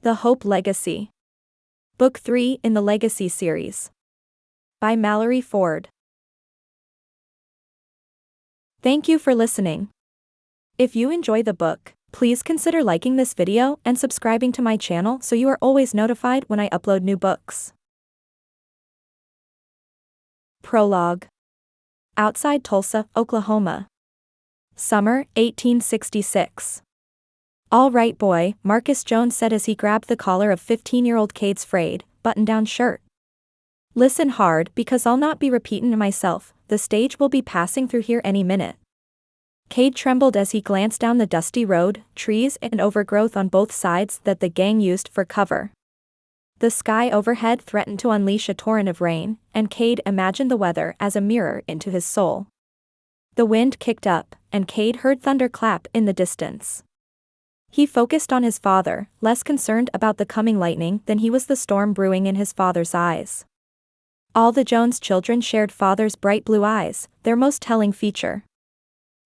The Hope Legacy. Book 3 in the Legacy series. By Mallory Ford. Thank you for listening. If you enjoy the book, please consider liking this video and subscribing to my channel so you are always notified when I upload new books. Prologue. Outside Tulsa, Oklahoma. Summer, 1866. "All right, boy," Marcus Jones said as he grabbed the collar of 15-year-old Kade's frayed, button-down shirt. "Listen hard, because I'll not be repeatin' myself, the stage will be passing through here any minute." Kade trembled as he glanced down the dusty road, trees and overgrowth on both sides that the gang used for cover. The sky overhead threatened to unleash a torrent of rain, and Kade imagined the weather as a mirror into his soul. The wind kicked up, and Kade heard thunder clap in the distance. He focused on his father, less concerned about the coming lightning than he was the storm brewing in his father's eyes. All the Jones children shared father's bright blue eyes, their most telling feature.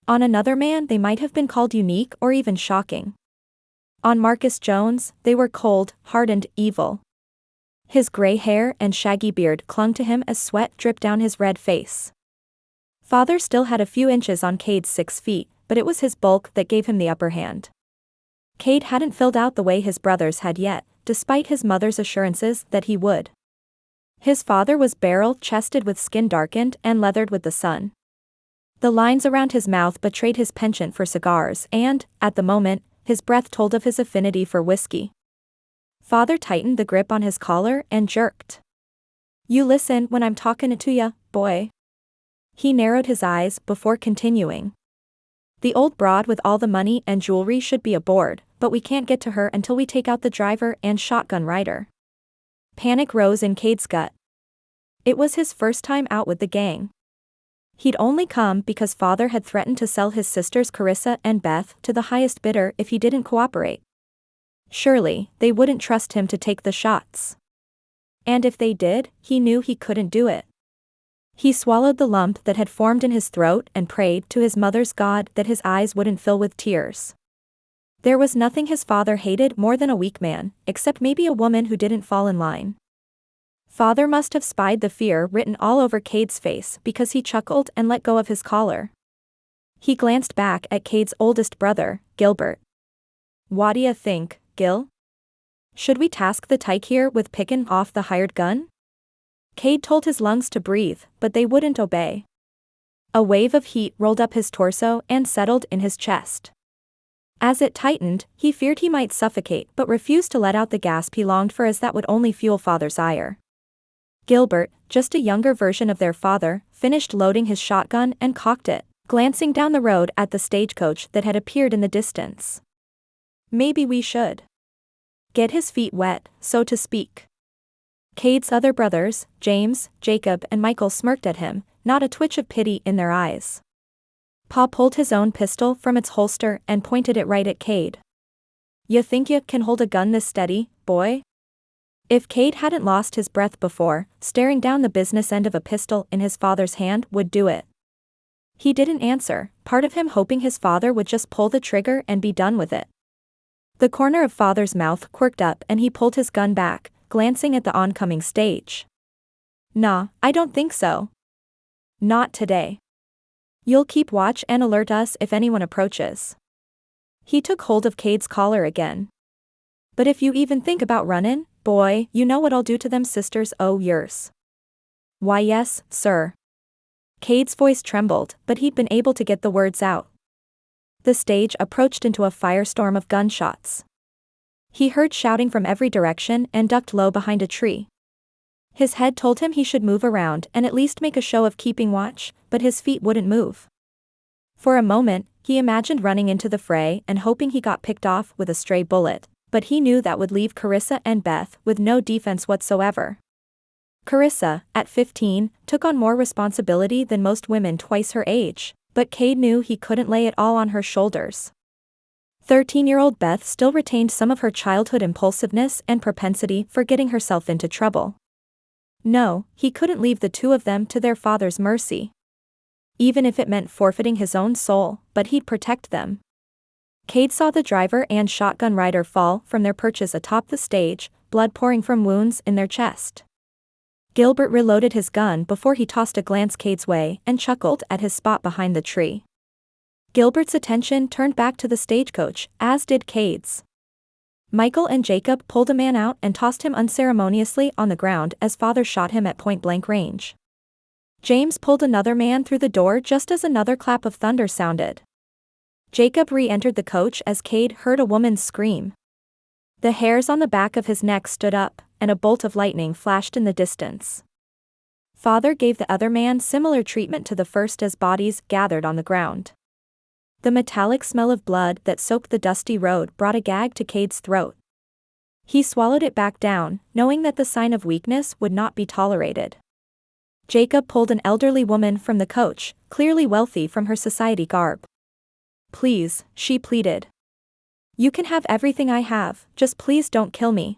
On another man they might have been called unique or even shocking. On Marcus Jones, they were cold, hardened, evil. His gray hair and shaggy beard clung to him as sweat dripped down his red face. Father still had a few inches on Kade's 6 feet, but it was his bulk that gave him the upper hand. Kade hadn't filled out the way his brothers had yet, despite his mother's assurances that he would. His father was barrel-chested with skin darkened and leathered with the sun. The lines around his mouth betrayed his penchant for cigars and, at the moment, his breath told of his affinity for whiskey. Father tightened the grip on his collar and jerked. "You listen when I'm talkin' to ya, boy." He narrowed his eyes before continuing. "The old broad with all the money and jewelry should be aboard, but we can't get to her until we take out the driver and shotgun rider." Panic rose in Kade's gut. It was his first time out with the gang. He'd only come because father had threatened to sell his sisters Carissa and Beth to the highest bidder if he didn't cooperate. Surely, they wouldn't trust him to take the shots. And if they did, he knew he couldn't do it. He swallowed the lump that had formed in his throat and prayed to his mother's God that his eyes wouldn't fill with tears. There was nothing his father hated more than a weak man, except maybe a woman who didn't fall in line. Father must have spied the fear written all over Kade's face because he chuckled and let go of his collar. He glanced back at Kade's oldest brother, Gilbert. "What'd think, Gil? Should we task the tyke here with pickin' off the hired gun?" Kade told his lungs to breathe, but they wouldn't obey. A wave of heat rolled up his torso and settled in his chest. As it tightened, he feared he might suffocate but refused to let out the gasp he longed for, as that would only fuel father's ire. Gilbert, just a younger version of their father, finished loading his shotgun and cocked it, glancing down the road at the stagecoach that had appeared in the distance. "Maybe we should get his feet wet, so to speak." Kade's other brothers, James, Jacob and Michael, smirked at him, not a twitch of pity in their eyes. Pa pulled his own pistol from its holster and pointed it right at Kade. "You think you can hold a gun this steady, boy?" If Kade hadn't lost his breath before, staring down the business end of a pistol in his father's hand would do it. He didn't answer, part of him hoping his father would just pull the trigger and be done with it. The corner of father's mouth quirked up and he pulled his gun back, glancing at the oncoming stage. "Nah, I don't think so. Not today. You'll keep watch and alert us if anyone approaches." He took hold of Kade's collar again. "But if you even think about runnin', boy, you know what I'll do to them sisters o' yours." "Why yes, sir." Kade's voice trembled, but he'd been able to get the words out. The stage approached into a firestorm of gunshots. He heard shouting from every direction and ducked low behind a tree. His head told him he should move around and at least make a show of keeping watch, but his feet wouldn't move. For a moment, he imagined running into the fray and hoping he got picked off with a stray bullet, but he knew that would leave Carissa and Beth with no defense whatsoever. Carissa, at 15, took on more responsibility than most women twice her age, but Kade knew he couldn't lay it all on her shoulders. 13-year-old Beth still retained some of her childhood impulsiveness and propensity for getting herself into trouble. No, he couldn't leave the two of them to their father's mercy. Even if it meant forfeiting his own soul, but he'd protect them. Kade saw the driver and shotgun rider fall from their perches atop the stage, blood pouring from wounds in their chest. Gilbert reloaded his gun before he tossed a glance Kade's way and chuckled at his spot behind the tree. Gilbert's attention turned back to the stagecoach, as did Kade's. Michael and Jacob pulled a man out and tossed him unceremoniously on the ground as father shot him at point-blank range. James pulled another man through the door just as another clap of thunder sounded. Jacob re-entered the coach as Kade heard a woman's scream. The hairs on the back of his neck stood up, and a bolt of lightning flashed in the distance. Father gave the other man similar treatment to the first as bodies gathered on the ground. The metallic smell of blood that soaked the dusty road brought a gag to Kade's throat. He swallowed it back down, knowing that the sign of weakness would not be tolerated. Jacob pulled an elderly woman from the coach, clearly wealthy from her society garb. "Please," she pleaded. "You can have everything I have, just please don't kill me."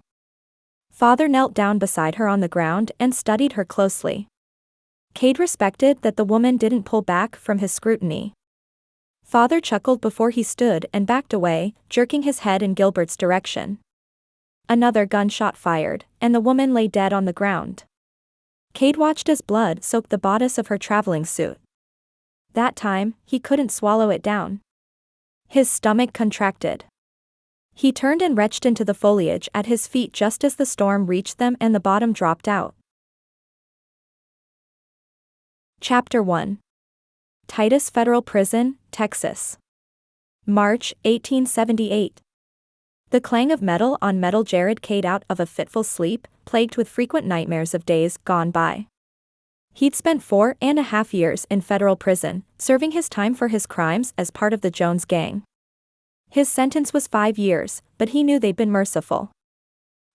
Father knelt down beside her on the ground and studied her closely. Kade respected that the woman didn't pull back from his scrutiny. Father chuckled before he stood and backed away, jerking his head in Gilbert's direction. Another gunshot fired, and the woman lay dead on the ground. Kade watched as blood soaked the bodice of her traveling suit. That time, he couldn't swallow it down. His stomach contracted. He turned and retched into the foliage at his feet just as the storm reached them and the bottom dropped out. Chapter 1. Titus Federal Prison, Texas. March, 1878. The clang of metal on metal jarred Kade out of a fitful sleep, plagued with frequent nightmares of days gone by. He'd spent 4.5 years in federal prison, serving his time for his crimes as part of the Jones gang. His sentence was 5 years, but he knew they'd been merciful.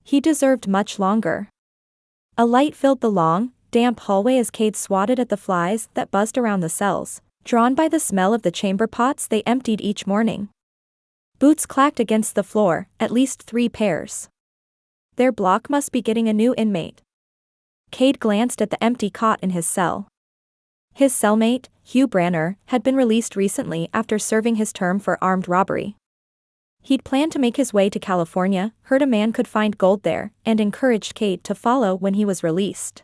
He deserved much longer. A light filled the long, damp hallway as Kade swatted at the flies that buzzed around the cells, drawn by the smell of the chamber pots they emptied each morning. Boots clacked against the floor, at least 3 pairs. Their block must be getting a new inmate. Kade glanced at the empty cot in his cell. His cellmate, Hugh Branner, had been released recently after serving his term for armed robbery. He'd planned to make his way to California, heard a man could find gold there, and encouraged Kade to follow when he was released.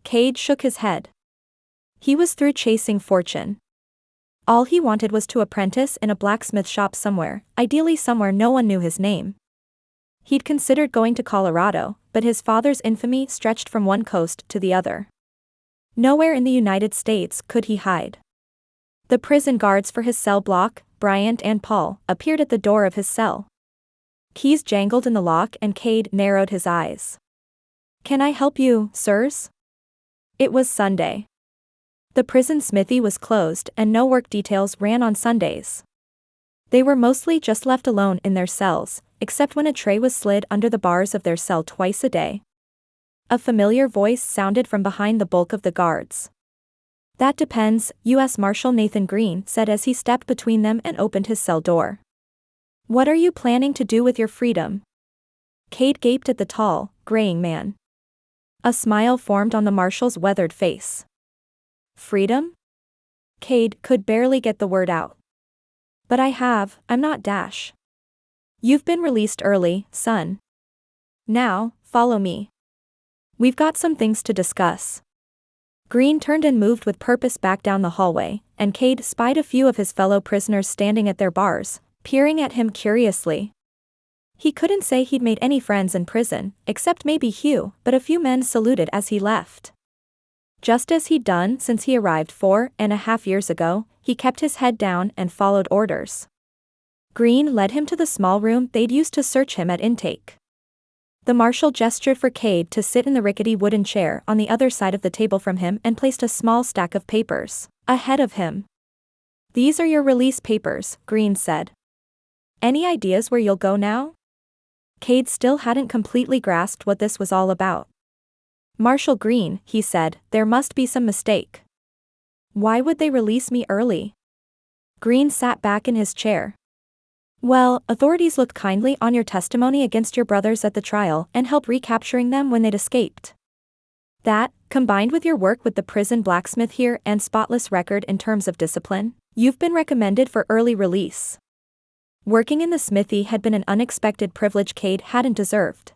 Kade shook his head. He was through chasing fortune. All he wanted was to apprentice in a blacksmith shop somewhere, ideally somewhere no one knew his name. He'd considered going to Colorado, but his father's infamy stretched from one coast to the other. Nowhere in the United States could he hide. The prison guards for his cell block, Bryant and Paul, appeared at the door of his cell. Keys jangled in the lock and Kade narrowed his eyes. "Can I help you, sirs?" It was Sunday. The prison smithy was closed and no work details ran on Sundays. They were mostly just left alone in their cells, except when a tray was slid under the bars of their cell twice a day. A familiar voice sounded from behind the bulk of the guards. "That depends," U.S. Marshal Nathan Green said as he stepped between them and opened his cell door. "What are you planning to do with your freedom?" Kade gaped at the tall, graying man. A smile formed on the marshal's weathered face. "Freedom?" Kade could barely get the word out. "But I'm not Dash. You've been released early, son. Now, follow me. We've got some things to discuss." Green turned and moved with purpose back down the hallway, and Kade spied a few of his fellow prisoners standing at their bars, peering at him curiously. He couldn't say he'd made any friends in prison, except maybe Hugh, but a few men saluted as he left. Just as he'd done since he arrived 4.5 years ago, he kept his head down and followed orders. Green led him to the small room they'd used to search him at intake. The marshal gestured for Kade to sit in the rickety wooden chair on the other side of the table from him and placed a small stack of papers ahead of him. "These are your release papers," Green said. "Any ideas where you'll go now?" Kade still hadn't completely grasped what this was all about. "Marshal Green," he said, "there must be some mistake. Why would they release me early?" Green sat back in his chair. "Well, authorities looked kindly on your testimony against your brothers at the trial and helped recapturing them when they'd escaped. That, combined with your work with the prison blacksmith here and spotless record in terms of discipline, you've been recommended for early release. Working in the smithy had been an unexpected privilege Kade hadn't deserved.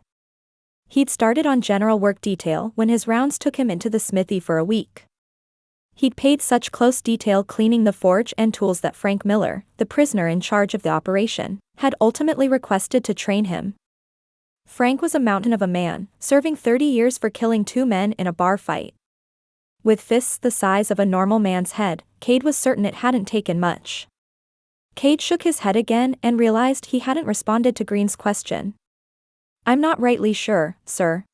He'd started on general work detail when his rounds took him into the smithy for a week. He'd paid such close detail cleaning the forge and tools that Frank Miller, the prisoner in charge of the operation, had ultimately requested to train him. Frank was a mountain of a man, serving 30 years for killing 2 men in a bar fight. With fists the size of a normal man's head, Kade was certain it hadn't taken much. Kade shook his head again and realized he hadn't responded to Green's question. "I'm not rightly sure, sir.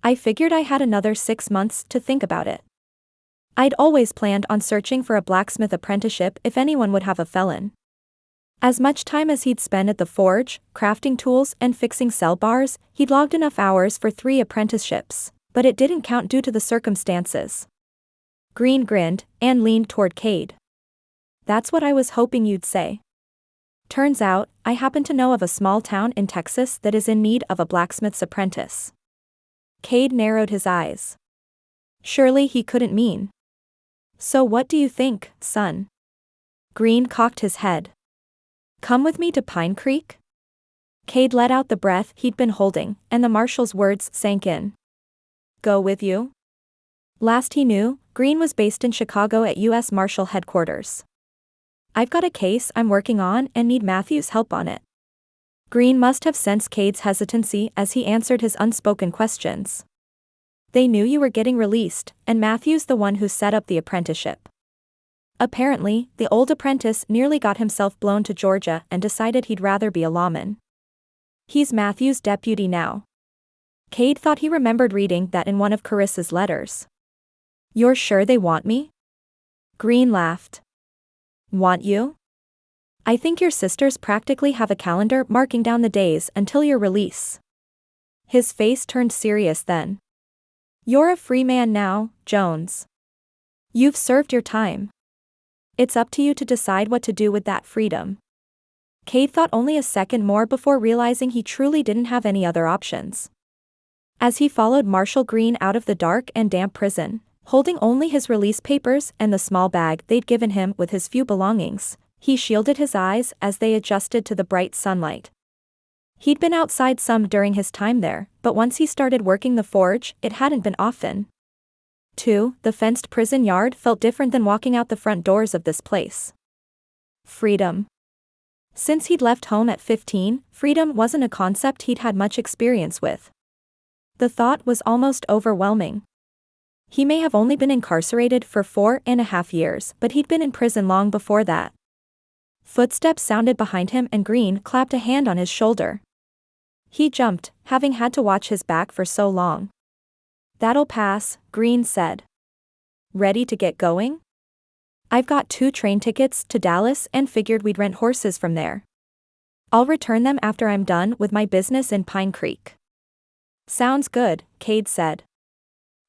I figured I had another 6 months to think about it. I'd always planned on searching for a blacksmith apprenticeship if anyone would have a felon. As much time as he'd spent at the forge, crafting tools and fixing cell bars, he'd logged enough hours for 3 apprenticeships, but it didn't count due to the circumstances." Green grinned and leaned toward Kade. "That's what I was hoping you'd say. Turns out, I happen to know of a small town in Texas that is in need of a blacksmith's apprentice." Kade narrowed his eyes. Surely he couldn't mean. "So what do you think, son?" Green cocked his head. "Come with me to Pine Creek?" Kade let out the breath he'd been holding, and the marshal's words sank in. "Go with you?" Last he knew, Green was based in Chicago at U.S. Marshal headquarters. "I've got a case I'm working on and need Matthew's help on it." Green must have sensed Kade's hesitancy as he answered his unspoken questions. "They knew you were getting released, and Matthew's the one who set up the apprenticeship. Apparently, the old apprentice nearly got himself blown to Georgia and decided he'd rather be a lawman. He's Matthew's deputy now." Kade thought he remembered reading that in one of Carissa's letters. "You're sure they want me?" Green laughed. "Want you? I think your sisters practically have a calendar marking down the days until your release." His face turned serious then. "You're a free man now, Jones. You've served your time. It's up to you to decide what to do with that freedom." Kade thought only a second more before realizing he truly didn't have any other options. As he followed Marshal Green out of the dark and damp prison, holding only his release papers and the small bag they'd given him with his few belongings, he shielded his eyes as they adjusted to the bright sunlight. He'd been outside some during his time there, but once he started working the forge, it hadn't been often. The fenced prison yard felt different than walking out the front doors of this place. Freedom. Since he'd left home at 15, freedom wasn't a concept he'd had much experience with. The thought was almost overwhelming. He may have only been incarcerated for 4.5 years, but he'd been in prison long before that. Footsteps sounded behind him and Green clapped a hand on his shoulder. He jumped, having had to watch his back for so long. "That'll pass," Green said. "Ready to get going?" "I've got 2 train tickets to Dallas and figured we'd rent horses from there. I'll return them after I'm done with my business in Pine Creek." "Sounds good," Kade said.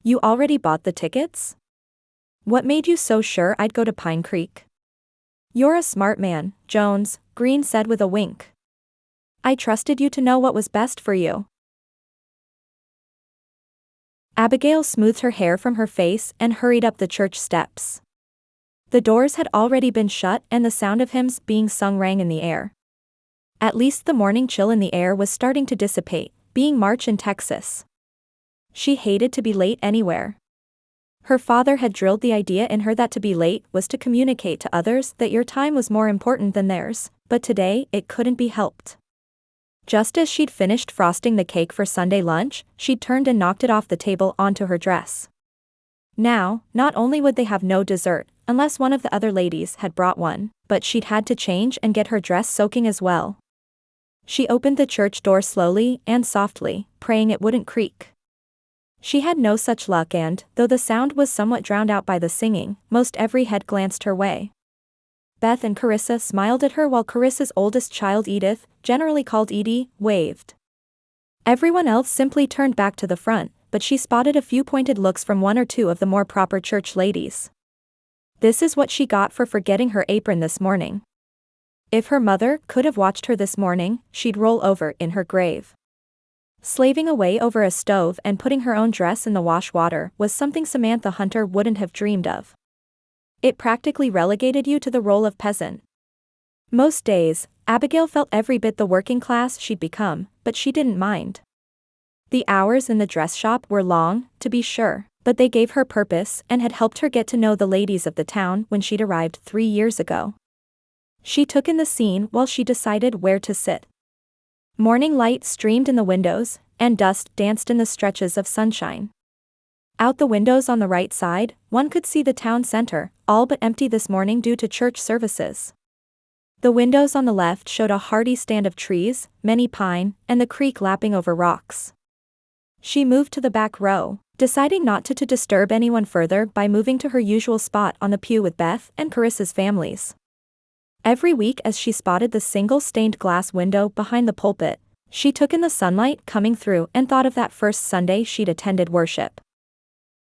"You already bought the tickets? What made you so sure I'd go to Pine Creek?" "You're a smart man, Jones," Green said with a wink. "I trusted you to know what was best for you." Abigail smoothed her hair from her face and hurried up the church steps. The doors had already been shut and the sound of hymns being sung rang in the air. At least the morning chill in the air was starting to dissipate, being March in Texas. She hated to be late anywhere. Her father had drilled the idea in her that to be late was to communicate to others that your time was more important than theirs, but today it couldn't be helped. Just as she'd finished frosting the cake for Sunday lunch, she'd turned and knocked it off the table onto her dress. Now, not only would they have no dessert, unless one of the other ladies had brought one, but she'd had to change and get her dress soaking as well. She opened the church door slowly and softly, praying it wouldn't creak. She had no such luck and, though the sound was somewhat drowned out by the singing, most every head glanced her way. Beth and Carissa smiled at her while Carissa's oldest child Edith, generally called Edie, waved. Everyone else simply turned back to the front, but she spotted a few pointed looks from 1 or 2 of the more proper church ladies. This is what she got for forgetting her apron this morning. If her mother could have watched her this morning, she'd roll over in her grave. Slaving away over a stove and putting her own dress in the wash water was something Samantha Hunter wouldn't have dreamed of. It practically relegated you to the role of peasant. Most days, Abigail felt every bit the working class she'd become, but she didn't mind. The hours in the dress shop were long, to be sure, but they gave her purpose and had helped her get to know the ladies of the town when she'd arrived 3 years ago. She took in the scene while she decided where to sit. Morning light streamed in the windows, and dust danced in the stretches of sunshine. Out the windows on the right side, one could see the town center, all but empty this morning due to church services. The windows on the left showed a hardy stand of trees, many pine, and the creek lapping over rocks. She moved to the back row, deciding not to disturb anyone further by moving to her usual spot on the pew with Beth and Carissa's families. Every week as she spotted the single stained glass window behind the pulpit, she took in the sunlight coming through and thought of that first Sunday she'd attended worship.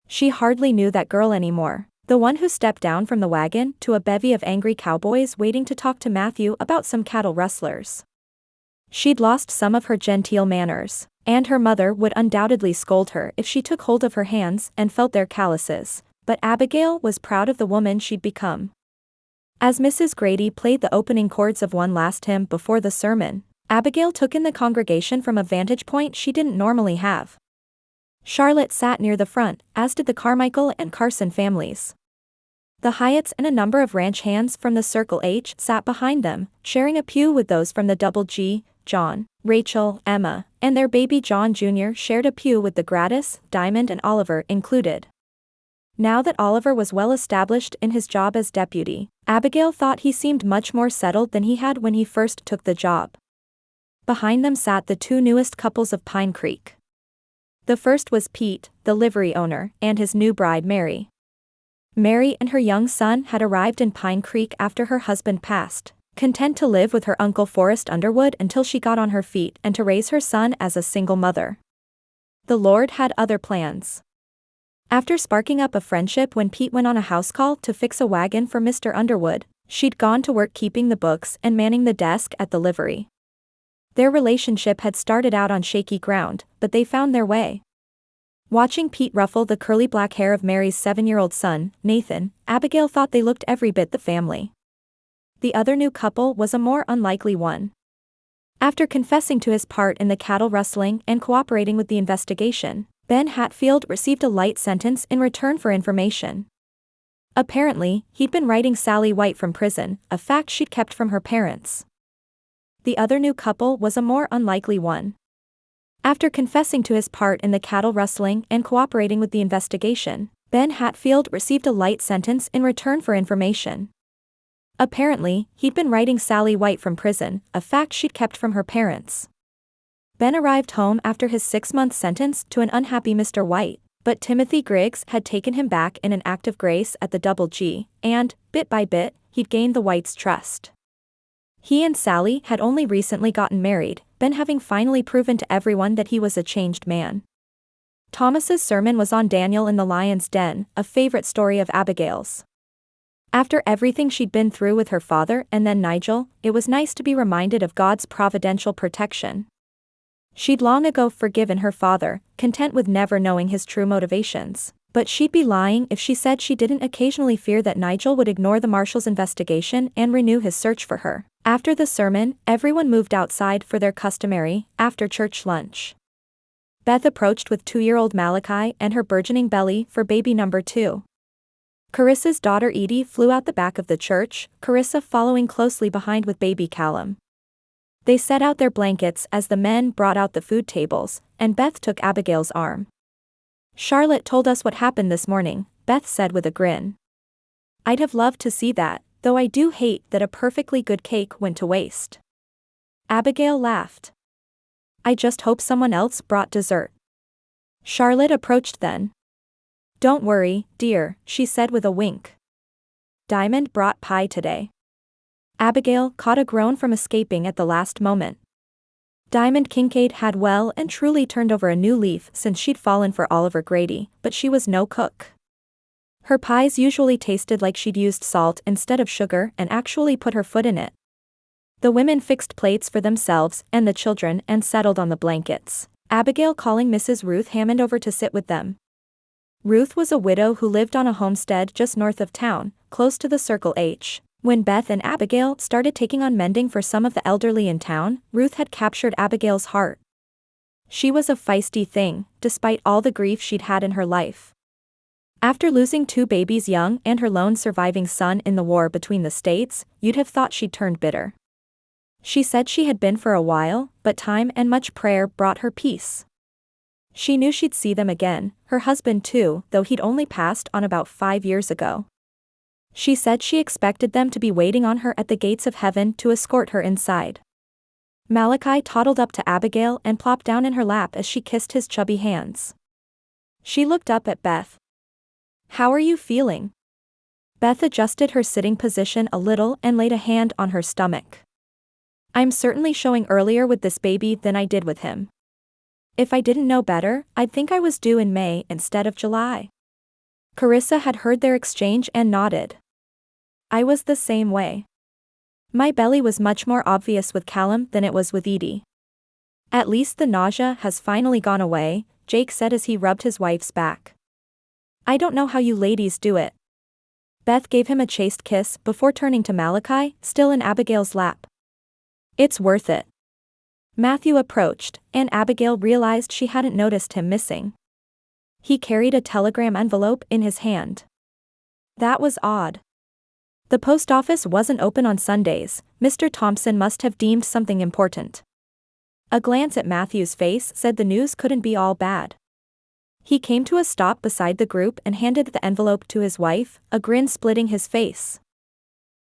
She hardly knew that girl anymore, the one who stepped down from the wagon to a bevy of angry cowboys waiting to talk to Matthew about some cattle rustlers. She'd lost some of her genteel manners, and her mother would undoubtedly scold her if she took hold of her hands and felt their calluses, but Abigail was proud of the woman she'd become. As Mrs. Grady played the opening chords of one last hymn before the sermon, Abigail took in the congregation from a vantage point she didn't normally have. Charlotte sat near the front, as did the Carmichael and Carson families. The Hyatts and a number of ranch hands from the Circle H sat behind them, sharing a pew with those from the Double G. John, Rachel, Emma, and their baby John Jr. shared a pew with the Gradis, Diamond and Oliver included. Now that Oliver was well established in his job as deputy, Abigail thought he seemed much more settled than he had when he first took the job. Behind them sat the two newest couples of Pine Creek. The first was Pete, the livery owner, and his new bride Mary. Mary and her young son had arrived in Pine Creek after her husband passed, content to live with her uncle Forrest Underwood until she got on her feet and to raise her son as a single mother. The Lord had other plans. After sparking up a friendship when Pete went on a house call to fix a wagon for Mr. Underwood, she'd gone to work keeping the books and manning the desk at the livery. Their relationship had started out on shaky ground, but they found their way. Watching Pete ruffle the curly black hair of Mary's 7-year-old son, Nathan, Abigail thought they looked every bit the family. The other new couple was a more unlikely one. After confessing to his part in the cattle rustling and cooperating with the investigation, Ben Hatfield received a light sentence in return for information. Apparently, he'd been writing Sally White from prison, a fact she'd kept from her parents. The other new couple was a more unlikely one. After confessing to his part in the cattle rustling and cooperating with the investigation, Ben Hatfield received a light sentence in return for information. Apparently, he'd been writing Sally White from prison, a fact she'd kept from her parents. Ben arrived home after his 6-month sentence to an unhappy Mr. White, but Timothy Griggs had taken him back in an act of grace at the Double G, and, bit by bit, he'd gained the Whites' trust. He and Sally had only recently gotten married, Ben having finally proven to everyone that he was a changed man. Thomas's sermon was on Daniel in the lion's den, a favorite story of Abigail's. After everything she'd been through with her father and then Nigel, it was nice to be reminded of God's providential protection. She'd long ago forgiven her father, content with never knowing his true motivations, but she'd be lying if she said she didn't occasionally fear that Nigel would ignore the marshal's investigation and renew his search for her. After the sermon, everyone moved outside for their customary, after-church lunch. Beth approached with 2-year-old Malachi and her burgeoning belly for baby number 2. Carissa's daughter Edie flew out the back of the church, Carissa following closely behind with baby Callum. They set out their blankets as the men brought out the food tables, and Beth took Abigail's arm. "Charlotte told us what happened this morning," Beth said with a grin. "I'd have loved to see that, though I do hate that a perfectly good cake went to waste." Abigail laughed. "I just hope someone else brought dessert." Charlotte approached then. "Don't worry, dear," she said with a wink. "Diamond brought pie today." Abigail caught a groan from escaping at the last moment. Diamond Kincaid had well and truly turned over a new leaf since she'd fallen for Oliver Grady, but she was no cook. Her pies usually tasted like she'd used salt instead of sugar and actually put her foot in it. The women fixed plates for themselves and the children and settled on the blankets, Abigail calling Mrs. Ruth Hammond over to sit with them. Ruth was a widow who lived on a homestead just north of town, close to the Circle H, When Beth and Abigail started taking on mending for some of the elderly in town, Ruth had captured Abigail's heart. She was a feisty thing, despite all the grief she'd had in her life. After losing 2 babies young and her lone surviving son in the war between the states, you'd have thought she'd turned bitter. She said she had been for a while, but time and much prayer brought her peace. She knew she'd see them again, her husband too, though he'd only passed on about 5 years ago. She said she expected them to be waiting on her at the gates of heaven to escort her inside. Malachi toddled up to Abigail and plopped down in her lap as she kissed his chubby hands. She looked up at Beth. "How are you feeling?" Beth adjusted her sitting position a little and laid a hand on her stomach. "I'm certainly showing earlier with this baby than I did with him. If I didn't know better, I'd think I was due in May instead of July." Carissa had heard their exchange and nodded. "I was the same way. My belly was much more obvious with Callum than it was with Edie." "At least the nausea has finally gone away," Jake said as he rubbed his wife's back. "I don't know how you ladies do it." Beth gave him a chaste kiss before turning to Malachi, still in Abigail's lap. "It's worth it." Matthew approached, and Abigail realized she hadn't noticed him missing. He carried a telegram envelope in his hand. That was odd. The post office wasn't open on Sundays. Mr. Thompson must have deemed something important. A glance at Matthew's face said the news couldn't be all bad. He came to a stop beside the group and handed the envelope to his wife, a grin splitting his face.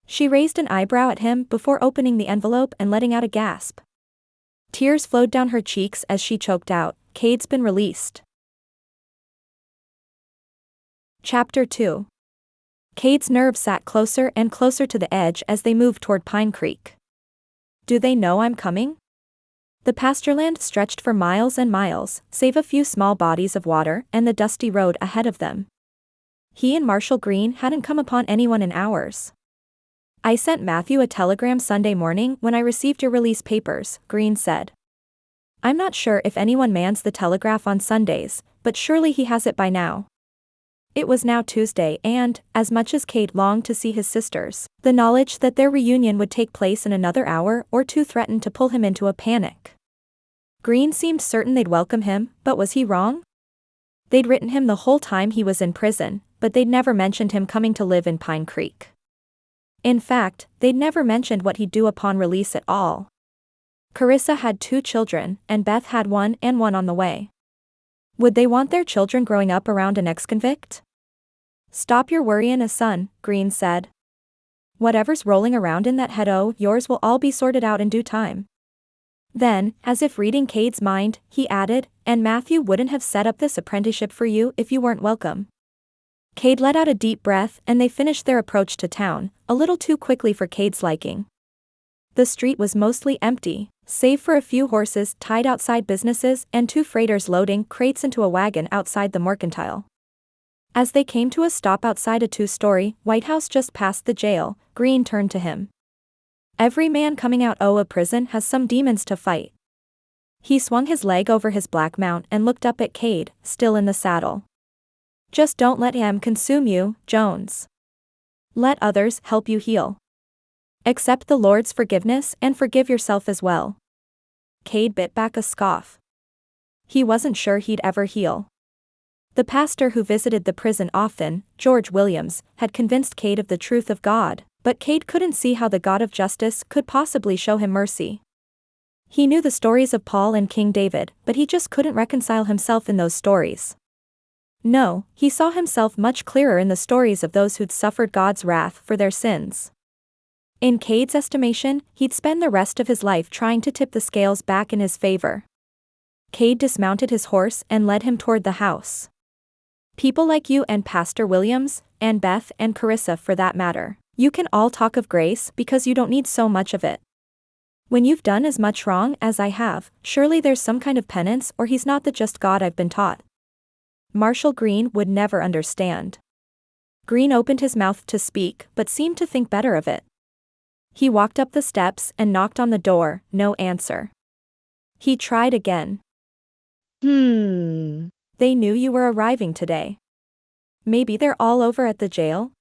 She raised an eyebrow at him before opening the envelope and letting out a gasp. Tears flowed down her cheeks as she choked out, "Kade's been released." Chapter 2. Kade's nerves sat closer and closer to the edge as they moved toward Pine Creek. "Do they know I'm coming?" The pastureland stretched for miles and miles, save a few small bodies of water and the dusty road ahead of them. He and Marshall Green hadn't come upon anyone in hours. "I sent Matthew a telegram Sunday morning when I received your release papers," Green said. "I'm not sure if anyone mans the telegraph on Sundays, but surely he has it by now." It was now Tuesday and, as much as Kade longed to see his sisters, the knowledge that their reunion would take place in another hour or two threatened to pull him into a panic. Green seemed certain they'd welcome him, but was he wrong? They'd written him the whole time he was in prison, but they'd never mentioned him coming to live in Pine Creek. In fact, they'd never mentioned what he'd do upon release at all. Carissa had 2 children, and Beth had 1 and 1 on the way. Would they want their children growing up around an ex-convict? "Stop your worryin', son," Green said. "Whatever's rolling around in that head o' yours will all be sorted out in due time." Then, as if reading Kade's mind, he added, "And Matthew wouldn't have set up this apprenticeship for you if you weren't welcome." Kade let out a deep breath and they finished their approach to town, a little too quickly for Kade's liking. The street was mostly empty, save for a few horses tied outside businesses and 2 freighters loading crates into a wagon outside the mercantile. As they came to a stop outside a 2-story White House just past the jail, Green turned to him. "Every man coming out o' a prison has some demons to fight." He swung his leg over his black mount and looked up at Kade, still in the saddle. "Just don't let him consume you, Jones. Let others help you heal. Accept the Lord's forgiveness and forgive yourself as well." Kade bit back a scoff. He wasn't sure he'd ever heal. The pastor who visited the prison often, George Williams, had convinced Kade of the truth of God, but Kade couldn't see how the God of justice could possibly show him mercy. He knew the stories of Paul and King David, but he just couldn't reconcile himself in those stories. No, he saw himself much clearer in the stories of those who'd suffered God's wrath for their sins. In Kade's estimation, he'd spend the rest of his life trying to tip the scales back in his favor. Kade dismounted his horse and led him toward the house. "People like you and Pastor Williams, and Beth and Carissa for that matter, you can all talk of grace because you don't need so much of it. When you've done as much wrong as I have, surely there's some kind of penance or he's not the just God I've been taught." Marshall Green would never understand. Green opened his mouth to speak but seemed to think better of it. He walked up the steps and knocked on the door, no answer. He tried again. They knew you were arriving today. Maybe they're all over at the jail?"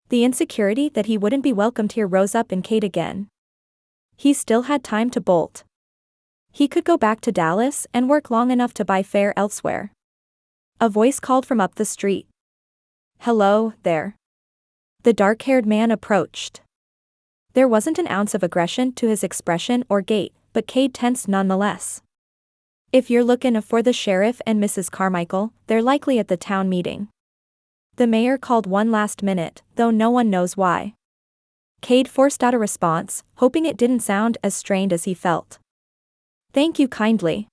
The insecurity that he wouldn't be welcomed here rose up in Kade again. He still had time to bolt. He could go back to Dallas and work long enough to buy fare elsewhere. A voice called from up the street. "Hello, there." The dark-haired man approached. There wasn't an ounce of aggression to his expression or gait, but Kade tensed nonetheless. "If you're looking for the sheriff and Mrs. Carmichael, they're likely at the town meeting." The mayor called one last minute, though no one knows why. Kade forced out a response, hoping it didn't sound as strained as he felt. "Thank you kindly."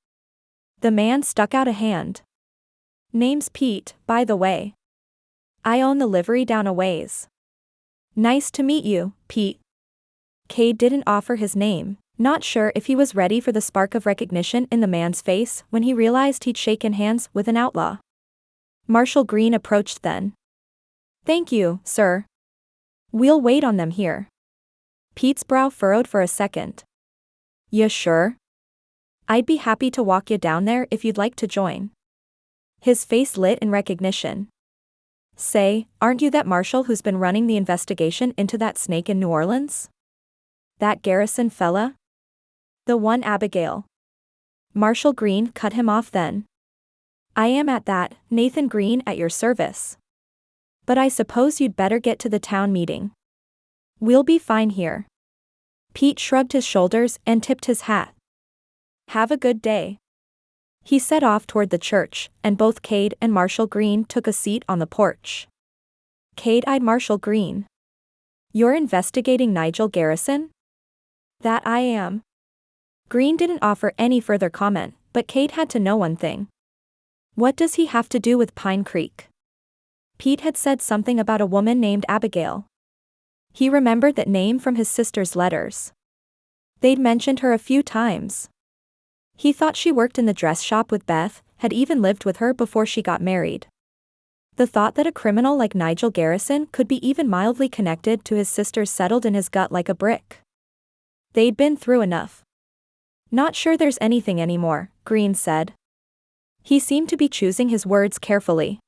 The man stuck out a hand. "Name's Pete, by the way. I own the livery down a ways." "Nice to meet you, Pete." Kade didn't offer his name, not sure if he was ready for the spark of recognition in the man's face when he realized he'd shaken hands with an outlaw. Marshal Green approached then. "Thank you, sir. We'll wait on them here." Pete's brow furrowed for a second. "You sure? I'd be happy to walk you down there if you'd like to join." His face lit in recognition. "Say, aren't you that marshal who's been running the investigation into that snake in New Orleans? That Garrison fella?" "The one, Abigail." Marshal Green cut him off then. "I am at that, Nathan Green, at your service. But I suppose you'd better get to the town meeting. We'll be fine here." Pete shrugged his shoulders and tipped his hat. "Have a good day." He set off toward the church, and both Kade and Marshal Green took a seat on the porch. Kade eyed Marshal Green. "You're investigating Nigel Garrison?" "That I am." Green didn't offer any further comment, but Kade had to know one thing. What does he have to do with Pine Creek? Pete had said something about a woman named Abigail. He remembered that name from his sister's letters. They'd mentioned her a few times. He thought she worked in the dress shop with Beth, had even lived with her before she got married. The thought that a criminal like Nigel Garrison could be even mildly connected to his sisters settled in his gut like a brick. They'd been through enough. "Not sure there's anything anymore," Green said. He seemed to be choosing his words carefully.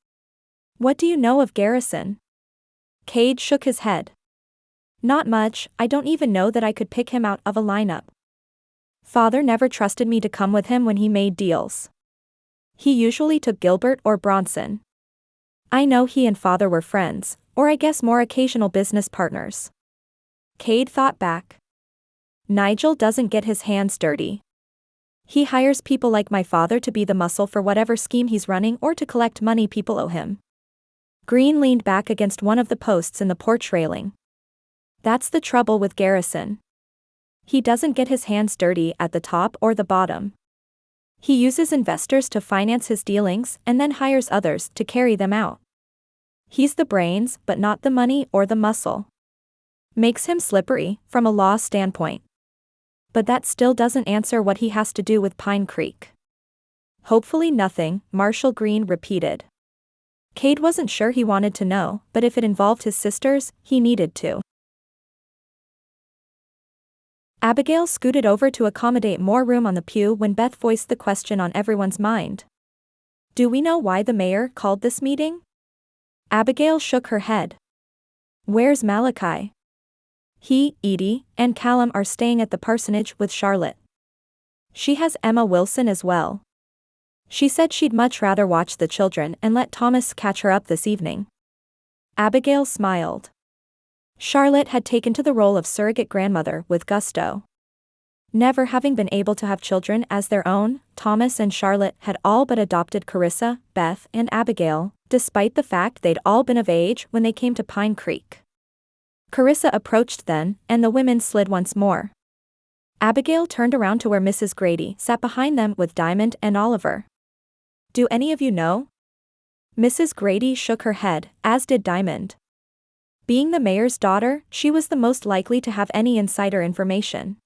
"What do you know of Garrison?" Kade shook his head. "Not much, I don't even know that I could pick him out of a lineup. Father never trusted me to come with him when he made deals. He usually took Gilbert or Bronson. I know he and Father were friends, or I guess more occasional business partners." Kade thought back. "Nigel doesn't get his hands dirty. He hires people like my father to be the muscle for whatever scheme he's running or to collect money people owe him." Green leaned back against one of the posts in the porch railing. "That's the trouble with Garrison. He doesn't get his hands dirty at the top or the bottom. He uses investors to finance his dealings and then hires others to carry them out. He's the brains, but not the money or the muscle. Makes him slippery, from a law standpoint. But that still doesn't answer what he has to do with Pine Creek." "Hopefully nothing," Marshal Green repeated. Kade wasn't sure he wanted to know, but if it involved his sisters, he needed to. Abigail scooted over to accommodate more room on the pew when Beth voiced the question on everyone's mind. "Do we know why the mayor called this meeting?" Abigail shook her head. "Where's Malachi?" "He, Edie, and Callum are staying at the parsonage with Charlotte. She has Emma Wilson as well. She said she'd much rather watch the children and let Thomas catch her up this evening." Abigail smiled. Charlotte had taken to the role of surrogate grandmother with gusto. Never having been able to have children as their own, Thomas and Charlotte had all but adopted Carissa, Beth, and Abigail, despite the fact they'd all been of age when they came to Pine Creek. Carissa approached then, and the women slid once more. Abigail turned around to where Mrs. Grady sat behind them with Diamond and Oliver. "Do any of you know?" Mrs. Grady shook her head, as did Diamond. Being the mayor's daughter, she was the most likely to have any insider information.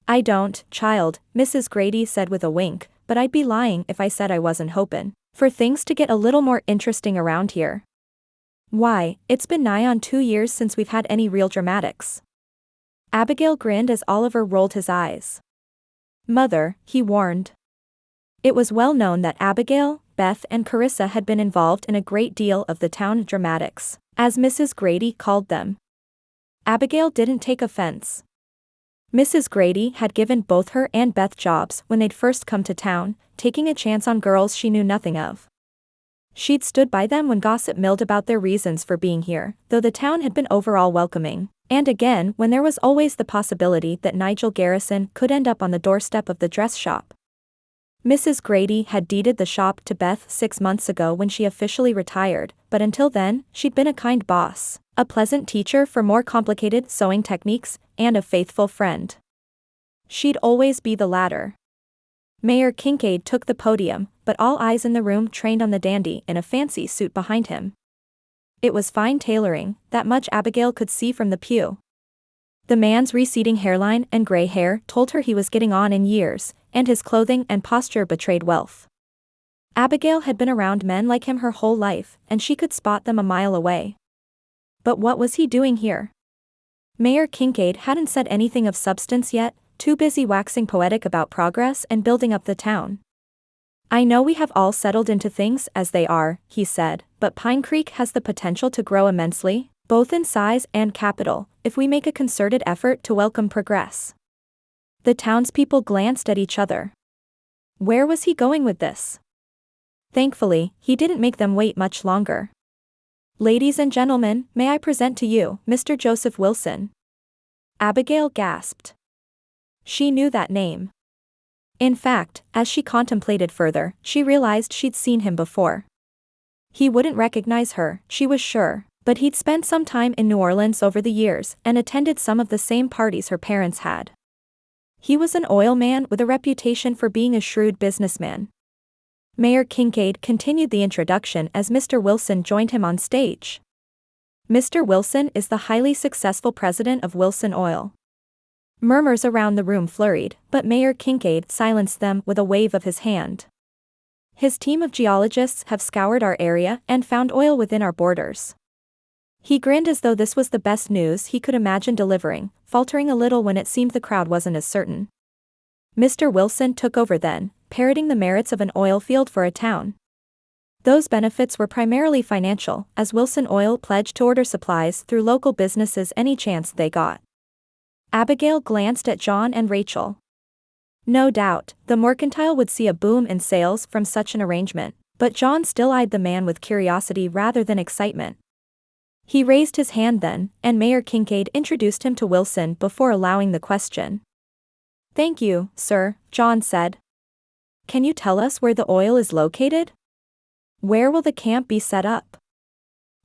"I don't, child," Mrs. Grady said with a wink, "but I'd be lying if I said I wasn't hoping for things to get a little more interesting around here. Why, it's been nigh on 2 years since we've had any real dramatics." Abigail grinned as Oliver rolled his eyes. "Mother," he warned. It was well known that Abigail, Beth and Carissa had been involved in a great deal of the town dramatics, as Mrs. Grady called them. Abigail didn't take offense. Mrs. Grady had given both her and Beth jobs when they'd first come to town, taking a chance on girls she knew nothing of. She'd stood by them when gossip milled about their reasons for being here, though the town had been overall welcoming, and again when there was always the possibility that Nigel Garrison could end up on the doorstep of the dress shop. Mrs. Grady had deeded the shop to Beth 6 months ago when she officially retired, but until then, she'd been a kind boss, a pleasant teacher for more complicated sewing techniques, and a faithful friend. She'd always be the latter. Mayor Kincaid took the podium, but all eyes in the room trained on the dandy in a fancy suit behind him. It was fine tailoring, that much Abigail could see from the pew. The man's receding hairline and gray hair told her he was getting on in years, and his clothing and posture betrayed wealth. Abigail had been around men like him her whole life, and she could spot them a mile away. But what was he doing here? Mayor Kincaid hadn't said anything of substance yet, too busy waxing poetic about progress and building up the town. I know we have all settled into things as they are, he said, but Pine Creek has the potential to grow immensely, both in size and capital, if we make a concerted effort to welcome progress. The townspeople glanced at each other. Where was he going with this? Thankfully, he didn't make them wait much longer. Ladies and gentlemen, may I present to you, Mr. Joseph Wilson? Abigail gasped. She knew that name. In fact, as she contemplated further, she realized she'd seen him before. He wouldn't recognize her, she was sure, but he'd spent some time in New Orleans over the years and attended some of the same parties her parents had. He was an oil man with a reputation for being a shrewd businessman. Mayor Kincaid continued the introduction as Mr. Wilson joined him on stage. Mr. Wilson is the highly successful president of Wilson Oil. Murmurs around the room flurried, but Mayor Kincaid silenced them with a wave of his hand. His team of geologists have scoured our area and found oil within our borders. He grinned as though this was the best news he could imagine delivering, faltering a little when it seemed the crowd wasn't as certain. Mr. Wilson took over then, parroting the merits of an oil field for a town. Those benefits were primarily financial, as Wilson Oil pledged to order supplies through local businesses any chance they got. Abigail glanced at John and Rachel. No doubt, the mercantile would see a boom in sales from such an arrangement, but John still eyed the man with curiosity rather than excitement. He raised his hand then, and Mayor Kincaid introduced him to Wilson before allowing the question. Thank you, sir, John said. Can you tell us where the oil is located? Where will the camp be set up?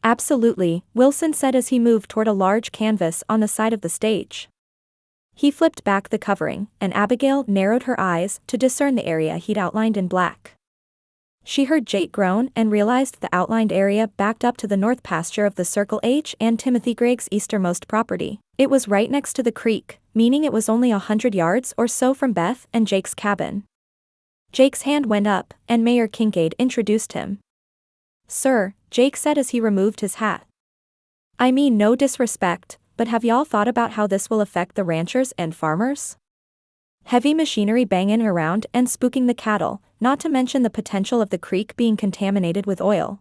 Absolutely, Wilson said as he moved toward a large canvas on the side of the stage. He flipped back the covering, and Abigail narrowed her eyes to discern the area he'd outlined in black. She heard Jake groan and realized the outlined area backed up to the north pasture of the Circle H and Timothy Gregg's easternmost property. It was right next to the creek, meaning it was only 100 yards or so from Beth and Jake's cabin. Jake's hand went up, and Mayor Kincaid introduced him. Sir, Jake said as he removed his hat. I mean no disrespect, but have y'all thought about how this will affect the ranchers and farmers? Heavy machinery banging around and spooking the cattle, not to mention the potential of the creek being contaminated with oil.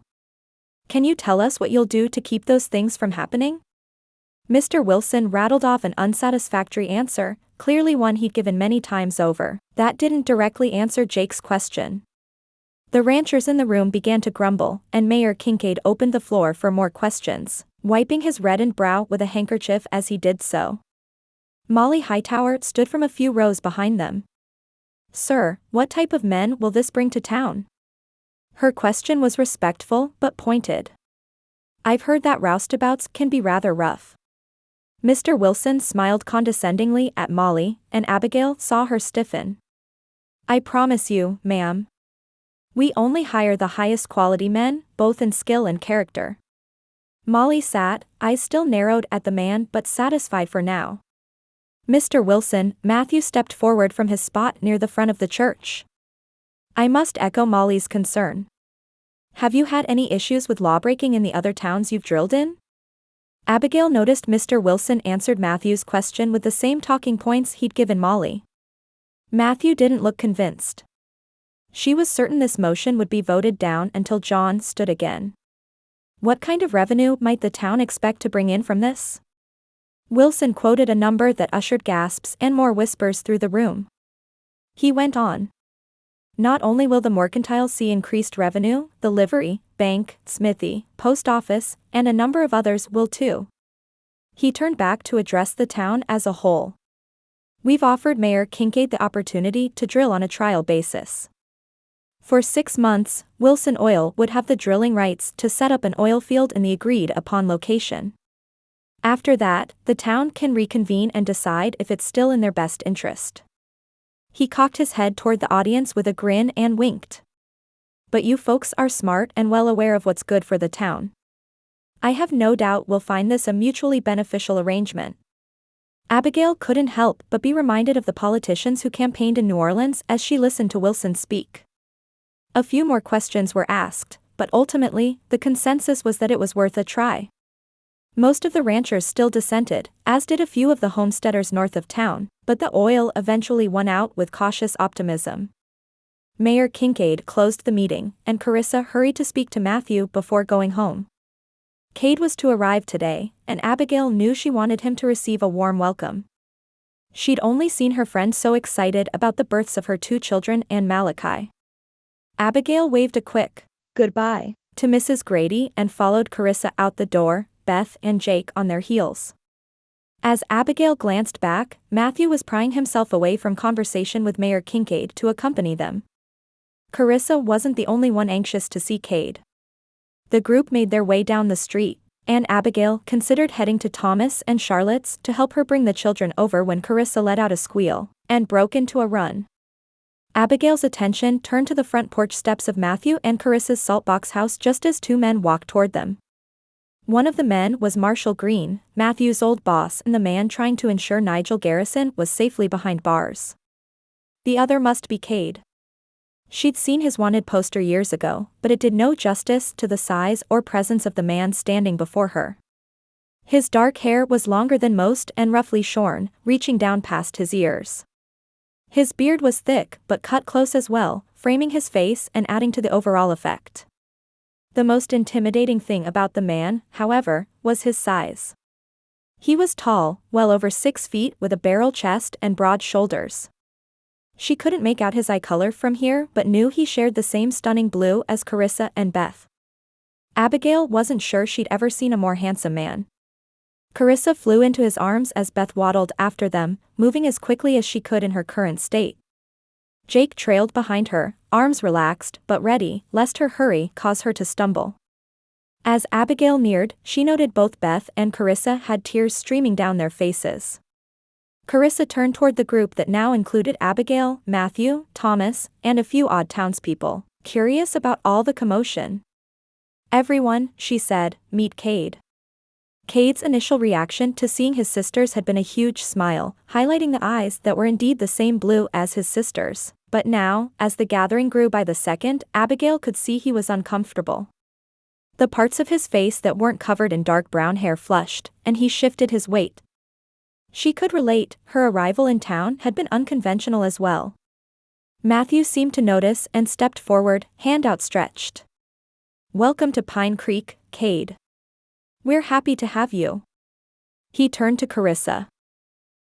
Can you tell us what you'll do to keep those things from happening? Mr. Wilson rattled off an unsatisfactory answer, clearly one he'd given many times over. That didn't directly answer Jake's question. The ranchers in the room began to grumble, and Mayor Kincaid opened the floor for more questions, wiping his reddened brow with a handkerchief as he did so. Molly Hightower stood from a few rows behind them. Sir, what type of men will this bring to town? Her question was respectful but pointed. I've heard that roustabouts can be rather rough. Mr. Wilson smiled condescendingly at Molly, and Abigail saw her stiffen. I promise you, ma'am. We only hire the highest quality men, both in skill and character. Molly sat, eyes still narrowed at the man but satisfied for now. Mr. Wilson, Matthew stepped forward from his spot near the front of the church. I must echo Molly's concern. Have you had any issues with lawbreaking in the other towns you've drilled in? Abigail noticed Mr. Wilson answered Matthew's question with the same talking points he'd given Molly. Matthew didn't look convinced. She was certain this motion would be voted down until John stood again. What kind of revenue might the town expect to bring in from this? Wilson quoted a number that ushered gasps and more whispers through the room. He went on. Not only will the mercantile see increased revenue, the livery, bank, smithy, post office, and a number of others will too. He turned back to address the town as a whole. We've offered Mayor Kade the opportunity to drill on a trial basis. For 6 months, Wilson Oil would have the drilling rights to set up an oil field in the agreed-upon location. After that, the town can reconvene and decide if it's still in their best interest. He cocked his head toward the audience with a grin and winked. But you folks are smart and well aware of what's good for the town. I have no doubt we'll find this a mutually beneficial arrangement. Abigail couldn't help but be reminded of the politicians who campaigned in New Orleans as she listened to Wilson speak. A few more questions were asked, but ultimately, the consensus was that it was worth a try. Most of the ranchers still dissented, as did a few of the homesteaders north of town, but the oil eventually won out with cautious optimism. Mayor Kade closed the meeting, and Carissa hurried to speak to Matthew before going home. Kade was to arrive today, and Abigail knew she wanted him to receive a warm welcome. She'd only seen her friend so excited about the births of her 2 children and Malachi. Abigail waved a quick goodbye to Mrs. Grady and followed Carissa out the door, Beth and Jake on their heels. As Abigail glanced back, Matthew was prying himself away from conversation with Mayor Kade to accompany them. Carissa wasn't the only one anxious to see Kade. The group made their way down the street, and Abigail considered heading to Thomas and Charlotte's to help her bring the children over when Carissa let out a squeal and broke into a run. Abigail's attention turned to the front porch steps of Matthew and Carissa's saltbox house just as 2 men walked toward them. One of the men was Marshall Green, Matthew's old boss and the man trying to ensure Nigel Garrison was safely behind bars. The other must be Kade. She'd seen his wanted poster years ago, but it did no justice to the size or presence of the man standing before her. His dark hair was longer than most and roughly shorn, reaching down past his ears. His beard was thick but cut close as well, framing his face and adding to the overall effect. The most intimidating thing about the man, however, was his size. He was tall, well over 6 feet with a barrel chest and broad shoulders. She couldn't make out his eye color from here but knew he shared the same stunning blue as Carissa and Beth. Abigail wasn't sure she'd ever seen a more handsome man. Carissa flew into his arms as Beth waddled after them, moving as quickly as she could in her current state. Jake trailed behind her, arms relaxed but ready, lest her hurry cause her to stumble. As Abigail neared, she noted both Beth and Carissa had tears streaming down their faces. Carissa turned toward the group that now included Abigail, Matthew, Thomas, and a few odd townspeople, curious about all the commotion. "Everyone," she said, "meet Kade." Kade's initial reaction to seeing his sisters had been a huge smile, highlighting the eyes that were indeed the same blue as his sisters, but now, as the gathering grew by the second, Abigail could see he was uncomfortable. The parts of his face that weren't covered in dark brown hair flushed, and he shifted his weight. She could relate, her arrival in town had been unconventional as well. Matthew seemed to notice and stepped forward, hand outstretched. "Welcome to Pine Creek, Kade. We're happy to have you." He turned to Carissa.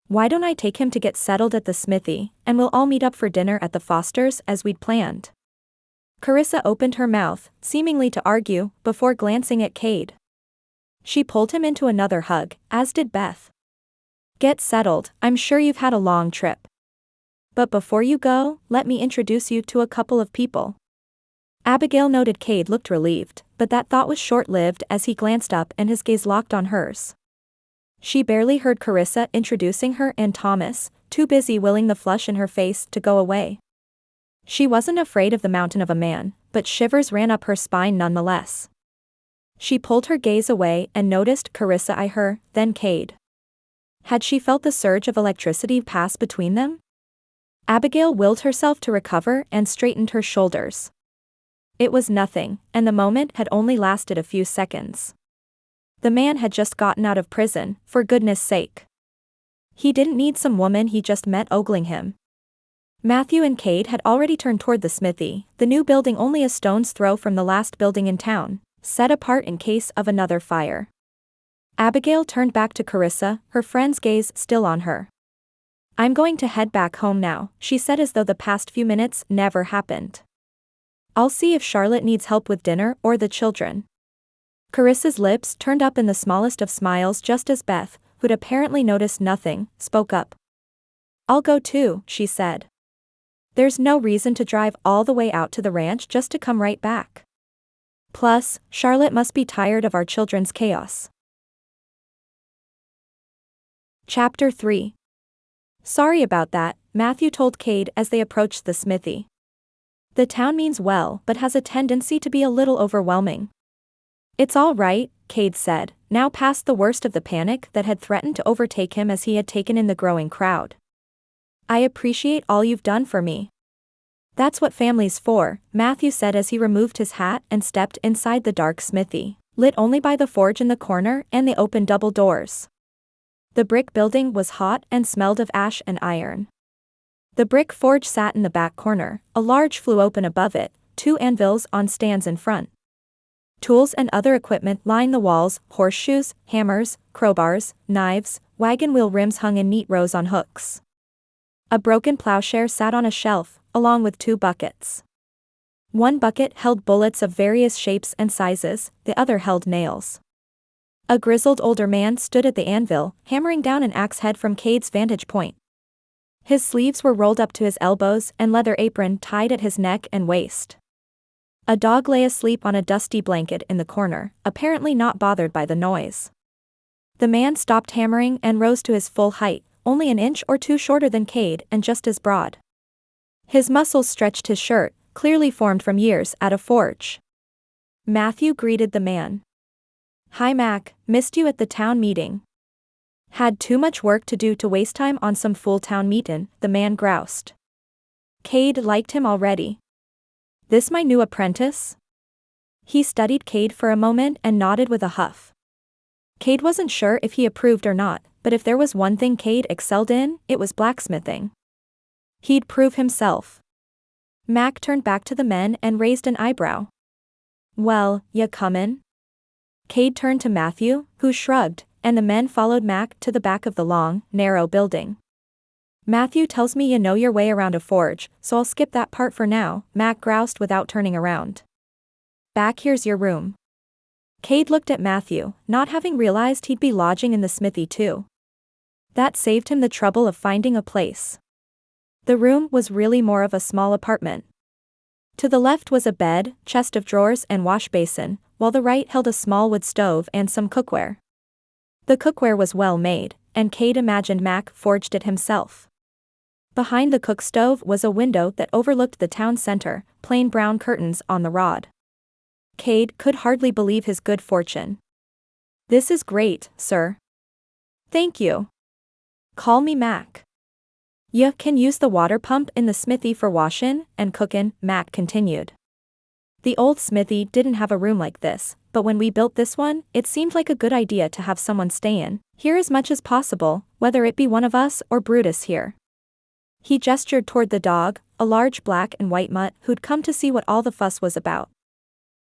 "Why don't I take him to get settled at the smithy, and we'll all meet up for dinner at the Fosters as we'd planned?" Carissa opened her mouth, seemingly to argue, before glancing at Kade. She pulled him into another hug, as did Beth. "Get settled, I'm sure you've had a long trip. But before you go, let me introduce you to a couple of people." Abigail noted Kade looked relieved, but that thought was short-lived as he glanced up and his gaze locked on hers. She barely heard Carissa introducing her and Thomas, too busy willing the flush in her face to go away. She wasn't afraid of the mountain of a man, but shivers ran up her spine nonetheless. She pulled her gaze away and noticed Carissa eye her, then Kade. Had she felt the surge of electricity pass between them? Abigail willed herself to recover and straightened her shoulders. It was nothing, and the moment had only lasted a few seconds. The man had just gotten out of prison, for goodness sake. He didn't need some woman he just met ogling him. Matthew and Kade had already turned toward the smithy, the new building only a stone's throw from the last building in town, Set apart in case of another fire. Abigail turned back to Carissa, her friend's gaze still on her. I'm going to head back home now, she said as though the past few minutes never happened. I'll see if Charlotte needs help with dinner or the children. Carissa's lips turned up in the smallest of smiles just as Beth, who'd apparently noticed nothing, spoke up. I'll go too, she said. There's no reason to drive all the way out to the ranch just to come right back. Plus, Charlotte must be tired of our children's chaos. Chapter 3. Sorry about that, Matthew told Kade as they approached the smithy. The town means well but has a tendency to be a little overwhelming. It's all right, Kade said, now past the worst of the panic that had threatened to overtake him as he had taken in the growing crowd. I appreciate all you've done for me. That's what family's for, Matthew said as he removed his hat and stepped inside the dark smithy, lit only by the forge in the corner and the open double doors. The brick building was hot and smelled of ash and iron. The brick forge sat in the back corner, a large flue open above it, 2 anvils on stands in front. Tools and other equipment lined the walls, horseshoes, hammers, crowbars, knives, wagon wheel rims hung in neat rows on hooks. A broken plowshare sat on a shelf, along with 2 buckets. One bucket held bullets of various shapes and sizes, the other held nails. A grizzled older man stood at the anvil, hammering down an axe head from Kade's vantage point. His sleeves were rolled up to his elbows and leather apron tied at his neck and waist. A dog lay asleep on a dusty blanket in the corner, apparently not bothered by the noise. The man stopped hammering and rose to his full height, only an inch or 2 shorter than Kade and just as broad. His muscles stretched his shirt, clearly formed from years at a forge. Matthew greeted the man. Hi Mac, missed you at the town meeting. Had too much work to do to waste time on some fool town meetin', the man groused. Kade liked him already. This my new apprentice? He studied Kade for a moment and nodded with a huff. Kade wasn't sure if he approved or not, but if there was one thing Kade excelled in, it was blacksmithing. He'd prove himself. Mac turned back to the men and raised an eyebrow. Well, ya comin'? Kade turned to Matthew, who shrugged, and the men followed Mac to the back of the long, narrow building. Matthew tells me you know your way around a forge, so I'll skip that part for now, Mac groused without turning around. Back here's your room. Kade looked at Matthew, not having realized he'd be lodging in the smithy too. That saved him the trouble of finding a place. The room was really more of a small apartment. To the left was a bed, chest of drawers and wash basin, while the right held a small wood stove and some cookware. The cookware was well made, and Kade imagined Mac forged it himself. Behind the cook stove was a window that overlooked the town center, plain brown curtains on the rod. Kade could hardly believe his good fortune. This is great, sir. Thank you. Call me Mac. Ya can use the water pump in the smithy for washin' and cookin', Mac continued. The old smithy didn't have a room like this, but when we built this one, it seemed like a good idea to have someone stay in here as much as possible, whether it be one of us or Brutus here. He gestured toward the dog, a large black and white mutt who'd come to see what all the fuss was about.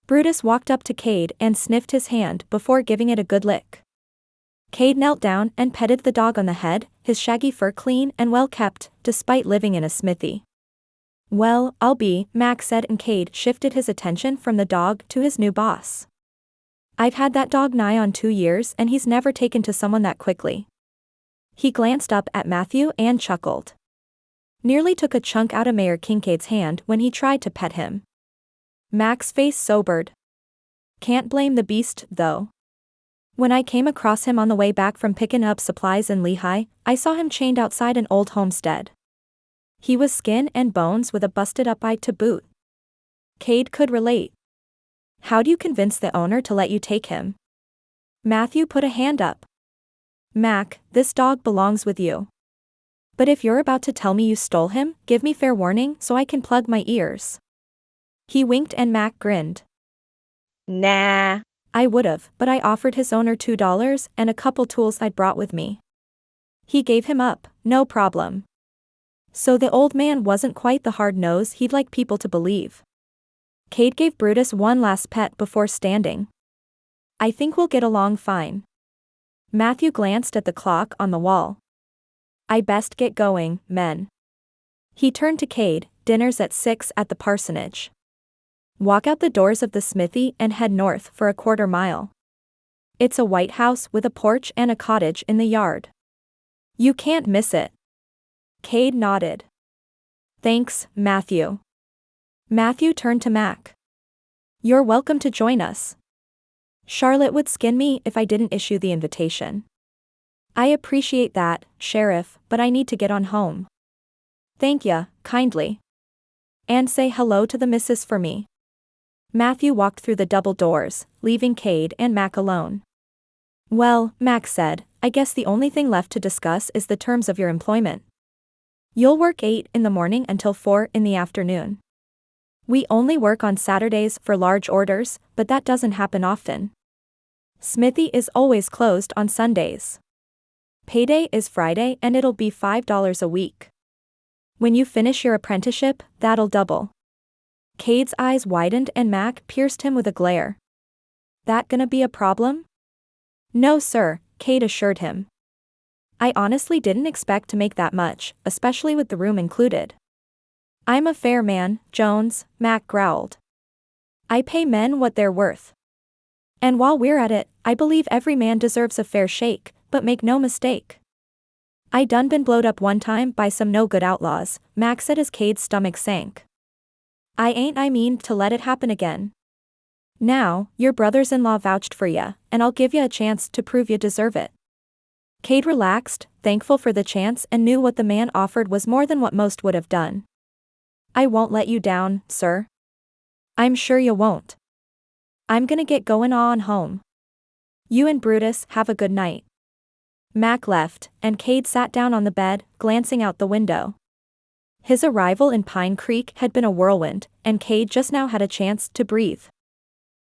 Brutus walked up to Kade and sniffed his hand before giving it a good lick. Kade knelt down and petted the dog on the head, his shaggy fur clean and well kept, despite living in a smithy. Well, I'll be, Mac said, and Kade shifted his attention from the dog to his new boss. I've had that dog nigh on 2 years and he's never taken to someone that quickly. He glanced up at Matthew and chuckled. Nearly took a chunk out of Mayor Kincaid's hand when he tried to pet him. Mac's face sobered. Can't blame the beast, though. When I came across him on the way back from picking up supplies in Lehigh, I saw him chained outside an old homestead. He was skin and bones with a busted-up eye to boot. Kade could relate. How'd you convince the owner to let you take him? Matthew put a hand up. Mac, this dog belongs with you. But if you're about to tell me you stole him, give me fair warning so I can plug my ears. He winked and Mac grinned. Nah. I would've, but I offered his owner $2 and a couple tools I'd brought with me. He gave him up, no problem. So the old man wasn't quite the hard nose he'd like people to believe. Kade gave Brutus one last pet before standing. I think we'll get along fine. Matthew glanced at the clock on the wall. I best get going, men. He turned to Kade, dinner's at 6 at the parsonage. Walk out the doors of the smithy and head north for a quarter mile. It's a white house with a porch and a cottage in the yard. You can't miss it. Kade nodded. Thanks, Matthew. Matthew turned to Mac. You're welcome to join us. Charlotte would skin me if I didn't issue the invitation. I appreciate that, Sheriff, but I need to get on home. Thank ya, kindly. And say hello to the missus for me. Matthew walked through the double doors, leaving Kade and Mac alone. Well, Mac said, I guess the only thing left to discuss is the terms of your employment. You'll work 8 in the morning until 4 in the afternoon. We only work on Saturdays for large orders, but that doesn't happen often. Smithy is always closed on Sundays. Payday is Friday and it'll be $5 a week. When you finish your apprenticeship, that'll double. Kade's eyes widened and Mac pierced him with a glare. That gonna be a problem? No sir, Kade assured him. I honestly didn't expect to make that much, especially with the room included. I'm a fair man, Jones, Mac growled. I pay men what they're worth. And while we're at it, I believe every man deserves a fair shake, but make no mistake. I done been blowed up one time by some no-good outlaws, Mac said as Kade's stomach sank. I mean to let it happen again. Now, your brothers-in-law vouched for ya, and I'll give ya a chance to prove ya deserve it. Kade relaxed, thankful for the chance and knew what the man offered was more than what most would have done. I won't let you down, sir. I'm sure you won't. I'm gonna get going on home. You and Brutus have a good night. Mac left, and Kade sat down on the bed, glancing out the window. His arrival in Pine Creek had been a whirlwind, and Kade just now had a chance to breathe.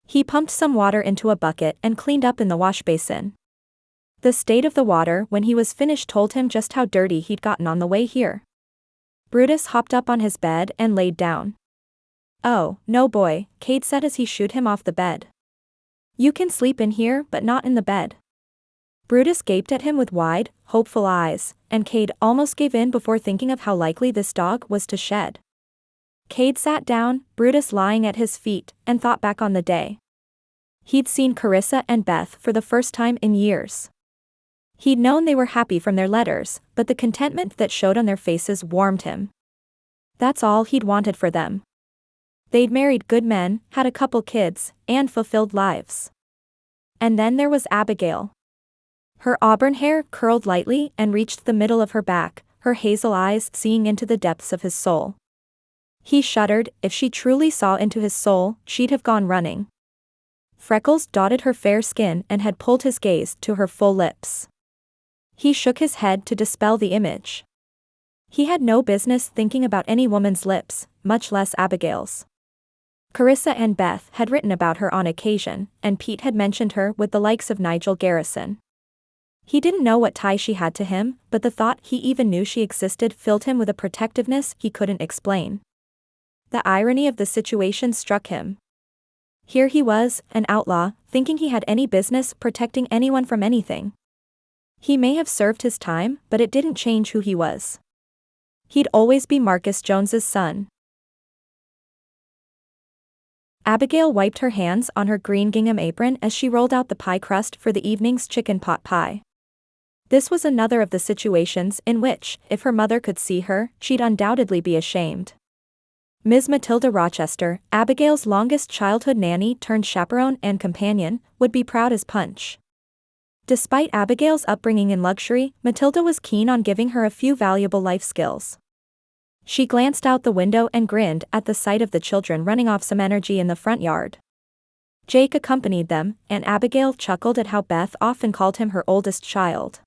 He pumped some water into a bucket and cleaned up in the wash basin. The state of the water when he was finished told him just how dirty he'd gotten on the way here. Brutus hopped up on his bed and laid down. Oh, no boy, Kade said as he shooed him off the bed. You can sleep in here but not in the bed. Brutus gaped at him with wide, hopeful eyes, and Kade almost gave in before thinking of how likely this dog was to shed. Kade sat down, Brutus lying at his feet, and thought back on the day. He'd seen Carissa and Beth for the first time in years. He'd known they were happy from their letters, but the contentment that showed on their faces warmed him. That's all he'd wanted for them. They'd married good men, had a couple kids, and fulfilled lives. And then there was Abigail. Her auburn hair curled lightly and reached the middle of her back, her hazel eyes seeing into the depths of his soul. He shuddered. If she truly saw into his soul, she'd have gone running. Freckles dotted her fair skin and had pulled his gaze to her full lips. He shook his head to dispel the image. He had no business thinking about any woman's lips, much less Abigail's. Carissa and Beth had written about her on occasion, and Pete had mentioned her with the likes of Nigel Garrison. He didn't know what tie she had to him, but the thought he even knew she existed filled him with a protectiveness he couldn't explain. The irony of the situation struck him. Here he was, an outlaw, thinking he had any business protecting anyone from anything. He may have served his time, but it didn't change who he was. He'd always be Marcus Jones's son. Abigail wiped her hands on her green gingham apron as she rolled out the pie crust for the evening's chicken pot pie. This was another of the situations in which, if her mother could see her, she'd undoubtedly be ashamed. Ms. Matilda Rochester, Abigail's longest childhood nanny turned chaperone and companion, would be proud as punch. Despite Abigail's upbringing in luxury, Matilda was keen on giving her a few valuable life skills. She glanced out the window and grinned at the sight of the children running off some energy in the front yard. Jake accompanied them, and Abigail chuckled at how Beth often called him her oldest child.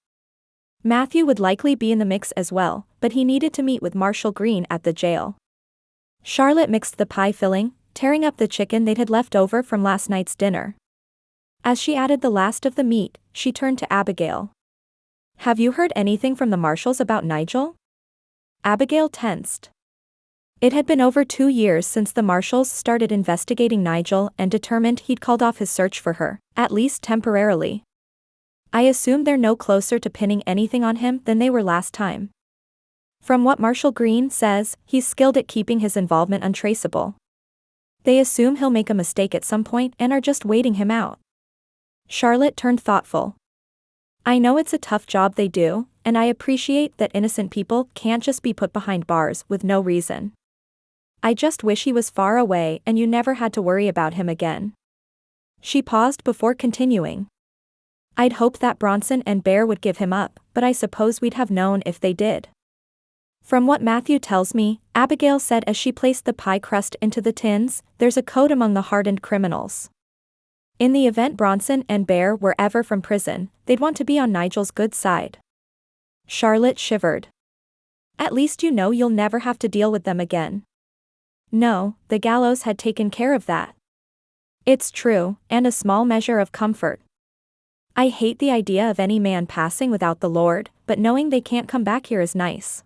Matthew would likely be in the mix as well, but he needed to meet with Marshall Green at the jail. Charlotte mixed the pie filling, tearing up the chicken they'd had left over from last night's dinner. As she added the last of the meat, she turned to Abigail. Have you heard anything from the Marshalls about Nigel? Abigail tensed. It had been over 2 years since the marshals started investigating Nigel and determined he'd called off his search for her, at least temporarily. I assume they're no closer to pinning anything on him than they were last time. From what Marshal Green says, he's skilled at keeping his involvement untraceable. They assume he'll make a mistake at some point and are just waiting him out. Charlotte turned thoughtful. I know it's a tough job they do, and I appreciate that innocent people can't just be put behind bars with no reason. I just wish he was far away and you never had to worry about him again. She paused before continuing. I'd hoped that Bronson and Bear would give him up, but I suppose we'd have known if they did. From what Matthew tells me, Abigail said as she placed the pie crust into the tins, there's a code among the hardened criminals. In the event Bronson and Bear were ever from prison, they'd want to be on Nigel's good side. Charlotte shivered. At least you know you'll never have to deal with them again. No, the gallows had taken care of that. It's true, and a small measure of comfort. I hate the idea of any man passing without the Lord, but knowing they can't come back here is nice.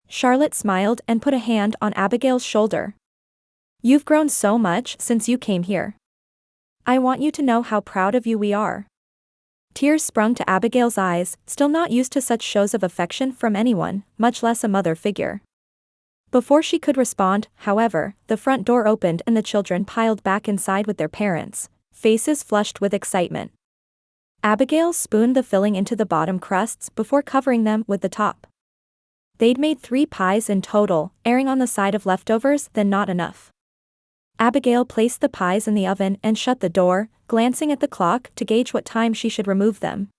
Charlotte smiled and put a hand on Abigail's shoulder. You've grown so much since you came here. I want you to know how proud of you we are. Tears sprung to Abigail's eyes, still not used to such shows of affection from anyone, much less a mother figure. Before she could respond, however, the front door opened and the children piled back inside with their parents, faces flushed with excitement. Abigail spooned the filling into the bottom crusts before covering them with the top. They'd made 3 pies in total, erring on the side of leftovers than not enough. Abigail placed the pies in the oven and shut the door, glancing at the clock to gauge what time she should remove them.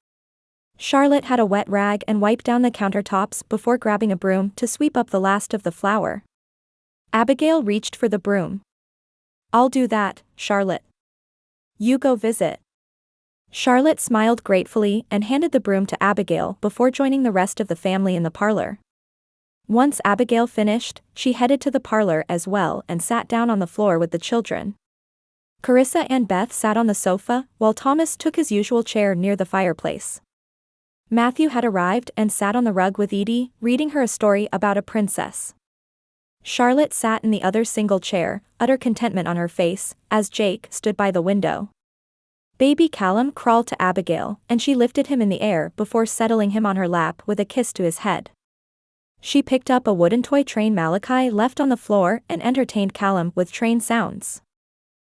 Charlotte had a wet rag and wiped down the countertops before grabbing a broom to sweep up the last of the flour. Abigail reached for the broom. I'll do that, Charlotte. You go visit. Charlotte smiled gratefully and handed the broom to Abigail before joining the rest of the family in the parlor. Once Abigail finished, she headed to the parlor as well and sat down on the floor with the children. Carissa and Beth sat on the sofa, while Thomas took his usual chair near the fireplace. Matthew had arrived and sat on the rug with Edie, reading her a story about a princess. Charlotte sat in the other single chair, utter contentment on her face, as Jake stood by the window. Baby Callum crawled to Abigail, and she lifted him in the air before settling him on her lap with a kiss to his head. She picked up a wooden toy train Malachi left on the floor and entertained Callum with train sounds.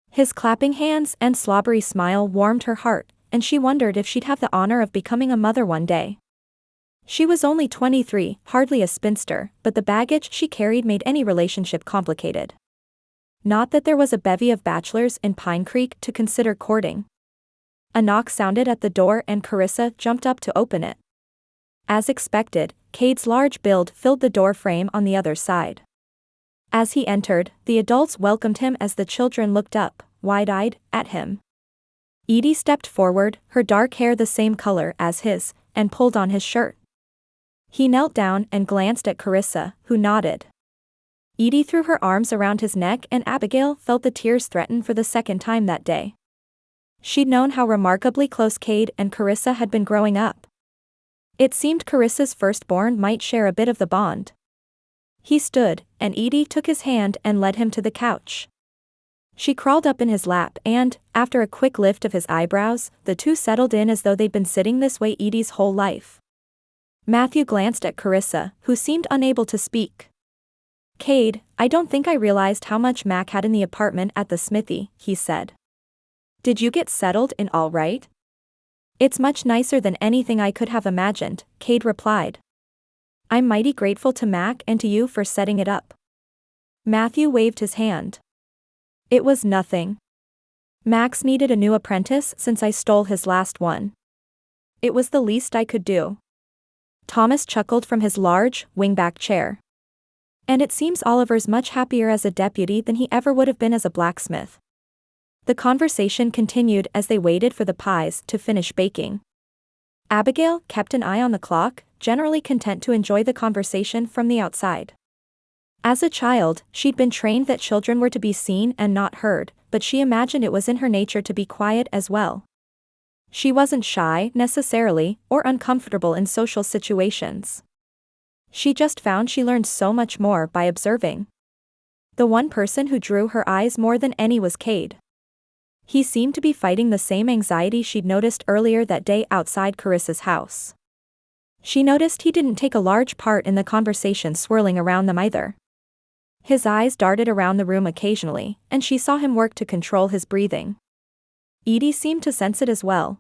His clapping hands and slobbery smile warmed her heart, and she wondered if she'd have the honor of becoming a mother one day. She was only 23, hardly a spinster, but the baggage she carried made any relationship complicated. Not that there was a bevy of bachelors in Pine Creek to consider courting. A knock sounded at the door and Carissa jumped up to open it. As expected, Kade's large build filled the door frame on the other side. As he entered, the adults welcomed him as the children looked up, wide-eyed, at him. Edie stepped forward, her dark hair the same color as his, and pulled on his shirt. He knelt down and glanced at Carissa, who nodded. Edie threw her arms around his neck and Abigail felt the tears threaten for the second time that day. She'd known how remarkably close Kade and Carissa had been growing up. It seemed Carissa's firstborn might share a bit of the bond. He stood, and Edie took his hand and led him to the couch. She crawled up in his lap and, after a quick lift of his eyebrows, the two settled in as though they'd been sitting this way Edie's whole life. Matthew glanced at Carissa, who seemed unable to speak. Kade, I don't think I realized how much Mac had in the apartment at the smithy, he said. Did you get settled in all right? It's much nicer than anything I could have imagined, Kade replied. I'm mighty grateful to Mac and to you for setting it up. Matthew waved his hand. It was nothing. Max needed a new apprentice since I stole his last one. It was the least I could do. Thomas chuckled from his large, wingback chair. And it seems Oliver's much happier as a deputy than he ever would have been as a blacksmith. The conversation continued as they waited for the pies to finish baking. Abigail kept an eye on the clock, generally content to enjoy the conversation from the outside. As a child, she'd been trained that children were to be seen and not heard, but she imagined it was in her nature to be quiet as well. She wasn't shy, necessarily, or uncomfortable in social situations. She just found she learned so much more by observing. The one person who drew her eyes more than any was Kade. He seemed to be fighting the same anxiety she'd noticed earlier that day outside Carissa's house. She noticed he didn't take a large part in the conversation swirling around them either. His eyes darted around the room occasionally, and she saw him work to control his breathing. Edie seemed to sense it as well.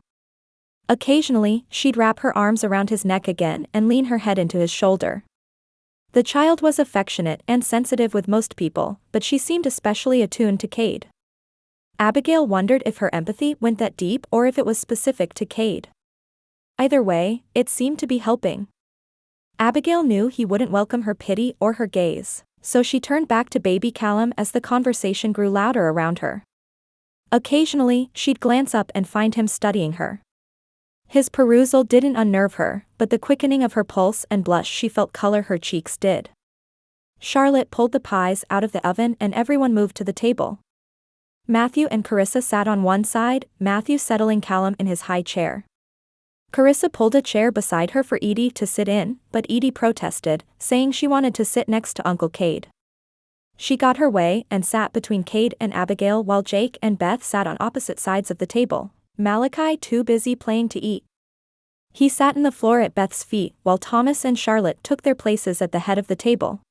Occasionally, she'd wrap her arms around his neck again and lean her head into his shoulder. The child was affectionate and sensitive with most people, but she seemed especially attuned to Kade. Abigail wondered if her empathy went that deep or if it was specific to Kade. Either way, it seemed to be helping. Abigail knew he wouldn't welcome her pity or her gaze, so she turned back to baby Callum as the conversation grew louder around her. Occasionally, she'd glance up and find him studying her. His perusal didn't unnerve her, but the quickening of her pulse and blush she felt color her cheeks did. Charlotte pulled the pies out of the oven and everyone moved to the table. Matthew and Carissa sat on one side, Matthew settling Callum in his high chair. Carissa pulled a chair beside her for Edie to sit in, but Edie protested, saying she wanted to sit next to Uncle Kade. She got her way and sat between Kade and Abigail while Jake and Beth sat on opposite sides of the table, Malachi too busy playing to eat. He sat on the floor at Beth's feet while Thomas and Charlotte took their places at the head of the table.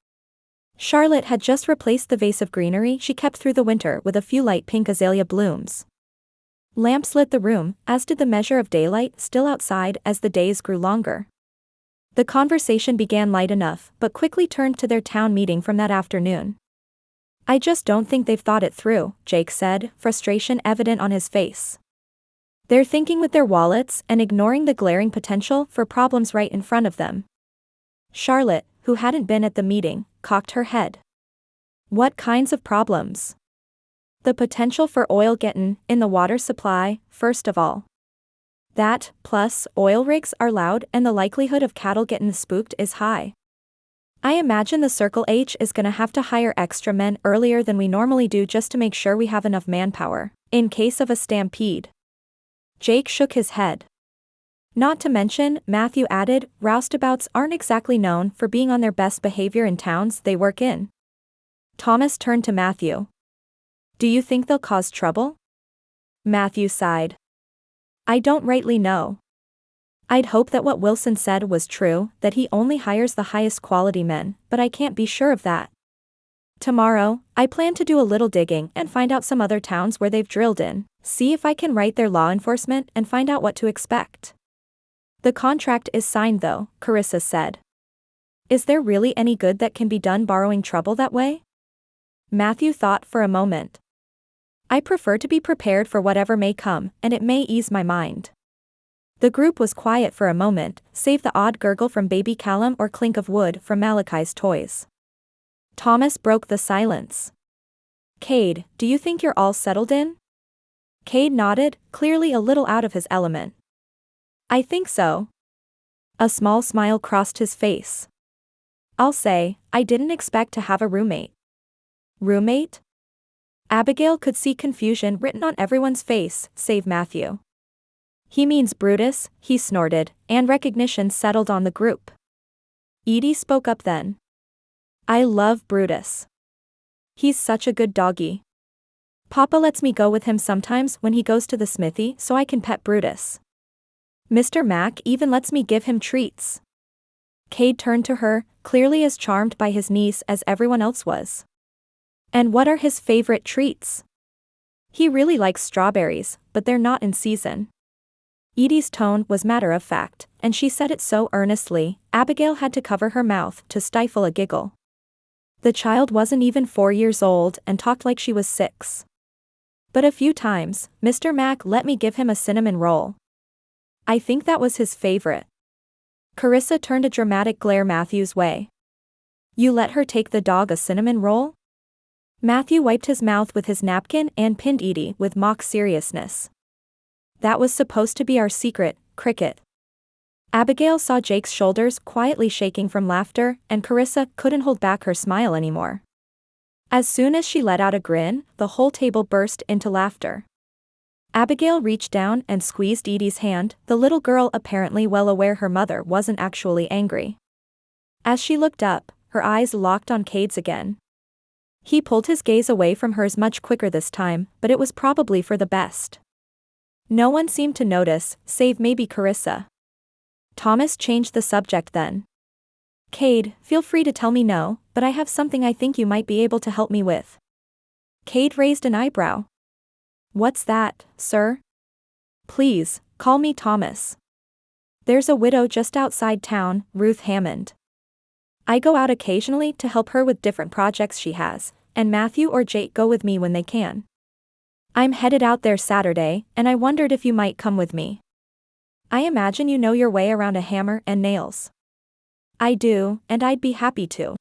Charlotte had just replaced the vase of greenery she kept through the winter with a few light pink azalea blooms. Lamps lit the room, as did the measure of daylight still outside as the days grew longer. The conversation began light enough but quickly turned to their town meeting from that afternoon. "I just don't think they've thought it through," Jake said, frustration evident on his face. "They're thinking with their wallets and ignoring the glaring potential for problems right in front of them." Charlotte, who hadn't been at the meeting, cocked her head. "What kinds of problems?" "The potential for oil getting in the water supply, first of all. That, plus, oil rigs are loud and the likelihood of cattle getting spooked is high. I imagine the Circle H is gonna have to hire extra men earlier than we normally do just to make sure we have enough manpower, in case of a stampede." Jake shook his head. "Not to mention," Matthew added, "roustabouts aren't exactly known for being on their best behavior in towns they work in." Thomas turned to Matthew. "Do you think they'll cause trouble?" Matthew sighed. "I don't rightly know. I'd hope that what Wilson said was true, that he only hires the highest quality men, but I can't be sure of that. Tomorrow, I plan to do a little digging and find out some other towns where they've drilled in, see if I can write their law enforcement and find out what to expect." "The contract is signed though," Carissa said. "Is there really any good that can be done borrowing trouble that way?" Matthew thought for a moment. "I prefer to be prepared for whatever may come, and it may ease my mind." The group was quiet for a moment, save the odd gurgle from baby Callum or clink of wood from Malachi's toys. Thomas broke the silence. "Kade, do you think you're all settled in?" Kade nodded, clearly a little out of his element. "I think so." A small smile crossed his face. "I'll say, I didn't expect to have a roommate." "Roommate?" Abigail could see confusion written on everyone's face, save Matthew. "He means Brutus," he snorted, and recognition settled on the group. Edie spoke up then. "I love Brutus. He's such a good doggy. Papa lets me go with him sometimes when he goes to the smithy so I can pet Brutus. Mr. Mac even lets me give him treats." Kade turned to her, clearly as charmed by his niece as everyone else was. "And what are his favorite treats?" "He really likes strawberries, but they're not in season." Edie's tone was matter-of-fact, and she said it so earnestly, Abigail had to cover her mouth to stifle a giggle. The child wasn't even 4 years old and talked like she was 6. "But a few times, Mr. Mac let me give him a cinnamon roll. I think that was his favorite." Carissa turned a dramatic glare Matthew's way. "You let her take the dog a cinnamon roll?" Matthew wiped his mouth with his napkin and pinned Edie with mock seriousness. "That was supposed to be our secret, Cricket." Abigail saw Jake's shoulders quietly shaking from laughter, and Carissa couldn't hold back her smile anymore. As soon as she let out a grin, the whole table burst into laughter. Abigail reached down and squeezed Edie's hand, the little girl apparently well aware her mother wasn't actually angry. As she looked up, her eyes locked on Kade's again. He pulled his gaze away from hers much quicker this time, but it was probably for the best. No one seemed to notice, save maybe Carissa. Thomas changed the subject then. Kade, feel free to tell me no, but I have something I think you might be able to help me with. Kade raised an eyebrow. What's that, sir? Please, call me Thomas. There's a widow just outside town, Ruth Hammond. I go out occasionally to help her with different projects she has, and Matthew or Jake go with me when they can. I'm headed out there Saturday, and I wondered if you might come with me. I imagine you know your way around a hammer and nails. I do, and I'd be happy to.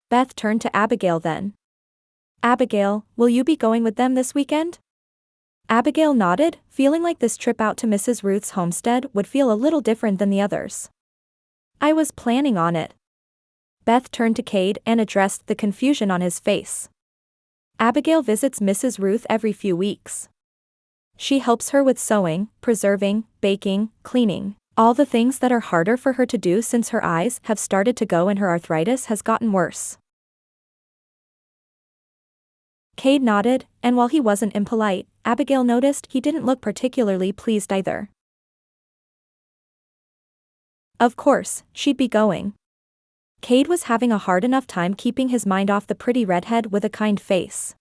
Beth turned to Abigail then. Abigail, will you be going with them this weekend? Abigail nodded, feeling like this trip out to Mrs. Ruth's homestead would feel a little different than the others. I was planning on it. Beth turned to Kade and addressed the confusion on his face. Abigail visits Mrs. Ruth every few weeks. She helps her with sewing, preserving, baking, cleaning, all the things that are harder for her to do since her eyes have started to go and her arthritis has gotten worse. Kade nodded, and while he wasn't impolite, Abigail noticed he didn't look particularly pleased either. Of course, she'd be going. Kade was having a hard enough time keeping his mind off the pretty redhead with a kind face.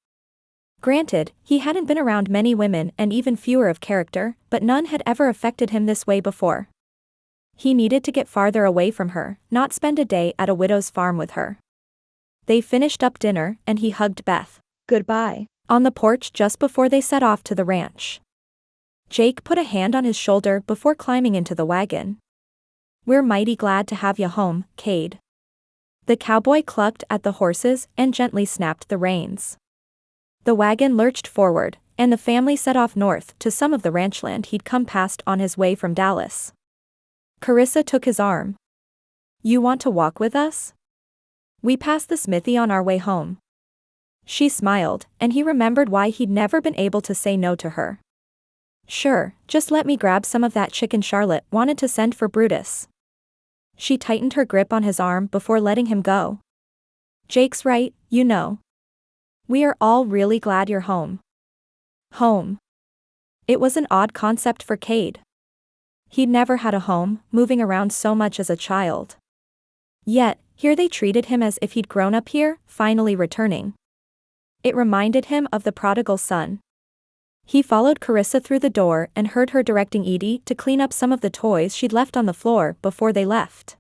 Granted, he hadn't been around many women and even fewer of character, but none had ever affected him this way before. He needed to get farther away from her, not spend a day at a widow's farm with her. They finished up dinner, and he hugged Beth goodbye on the porch just before they set off to the ranch. Jake put a hand on his shoulder before climbing into the wagon. We're mighty glad to have you home, Kade. The cowboy clucked at the horses and gently snapped the reins. The wagon lurched forward, and the family set off north to some of the ranchland he'd come past on his way from Dallas. Carissa took his arm. You want to walk with us? We passed the smithy on our way home. She smiled, and he remembered why he'd never been able to say no to her. Sure, just let me grab some of that chicken Charlotte wanted to send for Brutus. She tightened her grip on his arm before letting him go. Jake's right, you know. We are all really glad you're home. Home. It was an odd concept for Kade. He'd never had a home, moving around so much as a child. Yet, here they treated him as if he'd grown up here, finally returning. It reminded him of the prodigal son. He followed Carissa through the door and heard her directing Edie to clean up some of the toys she'd left on the floor before they left.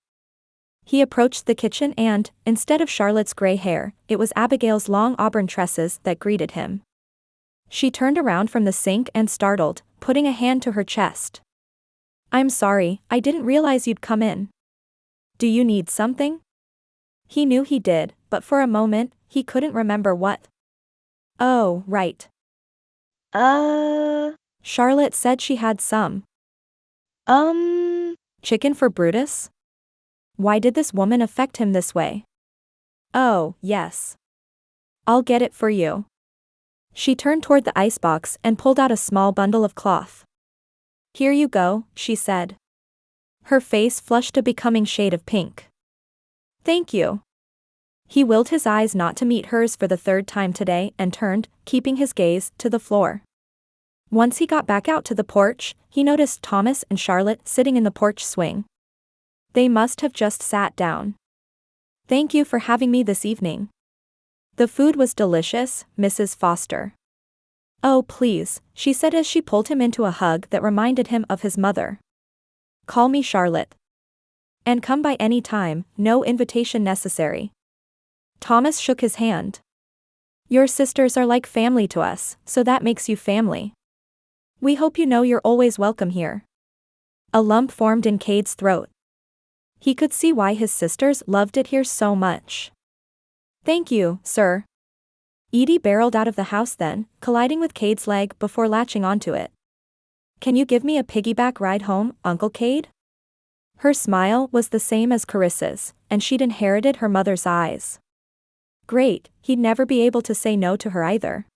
He approached the kitchen and, instead of Charlotte's gray hair, it was Abigail's long auburn tresses that greeted him. She turned around from the sink and startled, putting a hand to her chest. I'm sorry, I didn't realize you'd come in. Do you need something? He knew he did, but for a moment, he couldn't remember what. Oh, right. Charlotte said she had some. Chicken for Brutus? Why did this woman affect him this way? Oh, yes. I'll get it for you. She turned toward the icebox and pulled out a small bundle of cloth. Here you go, she said. Her face flushed a becoming shade of pink. Thank you. He willed his eyes not to meet hers for the third time today and turned, keeping his gaze, to the floor. Once he got back out to the porch, he noticed Thomas and Charlotte sitting in the porch swing. They must have just sat down. Thank you for having me this evening. The food was delicious, Mrs. Foster. Oh please, she said as she pulled him into a hug that reminded him of his mother. Call me Charlotte. And come by any time, no invitation necessary. Thomas shook his hand. Your sisters are like family to us, so that makes you family. We hope you know you're always welcome here. A lump formed in Kade's throat. He could see why his sisters loved it here so much. Thank you, sir. Edie barreled out of the house then, colliding with Kade's leg before latching onto it. Can you give me a piggyback ride home, Uncle Kade? Her smile was the same as Carissa's, and she'd inherited her mother's eyes. Great, he'd never be able to say no to her either.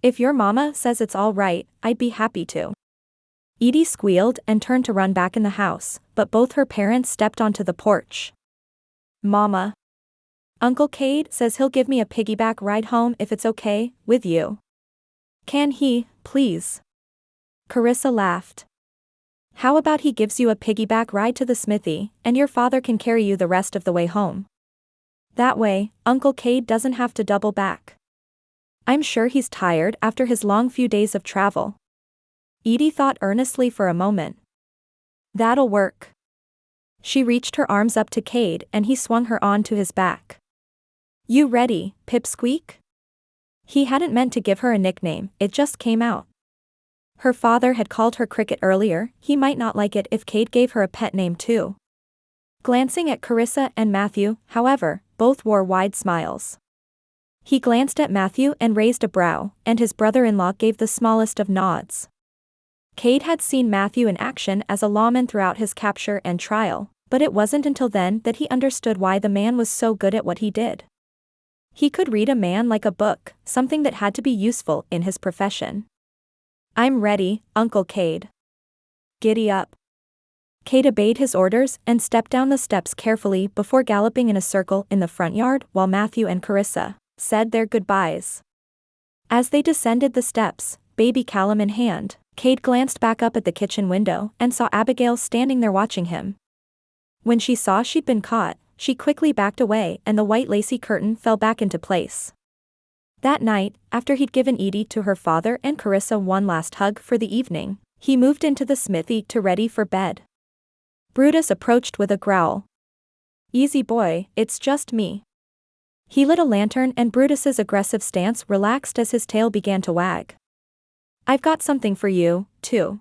If your mama says it's all right, I'd be happy to. Edie squealed and turned to run back in the house, but both her parents stepped onto the porch. Mama. Uncle Kade says he'll give me a piggyback ride home if it's okay with you. Can he, please? Carissa laughed. How about he gives you a piggyback ride to the smithy, and your father can carry you the rest of the way home? That way, Uncle Kade doesn't have to double back. I'm sure he's tired after his long few days of travel. Edie thought earnestly for a moment. That'll work. She reached her arms up to Kade and he swung her onto his back. You ready, Pipsqueak? He hadn't meant to give her a nickname, it just came out. Her father had called her Cricket earlier, he might not like it if Kade gave her a pet name too. Glancing at Carissa and Matthew, however, both wore wide smiles. He glanced at Matthew and raised a brow, and his brother-in-law gave the smallest of nods. Kade had seen Matthew in action as a lawman throughout his capture and trial, but it wasn't until then that he understood why the man was so good at what he did. He could read a man like a book, something that had to be useful in his profession. I'm ready, Uncle Kade. Giddy up. Kade obeyed his orders and stepped down the steps carefully before galloping in a circle in the front yard while Matthew and Carissa said their goodbyes. As they descended the steps, baby Callum in hand, Kade glanced back up at the kitchen window and saw Abigail standing there watching him. When she saw she'd been caught, she quickly backed away and the white lacy curtain fell back into place. That night, after he'd given Edie to her father and Carissa one last hug for the evening, he moved into the smithy to ready for bed. Brutus approached with a growl. Easy boy, it's just me. He lit a lantern and Brutus's aggressive stance relaxed as his tail began to wag. I've got something for you, too.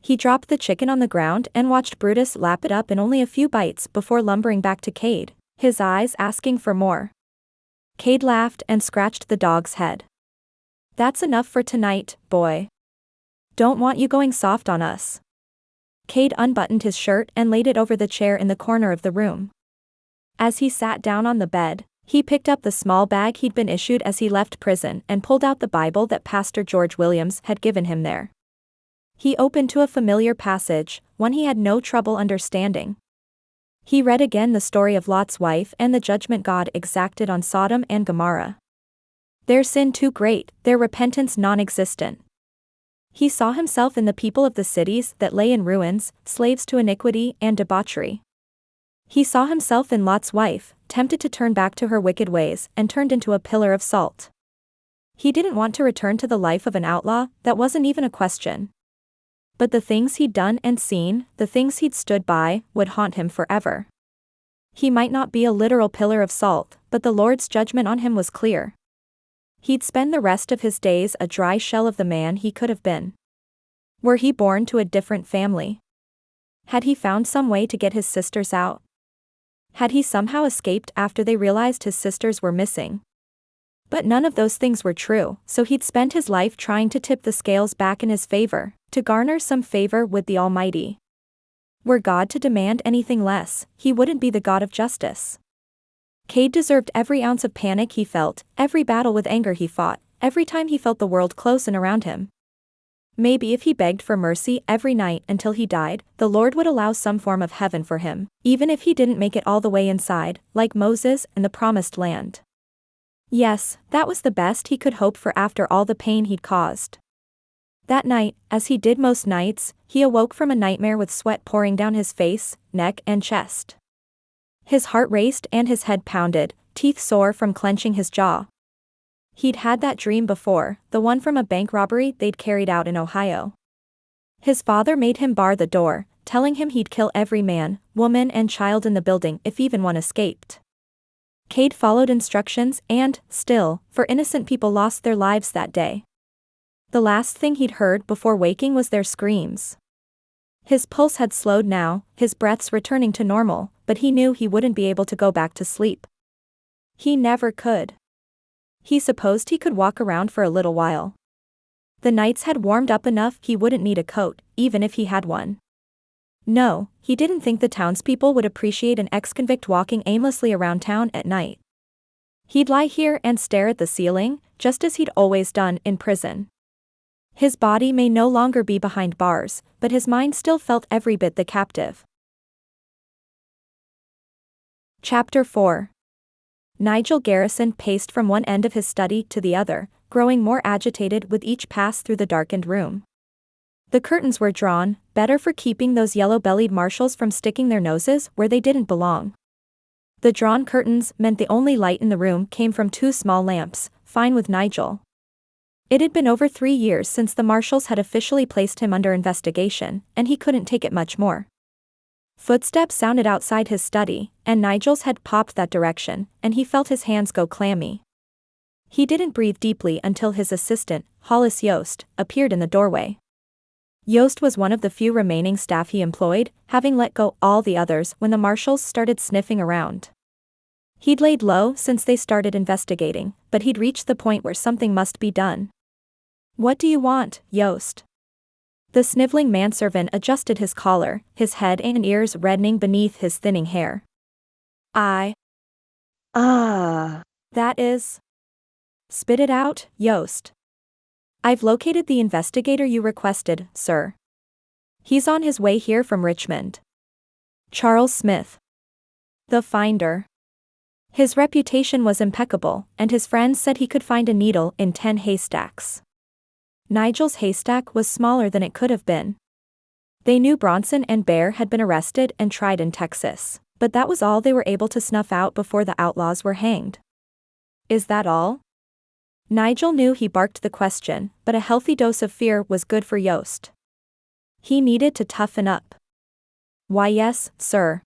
He dropped the chicken on the ground and watched Brutus lap it up in only a few bites before lumbering back to Kade, his eyes asking for more. Kade laughed and scratched the dog's head. That's enough for tonight, boy. Don't want you going soft on us. Kade unbuttoned his shirt and laid it over the chair in the corner of the room. As he sat down on the bed, he picked up the small bag he'd been issued as he left prison and pulled out the Bible that Pastor George Williams had given him there. He opened to a familiar passage, one he had no trouble understanding. He read again the story of Lot's wife and the judgment God exacted on Sodom and Gomorrah. Their sin too great, their repentance non-existent. He saw himself in the people of the cities that lay in ruins, slaves to iniquity and debauchery. He saw himself in Lot's wife, tempted to turn back to her wicked ways and turned into a pillar of salt. He didn't want to return to the life of an outlaw, that wasn't even a question. But the things he'd done and seen, the things he'd stood by, would haunt him forever. He might not be a literal pillar of salt, but the Lord's judgment on him was clear. He'd spend the rest of his days a dry shell of the man he could have been. Were he born to a different family? Had he found some way to get his sisters out? Had he somehow escaped after they realized his sisters were missing? But none of those things were true, so he'd spent his life trying to tip the scales back in his favor, to garner some favor with the Almighty. Were God to demand anything less, he wouldn't be the God of justice. Kade deserved every ounce of panic he felt, every battle with anger he fought, every time he felt the world close in around him. Maybe if he begged for mercy every night until he died, the Lord would allow some form of heaven for him, even if he didn't make it all the way inside, like Moses and the Promised Land. Yes, that was the best he could hope for after all the pain he'd caused. That night, as he did most nights, he awoke from a nightmare with sweat pouring down his face, neck and chest. His heart raced and his head pounded, teeth sore from clenching his jaw. He'd had that dream before, the one from a bank robbery they'd carried out in Ohio. His father made him bar the door, telling him he'd kill every man, woman and child in the building if even one escaped. Kade followed instructions and, still, for innocent people lost their lives that day. The last thing he'd heard before waking was their screams. His pulse had slowed now, his breaths returning to normal, but he knew he wouldn't be able to go back to sleep. He never could. He supposed he could walk around for a little while. The nights had warmed up enough he wouldn't need a coat, even if he had one. No, he didn't think the townspeople would appreciate an ex-convict walking aimlessly around town at night. He'd lie here and stare at the ceiling, just as he'd always done in prison. His body may no longer be behind bars, but his mind still felt every bit the captive. Chapter 4. Nigel Garrison paced from one end of his study to the other, growing more agitated with each pass through the darkened room. The curtains were drawn, better for keeping those yellow-bellied marshals from sticking their noses where they didn't belong. The drawn curtains meant the only light in the room came from 2 small lamps, fine with Nigel. It had been over 3 years since the marshals had officially placed him under investigation, and he couldn't take it much more. Footsteps sounded outside his study, and Nigel's head popped that direction, and he felt his hands go clammy. He didn't breathe deeply until his assistant, Hollis Yost, appeared in the doorway. Yost was one of the few remaining staff he employed, having let go all the others when the marshals started sniffing around. He'd laid low since they started investigating, but he'd reached the point where something must be done. "What do you want, Yost?" The sniveling manservant adjusted his collar, his head and ears reddening beneath his thinning hair. That is. Spit it out, Yost." "I've located the investigator you requested, sir. He's on his way here from Richmond. Charles Smith. The finder." His reputation was impeccable, and his friends said he could find a needle in 10 haystacks. Nigel's haystack was smaller than it could have been. They knew Bronson and Bear had been arrested and tried in Texas, but that was all they were able to snuff out before the outlaws were hanged. "Is that all?" Nigel knew he barked the question, but a healthy dose of fear was good for Yost. He needed to toughen up. "Why yes, sir."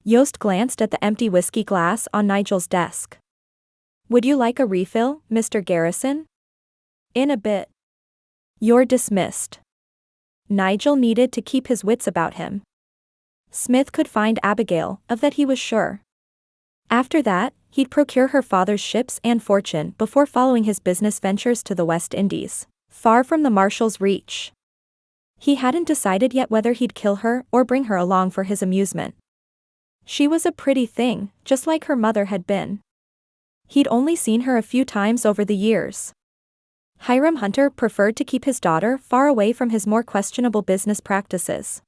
Yost glanced at the empty whiskey glass on Nigel's desk. "Would you like a refill, Mr. Garrison?" "In a bit." "You're dismissed." Nigel needed to keep his wits about him. Smith could find Abigail, of that he was sure. After that, he'd procure her father's ships and fortune before following his business ventures to the West Indies, far from the marshal's reach. He hadn't decided yet whether he'd kill her or bring her along for his amusement. She was a pretty thing, just like her mother had been. He'd only seen her a few times over the years. Hiram Hunter preferred to keep his daughter far away from his more questionable business practices.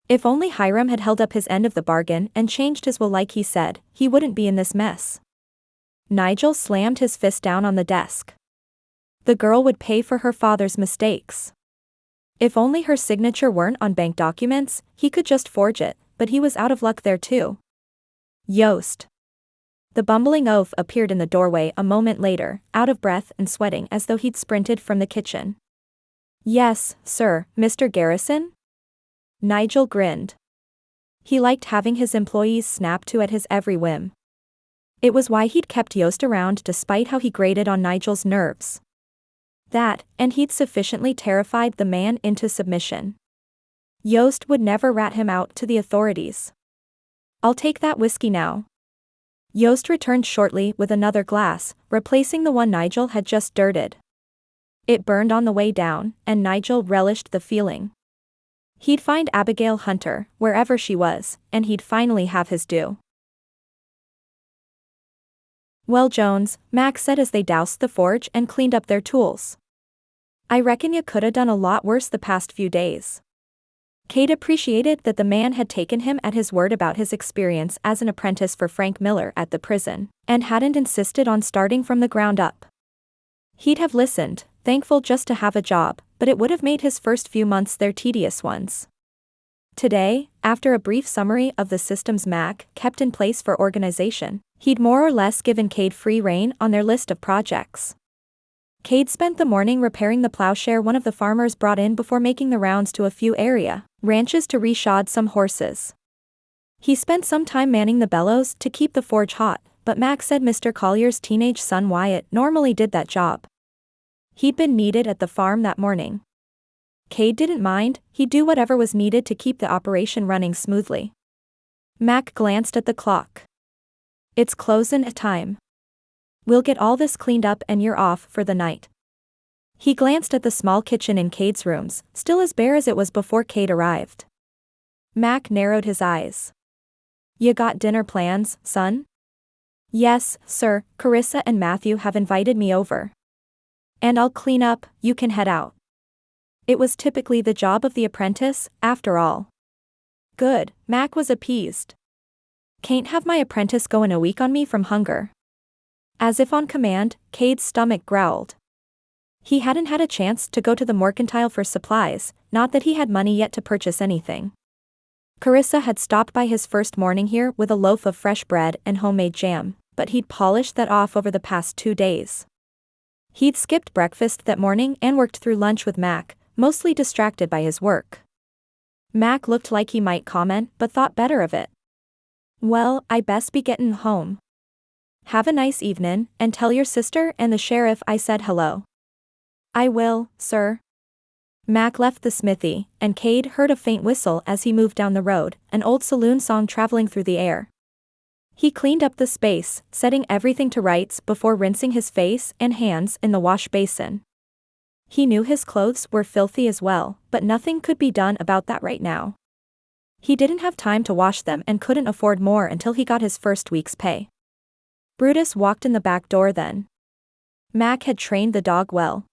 If only Hiram had held up his end of the bargain and changed his will like he said, he wouldn't be in this mess. Nigel slammed his fist down on the desk. The girl would pay for her father's mistakes. If only her signature weren't on bank documents, he could just forge it, but he was out of luck there too. "Yost." The bumbling oaf appeared in the doorway a moment later, out of breath and sweating as though he'd sprinted from the kitchen. "Yes, sir, Mr. Garrison?" Nigel grinned. He liked having his employees snap to at his every whim. It was why he'd kept Yost around despite how he grated on Nigel's nerves. That, and he'd sufficiently terrified the man into submission. Yost would never rat him out to the authorities. "I'll take that whiskey now." Yost returned shortly with another glass, replacing the one Nigel had just dirted. It burned on the way down, and Nigel relished the feeling. He'd find Abigail Hunter, wherever she was, and he'd finally have his due. "Well, Jones," Mac said as they doused the forge and cleaned up their tools. "I reckon you coulda done a lot worse the past few days." Kade appreciated that the man had taken him at his word about his experience as an apprentice for Frank Miller at the prison, and hadn't insisted on starting from the ground up. He'd have listened, thankful just to have a job, but it would have made his first few months there tedious ones. Today, after a brief summary of the systems Mac kept in place for organization, he'd more or less given Kade free rein on their list of projects. Kade spent the morning repairing the plowshare one of the farmers brought in before making the rounds to a few ranches to reshod some horses. He spent some time manning the bellows to keep the forge hot, but Mac said Mr. Collier's teenage son Wyatt normally did that job. He'd been needed at the farm that morning. Kade didn't mind, he'd do whatever was needed to keep the operation running smoothly. Mac glanced at the clock. "It's closin' time. We'll get all this cleaned up and you're off for the night." He glanced at the small kitchen in Kade's rooms, still as bare as it was before Kade arrived. Mac narrowed his eyes. "You got dinner plans, son?" "Yes, sir, Carissa and Matthew have invited me over. And I'll clean up, you can head out." It was typically the job of the apprentice, after all. Good, Mac was appeased. Can't have my apprentice goin' a week on me from hunger. As if on command, Kade's stomach growled. He hadn't had a chance to go to the mercantile for supplies, not that he had money yet to purchase anything. Carissa had stopped by his first morning here with a loaf of fresh bread and homemade jam, but he'd polished that off over the past 2 days. He'd skipped breakfast that morning and worked through lunch with Mac, mostly distracted by his work. Mac looked like he might comment but thought better of it. Well, I best be gettin' home. Have a nice evenin', and tell your sister and the sheriff I said hello. I will, sir. Mac left the smithy, and Kade heard a faint whistle as he moved down the road, an old saloon song traveling through the air. He cleaned up the space, setting everything to rights before rinsing his face and hands in the wash basin. He knew his clothes were filthy as well, but nothing could be done about that right now. He didn't have time to wash them and couldn't afford more until he got his first week's pay. Brutus walked in the back door then. Mac had trained the dog well.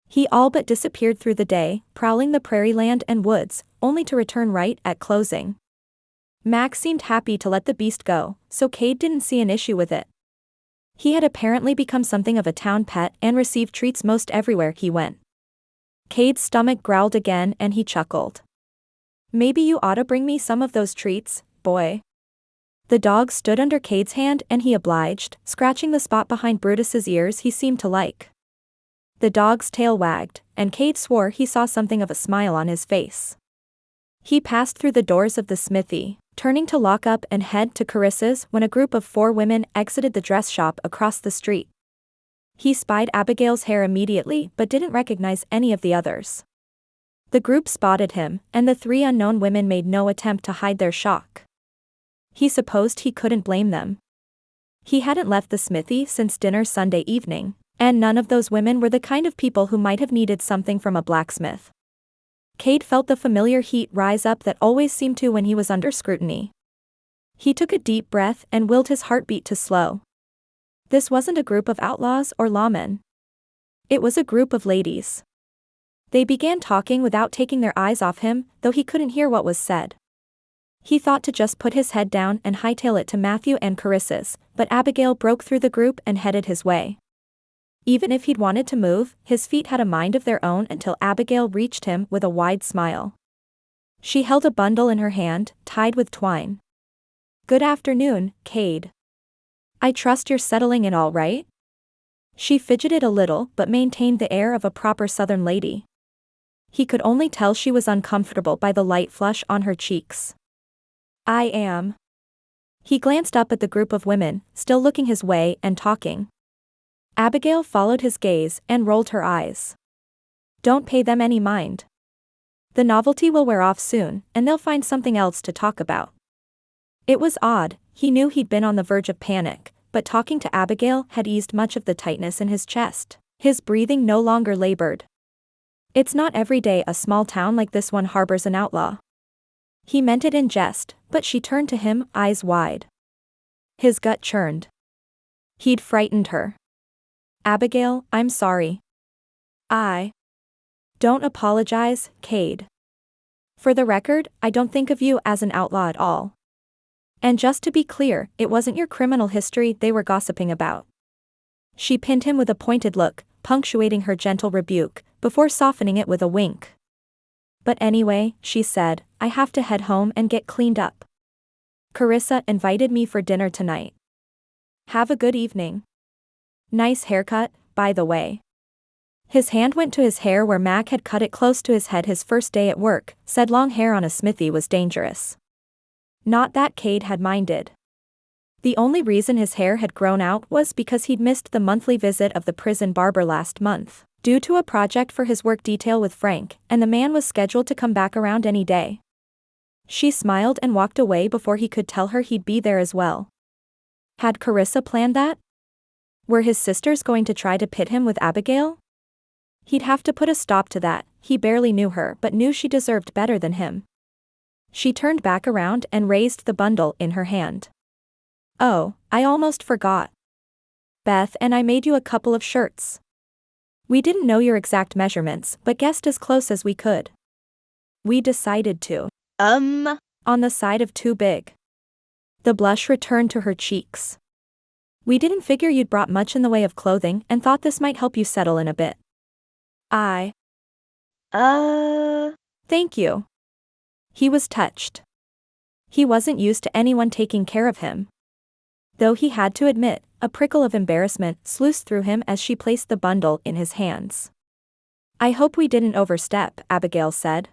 He all but disappeared through the day, prowling the prairie land and woods, only to return right at closing. Mac seemed happy to let the beast go, so Kade didn't see an issue with it. He had apparently become something of a town pet and received treats most everywhere he went. Kade's stomach growled again and he chuckled. Maybe you oughta bring me some of those treats, boy. The dog stood under Kade's hand and he obliged, scratching the spot behind Brutus's ears he seemed to like. The dog's tail wagged, and Kade swore he saw something of a smile on his face. He passed through the doors of the smithy, turning to lock up and head to Carissa's when a group of 4 women exited the dress shop across the street. He spied Abigail's hair immediately but didn't recognize any of the others. The group spotted him, and the 3 unknown women made no attempt to hide their shock. He supposed he couldn't blame them. He hadn't left the smithy since dinner Sunday evening, and none of those women were the kind of people who might have needed something from a blacksmith. Kade felt the familiar heat rise up that always seemed to when he was under scrutiny. He took a deep breath and willed his heartbeat to slow. This wasn't a group of outlaws or lawmen. It was a group of ladies. They began talking without taking their eyes off him, though he couldn't hear what was said. He thought to just put his head down and hightail it to Matthew and Carissa's, but Abigail broke through the group and headed his way. Even if he'd wanted to move, his feet had a mind of their own until Abigail reached him with a wide smile. She held a bundle in her hand, tied with twine. Good afternoon, Kade. I trust you're settling in all right? She fidgeted a little but maintained the air of a proper southern lady. He could only tell she was uncomfortable by the light flush on her cheeks. I am. He glanced up at the group of women, still looking his way and talking. Abigail followed his gaze and rolled her eyes. Don't pay them any mind. The novelty will wear off soon, and they'll find something else to talk about. It was odd, he knew he'd been on the verge of panic, but talking to Abigail had eased much of the tightness in his chest. His breathing no longer labored. It's not every day a small town like this one harbors an outlaw. He meant it in jest, but she turned to him, eyes wide. His gut churned. He'd frightened her. Abigail, I'm sorry. Don't apologize, Kade. For the record, I don't think of you as an outlaw at all. And just to be clear, it wasn't your criminal history they were gossiping about. She pinned him with a pointed look, punctuating her gentle rebuke, before softening it with a wink. But anyway, she said, I have to head home and get cleaned up. Carissa invited me for dinner tonight. Have a good evening. Nice haircut, by the way. His hand went to his hair where Mac had cut it close to his head his first day at work, said long hair on a smithy was dangerous. Not that Kade had minded. The only reason his hair had grown out was because he'd missed the monthly visit of the prison barber last month, due to a project for his work detail with Frank, and the man was scheduled to come back around any day. She smiled and walked away before he could tell her he'd be there as well. Had Carissa planned that? Were his sisters going to try to pit him with Abigail? He'd have to put a stop to that. He barely knew her but knew she deserved better than him. She turned back around and raised the bundle in her hand. Oh, I almost forgot. Beth and I made you a couple of shirts. We didn't know your exact measurements but guessed as close as we could. We decided to. On the side of too big. The blush returned to her cheeks. We didn't figure you'd brought much in the way of clothing and thought this might help you settle in a bit. Thank you. He was touched. He wasn't used to anyone taking care of him. Though he had to admit, a prickle of embarrassment sluiced through him as she placed the bundle in his hands. I hope we didn't overstep, Abigail said.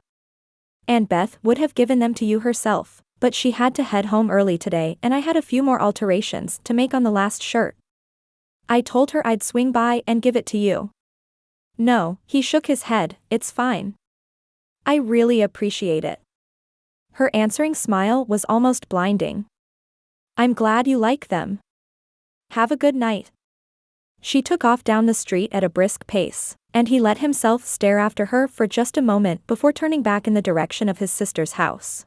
Aunt Beth would have given them to you herself, but she had to head home early today and I had a few more alterations to make on the last shirt. I told her I'd swing by and give it to you. No, he shook his head, it's fine. I really appreciate it. Her answering smile was almost blinding. I'm glad you like them. Have a good night. She took off down the street at a brisk pace, and he let himself stare after her for just a moment before turning back in the direction of his sister's house.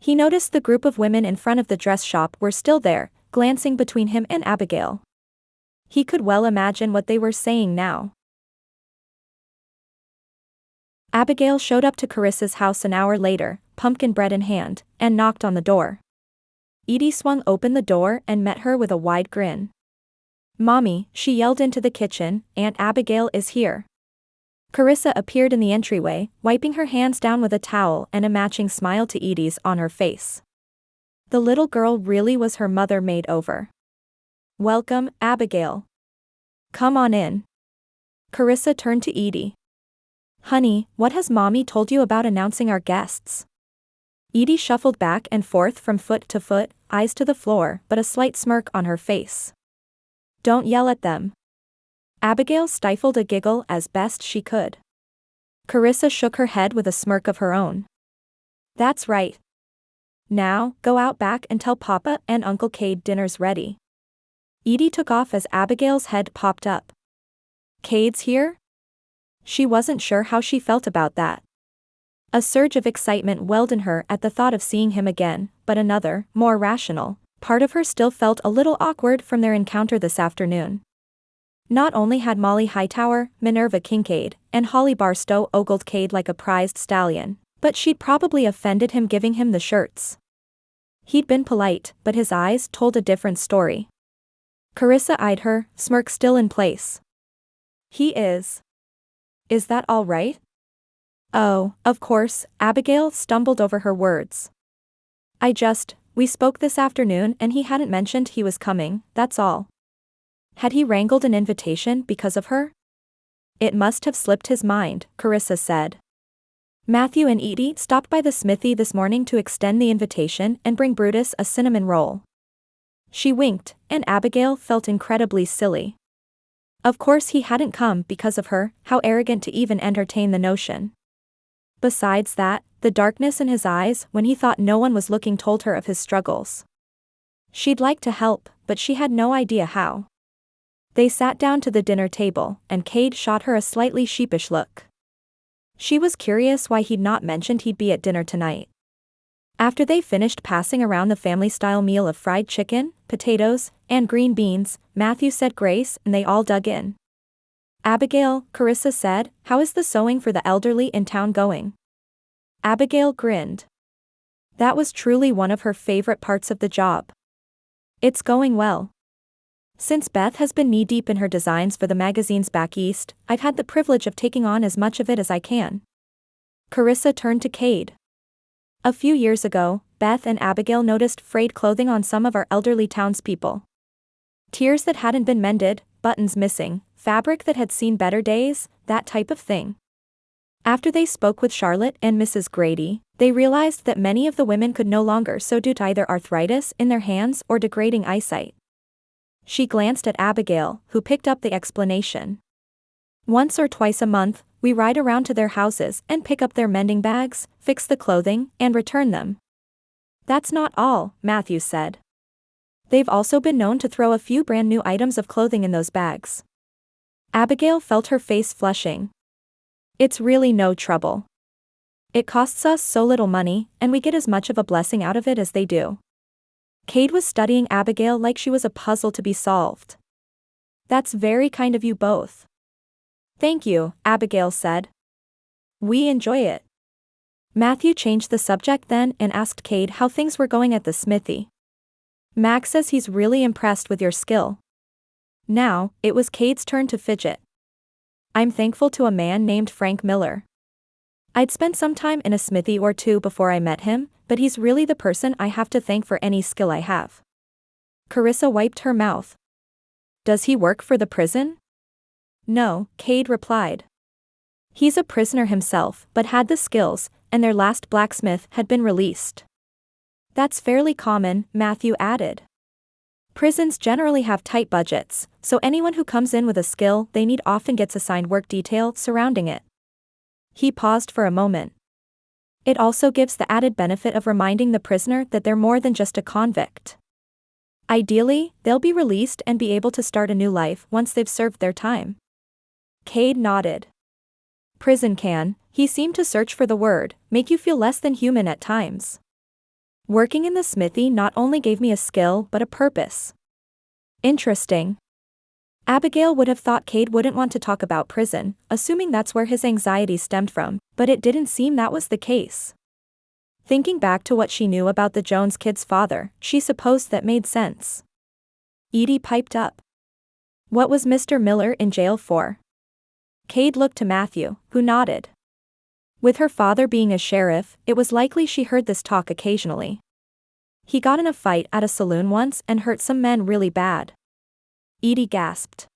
He noticed the group of women in front of the dress shop were still there, glancing between him and Abigail. He could well imagine what they were saying now. Abigail showed up to Carissa's house an hour later, pumpkin bread in hand, and knocked on the door. Edie swung open the door and met her with a wide grin. Mommy, she yelled into the kitchen, Aunt Abigail is here. Carissa appeared in the entryway, wiping her hands down with a towel and a matching smile to Edie's on her face. The little girl really was her mother made over. Welcome, Abigail. Come on in. Carissa turned to Edie. Honey, what has Mommy told you about announcing our guests? Edie shuffled back and forth from foot to foot, eyes to the floor, but a slight smirk on her face. Don't yell at them. Abigail stifled a giggle as best she could. Carissa shook her head with a smirk of her own. That's right. Now, go out back and tell Papa and Uncle Kade dinner's ready. Edie took off as Abigail's head popped up. Kade's here? She wasn't sure how she felt about that. A surge of excitement welled in her at the thought of seeing him again, but another, more rational, part of her still felt a little awkward from their encounter this afternoon. Not only had Molly Hightower, Minerva Kincaid, and Holly Barstow ogled Kade like a prized stallion, but she'd probably offended him giving him the shirts. He'd been polite, but his eyes told a different story. Carissa eyed her, smirk still in place. He is. Is that all right? Oh, of course, Abigail stumbled over her words. We spoke this afternoon and he hadn't mentioned he was coming, that's all. Had he wrangled an invitation because of her? It must have slipped his mind, Carissa said. Matthew and Edie stopped by the smithy this morning to extend the invitation and bring Brutus a cinnamon roll. She winked, and Abigail felt incredibly silly. Of course he hadn't come because of her, how arrogant to even entertain the notion. Besides that, the darkness in his eyes when he thought no one was looking told her of his struggles. She'd like to help, but she had no idea how. They sat down to the dinner table, and Kade shot her a slightly sheepish look. She was curious why he'd not mentioned he'd be at dinner tonight. After they finished passing around the family-style meal of fried chicken, potatoes, and green beans, Matthew said grace and they all dug in. Abigail, Carissa said, how is the sewing for the elderly in town going? Abigail grinned. That was truly one of her favorite parts of the job. It's going well. Since Beth has been knee-deep in her designs for the magazines back east, I've had the privilege of taking on as much of it as I can. Carissa turned to Kade. A few years ago, Beth and Abigail noticed frayed clothing on some of our elderly townspeople. Tears that hadn't been mended, buttons missing, fabric that had seen better days, that type of thing. After they spoke with Charlotte and Mrs. Grady, they realized that many of the women could no longer sew due to either arthritis in their hands or degrading eyesight. She glanced at Abigail, who picked up the explanation. Once or twice a month, we ride around to their houses and pick up their mending bags, fix the clothing, and return them. That's not all, Matthew said. They've also been known to throw a few brand new items of clothing in those bags. Abigail felt her face flushing. It's really no trouble. It costs us so little money, and we get as much of a blessing out of it as they do. Kade was studying Abigail like she was a puzzle to be solved. That's very kind of you both. Thank you, Abigail said. We enjoy it. Matthew changed the subject then and asked Kade how things were going at the smithy. Max says he's really impressed with your skill. Now, it was Kade's turn to fidget. I'm thankful to a man named Frank Miller. I'd spent some time in a smithy or two before I met him, but he's really the person I have to thank for any skill I have. Carissa wiped her mouth. Does he work for the prison? No, Kade replied. He's a prisoner himself, but had the skills, and their last blacksmith had been released. That's fairly common, Matthew added. Prisons generally have tight budgets, so anyone who comes in with a skill they need often gets assigned work detail surrounding it. He paused for a moment. It also gives the added benefit of reminding the prisoner that they're more than just a convict. Ideally, they'll be released and be able to start a new life once they've served their time. Kade nodded. Prison can, he seemed to search for the word, make you feel less than human at times. Working in the smithy not only gave me a skill but a purpose. Interesting. Abigail would have thought Kade wouldn't want to talk about prison, assuming that's where his anxiety stemmed from, but it didn't seem that was the case. Thinking back to what she knew about the Jones kids' father, she supposed that made sense. Edie piped up. What was Mr. Miller in jail for? Kade looked to Matthew, who nodded. With her father being a sheriff, it was likely she heard this talk occasionally. He got in a fight at a saloon once and hurt some men really bad. Edie gasped.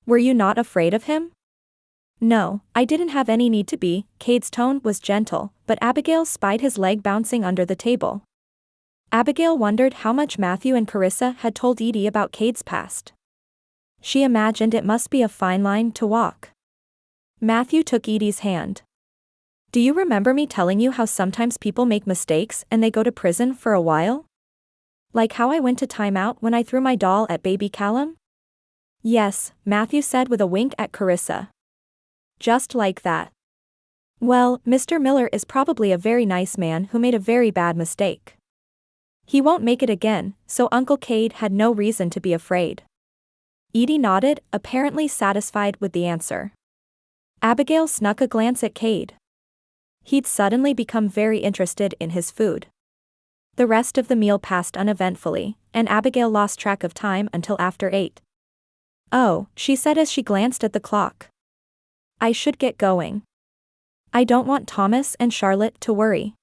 Were you not afraid of him? No, I didn't have any need to be. Kade's tone was gentle, but Abigail spied his leg bouncing under the table. Abigail wondered how much Matthew and Carissa had told Edie about Kade's past. She imagined it must be a fine line to walk. Matthew took Edie's hand. Do you remember me telling you how sometimes people make mistakes and they go to prison for a while? Like how I went to timeout when I threw my doll at baby Callum? Yes, Matthew said with a wink at Carissa. Just like that. Well, Mr. Miller is probably a very nice man who made a very bad mistake. He won't make it again, so Uncle Kade had no reason to be afraid. Edie nodded, apparently satisfied with the answer. Abigail snuck a glance at Kade. He'd suddenly become very interested in his food. The rest of the meal passed uneventfully, and Abigail lost track of time until after 8. Oh, she said as she glanced at the clock. I should get going. I don't want Thomas and Charlotte to worry.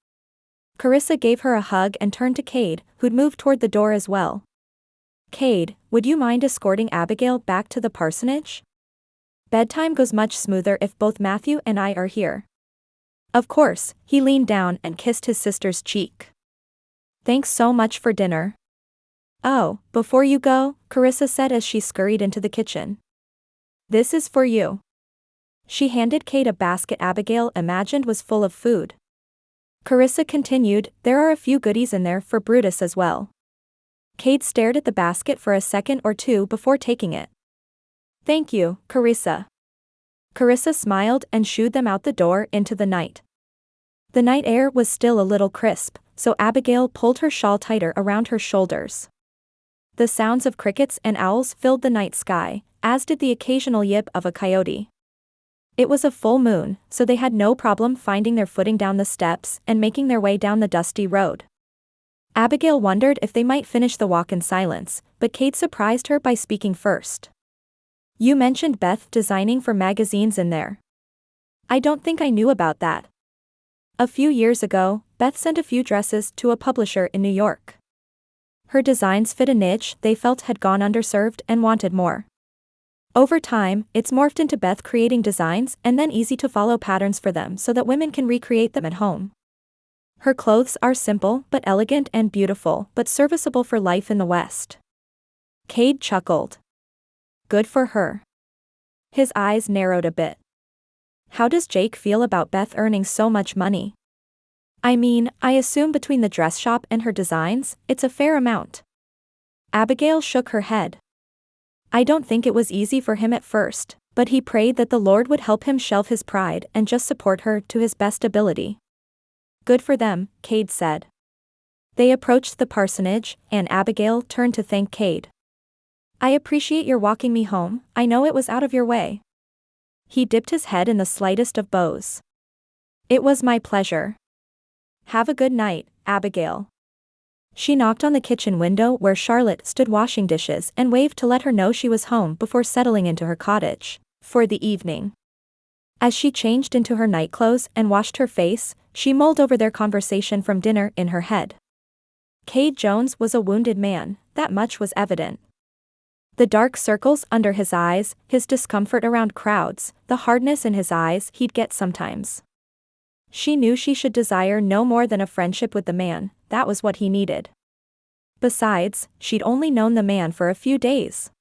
Carissa gave her a hug and turned to Kade, who'd moved toward the door as well. Kade, would you mind escorting Abigail back to the parsonage? Bedtime goes much smoother if both Matthew and I are here. Of course, he leaned down and kissed his sister's cheek. Thanks so much for dinner. Oh, before you go, Carissa said as she scurried into the kitchen. This is for you. She handed Kade a basket Abigail imagined was full of food. Carissa continued, there are a few goodies in there for Brutus as well. Kade stared at the basket for a second or two before taking it. Thank you, Carissa. Carissa smiled and shooed them out the door into the night. The night air was still a little crisp, so Abigail pulled her shawl tighter around her shoulders. The sounds of crickets and owls filled the night sky, as did the occasional yip of a coyote. It was a full moon, so they had no problem finding their footing down the steps and making their way down the dusty road. Abigail wondered if they might finish the walk in silence, but Kade surprised her by speaking first. You mentioned Beth designing for magazines in there. I don't think I knew about that. A few years ago, Beth sent a few dresses to a publisher in New York. Her designs fit a niche they felt had gone underserved and wanted more. Over time, it's morphed into Beth creating designs and then easy-to-follow patterns for them so that women can recreate them at home. Her clothes are simple but elegant and beautiful but serviceable for life in the West. Kade chuckled. Good for her. His eyes narrowed a bit. How does Jake feel about Beth earning so much money? I mean, I assume between the dress shop and her designs, it's a fair amount. Abigail shook her head. I don't think it was easy for him at first, but he prayed that the Lord would help him shelve his pride and just support her to his best ability. Good for them, Kade said. They approached the parsonage, and Abigail turned to thank Kade. I appreciate your walking me home, I know it was out of your way. He dipped his head in the slightest of bows. It was my pleasure. Have a good night, Abigail. She knocked on the kitchen window where Charlotte stood washing dishes and waved to let her know she was home before settling into her cottage for the evening. As she changed into her nightclothes and washed her face, she mulled over their conversation from dinner in her head. Kade Jones was a wounded man, that much was evident. The dark circles under his eyes, his discomfort around crowds, the hardness in his eyes he'd get sometimes. She knew she should desire no more than a friendship with the man, that was what he needed. Besides, she'd only known the man for a few days.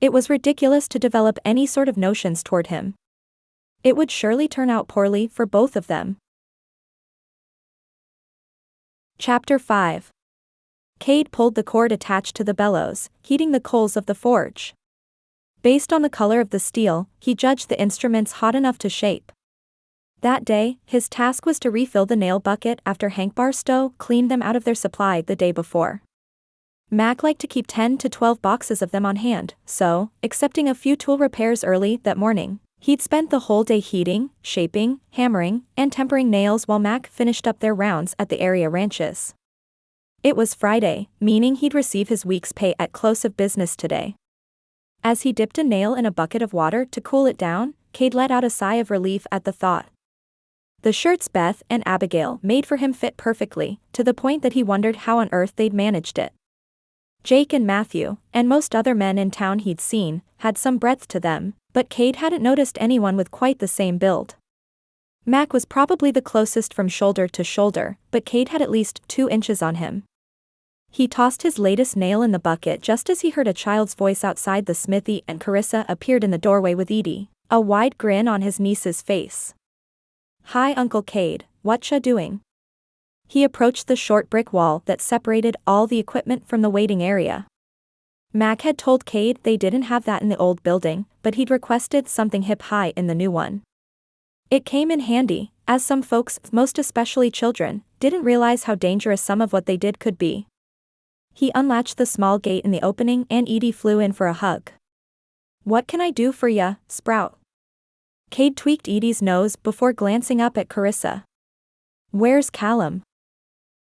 It was ridiculous to develop any sort of notions toward him. It would surely turn out poorly for both of them. Chapter 5. Kade pulled the cord attached to the bellows, heating the coals of the forge. Based on the color of the steel, he judged the instruments hot enough to shape. That day, his task was to refill the nail bucket after Hank Barstow cleaned them out of their supply the day before. Mac liked to keep 10 to 12 boxes of them on hand, so, excepting a few tool repairs early that morning, he'd spent the whole day heating, shaping, hammering, and tempering nails while Mac finished up their rounds at the area ranches. It was Friday, meaning he'd receive his week's pay at close of business today. As he dipped a nail in a bucket of water to cool it down, Kade let out a sigh of relief at the thought. The shirts Beth and Abigail made for him fit perfectly, to the point that he wondered how on earth they'd managed it. Jake and Matthew, and most other men in town he'd seen, had some breadth to them, but Kade hadn't noticed anyone with quite the same build. Mac was probably the closest from shoulder to shoulder, but Kade had at least 2 inches on him. He tossed his latest nail in the bucket just as he heard a child's voice outside the smithy, and Carissa appeared in the doorway with Edie, a wide grin on his niece's face. "Hi Uncle Kade, whatcha doing?" He approached the short brick wall that separated all the equipment from the waiting area. Mac had told Kade they didn't have that in the old building, but he'd requested something hip-high in the new one. It came in handy, as some folks, most especially children, didn't realize how dangerous some of what they did could be. He unlatched the small gate in the opening and Edie flew in for a hug. "What can I do for ya, Sprout?" Kade tweaked Edie's nose before glancing up at Carissa. "Where's Callum?"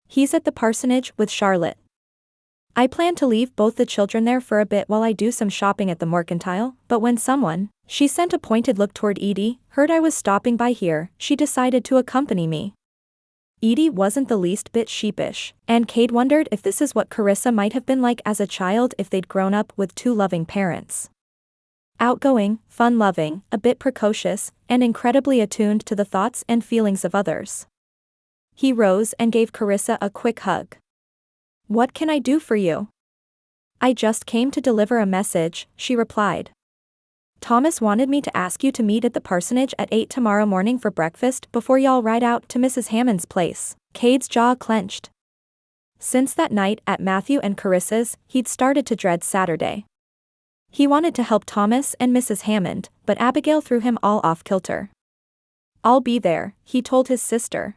"He's at the parsonage with Charlotte. I plan to leave both the children there for a bit while I do some shopping at the mercantile, but when someone," she sent a pointed look toward Edie, "heard I was stopping by here, she decided to accompany me." Edie wasn't the least bit sheepish, and Kade wondered if this is what Carissa might have been like as a child if they'd grown up with 2 loving parents. Outgoing, fun-loving, a bit precocious, and incredibly attuned to the thoughts and feelings of others. He rose and gave Carissa a quick hug. "What can I do for you?" "I just came to deliver a message," she replied. "Thomas wanted me to ask you to meet at the parsonage at 8 tomorrow morning for breakfast before y'all ride out to Mrs. Hammond's place." Kade's jaw clenched. Since that night at Matthew and Carissa's, he'd started to dread Saturday. He wanted to help Thomas and Mrs. Hammond, but Abigail threw him all off kilter. "I'll be there," he told his sister.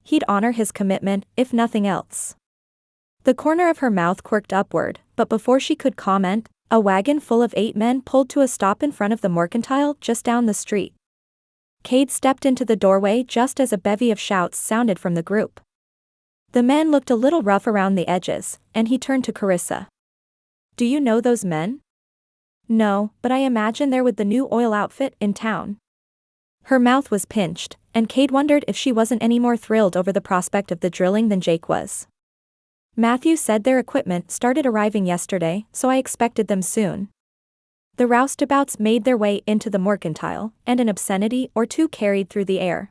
He'd honor his commitment, if nothing else. The corner of her mouth quirked upward, but before she could comment, a wagon full of 8 men pulled to a stop in front of the mercantile just down the street. Kade stepped into the doorway just as a bevy of shouts sounded from the group. The men looked a little rough around the edges, and he turned to Carissa. "Do you know those men?" "No, but I imagine they're with the new oil outfit in town." Her mouth was pinched, and Kade wondered if she wasn't any more thrilled over the prospect of the drilling than Jake was. "Matthew said their equipment started arriving yesterday, so I expected them soon." The roustabouts made their way into the mercantile, and an obscenity or 2 carried through the air.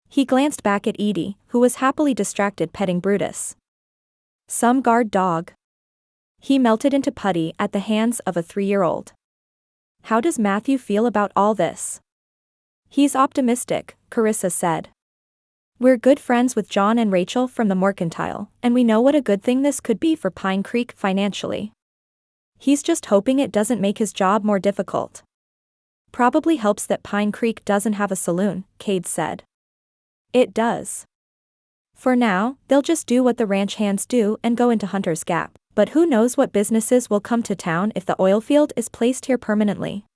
He glanced back at Edie, who was happily distracted petting Brutus. "Some guard dog." He melted into putty at the hands of a 3-year-old. "How does Matthew feel about all this?" "He's optimistic," Carissa said. "We're good friends with John and Rachel from the mercantile, and we know what a good thing this could be for Pine Creek financially. He's just hoping it doesn't make his job more difficult." "Probably helps that Pine Creek doesn't have a saloon," Kade said. "It does. For now, they'll just do what the ranch hands do and go into Hunter's Gap, but who knows what businesses will come to town if the oil field is placed here permanently."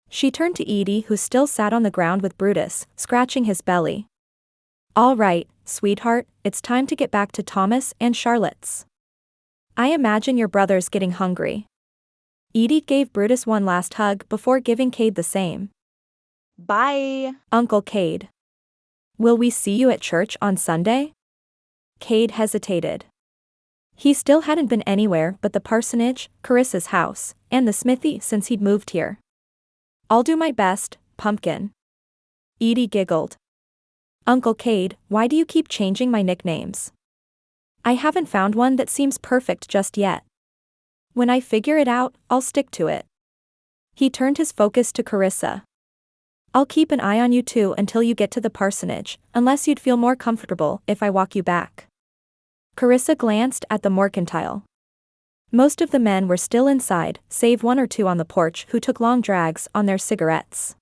She turned to Edie, who still sat on the ground with Brutus, scratching his belly. All right, sweetheart, it's time to get back to Thomas and Charlotte's. I imagine your brother's getting hungry. Edie gave Brutus one last hug before giving Kade the same. Bye. Uncle Kade. Will we see you at church on Sunday? Kade hesitated. He still hadn't been anywhere but the parsonage, Carissa's house, and the smithy since he'd moved here. I'll do my best, Pumpkin. Edie giggled. Uncle Kade, why do you keep changing my nicknames? I haven't found one that seems perfect just yet. When I figure it out, I'll stick to it. He turned his focus to Carissa. I'll keep an eye on you two until you get to the parsonage, unless you'd feel more comfortable if I walk you back. Carissa glanced at the mercantile. Most of the men were still inside, save one or two on the porch who took long drags on their cigarettes.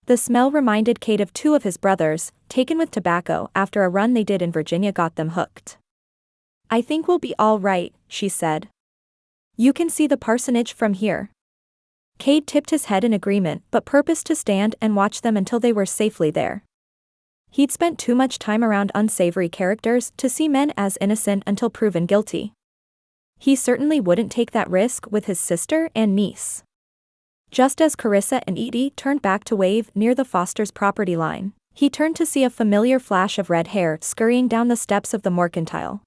The smell reminded Kade of two of his brothers, taken with tobacco after a run they did in Virginia got them hooked. I think we'll be all right, she said. You can see the parsonage from here. Kade tipped his head in agreement but purposed to stand and watch them until they were safely there. He'd spent too much time around unsavory characters to see men as innocent until proven guilty. He certainly wouldn't take that risk with his sister and niece. Just as Carissa and Edie turned back to wave near the Foster's property line, he turned to see a familiar flash of red hair scurrying down the steps of the mercantile.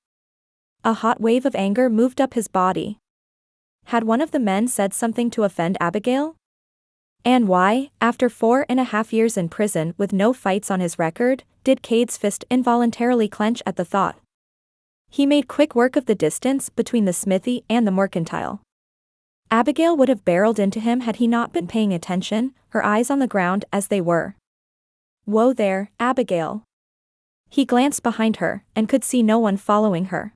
A hot wave of anger moved up his body. Had one of the men said something to offend Abigail? And why, after 4.5 years in prison with no fights on his record, did Kade's fist involuntarily clench at the thought? He made quick work of the distance between the smithy and the mercantile. Abigail would have barreled into him had he not been paying attention, her eyes on the ground as they were. Whoa there, Abigail. He glanced behind her, and could see no one following her.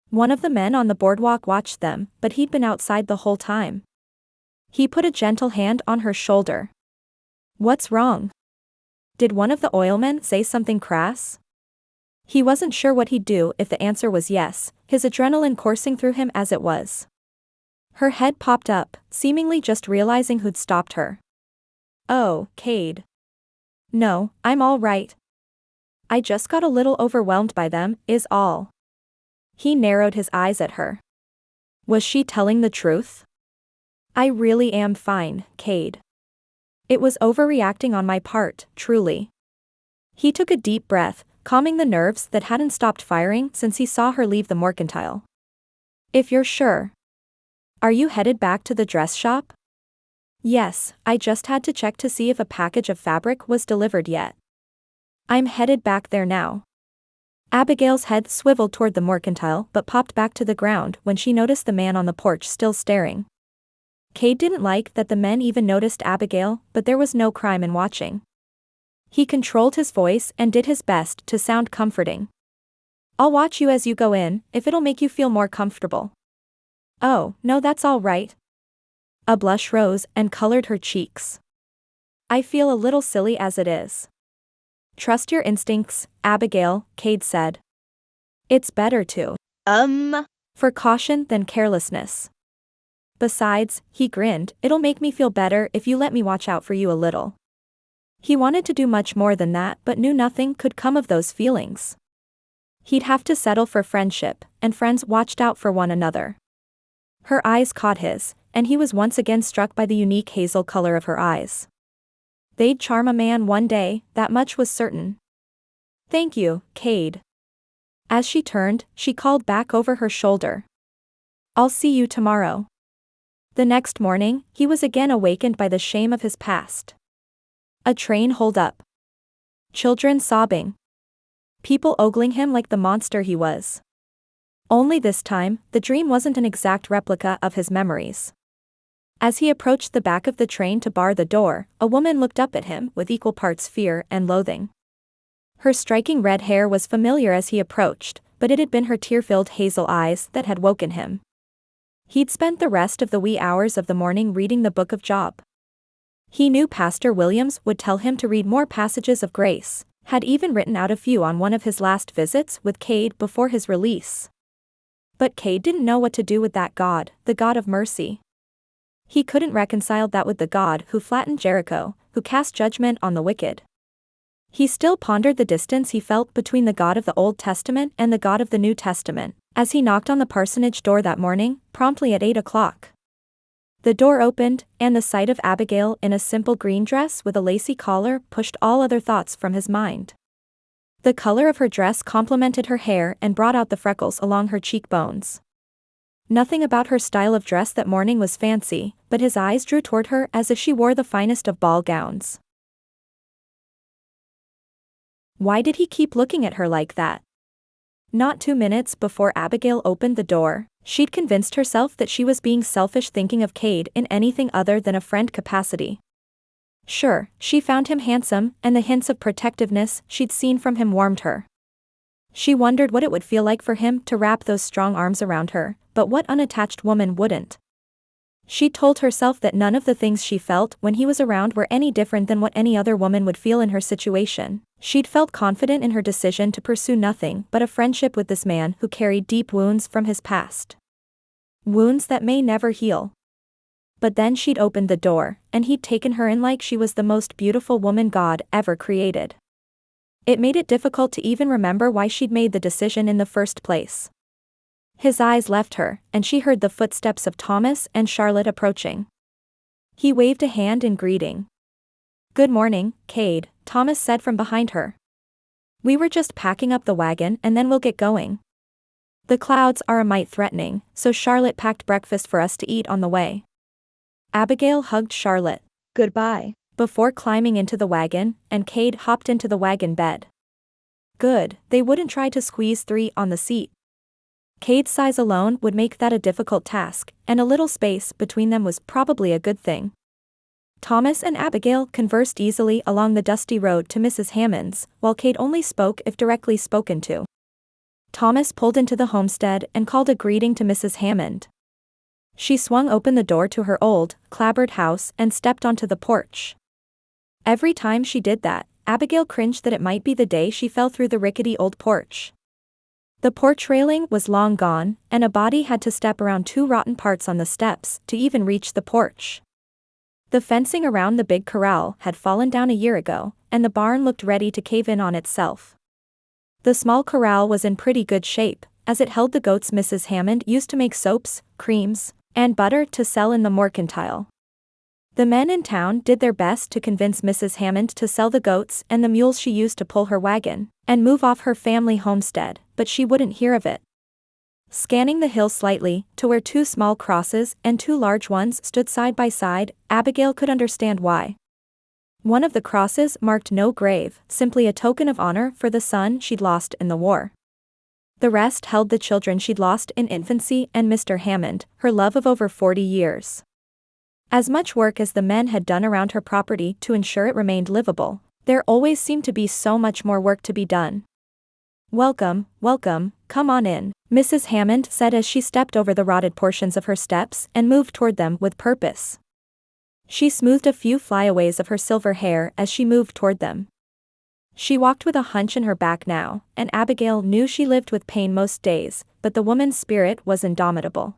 One of the men on the boardwalk watched them, but he'd been outside the whole time. He put a gentle hand on her shoulder. What's wrong? Did one of the oilmen say something crass? He wasn't sure what he'd do if the answer was yes, his adrenaline coursing through him as it was. Her head popped up, seemingly just realizing who'd stopped her. Oh, Kade. No, I'm all right. I just got a little overwhelmed by them, is all. He narrowed his eyes at her. Was she telling the truth? I really am fine, Kade. It was overreacting on my part, truly. He took a deep breath, calming the nerves that hadn't stopped firing since he saw her leave the mercantile. If you're sure. Are you headed back to the dress shop? Yes, I just had to check to see if a package of fabric was delivered yet. I'm headed back there now. Abigail's head swiveled toward the mercantile but popped back to the ground when she noticed the man on the porch still staring. Kade didn't like that the men even noticed Abigail, but there was no crime in watching. He controlled his voice and did his best to sound comforting. I'll watch you as you go in, if it'll make you feel more comfortable. Oh, no, that's all right. A blush rose and colored her cheeks. I feel a little silly as it is. Trust your instincts, Abigail, Kade said. It's better to. For caution than carelessness. Besides, he grinned, it'll make me feel better if you let me watch out for you a little. He wanted to do much more than that but knew nothing could come of those feelings. He'd have to settle for friendship, and friends watched out for one another. Her eyes caught his, and he was once again struck by the unique hazel color of her eyes. They'd charm a man one day, that much was certain. Thank you, Kade. As she turned, she called back over her shoulder. I'll see you tomorrow. The next morning, he was again awakened by the shame of his past. A train holed up. Children sobbing. People ogling him like the monster he was. Only this time, the dream wasn't an exact replica of his memories. As he approached the back of the train to bar the door, a woman looked up at him with equal parts fear and loathing. Her striking red hair was familiar as he approached, but it had been her tear-filled hazel eyes that had woken him. He'd spent the rest of the wee hours of the morning reading the Book of Job. He knew Pastor Williams would tell him to read more passages of grace, had even written out a few on one of his last visits with Kade before his release. But Kade didn't know what to do with that God, the God of mercy. He couldn't reconcile that with the God who flattened Jericho, who cast judgment on the wicked. He still pondered the distance he felt between the God of the Old Testament and the God of the New Testament, as he knocked on the parsonage door that morning, promptly at 8 o'clock. The door opened, and the sight of Abigail in a simple green dress with a lacy collar pushed all other thoughts from his mind. The color of her dress complemented her hair and brought out the freckles along her cheekbones. Nothing about her style of dress that morning was fancy, but his eyes drew toward her as if she wore the finest of ball gowns. Why did he keep looking at her like that? Not 2 minutes before Abigail opened the door, she'd convinced herself that she was being selfish thinking of Kade in anything other than a friend capacity. Sure, she found him handsome, and the hints of protectiveness she'd seen from him warmed her. She wondered what it would feel like for him to wrap those strong arms around her, but what unattached woman wouldn't? She told herself that none of the things she felt when he was around were any different than what any other woman would feel in her situation. She'd felt confident in her decision to pursue nothing but a friendship with this man who carried deep wounds from his past. Wounds that may never heal. But then she'd opened the door, and he'd taken her in like she was the most beautiful woman God ever created. It made it difficult to even remember why she'd made the decision in the first place. His eyes left her, and she heard the footsteps of Thomas and Charlotte approaching. He waved a hand in greeting. "Good morning, Kade," Thomas said from behind her. "We were just packing up the wagon and then we'll get going. The clouds are a mite threatening, so Charlotte packed breakfast for us to eat on the way." Abigail hugged Charlotte. Goodbye. Before climbing into the wagon, and Kade hopped into the wagon bed. Good, they wouldn't try to squeeze 3 on the seat. Kade's size alone would make that a difficult task, and a little space between them was probably a good thing. Thomas and Abigail conversed easily along the dusty road to Mrs. Hammond's, while Kade only spoke if directly spoken to. Thomas pulled into the homestead and called a greeting to Mrs. Hammond. She swung open the door to her old, clapboard house and stepped onto the porch. Every time she did that, Abigail cringed that it might be the day she fell through the rickety old porch. The porch railing was long gone, and a body had to step around 2 rotten parts on the steps to even reach the porch. The fencing around the big corral had fallen down a year ago, and the barn looked ready to cave in on itself. The small corral was in pretty good shape, as it held the goats Mrs. Hammond used to make soaps, creams, and butter to sell in the mercantile. The men in town did their best to convince Mrs. Hammond to sell the goats and the mules she used to pull her wagon, and move off her family homestead, but she wouldn't hear of it. Scanning the hill slightly, to where 2 small crosses and 2 large ones stood side by side, Abigail could understand why. One of the crosses marked no grave, simply a token of honor for the son she'd lost in the war. The rest held the children she'd lost in infancy and Mr. Hammond, her love of over 40 years. As much work as the men had done around her property to ensure it remained livable, there always seemed to be so much more work to be done. "Welcome, welcome, come on in," Mrs. Hammond said as she stepped over the rotted portions of her steps and moved toward them with purpose. She smoothed a few flyaways of her silver hair as she moved toward them. She walked with a hunch in her back now, and Abigail knew she lived with pain most days, but the woman's spirit was indomitable.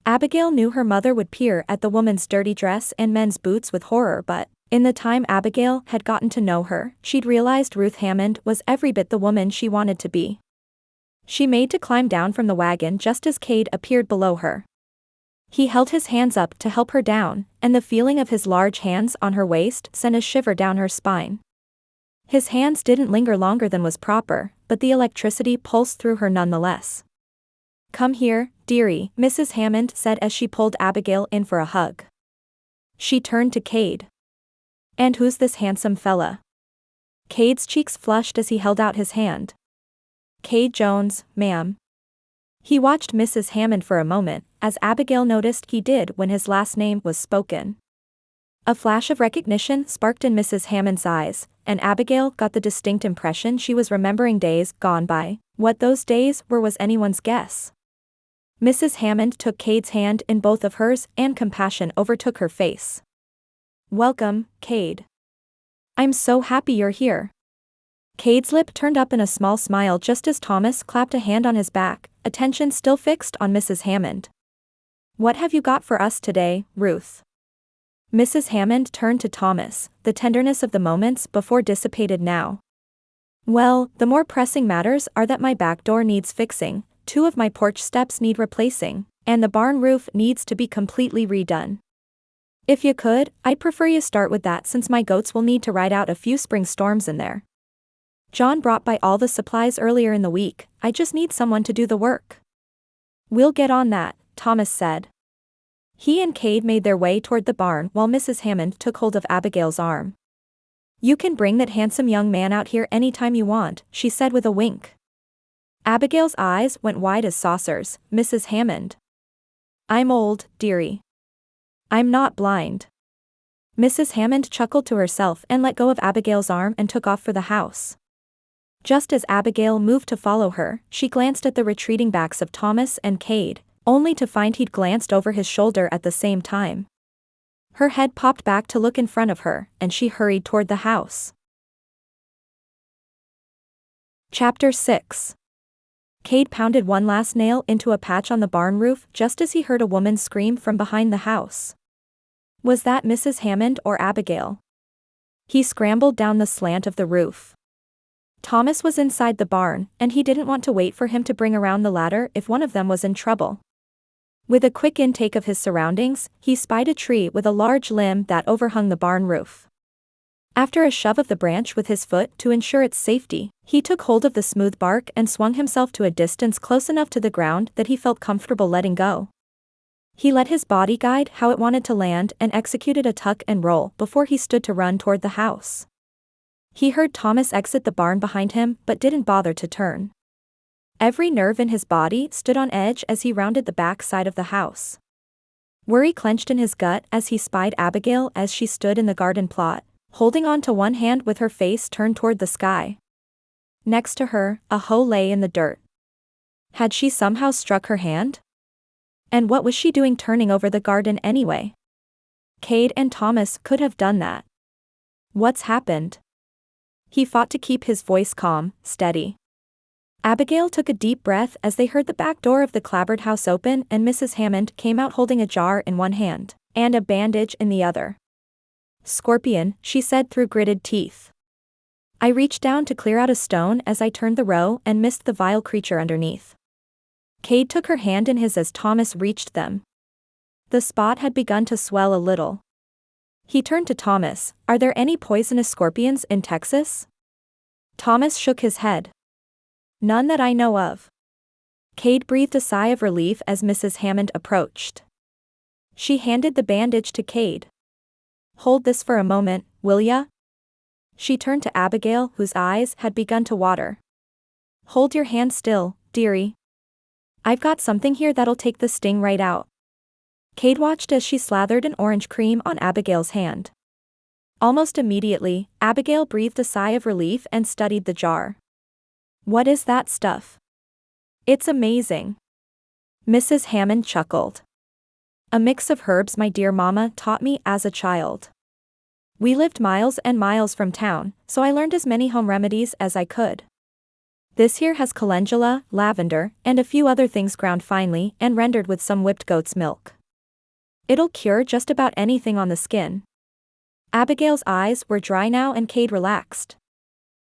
Abigail knew her mother would peer at the woman's dirty dress and men's boots with horror, but in the time Abigail had gotten to know her, she'd realized Ruth Hammond was every bit the woman she wanted to be. She made to climb down from the wagon just as Kade appeared below her. He held his hands up to help her down, and the feeling of his large hands on her waist sent a shiver down her spine. His hands didn't linger longer than was proper, but the electricity pulsed through her nonetheless. "Come here, dearie," Mrs. Hammond said as she pulled Abigail in for a hug. She turned to Kade. "And who's this handsome fella?" Kade's cheeks flushed as he held out his hand. "Kade Jones, ma'am." He watched Mrs. Hammond for a moment, as Abigail noticed he did when his last name was spoken. A flash of recognition sparked in Mrs. Hammond's eyes, and Abigail got the distinct impression she was remembering days gone by. What those days were was anyone's guess. Mrs. Hammond took Kade's hand in both of hers, and compassion overtook her face. "Welcome, Kade. I'm so happy you're here." Kade's lip turned up in a small smile just as Thomas clapped a hand on his back, attention still fixed on Mrs. Hammond. "What have you got for us today, Ruth?" Mrs. Hammond turned to Thomas, the tenderness of the moments before dissipated now. Well, the more pressing matters are that my back door needs fixing, 2 of my porch steps need replacing, and the barn roof needs to be completely redone. If you could, I'd prefer you start with that since my goats will need to ride out a few spring storms in there. John brought by all the supplies earlier in the week, I just need someone to do the work. We'll get on that, Thomas said. He and Kade made their way toward the barn while Mrs. Hammond took hold of Abigail's arm. You can bring that handsome young man out here anytime you want, she said with a wink. Abigail's eyes went wide as saucers. Mrs. Hammond. I'm old, dearie. I'm not blind. Mrs. Hammond chuckled to herself and let go of Abigail's arm and took off for the house. Just as Abigail moved to follow her, she glanced at the retreating backs of Thomas and Kade, only to find he'd glanced over his shoulder at the same time. Her head popped back to look in front of her, and she hurried toward the house. Chapter 6. Kade pounded one last nail into a patch on the barn roof just as he heard a woman scream from behind the house. Was that Mrs. Hammond or Abigail? He scrambled down the slant of the roof. Thomas was inside the barn, and he didn't want to wait for him to bring around the ladder if one of them was in trouble. With a quick intake of his surroundings, he spied a tree with a large limb that overhung the barn roof. After a shove of the branch with his foot to ensure its safety, he took hold of the smooth bark and swung himself to a distance close enough to the ground that he felt comfortable letting go. He let his body guide how it wanted to land and executed a tuck and roll before he stood to run toward the house. He heard Thomas exit the barn behind him but didn't bother to turn. Every nerve in his body stood on edge as he rounded the back side of the house. Worry clenched in his gut as he spied Abigail as she stood in the garden plot, holding on to one hand with her face turned toward the sky. Next to her, a hoe lay in the dirt. Had she somehow struck her hand? And what was she doing turning over the garden anyway? Kade and Thomas could have done that. What's happened? He fought to keep his voice calm, steady. Abigail took a deep breath as they heard the back door of the clapboard house open and Mrs. Hammond came out holding a jar in one hand, and a bandage in the other. Scorpion, she said through gritted teeth. I reached down to clear out a stone as I turned the row and missed the vile creature underneath. Kade took her hand in his as Thomas reached them. The spot had begun to swell a little. He turned to Thomas, are there any poisonous scorpions in Texas? Thomas shook his head. None that I know of. Kade breathed a sigh of relief as Mrs. Hammond approached. She handed the bandage to Kade. Hold this for a moment, will ya? She turned to Abigail, whose eyes had begun to water. Hold your hand still, dearie. I've got something here that'll take the sting right out. Kade watched as she slathered an orange cream on Abigail's hand. Almost immediately, Abigail breathed a sigh of relief and studied the jar. What is that stuff? It's amazing. Mrs. Hammond chuckled. A mix of herbs my dear mama taught me as a child. We lived miles and miles from town, so I learned as many home remedies as I could. This here has calendula, lavender, and a few other things ground finely and rendered with some whipped goat's milk. It'll cure just about anything on the skin. Abigail's eyes were dry now and Kade relaxed.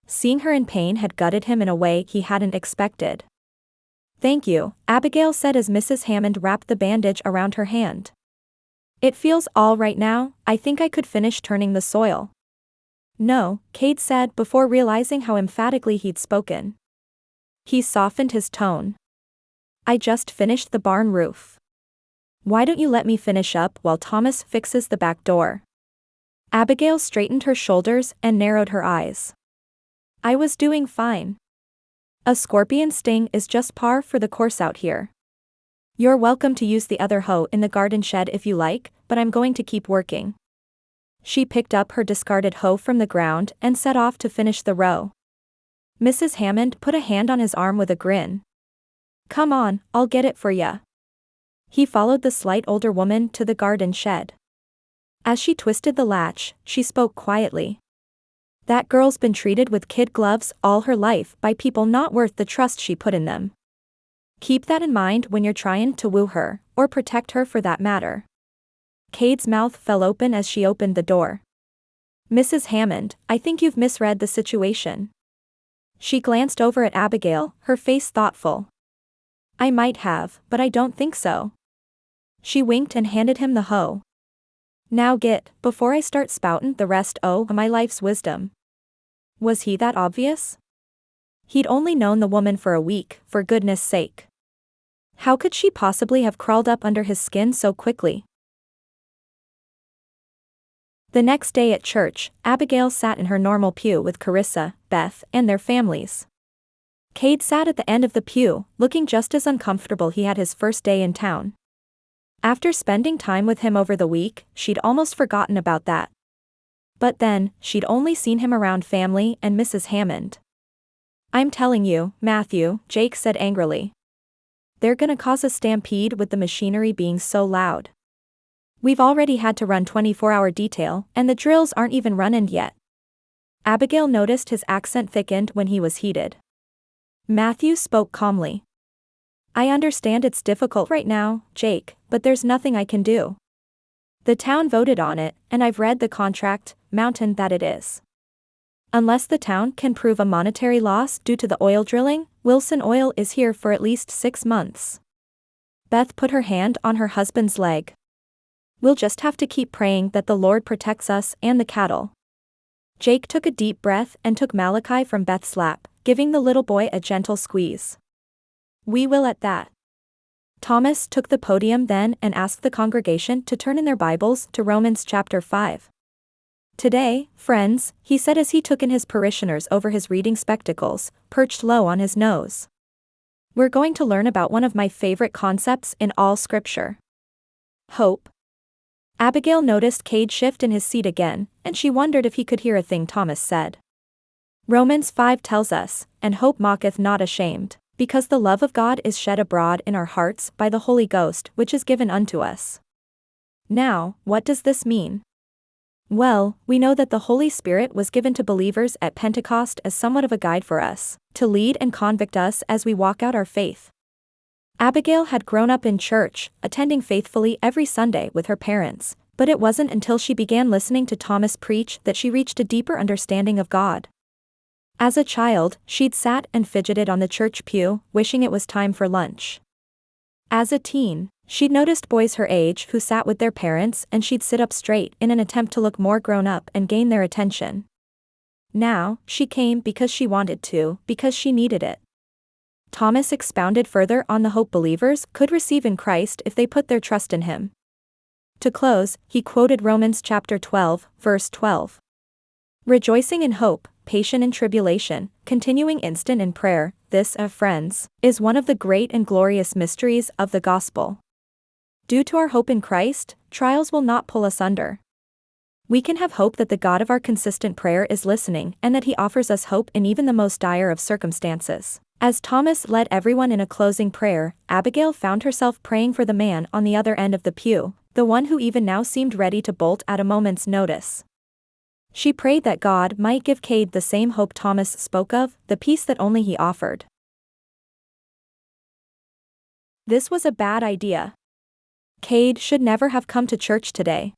Seeing her in pain had gutted him in a way he hadn't expected. Thank you, Abigail said as Mrs. Hammond wrapped the bandage around her hand. It feels all right now, I think I could finish turning the soil. No, Kade said before realizing how emphatically he'd spoken. He softened his tone. I just finished the barn roof. Why don't you let me finish up while Thomas fixes the back door? Abigail straightened her shoulders and narrowed her eyes. I was doing fine. A scorpion sting is just par for the course out here. You're welcome to use the other hoe in the garden shed if you like, but I'm going to keep working. She picked up her discarded hoe from the ground and set off to finish the row. Mrs. Hammond put a hand on his arm with a grin. Come on, I'll get it for ya. He followed the slight older woman to the garden shed. As she twisted the latch, she spoke quietly. That girl's been treated with kid gloves all her life by people not worth the trust she put in them. Keep that in mind when you're trying to woo her, or protect her for that matter. Kade's mouth fell open as she opened the door. "Mrs. Hammond, I think you've misread the situation." She glanced over at Abigail, her face thoughtful. "I might have, but I don't think so." She winked and handed him the hoe. "Now get, before I start spoutin' the rest o' my life's wisdom." Was he that obvious? He'd only known the woman for a week, for goodness sake. How could she possibly have crawled up under his skin so quickly? The next day at church, Abigail sat in her normal pew with Carissa, Beth, and their families. Kade sat at the end of the pew, looking just as uncomfortable he had his first day in town. After spending time with him over the week, she'd almost forgotten about that. But then, she'd only seen him around family and Mrs. Hammond. "I'm telling you, Matthew," Jake said angrily. "They're gonna cause a stampede with the machinery being so loud. We've already had to run 24-hour detail, and the drills aren't even running yet." Abigail noticed his accent thickened when he was heated. Matthew spoke calmly. "I understand it's difficult right now, Jake, but there's nothing I can do. The town voted on it, and I've read the contract, mountain that it is. Unless the town can prove a monetary loss due to the oil drilling, Wilson Oil is here for at least 6 months." Beth put her hand on her husband's leg. "We'll just have to keep praying that the Lord protects us and the cattle." Jake took a deep breath and took Malachi from Beth's lap, giving the little boy a gentle squeeze. "We will at that." Thomas took the podium then and asked the congregation to turn in their Bibles to Romans chapter 5. "Today, friends," he said as he took in his parishioners over his reading spectacles, perched low on his nose, "we're going to learn about one of my favorite concepts in all Scripture. Hope." Abigail noticed Kade shift in his seat again, and she wondered if he could hear a thing Thomas said. Romans 5 tells us, "And hope mocketh not ashamed, because the love of God is shed abroad in our hearts by the Holy Ghost which is given unto us." Now, what does this mean? Well, we know that the Holy Spirit was given to believers at Pentecost as somewhat of a guide for us, to lead and convict us as we walk out our faith. Abigail had grown up in church, attending faithfully every Sunday with her parents, but it wasn't until she began listening to Thomas preach that she reached a deeper understanding of God. As a child, she'd sat and fidgeted on the church pew, wishing it was time for lunch. As a teen, she'd noticed boys her age who sat with their parents and she'd sit up straight in an attempt to look more grown up and gain their attention. Now, she came because she wanted to, because she needed it. Thomas expounded further on the hope believers could receive in Christ if they put their trust in him. To close, he quoted Romans chapter 12, verse 12. "Rejoicing in hope, patient in tribulation, continuing instant in prayer, this, friends, is one of the great and glorious mysteries of the gospel." Due to our hope in Christ, trials will not pull us under. We can have hope that the God of our consistent prayer is listening and that he offers us hope in even the most dire of circumstances. As Thomas led everyone in a closing prayer, Abigail found herself praying for the man on the other end of the pew, the one who even now seemed ready to bolt at a moment's notice. She prayed that God might give Kade the same hope Thomas spoke of, the peace that only he offered. This was a bad idea. Kade should never have come to church today.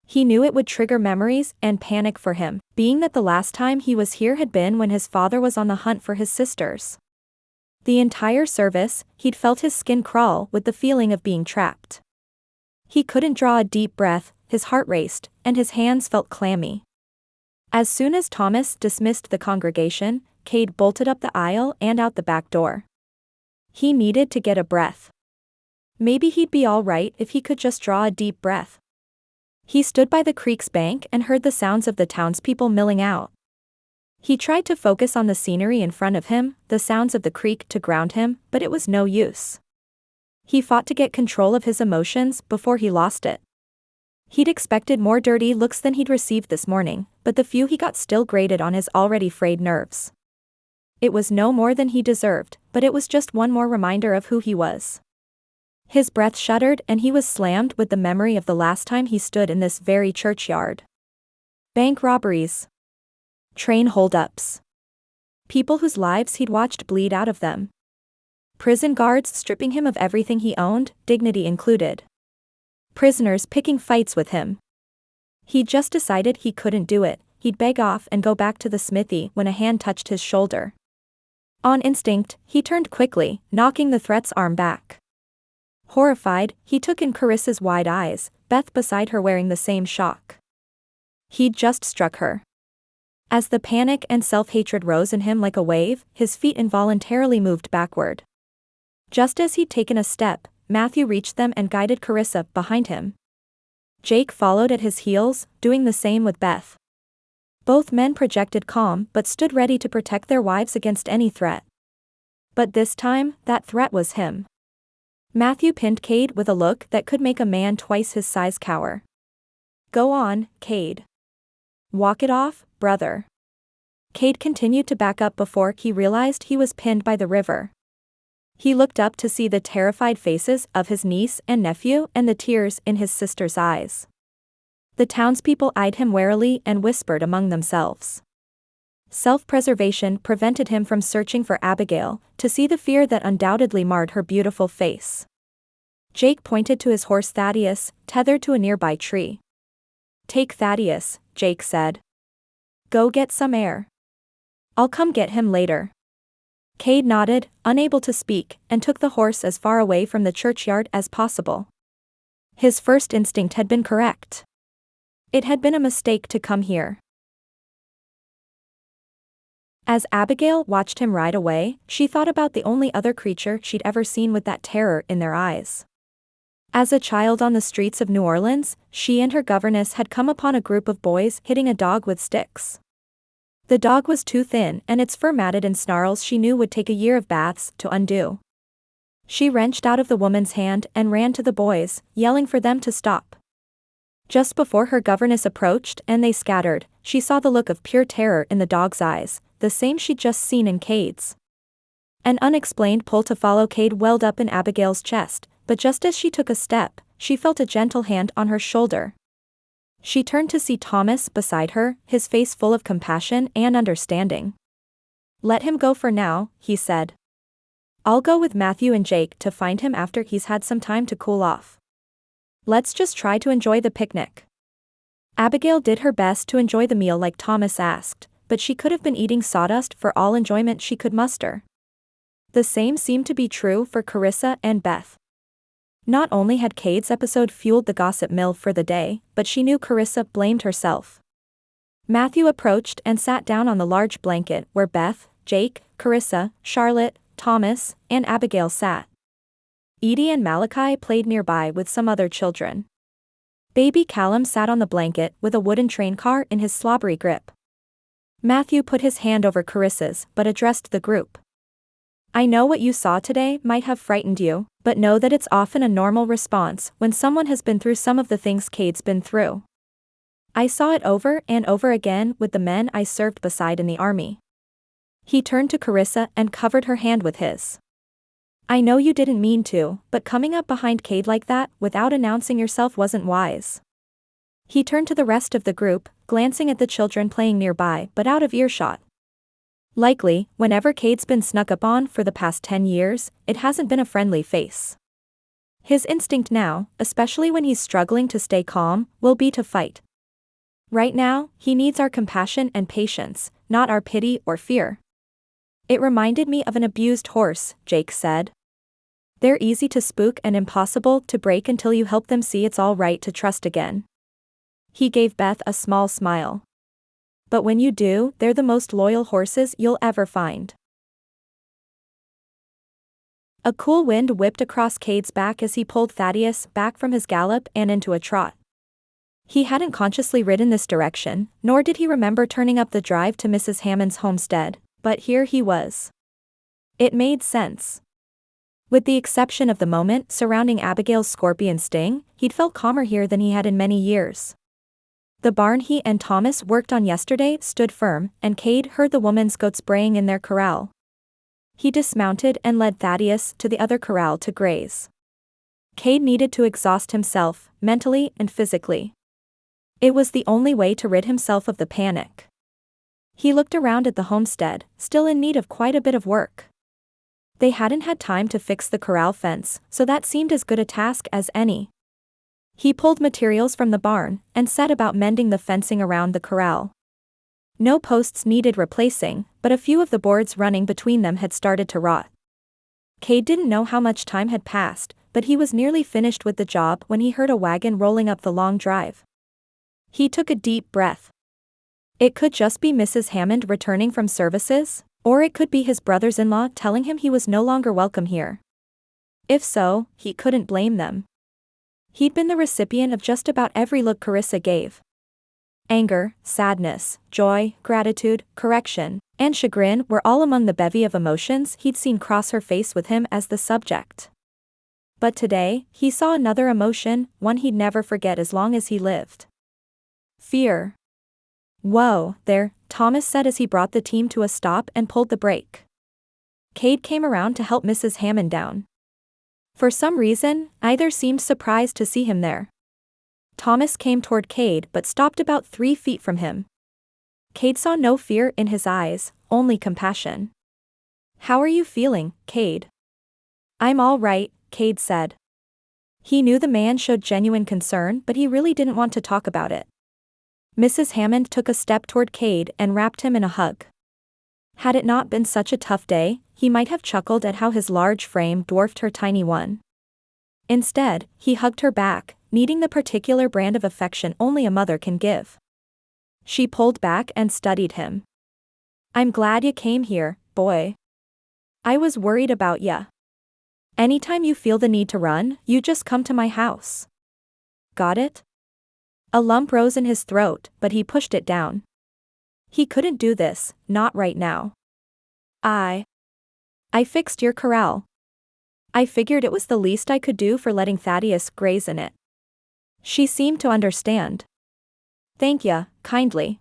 He knew it would trigger memories and panic for him, being that the last time he was here had been when his father was on the hunt for his sisters. The entire service, he'd felt his skin crawl with the feeling of being trapped. He couldn't draw a deep breath, his heart raced, and his hands felt clammy. As soon as Thomas dismissed the congregation, Kade bolted up the aisle and out the back door. He needed to get a breath. Maybe he'd be all right if he could just draw a deep breath. He stood by the creek's bank and heard the sounds of the townspeople milling out. He tried to focus on the scenery in front of him, the sounds of the creek to ground him, but it was no use. He fought to get control of his emotions before he lost it. He'd expected more dirty looks than he'd received this morning, but the few he got still grated on his already frayed nerves. It was no more than he deserved, but it was just one more reminder of who he was. His breath shuddered and he was slammed with the memory of the last time he stood in this very churchyard. Bank robberies. Train holdups. People whose lives he'd watched bleed out of them. Prison guards stripping him of everything he owned, dignity included. Prisoners picking fights with him. He just decided he couldn't do it. He'd beg off and go back to the smithy when a hand touched his shoulder. On instinct, he turned quickly, knocking the threat's arm back. Horrified, he took in Carissa's wide eyes, Beth beside her wearing the same shock. He'd just struck her. As the panic and self-hatred rose in him like a wave, his feet involuntarily moved backward. Just as he'd taken a step, Matthew reached them and guided Carissa behind him. Jake followed at his heels, doing the same with Beth. Both men projected calm but stood ready to protect their wives against any threat. But this time, that threat was him. Matthew pinned Kade with a look that could make a man twice his size cower. "Go on, Kade. Walk it off, brother." Kade continued to back up before he realized he was pinned by the river. He looked up to see the terrified faces of his niece and nephew and the tears in his sister's eyes. The townspeople eyed him warily and whispered among themselves. Self-preservation prevented him from searching for Abigail, to see the fear that undoubtedly marred her beautiful face. Jake pointed to his horse Thaddeus, tethered to a nearby tree. "Take Thaddeus," Jake said. "Go get some air. I'll come get him later." Kade nodded, unable to speak, and took the horse as far away from the churchyard as possible. His first instinct had been correct. It had been a mistake to come here. As Abigail watched him ride away, she thought about the only other creature she'd ever seen with that terror in their eyes. As a child on the streets of New Orleans, she and her governess had come upon a group of boys hitting a dog with sticks. The dog was too thin and its fur matted in snarls she knew would take a year of baths to undo. She wrenched out of the woman's hand and ran to the boys, yelling for them to stop. Just before her governess approached and they scattered, she saw the look of pure terror in the dog's eyes, the same she'd just seen in Kade's. An unexplained pull to follow Kade welled up in Abigail's chest, but just as she took a step, she felt a gentle hand on her shoulder. She turned to see Thomas beside her, his face full of compassion and understanding. "Let him go for now," he said. "I'll go with Matthew and Jake to find him after he's had some time to cool off. Let's just try to enjoy the picnic." Abigail did her best to enjoy the meal like Thomas asked, but she could have been eating sawdust for all enjoyment she could muster. The same seemed to be true for Carissa and Beth. Not only had Kade's episode fueled the gossip mill for the day, but she knew Carissa blamed herself. Matthew approached and sat down on the large blanket where Beth, Jake, Carissa, Charlotte, Thomas, and Abigail sat. Edie and Malachi played nearby with some other children. Baby Callum sat on the blanket with a wooden train car in his slobbery grip. Matthew put his hand over Carissa's but addressed the group. "I know what you saw today might have frightened you, but know that it's often a normal response when someone has been through some of the things Kade's been through. I saw it over and over again with the men I served beside in the army." He turned to Carissa and covered her hand with his. "I know you didn't mean to, but coming up behind Kade like that without announcing yourself wasn't wise." He turned to the rest of the group, glancing at the children playing nearby but out of earshot. Likely, whenever Kade's been snuck up on for the past 10 years, it hasn't been a friendly face. His instinct now, especially when he's struggling to stay calm, will be to fight. Right now, he needs our compassion and patience, not our pity or fear. "It reminded me of an abused horse," Jake said. "They're easy to spook and impossible to break until you help them see it's all right to trust again." He gave Beth a small smile. "But when you do, they're the most loyal horses you'll ever find." A cool wind whipped across Kade's back as he pulled Thaddeus back from his gallop and into a trot. He hadn't consciously ridden this direction, nor did he remember turning up the drive to Mrs. Hammond's homestead, but here he was. It made sense. With the exception of the moment surrounding Abigail's scorpion sting, he'd felt calmer here than he had in many years. The barn he and Thomas worked on yesterday stood firm, and Kade heard the woman's goats braying in their corral. He dismounted and led Thaddeus to the other corral to graze. Kade needed to exhaust himself, mentally and physically. It was the only way to rid himself of the panic. He looked around at the homestead, still in need of quite a bit of work. They hadn't had time to fix the corral fence, so that seemed as good a task as any. He pulled materials from the barn and set about mending the fencing around the corral. No posts needed replacing, but a few of the boards running between them had started to rot. Kade didn't know how much time had passed, but he was nearly finished with the job when he heard a wagon rolling up the long drive. He took a deep breath. It could just be Mrs. Hammond returning from services, or it could be his brothers-in-law telling him he was no longer welcome here. If so, he couldn't blame them. He'd been the recipient of just about every look Carissa gave. Anger, sadness, joy, gratitude, correction, and chagrin were all among the bevy of emotions he'd seen cross her face with him as the subject. But today, he saw another emotion, one he'd never forget as long as he lived. Fear. "Whoa, there," Thomas said as he brought the team to a stop and pulled the brake. Kade came around to help Mrs. Hammond down. For some reason, either seemed surprised to see him there. Thomas came toward Kade but stopped about 3 feet from him. Kade saw no fear in his eyes, only compassion. "How are you feeling, Kade?" "I'm all right," Kade said. He knew the man showed genuine concern, but he really didn't want to talk about it. Mrs. Hammond took a step toward Kade and wrapped him in a hug. Had it not been such a tough day, he might have chuckled at how his large frame dwarfed her tiny one. Instead, he hugged her back, needing the particular brand of affection only a mother can give. She pulled back and studied him. "I'm glad you came here, boy. I was worried about ya. Anytime you feel the need to run, you just come to my house. Got it?" A lump rose in his throat, but he pushed it down. He couldn't do this, not right now. I fixed your corral. I figured it was the least I could do for letting Thaddeus graze in it." She seemed to understand. "Thank ya, kindly.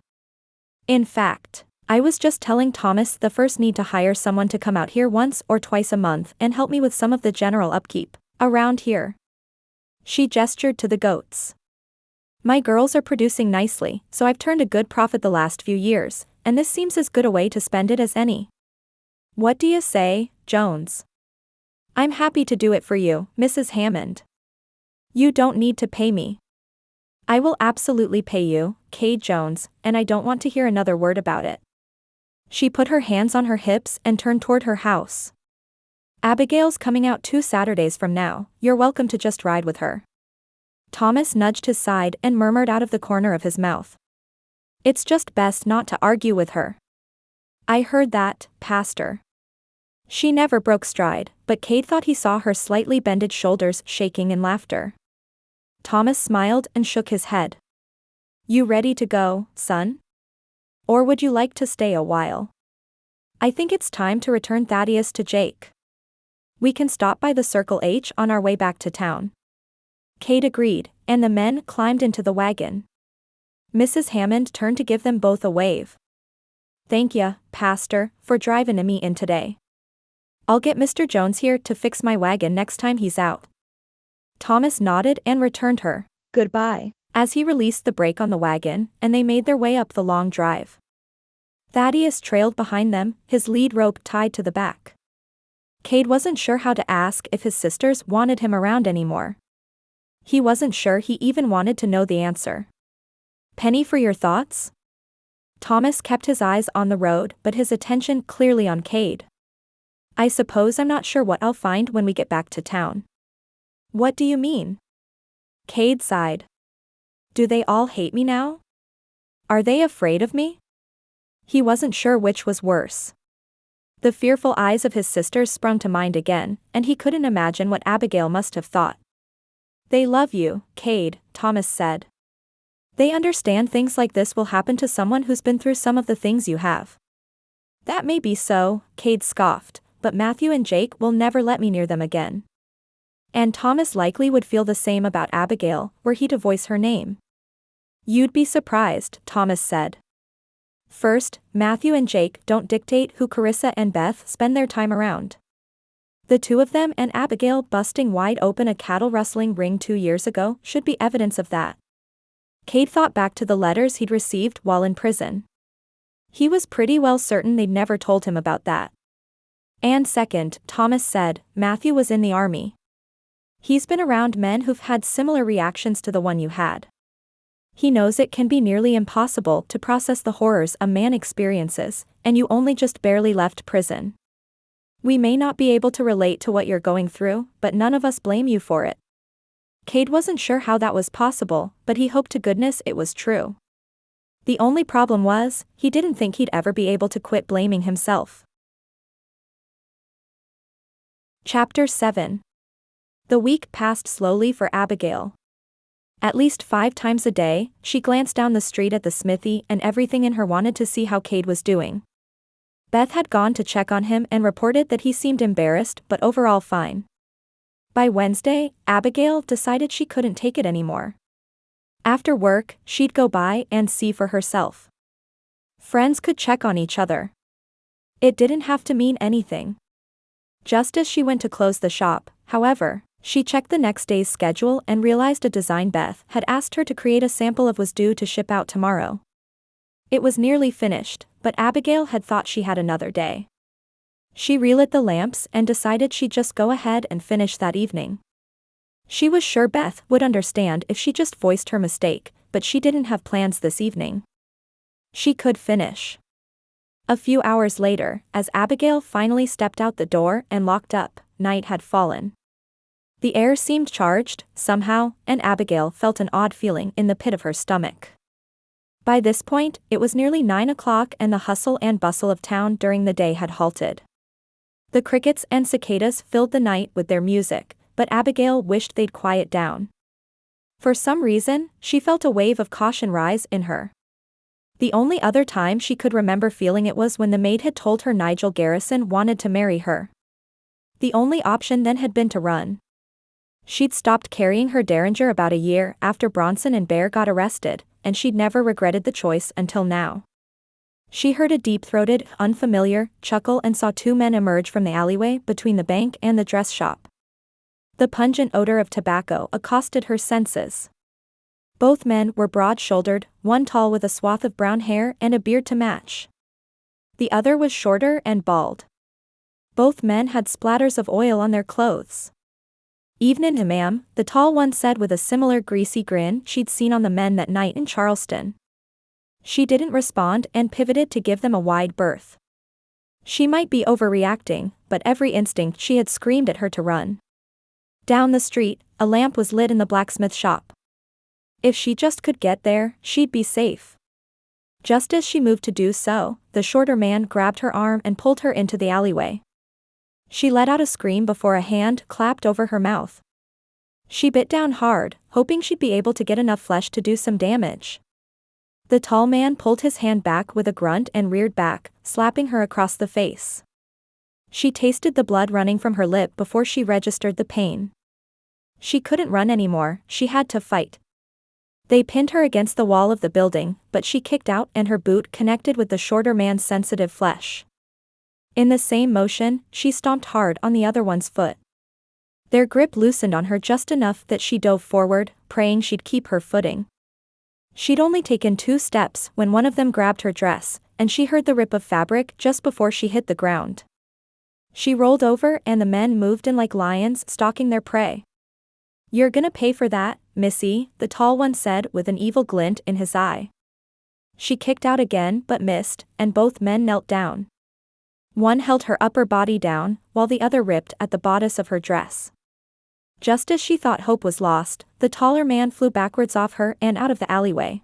In fact, I was just telling Thomas the first need to hire someone to come out here once or twice a month and help me with some of the general upkeep around here." She gestured to the goats. "My girls are producing nicely, so I've turned a good profit the last few years, and this seems as good a way to spend it as any. What do you say, Jones?" "I'm happy to do it for you, Mrs. Hammond. You don't need to pay me." "I will absolutely pay you, Kade Jones, and I don't want to hear another word about it." She put her hands on her hips and turned toward her house. "Abigail's coming out 2 Saturdays from now, you're welcome to just ride with her." Thomas nudged his side and murmured out of the corner of his mouth. "It's just best not to argue with her." "I heard that, Pastor." She never broke stride, but Kade thought he saw her slightly bended shoulders shaking in laughter. Thomas smiled and shook his head. "You ready to go, son? Or would you like to stay a while? I think it's time to return Thaddeus to Jake. We can stop by the Circle H on our way back to town." Kade agreed, and the men climbed into the wagon. Mrs. Hammond turned to give them both a wave. "Thank ya, Pastor, for driving me in today. I'll get Mr. Jones here to fix my wagon next time he's out." Thomas nodded and returned her Goodbye as he released the brake on the wagon, and they made their way up the long drive. Thaddeus trailed behind them, his lead rope tied to the back. Kade wasn't sure how to ask if his sisters wanted him around anymore. He wasn't sure he even wanted to know the answer. "Penny for your thoughts?" Thomas kept his eyes on the road but his attention clearly on Kade. "I suppose I'm not sure what I'll find when we get back to town." "What do you mean?" Kade sighed. "Do they all hate me now? Are they afraid of me?" He wasn't sure which was worse. The fearful eyes of his sisters sprung to mind again, and he couldn't imagine what Abigail must have thought. "They love you, Kade," Thomas said. "They understand things like this will happen to someone who's been through some of the things you have." "That may be so," Kade scoffed, "but Matthew and Jake will never let me near them again." And Thomas likely would feel the same about Abigail, were he to voice her name. "You'd be surprised," Thomas said. "First, Matthew and Jake don't dictate who Carissa and Beth spend their time around. The two of them and Abigail busting wide open a cattle-rustling ring 2 years ago should be evidence of that." Kade thought back to the letters he'd received while in prison. He was pretty well certain they'd never told him about that. And second, Thomas said, Matthew was in the army. He's been around men who've had similar reactions to the one you had. He knows it can be nearly impossible to process the horrors a man experiences, and you only just barely left prison. We may not be able to relate to what you're going through, but none of us blame you for it. Kade wasn't sure how that was possible, but he hoped to goodness it was true. The only problem was, he didn't think he'd ever be able to quit blaming himself. Chapter 7. The week passed slowly for Abigail. At least 5 times a day, she glanced down the street at the smithy and everything in her wanted to see how Kade was doing. Beth had gone to check on him and reported that he seemed embarrassed but overall fine. By Wednesday, Abigail decided she couldn't take it anymore. After work, she'd go by and see for herself. Friends could check on each other. It didn't have to mean anything. Just as she went to close the shop, however, she checked the next day's schedule and realized a design Beth had asked her to create a sample of was due to ship out tomorrow. It was nearly finished, but Abigail had thought she had another day. She relit the lamps and decided she'd just go ahead and finish that evening. She was sure Beth would understand if she just voiced her mistake, but she didn't have plans this evening. She could finish. A few hours later, as Abigail finally stepped out the door and locked up, night had fallen. The air seemed charged, somehow, and Abigail felt an odd feeling in the pit of her stomach. By this point, it was nearly 9 o'clock and the hustle and bustle of town during the day had halted. The crickets and cicadas filled the night with their music, but Abigail wished they'd quiet down. For some reason, she felt a wave of caution rise in her. The only other time she could remember feeling it was when the maid had told her Nigel Garrison wanted to marry her. The only option then had been to run. She'd stopped carrying her derringer about a year after Bronson and Bear got arrested, and she'd never regretted the choice until now. She heard a deep-throated, unfamiliar chuckle and saw 2 men emerge from the alleyway between the bank and the dress shop. The pungent odor of tobacco accosted her senses. Both men were broad-shouldered, one tall with a swath of brown hair and a beard to match. The other was shorter and bald. Both men had splatters of oil on their clothes. "Evenin', ma'am," the tall one said with a similar greasy grin she'd seen on the men that night in Charleston. She didn't respond and pivoted to give them a wide berth. She might be overreacting, but every instinct she had screamed at her to run. Down the street, a lamp was lit in the blacksmith shop. If she just could get there, she'd be safe. Just as she moved to do so, the shorter man grabbed her arm and pulled her into the alleyway. She let out a scream before a hand clapped over her mouth. She bit down hard, hoping she'd be able to get enough flesh to do some damage. The tall man pulled his hand back with a grunt and reared back, slapping her across the face. She tasted the blood running from her lip before she registered the pain. She couldn't run anymore, she had to fight. They pinned her against the wall of the building, but she kicked out and her boot connected with the shorter man's sensitive flesh. In the same motion, she stomped hard on the other one's foot. Their grip loosened on her just enough that she dove forward, praying she'd keep her footing. She'd only taken 2 steps when one of them grabbed her dress, and she heard the rip of fabric just before she hit the ground. She rolled over and the men moved in like lions stalking their prey. "You're gonna pay for that, missy," the tall one said with an evil glint in his eye. She kicked out again but missed, and both men knelt down. One held her upper body down, while the other ripped at the bodice of her dress. Just as she thought hope was lost, the taller man flew backwards off her and out of the alleyway.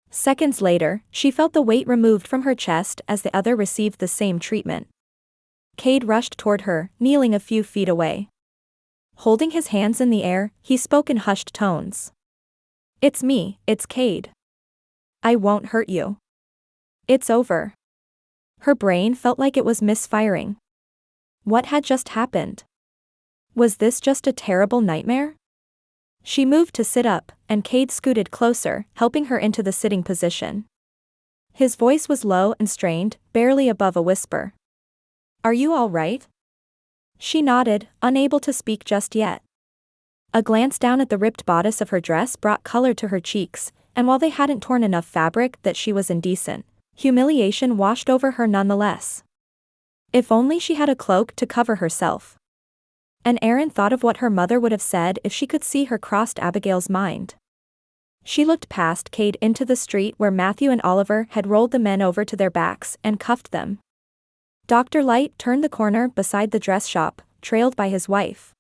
Seconds later, she felt the weight removed from her chest as the other received the same treatment. Kade rushed toward her, kneeling a few feet away. Holding his hands in the air, he spoke in hushed tones. "It's me, it's Kade. I won't hurt you. It's over." Her brain felt like it was misfiring. What had just happened? Was this just a terrible nightmare? She moved to sit up, and Kade scooted closer, helping her into the sitting position. His voice was low and strained, barely above a whisper. "Are you all right?" She nodded, unable to speak just yet. A glance down at the ripped bodice of her dress brought color to her cheeks, and while they hadn't torn enough fabric that she was indecent, humiliation washed over her nonetheless. If only she had a cloak to cover herself. And Erin thought of what her mother would have said if she could see her crossed Abigail's mind. She looked past Kade into the street where Matthew and Oliver had rolled the men over to their backs and cuffed them. Dr. Light turned the corner beside the dress shop, trailed by his wife.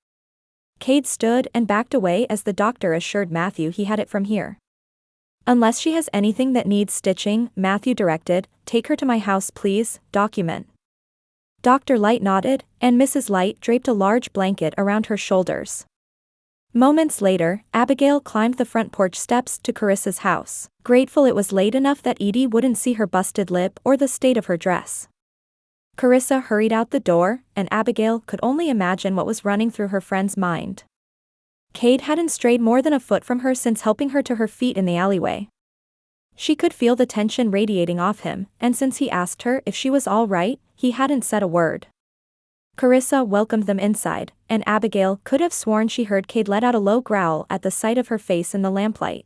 Kade stood and backed away as the doctor assured Matthew he had it from here. Unless she has anything that needs stitching, Matthew directed, take her to my house please, document. Dr. Light nodded, and Mrs. Light draped a large blanket around her shoulders. Moments later, Abigail climbed the front porch steps to Carissa's house, grateful it was late enough that Edie wouldn't see her busted lip or the state of her dress. Carissa hurried out the door, and Abigail could only imagine what was running through her friend's mind. Kade hadn't strayed more than a foot from her since helping her to her feet in the alleyway. She could feel the tension radiating off him, and since he asked her if she was all right, he hadn't said a word. Carissa welcomed them inside, and Abigail could have sworn she heard Kade let out a low growl at the sight of her face in the lamplight.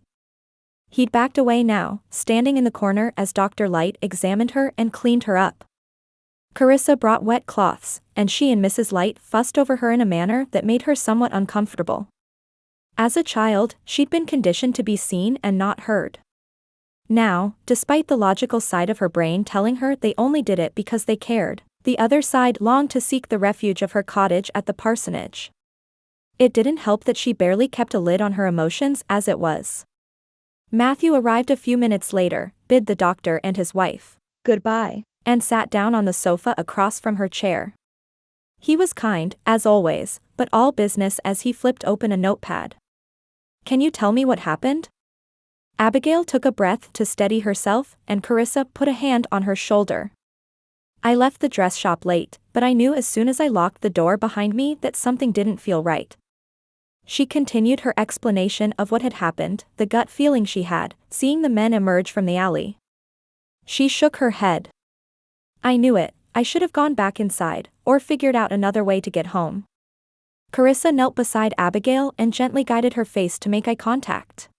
He'd backed away now, standing in the corner as Dr. Light examined her and cleaned her up. Carissa brought wet cloths, and she and Mrs. Light fussed over her in a manner that made her somewhat uncomfortable. As a child, she'd been conditioned to be seen and not heard. Now, despite the logical side of her brain telling her they only did it because they cared, the other side longed to seek the refuge of her cottage at the parsonage. It didn't help that she barely kept a lid on her emotions as it was. Matthew arrived a few minutes later, bid the doctor and his wife Goodbye. and sat down on the sofa across from her chair. He was kind, as always, but all business as he flipped open a notepad. Can you tell me what happened? Abigail took a breath to steady herself, and Carissa put a hand on her shoulder. I left the dress shop late, but I knew as soon as I locked the door behind me that something didn't feel right. She continued her explanation of what had happened, the gut feeling she had, seeing the men emerge from the alley. She shook her head. I knew it, I should have gone back inside, or figured out another way to get home. Carissa knelt beside Abigail and gently guided her face to make eye contact.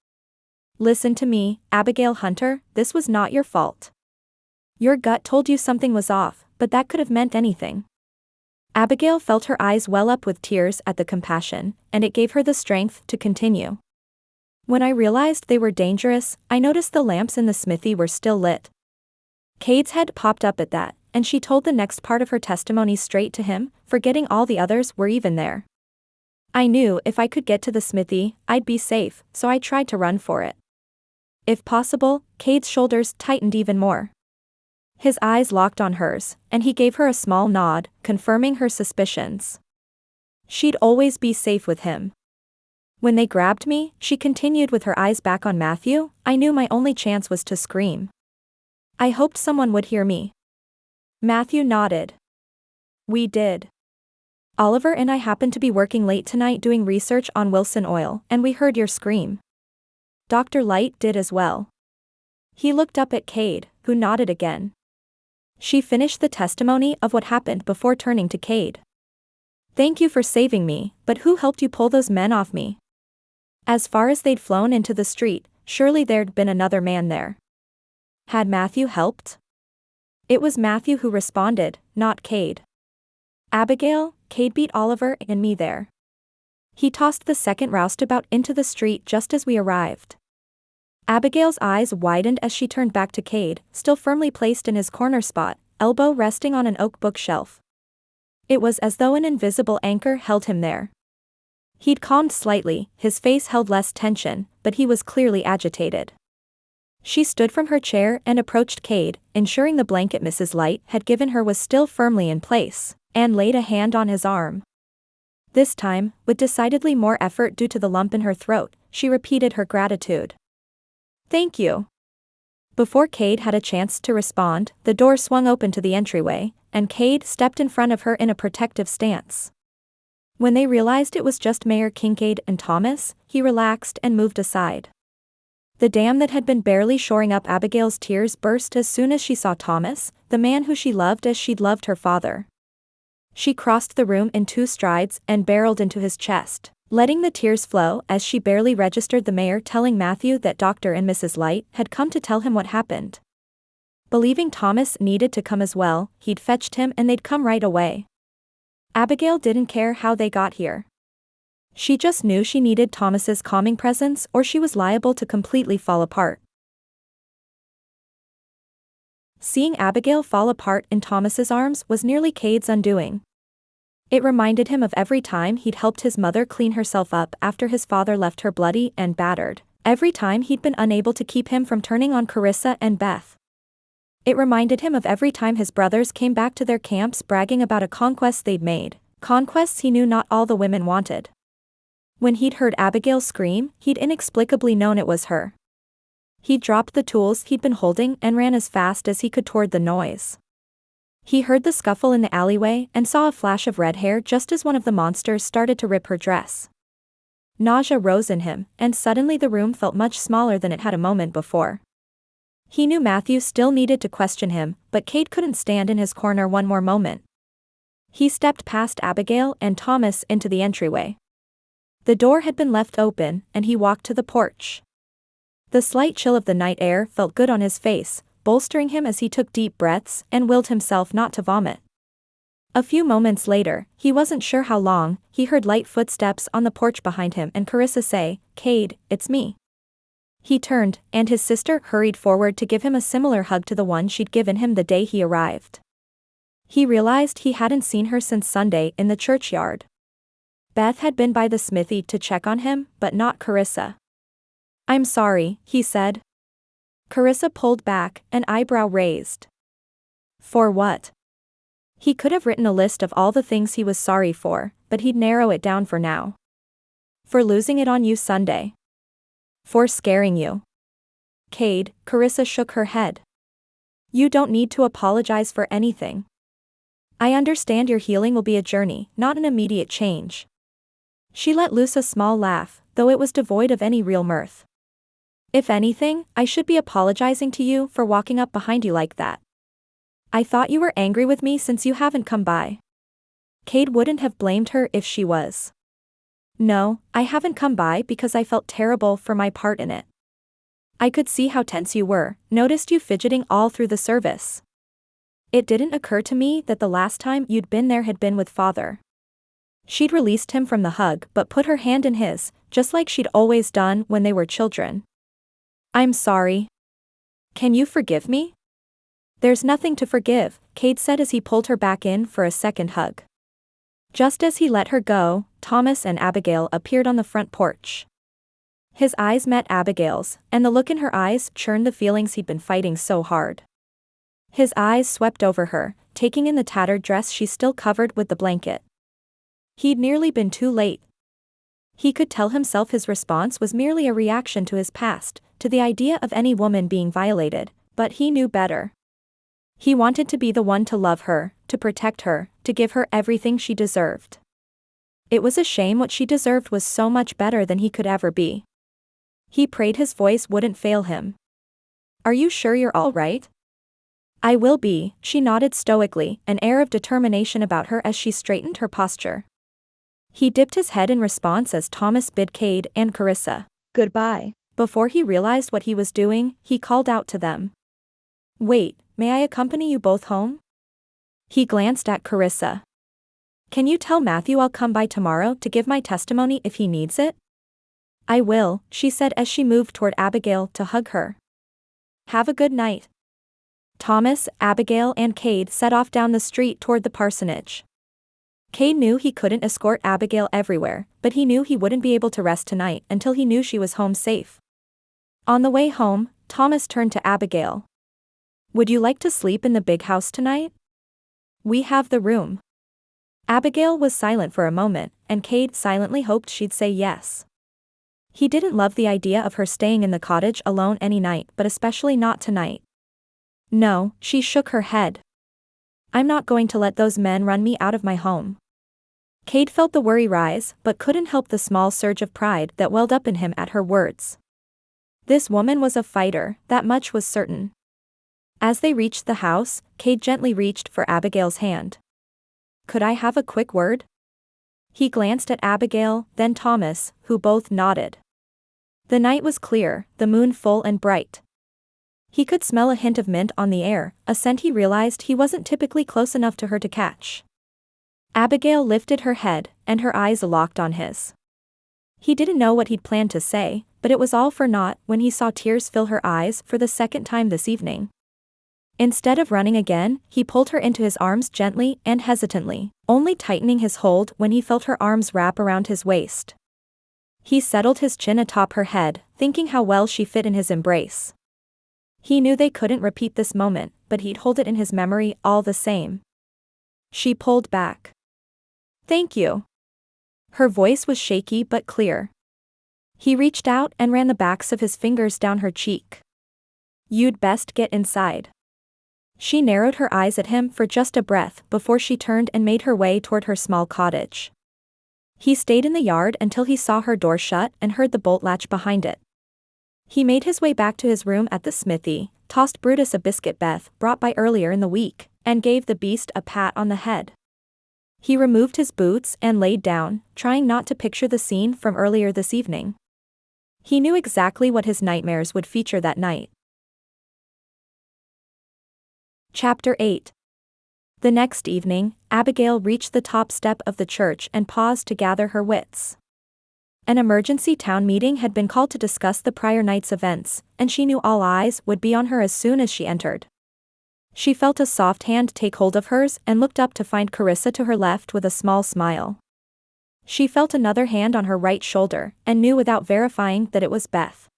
Listen to me, Abigail Hunter, this was not your fault. Your gut told you something was off, but that could have meant anything. Abigail felt her eyes well up with tears at the compassion, and it gave her the strength to continue. When I realized they were dangerous, I noticed the lamps in the smithy were still lit. Kade's head popped up at that, and she told the next part of her testimony straight to him, forgetting all the others were even there. I knew if I could get to the smithy, I'd be safe, so I tried to run for it. If possible, Kade's shoulders tightened even more. His eyes locked on hers, and he gave her a small nod, confirming her suspicions. She'd always be safe with him. When they grabbed me, she continued with her eyes back on Matthew, I knew my only chance was to scream. I hoped someone would hear me. Matthew nodded. We did. Oliver and I happened to be working late tonight doing research on Wilson oil, and we heard your scream. Dr. Light did as well. He looked up at Kade, who nodded again. She finished the testimony of what happened before turning to Kade. Thank you for saving me, but who helped you pull those men off me? As far as they'd flown into the street, surely there'd been another man there. Had Matthew helped? It was Matthew who responded, not Kade. Abigail, Kade beat Oliver and me there. He tossed the second roustabout into the street just as we arrived. Abigail's eyes widened as she turned back to Kade, still firmly placed in his corner spot, elbow resting on an oak bookshelf. It was as though an invisible anchor held him there. He'd calmed slightly, his face held less tension, but he was clearly agitated. She stood from her chair and approached Kade, ensuring the blanket Mrs. Light had given her was still firmly in place, and laid a hand on his arm. This time, with decidedly more effort due to the lump in her throat, she repeated her gratitude. Thank you. Before Kade had a chance to respond, the door swung open to the entryway, and Kade stepped in front of her in a protective stance. When they realized it was just Mayor Kincaid and Thomas, he relaxed and moved aside. The dam that had been barely shoring up Abigail's tears burst as soon as she saw Thomas, the man who she loved as she'd loved her father. She crossed the room in 2 strides and barreled into his chest, letting the tears flow as she barely registered the mayor telling Matthew that Dr. and Mrs. Light had come to tell him what happened. Believing Thomas needed to come as well, he'd fetched him and they'd come right away. Abigail didn't care how they got here. She just knew she needed Thomas's calming presence or she was liable to completely fall apart. Seeing Abigail fall apart in Thomas's arms was nearly Kade's undoing. It reminded him of every time he'd helped his mother clean herself up after his father left her bloody and battered, every time he'd been unable to keep him from turning on Carissa and Beth. It reminded him of every time his brothers came back to their camps bragging about a conquest they'd made, conquests he knew not all the women wanted. When he'd heard Abigail scream, he'd inexplicably known it was her. He dropped the tools he'd been holding and ran as fast as he could toward the noise. He heard the scuffle in the alleyway and saw a flash of red hair just as one of the monsters started to rip her dress. Nausea rose in him, and suddenly the room felt much smaller than it had a moment before. He knew Matthew still needed to question him, but Kade couldn't stand in his corner one more moment. He stepped past Abigail and Thomas into the entryway. The door had been left open, and he walked to the porch. The slight chill of the night air felt good on his face, bolstering him as he took deep breaths and willed himself not to vomit. A few moments later, he wasn't sure how long, he heard light footsteps on the porch behind him and Carissa say, "Kade, it's me." He turned, and his sister hurried forward to give him a similar hug to the one she'd given him the day he arrived. He realized he hadn't seen her since Sunday in the churchyard. Beth had been by the smithy to check on him, but not Carissa. "I'm sorry," he said. Carissa pulled back, an eyebrow raised. For what? He could have written a list of all the things he was sorry for, but he'd narrow it down for now. For losing it on you Sunday. For scaring you. "Kade," Carissa shook her head. "You don't need to apologize for anything. I understand your healing will be a journey, not an immediate change." She let loose a small laugh, though it was devoid of any real mirth. "If anything, I should be apologizing to you for walking up behind you like that. I thought you were angry with me since you haven't come by." Kade wouldn't have blamed her if she was. "No, I haven't come by because I felt terrible for my part in it. I could see how tense you were, noticed you fidgeting all through the service. It didn't occur to me that the last time you'd been there had been with Father." She'd released him from the hug but put her hand in his, just like she'd always done when they were children. "I'm sorry. Can you forgive me?" "There's nothing to forgive," Kade said as he pulled her back in for a second hug. Just as he let her go, Thomas and Abigail appeared on the front porch. His eyes met Abigail's, and the look in her eyes churned the feelings he'd been fighting so hard. His eyes swept over her, taking in the tattered dress she still covered with the blanket. He'd nearly been too late. He could tell himself his response was merely a reaction to his past, to the idea of any woman being violated, but he knew better. He wanted to be the one to love her, to protect her, to give her everything she deserved. It was a shame what she deserved was so much better than he could ever be. He prayed his voice wouldn't fail him. "Are you sure you're all right?" "I will be," she nodded stoically, an air of determination about her as she straightened her posture. He dipped his head in response as Thomas bid Kade and Carissa Goodbye. Before he realized what he was doing, he called out to them. "Wait, may I accompany you both home?" He glanced at Carissa. "Can you tell Matthew I'll come by tomorrow to give my testimony if he needs it?" "I will," she said as she moved toward Abigail to hug her. "Have a good night." Thomas, Abigail and Kade set off down the street toward the parsonage. Kade knew he couldn't escort Abigail everywhere, but he knew he wouldn't be able to rest tonight until he knew she was home safe. On the way home, Thomas turned to Abigail. "Would you like to sleep in the big house tonight? We have the room." Abigail was silent for a moment, and Kade silently hoped she'd say yes. He didn't love the idea of her staying in the cottage alone any night, but especially not tonight. "No," she shook her head. "I'm not going to let those men run me out of my home." Kade felt the worry rise, but couldn't help the small surge of pride that welled up in him at her words. This woman was a fighter, that much was certain. As they reached the house, Kade gently reached for Abigail's hand. "Could I have a quick word?" He glanced at Abigail, then Thomas, who both nodded. The night was clear, the moon full and bright. He could smell a hint of mint on the air, a scent he realized he wasn't typically close enough to her to catch. Abigail lifted her head, and her eyes locked on his. He didn't know what he'd planned to say, but it was all for naught when he saw tears fill her eyes for the second time this evening. Instead of running again, he pulled her into his arms gently and hesitantly, only tightening his hold when he felt her arms wrap around his waist. He settled his chin atop her head, thinking how well she fit in his embrace. He knew they couldn't repeat this moment, but he'd hold it in his memory all the same. She pulled back. "Thank you." Her voice was shaky but clear. He reached out and ran the backs of his fingers down her cheek. "You'd best get inside." She narrowed her eyes at him for just a breath before she turned and made her way toward her small cottage. He stayed in the yard until he saw her door shut and heard the bolt latch behind it. He made his way back to his room at the smithy, tossed Brutus a biscuit Beth brought by earlier in the week, and gave the beast a pat on the head. He removed his boots and laid down, trying not to picture the scene from earlier this evening. He knew exactly what his nightmares would feature that night. Chapter 8. The next evening, Abigail reached the top step of the church and paused to gather her wits. An emergency town meeting had been called to discuss the prior night's events, and she knew all eyes would be on her as soon as she entered. She felt a soft hand take hold of hers and looked up to find Carissa to her left with a small smile. She felt another hand on her right shoulder, and knew without verifying that it was Beth.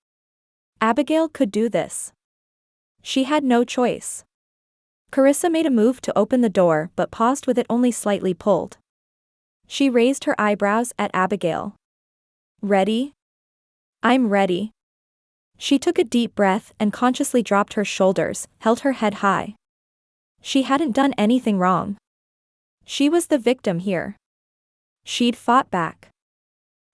Abigail could do this. She had no choice. Carissa made a move to open the door but paused with it only slightly pulled. She raised her eyebrows at Abigail. "Ready?" "I'm ready." She took a deep breath and consciously dropped her shoulders, held her head high. She hadn't done anything wrong. She was the victim here. She'd fought back.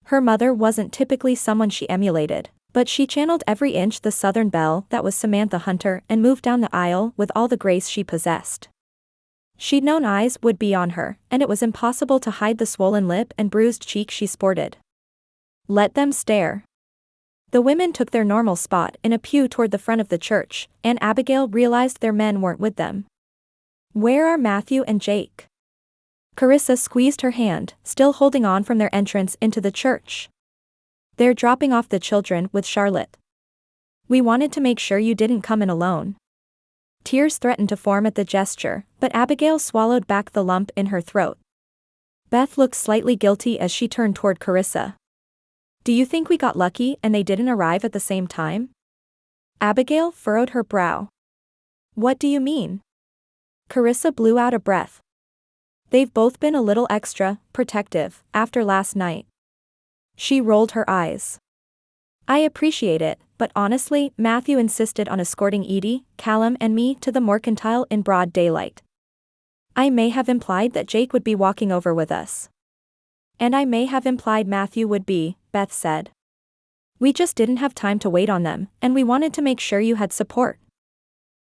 Her mother wasn't typically someone she emulated, but she channeled every inch the Southern belle that was Samantha Hunter and moved down the aisle with all the grace she possessed. She'd known eyes would be on her, and it was impossible to hide the swollen lip and bruised cheek she sported. Let them stare. The women took their normal spot in a pew toward the front of the church, and Abigail realized their men weren't with them. "Where are Matthew and Jake?" Carissa squeezed her hand, still holding on from their entrance into the church. "They're dropping off the children with Charlotte. We wanted to make sure you didn't come in alone." Tears threatened to form at the gesture, but Abigail swallowed back the lump in her throat. Beth looked slightly guilty as she turned toward Carissa. "Do you think we got lucky and they didn't arrive at the same time?" Abigail furrowed her brow. "What do you mean?" Carissa blew out a breath. "They've both been a little extra protective after last night." She rolled her eyes. "I appreciate it, but honestly, Matthew insisted on escorting Edie, Callum and me to the mercantile in broad daylight. I may have implied that Jake would be walking over with us. And I may have implied Matthew would be," Beth said. "We just didn't have time to wait on them, and we wanted to make sure you had support."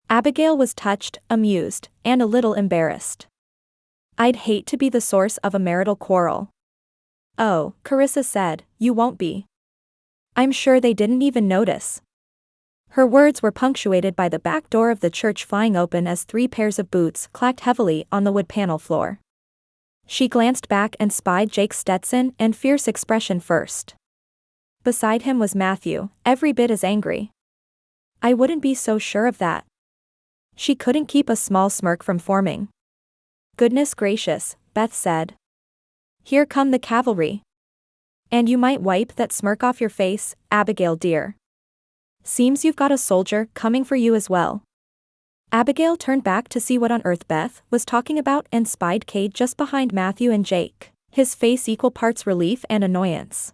Abigail was touched, amused, and a little embarrassed. "I'd hate to be the source of a marital quarrel." "Oh," Carissa said, "you won't be. I'm sure they didn't even notice." Her words were punctuated by the back door of the church flying open as 3 pairs of boots clacked heavily on the wood panel floor. She glanced back and spied Jake's Stetson and fierce expression first. Beside him was Matthew, every bit as angry. "I wouldn't be so sure of that." She couldn't keep a small smirk from forming. "Goodness gracious," Beth said. "Here come the cavalry. And you might wipe that smirk off your face, Abigail dear. Seems you've got a soldier coming for you as well." Abigail turned back to see what on earth Beth was talking about and spied Kade just behind Matthew and Jake, his face equal parts relief and annoyance.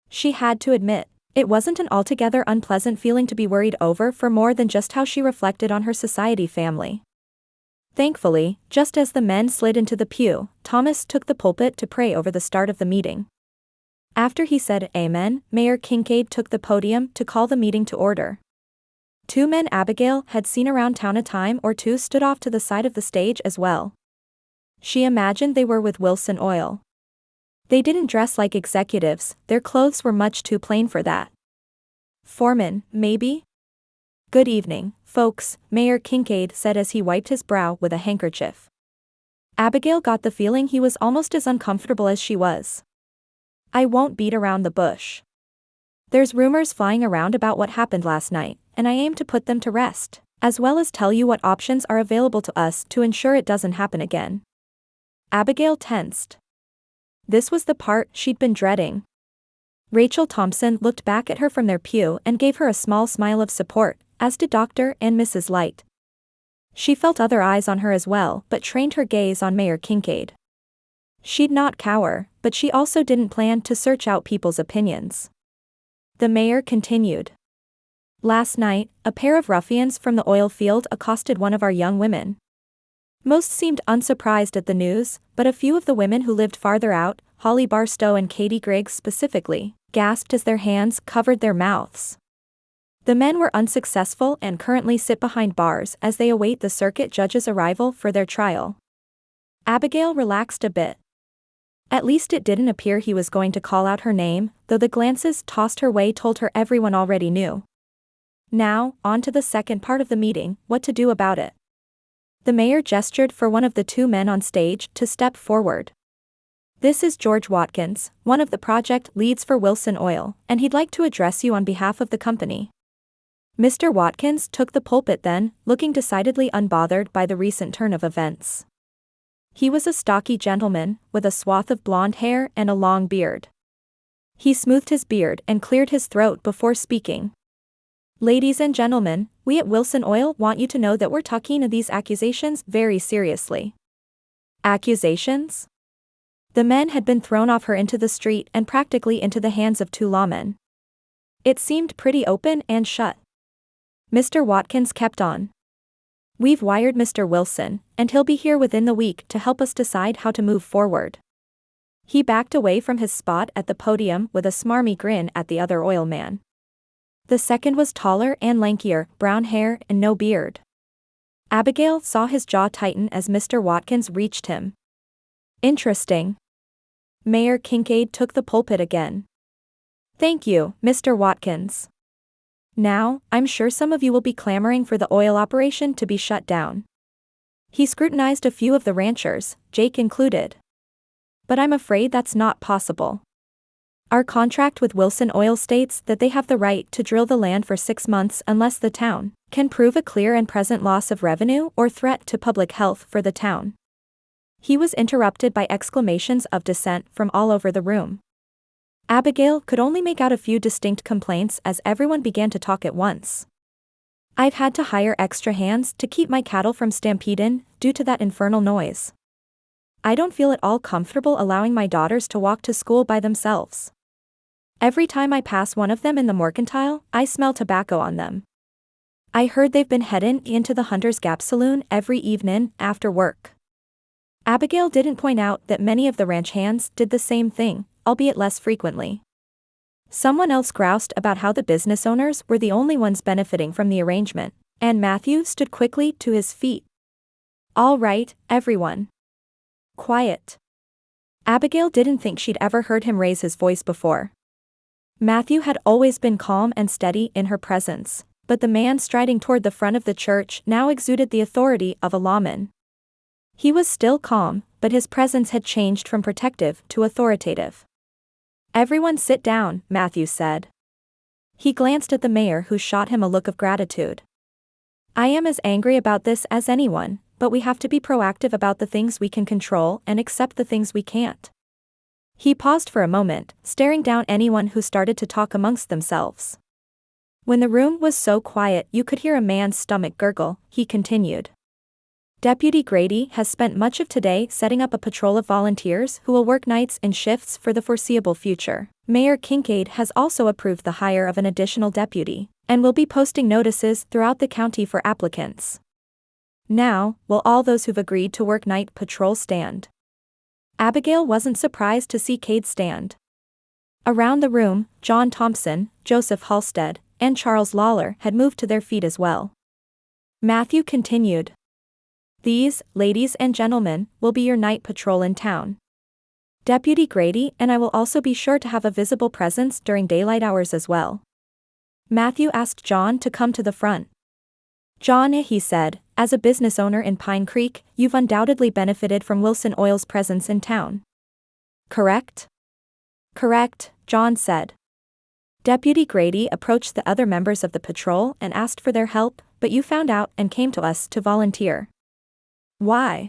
She had to admit, it wasn't an altogether unpleasant feeling to be worried over for more than just how she reflected on her society family. Thankfully, just as the men slid into the pew, Thomas took the pulpit to pray over the start of the meeting. After he said Amen, Mayor Kincaid took the podium to call the meeting to order. 2 men Abigail had seen around town a time or two stood off to the side of the stage as well. She imagined they were with Wilson Oil. They didn't dress like executives, their clothes were much too plain for that. "Foreman, maybe?" "Good evening, folks," Mayor Kincaid said as he wiped his brow with a handkerchief. Abigail got the feeling he was almost as uncomfortable as she was. I won't beat around the bush. There's rumors flying around about what happened last night, and I aim to put them to rest, as well as tell you what options are available to us to ensure it doesn't happen again. Abigail tensed. This was the part she'd been dreading. Rachel Thompson looked back at her from their pew and gave her a small smile of support, as did Dr. and Mrs. Light. She felt other eyes on her as well, but trained her gaze on Mayor Kincaid. She'd not cower, but she also didn't plan to search out people's opinions. The mayor continued. Last night, a pair of ruffians from the oil field accosted one of our young women. Most seemed unsurprised at the news, but a few of the women who lived farther out, Holly Barstow and Katie Griggs specifically, gasped as their hands covered their mouths. The men were unsuccessful and currently sit behind bars as they await the circuit judge's arrival for their trial. Abigail relaxed a bit. At least it didn't appear he was going to call out her name, though the glances tossed her way told her everyone already knew. Now, on to the second part of the meeting, what to do about it. The mayor gestured for one of the two men on stage to step forward. This is George Watkins, one of the project leads for Wilson Oil, and he'd like to address you on behalf of the company. Mr. Watkins took the pulpit then, looking decidedly unbothered by the recent turn of events. He was a stocky gentleman, with a swath of blonde hair and a long beard. He smoothed his beard and cleared his throat before speaking. Ladies and gentlemen, we at Wilson Oil want you to know that we're taking these accusations very seriously. Accusations? The men had been thrown off her into the street and practically into the hands of two lawmen. It seemed pretty open and shut. Mr. Watkins kept on. We've wired Mr. Wilson, and he'll be here within the week to help us decide how to move forward. He backed away from his spot at the podium with a smarmy grin at the other oil man. The second was taller and lankier, brown hair and no beard. Abigail saw his jaw tighten as Mr. Watkins reached him. Interesting. Mayor Kincaid took the pulpit again. Thank you, Mr. Watkins. Now, I'm sure some of you will be clamoring for the oil operation to be shut down. He scrutinized a few of the ranchers, Jake included. But I'm afraid that's not possible. Our contract with Wilson Oil states that they have the right to drill the land for 6 months unless the town can prove a clear and present loss of revenue or threat to public health for the town. He was interrupted by exclamations of dissent from all over the room. Abigail could only make out a few distinct complaints as everyone began to talk at once. I've had to hire extra hands to keep my cattle from stampeding due to that infernal noise. I don't feel at all comfortable allowing my daughters to walk to school by themselves. Every time I pass one of them in the mercantile, I smell tobacco on them. I heard they've been heading into the Hunter's Gap Saloon every evening after work. Abigail didn't point out that many of the ranch hands did the same thing, albeit less frequently. Someone else groused about how the business owners were the only ones benefiting from the arrangement, and Matthew stood quickly to his feet. All right, everyone. Quiet. Abigail didn't think she'd ever heard him raise his voice before. Matthew had always been calm and steady in her presence, but the man striding toward the front of the church now exuded the authority of a lawman. He was still calm, but his presence had changed from protective to authoritative. Everyone sit down, Matthew said. He glanced at the mayor who shot him a look of gratitude. I am as angry about this as anyone, but we have to be proactive about the things we can control and accept the things we can't. He paused for a moment, staring down anyone who started to talk amongst themselves. When the room was so quiet you could hear a man's stomach gurgle, he continued. Deputy Grady has spent much of today setting up a patrol of volunteers who will work nights in shifts for the foreseeable future. Mayor Kincaid has also approved the hire of an additional deputy, and will be posting notices throughout the county for applicants. Now, will all those who've agreed to work night patrol stand? Abigail wasn't surprised to see Kade stand. Around the room, John Thompson, Joseph Halstead, and Charles Lawler had moved to their feet as well. Matthew continued. These, ladies and gentlemen, will be your night patrol in town. Deputy Grady and I will also be sure to have a visible presence during daylight hours as well. Matthew asked John to come to the front. John, he said, as a business owner in Pine Creek, you've undoubtedly benefited from Wilson Oil's presence in town. Correct? Correct, John said. Deputy Grady approached the other members of the patrol and asked for their help, but you found out and came to us to volunteer. Why?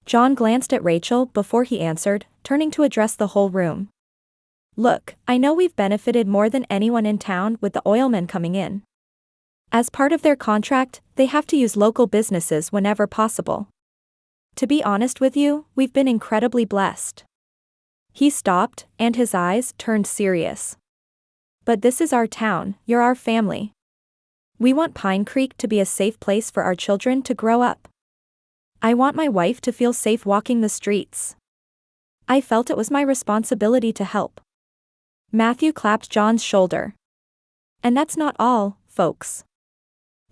John glanced at Rachel before he answered, turning to address the whole room. Look, I know we've benefited more than anyone in town with the oilmen coming in. As part of their contract, they have to use local businesses whenever possible. To be honest with you, we've been incredibly blessed. He stopped, and his eyes turned serious. But this is our town, you're our family. We want Pine Creek to be a safe place for our children to grow up. I want my wife to feel safe walking the streets. I felt it was my responsibility to help. Matthew clapped John's shoulder. And that's not all, folks.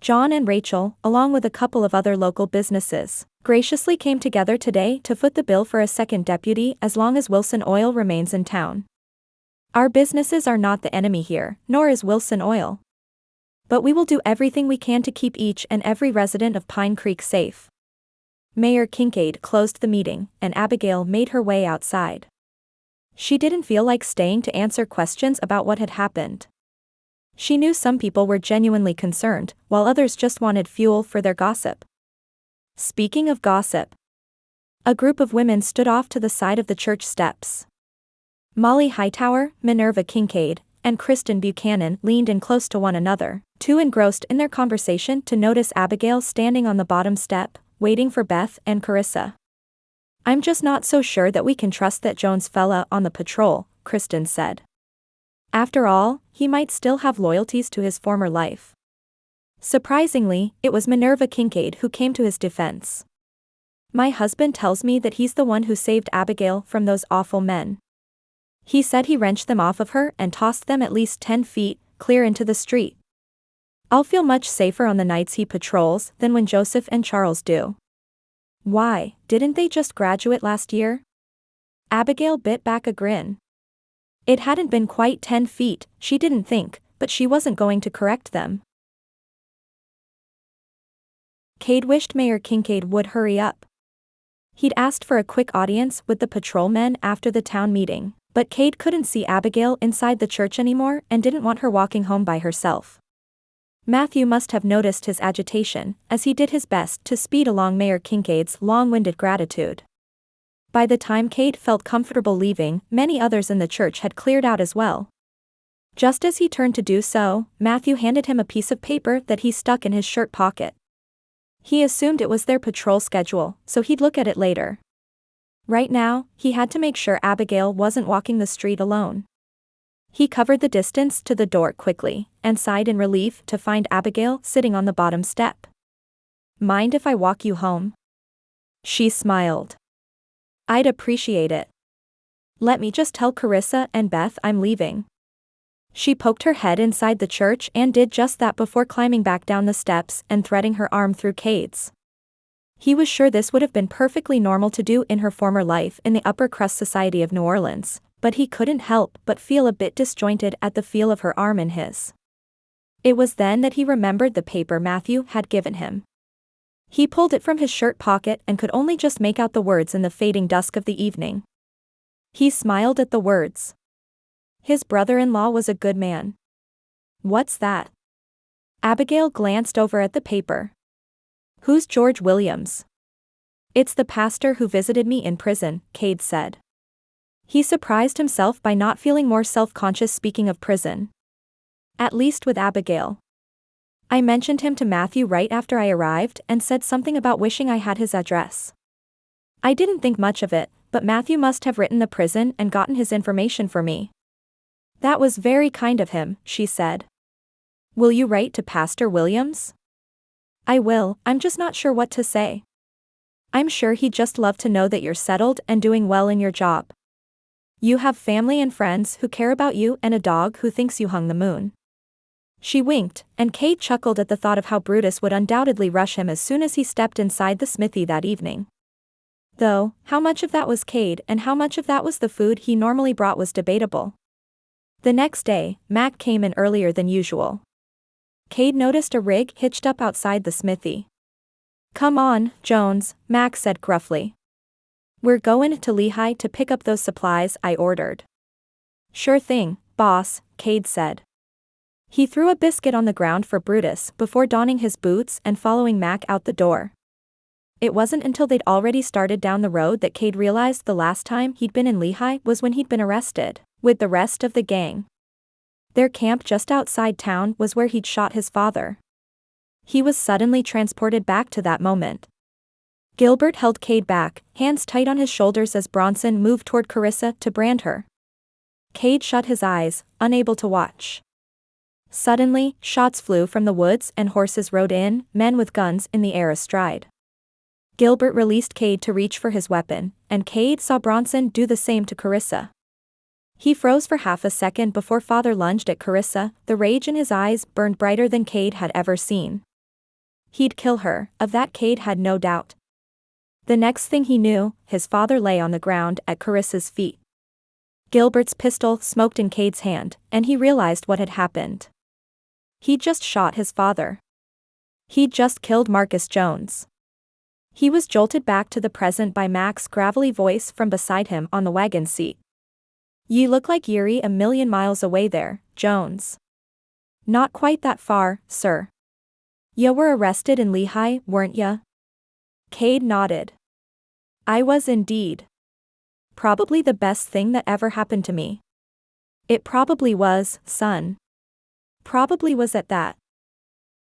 John and Rachel, along with a couple of other local businesses, graciously came together today to foot the bill for a second deputy as long as Wilson Oil remains in town. Our businesses are not the enemy here, nor is Wilson Oil. But we will do everything we can to keep each and every resident of Pine Creek safe. Mayor Kincaid closed the meeting, and Abigail made her way outside. She didn't feel like staying to answer questions about what had happened. She knew some people were genuinely concerned, while others just wanted fuel for their gossip. Speaking of gossip, a group of women stood off to the side of the church steps. Molly Hightower, Minerva Kincaid, and Kristen Buchanan leaned in close to one another, too engrossed in their conversation to notice Abigail standing on the bottom step, waiting for Beth and Carissa. I'm just not so sure that we can trust that Jones fella on the patrol, Kristen said. After all, he might still have loyalties to his former life. Surprisingly, it was Minerva Kincaid who came to his defense. My husband tells me that he's the one who saved Abigail from those awful men. He said he wrenched them off of her and tossed them at least 10 feet, clear into the street. I'll feel much safer on the nights he patrols than when Joseph and Charles do. Why, didn't they just graduate last year? Abigail bit back a grin. It hadn't been quite 10 feet, she didn't think, but she wasn't going to correct them. Kade wished Mayor Kincaid would hurry up. He'd asked for a quick audience with the patrolmen after the town meeting, but Kade couldn't see Abigail inside the church anymore and didn't want her walking home by herself. Matthew must have noticed his agitation, as he did his best to speed along Mayor Kincaid's long-winded gratitude. By the time Kade felt comfortable leaving, many others in the church had cleared out as well. Just as he turned to do so, Matthew handed him a piece of paper that he stuck in his shirt pocket. He assumed it was their patrol schedule, so he'd look at it later. Right now, he had to make sure Abigail wasn't walking the street alone. He covered the distance to the door quickly, and sighed in relief to find Abigail sitting on the bottom step. Mind if I walk you home? She smiled. I'd appreciate it. Let me just tell Carissa and Beth I'm leaving. She poked her head inside the church and did just that before climbing back down the steps and threading her arm through Kade's. He was sure this would have been perfectly normal to do in her former life in the upper-crust society of New Orleans, but he couldn't help but feel a bit disjointed at the feel of her arm in his. It was then that he remembered the paper Matthew had given him. He pulled it from his shirt pocket and could only just make out the words in the fading dusk of the evening. He smiled at the words. His brother-in-law was a good man. What's that? Abigail glanced over at the paper. Who's George Williams? It's the pastor who visited me in prison, Kade said. He surprised himself by not feeling more self-conscious speaking of prison. At least with Abigail. I mentioned him to Matthew right after I arrived and said something about wishing I had his address. I didn't think much of it, but Matthew must have written the prison and gotten his information for me. That was very kind of him, she said. Will you write to Pastor Williams? I will, I'm just not sure what to say. I'm sure he'd just love to know that you're settled and doing well in your job. You have family and friends who care about you and a dog who thinks you hung the moon. She winked, and Kade chuckled at the thought of how Brutus would undoubtedly rush him as soon as he stepped inside the smithy that evening. Though, how much of that was Kade and how much of that was the food he normally brought was debatable. The next day, Mac came in earlier than usual. Kade noticed a rig hitched up outside the smithy. "Come on, Jones," Mac said gruffly. "We're goin' to Lehigh to pick up those supplies I ordered." "Sure thing, boss," Kade said. He threw a biscuit on the ground for Brutus before donning his boots and following Mac out the door. It wasn't until they'd already started down the road that Kade realized the last time he'd been in Lehigh was when he'd been arrested, with the rest of the gang. Their camp just outside town was where he'd shot his father. He was suddenly transported back to that moment. Gilbert held Kade back, hands tight on his shoulders as Bronson moved toward Carissa to brand her. Kade shut his eyes, unable to watch. Suddenly, shots flew from the woods and horses rode in, men with guns in the air astride. Gilbert released Kade to reach for his weapon, and Kade saw Bronson do the same to Carissa. He froze for half a second before Father lunged at Carissa, the rage in his eyes burned brighter than Kade had ever seen. He'd kill her, of that Kade had no doubt. The next thing he knew, his father lay on the ground at Carissa's feet. Gilbert's pistol smoked in Kade's hand, and he realized what had happened. He'd just shot his father. He'd just killed Marcus Jones. He was jolted back to the present by Mac's gravelly voice from beside him on the wagon seat. "You look like Yuri a million miles away there, Jones." "Not quite that far, sir." "Ya were arrested in Lehigh, weren't ya?" Kade nodded. "I was indeed. Probably the best thing that ever happened to me." "It probably was, son. Probably was at that."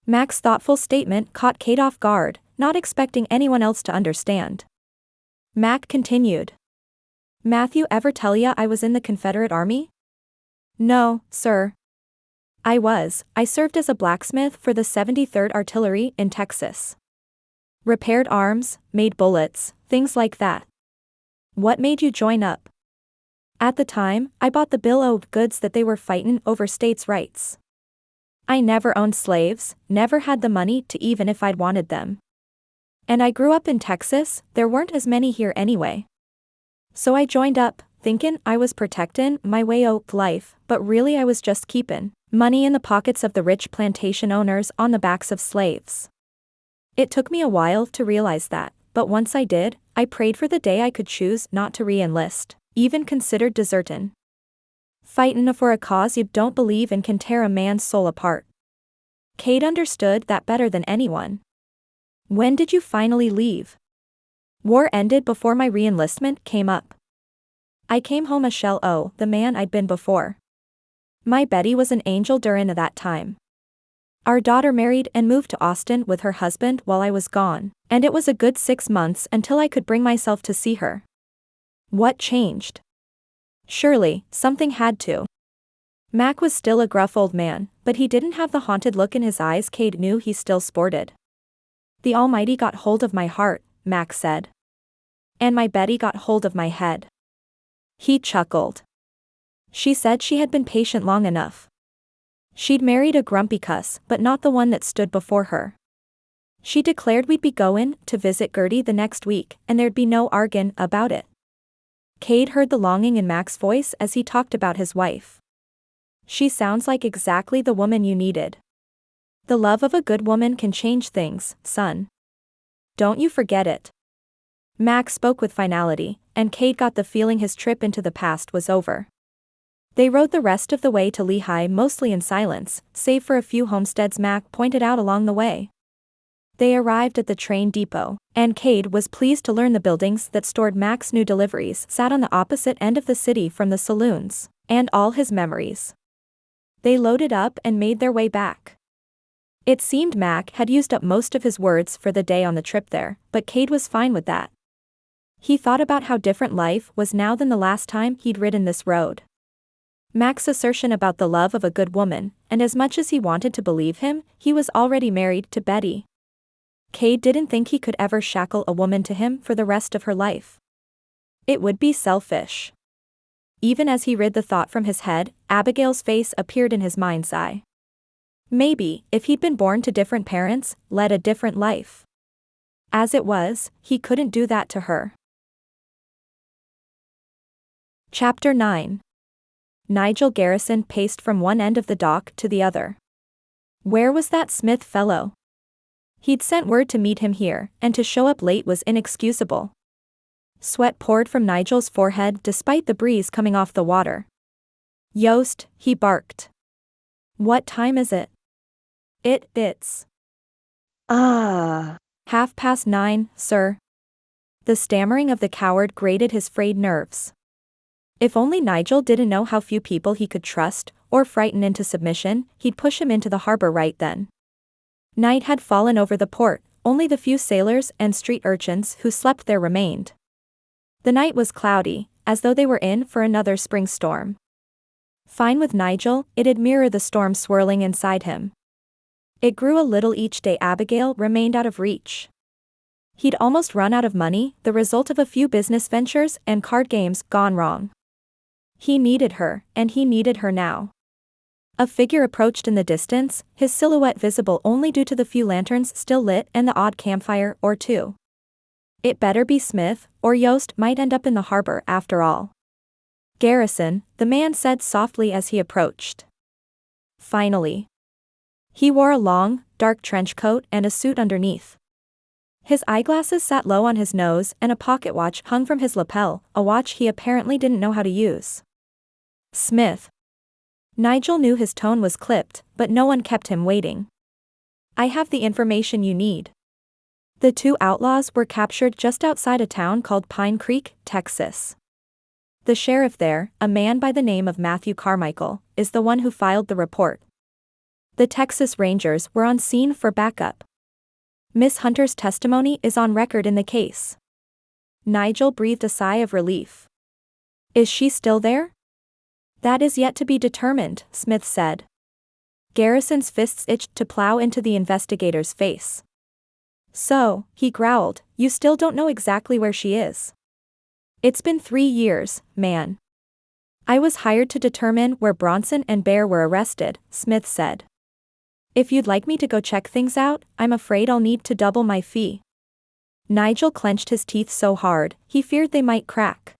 Mac's thoughtful statement caught Kade off guard, not expecting anyone else to understand. Mac continued. "Matthew ever tell ya I was in the Confederate Army?" "No, sir." I served as a blacksmith for the 73rd Artillery in Texas. Repaired arms, made bullets, things like that." "What made you join up?" "At the time, I bought the bill of goods that they were fightin' over states' rights. I never owned slaves, never had the money to even if I'd wanted them. And I grew up in Texas, there weren't as many here anyway. So I joined up, thinkin' I was protectin' my way o' life, but really I was just keepin' money in the pockets of the rich plantation owners on the backs of slaves. It took me a while to realize that, but once I did, I prayed for the day I could choose not to re-enlist, even considered desertin'. Fightin' for a cause you don't believe in can tear a man's soul apart." Kade understood that better than anyone. "When did you finally leave?" "War ended before my re-enlistment came up. I came home a shell o' the man I'd been before. My Betty was an angel durin' that time. Our daughter married and moved to Austin with her husband while I was gone, and it was a good 6 months until I could bring myself to see her." "What changed?" "Surely, something had to." Mac was still a gruff old man, but he didn't have the haunted look in his eyes Kade knew he still sported. "The Almighty got hold of my heart," Mac said. "And my Betty got hold of my head." He chuckled. "She said she had been patient long enough. She'd married a grumpy cuss, but not the one that stood before her. She declared we'd be goin' to visit Gertie the next week, and there'd be no argin' about it." Kade heard the longing in Mac's voice as he talked about his wife. "She sounds like exactly the woman you needed. The love of a good woman can change things, son. Don't you forget it." Mac spoke with finality, and Kade got the feeling his trip into the past was over. They rode the rest of the way to Lehigh mostly in silence, save for a few homesteads Mac pointed out along the way. They arrived at the train depot, and Kade was pleased to learn the buildings that stored Mac's new deliveries sat on the opposite end of the city from the saloons, and all his memories. They loaded up and made their way back. It seemed Mac had used up most of his words for the day on the trip there, but Kade was fine with that. He thought about how different life was now than the last time he'd ridden this road. Mac's assertion about the love of a good woman, and as much as he wanted to believe him, he was already married to Betty. Kade didn't think he could ever shackle a woman to him for the rest of her life. It would be selfish. Even as he rid the thought from his head, Abigail's face appeared in his mind's eye. Maybe, if he'd been born to different parents, led a different life. As it was, he couldn't do that to her. Chapter 9. Nigel Garrison paced from one end of the dock to the other. Where was that Smith fellow? He'd sent word to meet him here, and to show up late was inexcusable. Sweat poured from Nigel's forehead despite the breeze coming off the water. Yost, he barked. What time is it? It's 9:30, sir. The stammering of the coward grated his frayed nerves. If only Nigel didn't know how few people he could trust, or frighten into submission, he'd push him into the harbor right then. Night had fallen over the port, only the few sailors and street urchins who slept there remained. The night was cloudy, as though they were in for another spring storm. Fine with Nigel, it'd mirror the storm swirling inside him. It grew a little each day Abigail remained out of reach. He'd almost run out of money, the result of a few business ventures and card games gone wrong. He needed her, and he needed her now. A figure approached in the distance, his silhouette visible only due to the few lanterns still lit and the odd campfire or two. It better be Smith, or Yost might end up in the harbor after all. Garrison, the man said softly as he approached. Finally. He wore a long, dark trench coat and a suit underneath. His eyeglasses sat low on his nose and a pocket watch hung from his lapel, a watch he apparently didn't know how to use. Smith. Nigel knew his tone was clipped, but no one kept him waiting. I have the information you need. The two outlaws were captured just outside a town called Pine Creek, Texas. The sheriff there, a man by the name of Matthew Carmichael, is the one who filed the report. The Texas Rangers were on scene for backup. Miss Hunter's testimony is on record in the case. Nigel breathed a sigh of relief. Is she still there? That is yet to be determined, Smith said. Garrison's fists itched to plow into the investigator's face. So, he growled, you still don't know exactly where she is. It's been 3 years, man. I was hired to determine where Bronson and Bear were arrested, Smith said. If you'd like me to go check things out, I'm afraid I'll need to double my fee. Nigel clenched his teeth so hard, he feared they might crack.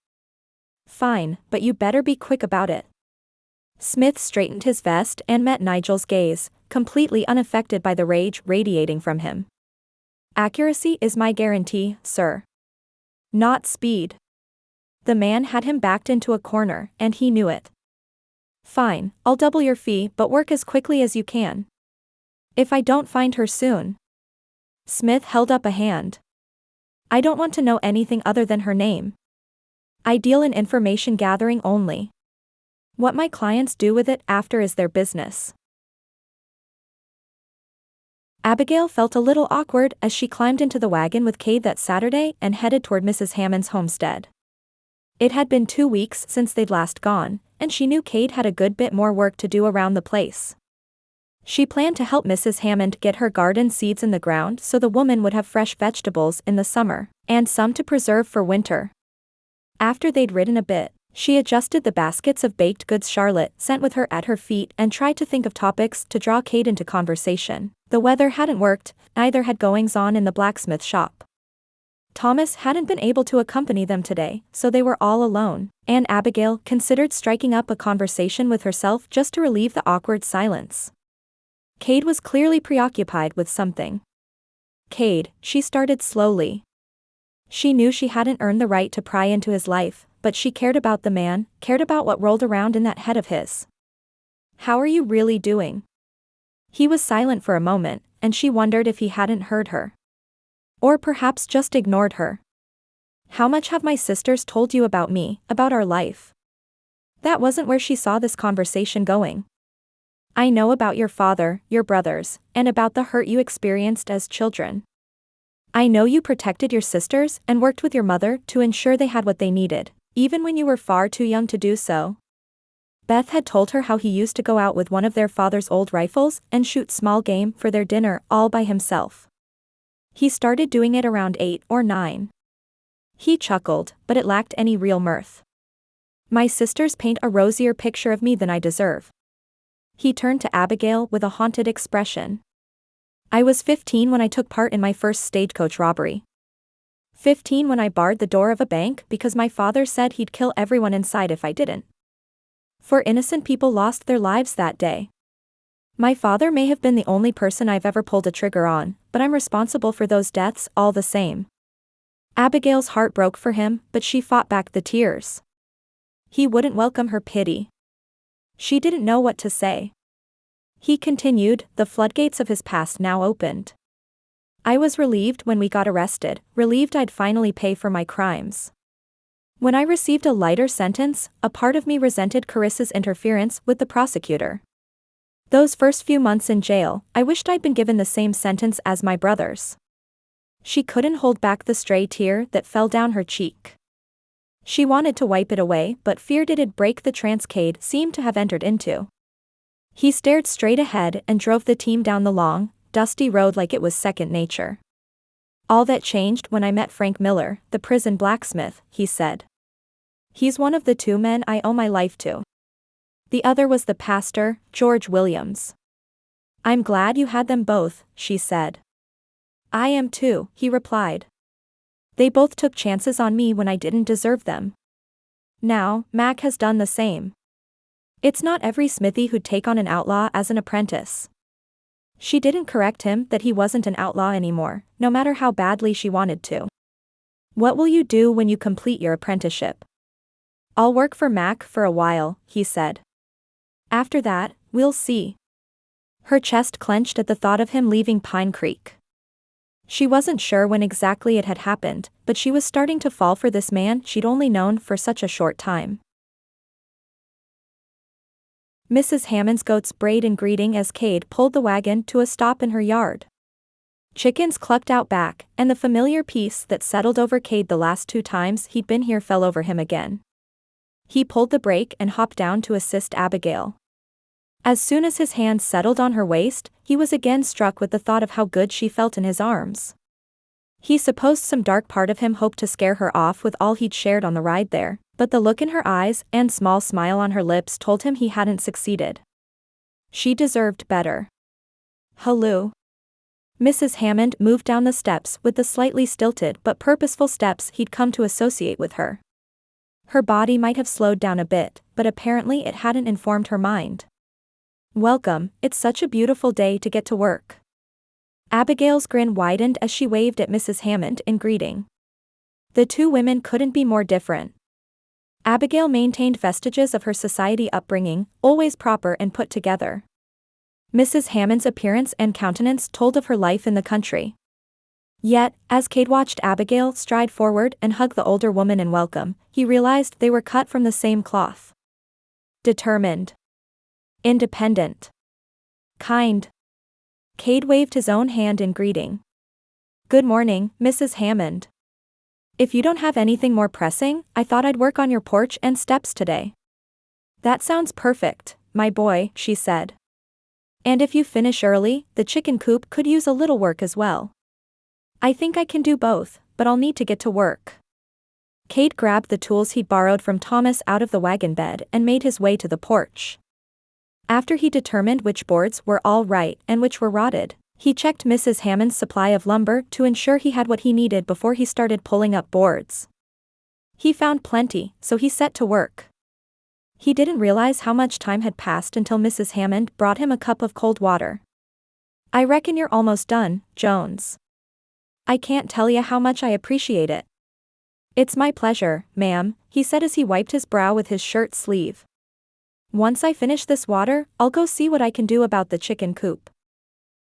Fine, but you better be quick about it. Smith straightened his vest and met Nigel's gaze, completely unaffected by the rage radiating from him. Accuracy is my guarantee, sir. Not speed. The man had him backed into a corner, and he knew it. Fine, I'll double your fee, but work as quickly as you can. If I don't find her soon. Smith held up a hand. I don't want to know anything other than her name. I deal in information gathering only. What my clients do with it after is their business. Abigail felt a little awkward as she climbed into the wagon with Kade that Saturday and headed toward Mrs. Hammond's homestead. It had been 2 weeks since they'd last gone, and she knew Kade had a good bit more work to do around the place. She planned to help Mrs. Hammond get her garden seeds in the ground so the woman would have fresh vegetables in the summer, and some to preserve for winter. After they'd ridden a bit, she adjusted the baskets of baked goods Charlotte sent with her at her feet and tried to think of topics to draw Kade into conversation. The weather hadn't worked, neither had goings-on in the blacksmith shop. Thomas hadn't been able to accompany them today, so they were all alone, and Abigail considered striking up a conversation with herself just to relieve the awkward silence. Kade was clearly preoccupied with something. Kade, she started slowly. She knew she hadn't earned the right to pry into his life, but she cared about the man, cared about what rolled around in that head of his. How are you really doing? He was silent for a moment, and she wondered if he hadn't heard her. Or perhaps just ignored her. How much have my sisters told you about me, about our life? That wasn't where she saw this conversation going. I know about your father, your brothers, and about the hurt you experienced as children. I know you protected your sisters and worked with your mother to ensure they had what they needed, even when you were far too young to do so. Beth had told her how he used to go out with one of their father's old rifles and shoot small game for their dinner all by himself. He started doing it around 8 or 9. He chuckled, but it lacked any real mirth. My sisters paint a rosier picture of me than I deserve. He turned to Abigail with a haunted expression. I was 15 when I took part in my first stagecoach robbery. 15 when I barred the door of a bank because my father said he'd kill everyone inside if I didn't. 4 innocent people lost their lives that day. My father may have been the only person I've ever pulled a trigger on, but I'm responsible for those deaths all the same. Abigail's heart broke for him, but she fought back the tears. He wouldn't welcome her pity. She didn't know what to say. He continued, the floodgates of his past now opened. I was relieved when we got arrested, relieved I'd finally pay for my crimes. When I received a lighter sentence, a part of me resented Carissa's interference with the prosecutor. Those first few months in jail, I wished I'd been given the same sentence as my brothers. She couldn't hold back the stray tear that fell down her cheek. She wanted to wipe it away but feared it'd break the trance Kade seemed to have entered into. He stared straight ahead and drove the team down the long, dusty road like it was second nature. All that changed when I met Frank Miller, the prison blacksmith, he said. He's one of the two men I owe my life to. The other was the pastor, George Williams. I'm glad you had them both, she said. I am too, he replied. They both took chances on me when I didn't deserve them. Now, Mac has done the same. It's not every smithy who'd take on an outlaw as an apprentice. She didn't correct him that he wasn't an outlaw anymore, no matter how badly she wanted to. What will you do when you complete your apprenticeship? I'll work for Mac for a while, he said. After that, we'll see. Her chest clenched at the thought of him leaving Pine Creek. She wasn't sure when exactly it had happened, but she was starting to fall for this man she'd only known for such a short time. Mrs. Hammond's goats brayed in greeting as Kade pulled the wagon to a stop in her yard. Chickens clucked out back, and the familiar peace that settled over Kade the last 2 times he'd been here fell over him again. He pulled the brake and hopped down to assist Abigail. As soon as his hands settled on her waist, he was again struck with the thought of how good she felt in his arms. He supposed some dark part of him hoped to scare her off with all he'd shared on the ride there, but the look in her eyes and small smile on her lips told him he hadn't succeeded. She deserved better. Hello. Mrs. Hammond moved down the steps with the slightly stilted but purposeful steps he'd come to associate with her. Her body might have slowed down a bit, but apparently it hadn't informed her mind. Welcome, it's such a beautiful day to get to work. Abigail's grin widened as she waved at Mrs. Hammond in greeting. The two women couldn't be more different. Abigail maintained vestiges of her society upbringing, always proper and put together. Mrs. Hammond's appearance and countenance told of her life in the country. Yet, as Kade watched Abigail stride forward and hug the older woman in welcome, he realized they were cut from the same cloth. Determined. Independent. Kind. Kade waved his own hand in greeting. Good morning, Mrs. Hammond. If you don't have anything more pressing, I thought I'd work on your porch and steps today. That sounds perfect, my boy, she said. And if you finish early, the chicken coop could use a little work as well. I think I can do both, but I'll need to get to work. Kade grabbed the tools he'd borrowed from Thomas out of the wagon bed and made his way to the porch. After he determined which boards were all right and which were rotted, he checked Mrs. Hammond's supply of lumber to ensure he had what he needed before he started pulling up boards. He found plenty, so he set to work. He didn't realize how much time had passed until Mrs. Hammond brought him a cup of cold water. I reckon you're almost done, Jones. I can't tell you how much I appreciate it. It's my pleasure, ma'am, he said as he wiped his brow with his shirt sleeve. Once I finish this water, I'll go see what I can do about the chicken coop.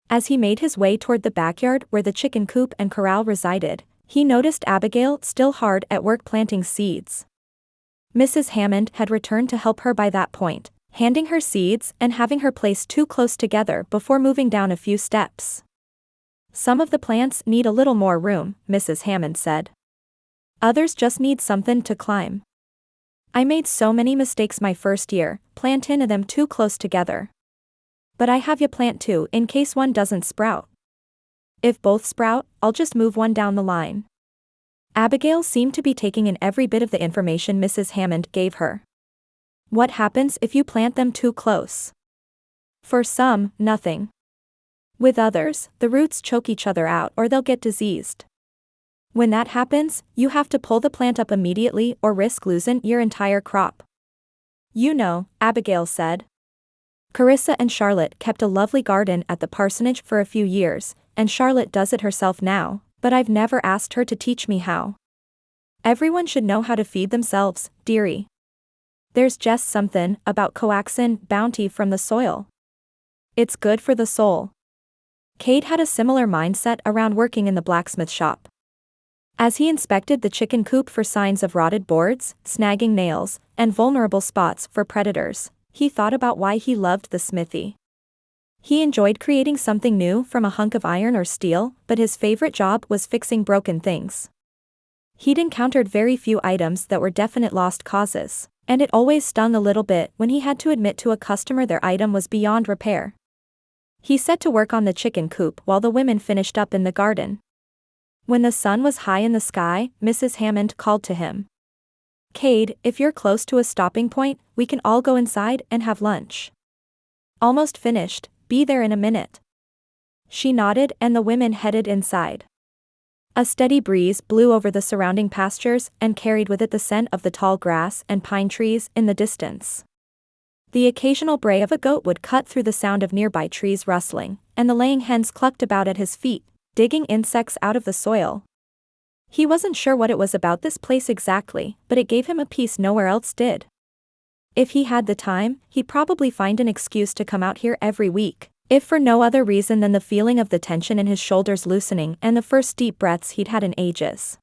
As he made his way toward the backyard where the chicken coop and corral resided, he noticed Abigail still hard at work planting seeds. Mrs. Hammond had returned to help her by that point, handing her seeds and having her placed too close together before moving down a few steps. Some of the plants need a little more room, Mrs. Hammond said. Others just need something to climb. I made so many mistakes my first year, planting them too close together. But I have you plant 2 in case one doesn't sprout. If both sprout, I'll just move one down the line. Abigail seemed to be taking in every bit of the information Mrs. Hammond gave her. What happens if you plant them too close? For some, nothing. With others, the roots choke each other out or they'll get diseased. When that happens, you have to pull the plant up immediately or risk losing your entire crop. You know, Abigail said. Carissa and Charlotte kept a lovely garden at the parsonage for a few years, and Charlotte does it herself now, but I've never asked her to teach me how. Everyone should know how to feed themselves, dearie. There's just something about coaxin' bounty from the soil. It's good for the soul. Kade had a similar mindset around working in the blacksmith shop. As he inspected the chicken coop for signs of rotted boards, snagging nails, and vulnerable spots for predators, he thought about why he loved the smithy. He enjoyed creating something new from a hunk of iron or steel, but his favorite job was fixing broken things. He'd encountered very few items that were definite lost causes, and it always stung a little bit when he had to admit to a customer their item was beyond repair. He set to work on the chicken coop while the women finished up in the garden. When the sun was high in the sky, Mrs. Hammond called to him. "Kade, if you're close to a stopping point, we can all go inside and have lunch." "Almost finished, be there in a minute." She nodded and the women headed inside. A steady breeze blew over the surrounding pastures and carried with it the scent of the tall grass and pine trees in the distance. The occasional bray of a goat would cut through the sound of nearby trees rustling, and the laying hens clucked about at his feet, digging insects out of the soil. He wasn't sure what it was about this place exactly, but it gave him a peace nowhere else did. If he had the time, he'd probably find an excuse to come out here every week, if for no other reason than the feeling of the tension in his shoulders loosening and the first deep breaths he'd had in ages.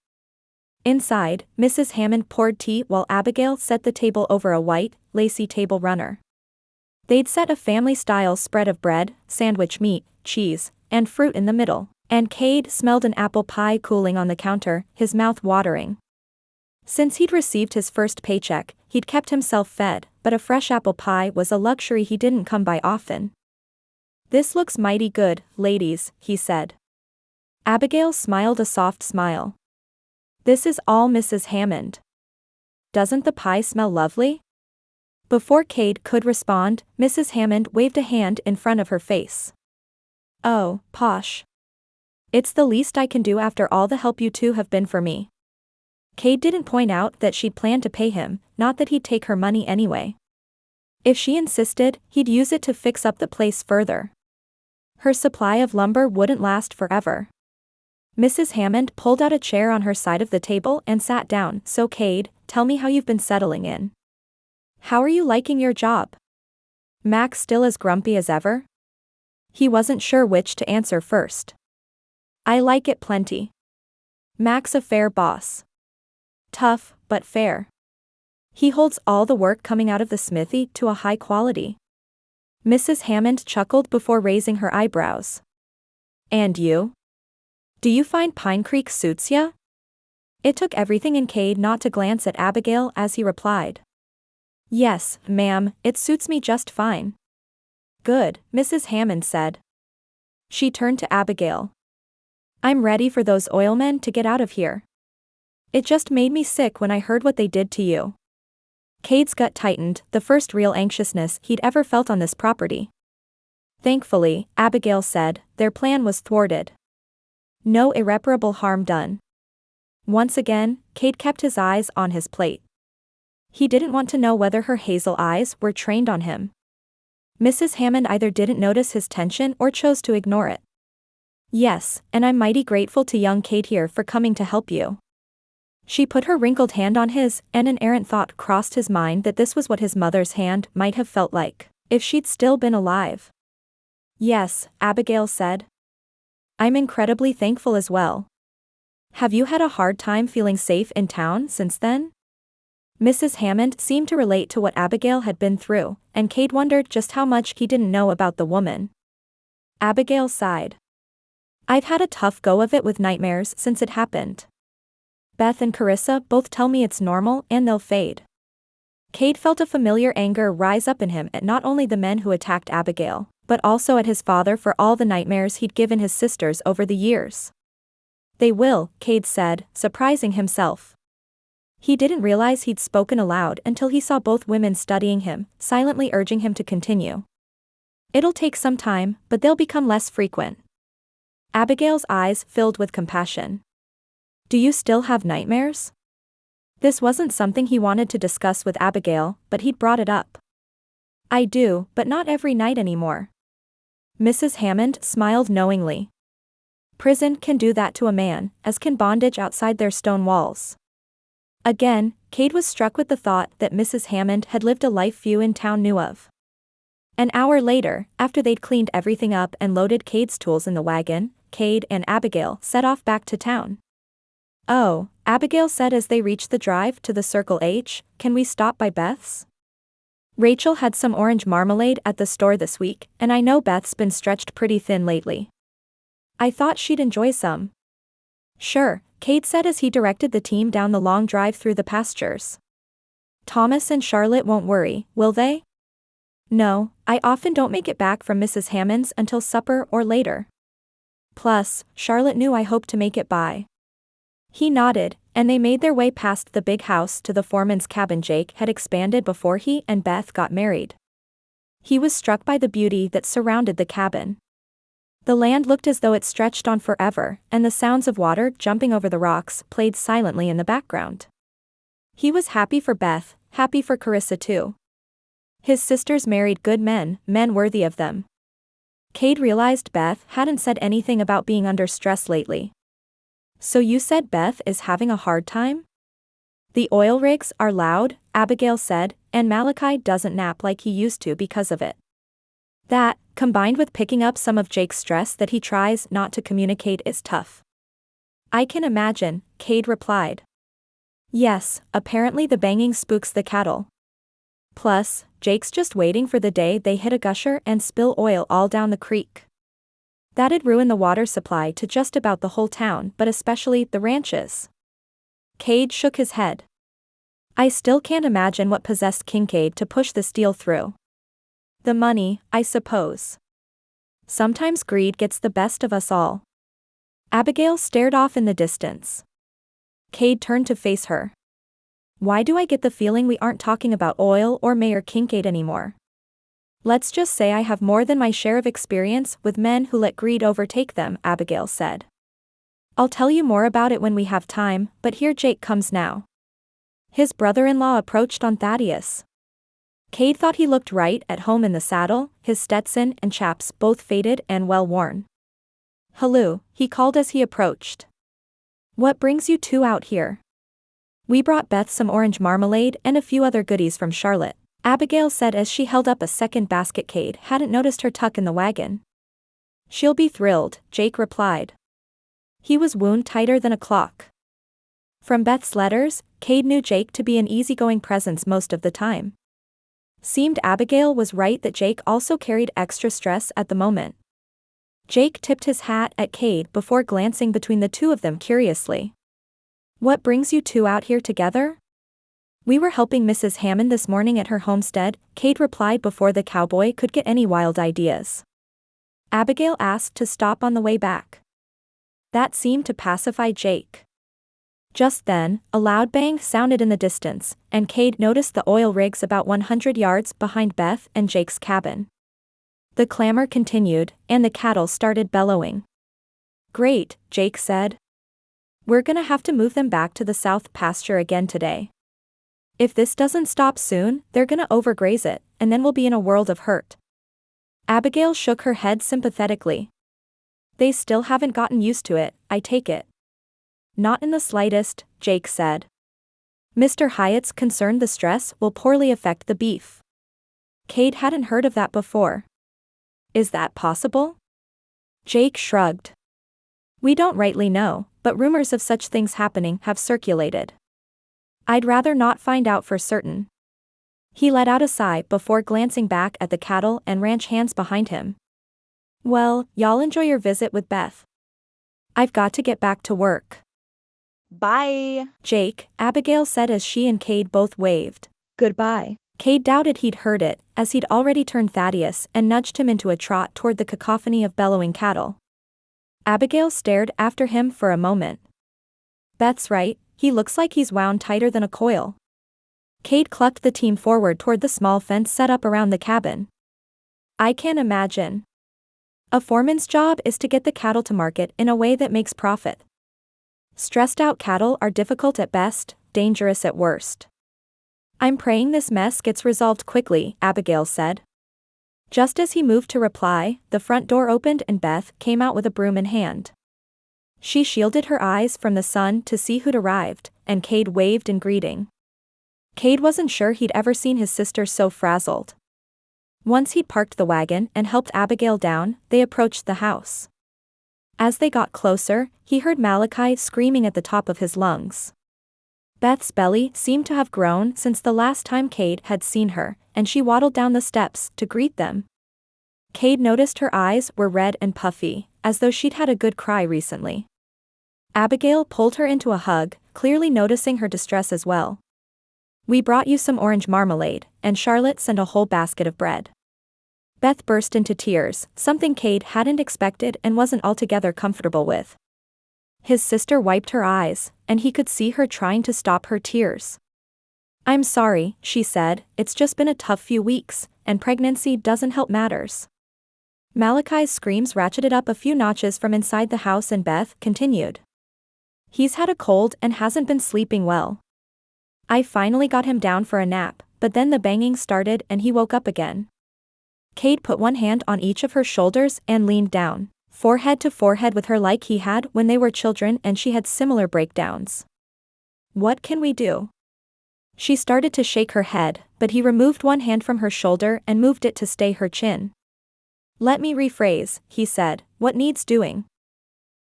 Inside, Mrs. Hammond poured tea while Abigail set the table over a white, lacy table runner. They'd set a family-style spread of bread, sandwich meat, cheese, and fruit in the middle, and Kade smelled an apple pie cooling on the counter, his mouth watering. Since he'd received his first paycheck, he'd kept himself fed, but a fresh apple pie was a luxury he didn't come by often. "This looks mighty good, ladies," he said. Abigail smiled a soft smile. "This is all Mrs. Hammond. Doesn't the pie smell lovely?" Before Kade could respond, Mrs. Hammond waved a hand in front of her face. "Oh, posh. It's the least I can do after all the help you two have been for me." Kade didn't point out that she'd planned to pay him, not that he'd take her money anyway. If she insisted, he'd use it to fix up the place further. Her supply of lumber wouldn't last forever. Mrs. Hammond pulled out a chair on her side of the table and sat down. "So Kade, tell me how you've been settling in. How are you liking your job?" Max still as grumpy as ever? He wasn't sure which to answer first. "I like it plenty. Max a fair boss. Tough, but fair. He holds all the work coming out of the smithy to a high quality." Mrs. Hammond chuckled before raising her eyebrows. "And you? Do you find Pine Creek suits ya?" It took everything in Kade not to glance at Abigail as he replied. "Yes, ma'am, it suits me just fine." "Good," Mrs. Hammond said. She turned to Abigail. "I'm ready for those oilmen to get out of here. It just made me sick when I heard what they did to you." Kade's gut tightened, the first real anxiousness he'd ever felt on this property. "Thankfully," Abigail said, "their plan was thwarted. No irreparable harm done." Once again, Kade kept his eyes on his plate. He didn't want to know whether her hazel eyes were trained on him. Mrs. Hammond either didn't notice his tension or chose to ignore it. "Yes, and I'm mighty grateful to young Kade here for coming to help you." She put her wrinkled hand on his, and an errant thought crossed his mind that this was what his mother's hand might have felt like, if she'd still been alive. "Yes," Abigail said. "I'm incredibly thankful as well. Have you had a hard time feeling safe in town since then?" Mrs. Hammond seemed to relate to what Abigail had been through, and Kade wondered just how much he didn't know about the woman. Abigail sighed. "I've had a tough go of it with nightmares since it happened. Beth and Carissa both tell me it's normal and they'll fade." Kade felt a familiar anger rise up in him at not only the men who attacked Abigail, but also at his father for all the nightmares he'd given his sisters over the years. "They will," Kade said, surprising himself. He didn't realize he'd spoken aloud until he saw both women studying him, silently urging him to continue. "It'll take some time, but they'll become less frequent." Abigail's eyes filled with compassion. "Do you still have nightmares?" This wasn't something he wanted to discuss with Abigail, but he'd brought it up. I do, but not every night anymore. Mrs. Hammond smiled knowingly. Prison can do that to a man, as can bondage outside their stone walls. Again, Kade was struck with the thought that Mrs. Hammond had lived a life few in town knew of. An hour later, after they'd cleaned everything up and loaded Kade's tools in the wagon, Kade and Abigail set off back to town. "Oh," Abigail said as they reached the drive to the Circle H, "can we stop by Beth's? Rachel had some orange marmalade at the store this week, and I know Beth's been stretched pretty thin lately. I thought she'd enjoy some." "Sure," Kade said as he directed the team down the long drive through the pastures. "Thomas and Charlotte won't worry, will they?" "No, I often don't make it back from Mrs. Hammond's until supper or later. Plus, Charlotte knew I hoped to make it by." He nodded, and they made their way past the big house to the foreman's cabin Jake had expanded before he and Beth got married. He was struck by the beauty that surrounded the cabin. The land looked as though it stretched on forever, and the sounds of water jumping over the rocks played silently in the background. He was happy for Beth, happy for Carissa too. His sisters married good men, men worthy of them. Kade realized Beth hadn't said anything about being under stress lately. "So you said Beth is having a hard time?" "The oil rigs are loud," Abigail said, "and Malachi doesn't nap like he used to because of it. That, combined with picking up some of Jake's stress that he tries not to communicate, is tough." "I can imagine," Kade replied. "Yes, apparently the banging spooks the cattle. Plus, Jake's just waiting for the day they hit a gusher and spill oil all down the creek. That'd ruin the water supply to just about the whole town, but especially the ranches." Kade shook his head. "I still can't imagine what possessed Kincaid to push this deal through. The money, I suppose. Sometimes greed gets the best of us all." Abigail stared off in the distance. Kade turned to face her. "Why do I get the feeling we aren't talking about oil or Mayor Kincaid anymore? Let's just say I have more than my share of experience with men who let greed overtake them," Abigail said. "I'll tell you more about it when we have time, but here Jake comes now." His brother-in-law approached on Thaddeus. Kade thought he looked right at home in the saddle, his Stetson and chaps both faded and well-worn. "Hello," he called as he approached. "What brings you two out here?" "We brought Beth some orange marmalade and a few other goodies from Charlotte," Abigail said as she held up a second basket Kade hadn't noticed her tuck in the wagon. "She'll be thrilled," Jake replied. He was wound tighter than a clock. From Beth's letters, Kade knew Jake to be an easygoing presence most of the time. Seemed Abigail was right that Jake also carried extra stress at the moment. Jake tipped his hat at Kade before glancing between the two of them curiously. "What brings you two out here together?" "We were helping Mrs. Hammond this morning at her homestead," Kade replied before the cowboy could get any wild ideas. Abigail asked to stop on the way back. That seemed to pacify Jake. Just then, a loud bang sounded in the distance, and Kade noticed the oil rigs about 100 yards behind Beth and Jake's cabin. The clamor continued, and the cattle started bellowing. "Great," Jake said. "We're gonna have to move them back to the south pasture again today. If this doesn't stop soon, they're gonna overgraze it, and then we'll be in a world of hurt." Abigail shook her head sympathetically. "They still haven't gotten used to it, I take it." "Not in the slightest," Jake said. "Mr. Hyatt's concerned the stress will poorly affect the beef." Kade hadn't heard of that before. "Is that possible?" Jake shrugged. "We don't rightly know, but rumors of such things happening have circulated. I'd rather not find out for certain." He let out a sigh before glancing back at the cattle and ranch hands behind him. "Well, y'all enjoy your visit with Beth. I've got to get back to work." Bye. "Jake," Abigail said as she and Kade both waved. Goodbye. Kade doubted he'd heard it, as he'd already turned Thaddeus and nudged him into a trot toward the cacophony of bellowing cattle. Abigail stared after him for a moment. "Beth's right, he looks like he's wound tighter than a coil." Kade clucked the team forward toward the small fence set up around the cabin. "I can't imagine. A foreman's job is to get the cattle to market in a way that makes profit. Stressed out cattle are difficult at best, dangerous at worst." I'm praying this mess gets resolved quickly, Abigail said. Just as he moved to reply, the front door opened and Beth came out with a broom in hand. She shielded her eyes from the sun to see who'd arrived, and Kade waved in greeting. Kade wasn't sure he'd ever seen his sister so frazzled. Once he'd parked the wagon and helped Abigail down, they approached the house. As they got closer, he heard Malachi screaming at the top of his lungs. Beth's belly seemed to have grown since the last time Kade had seen her, and she waddled down the steps to greet them. Kade noticed her eyes were red and puffy, as though she'd had a good cry recently. Abigail pulled her into a hug, clearly noticing her distress as well. We brought you some orange marmalade, and Charlotte sent a whole basket of bread. Beth burst into tears, something Kade hadn't expected and wasn't altogether comfortable with. His sister wiped her eyes, and he could see her trying to stop her tears. I'm sorry, she said, it's just been a tough few weeks, and pregnancy doesn't help matters. Malachi's screams ratcheted up a few notches from inside the house and Beth continued. He's had a cold and hasn't been sleeping well. I finally got him down for a nap, but then the banging started and he woke up again. Kade put one hand on each of her shoulders and leaned down, forehead to forehead with her like he had when they were children and she had similar breakdowns. What can we do? She started to shake her head, but he removed one hand from her shoulder and moved it to stay her chin. Let me rephrase, he said, what needs doing?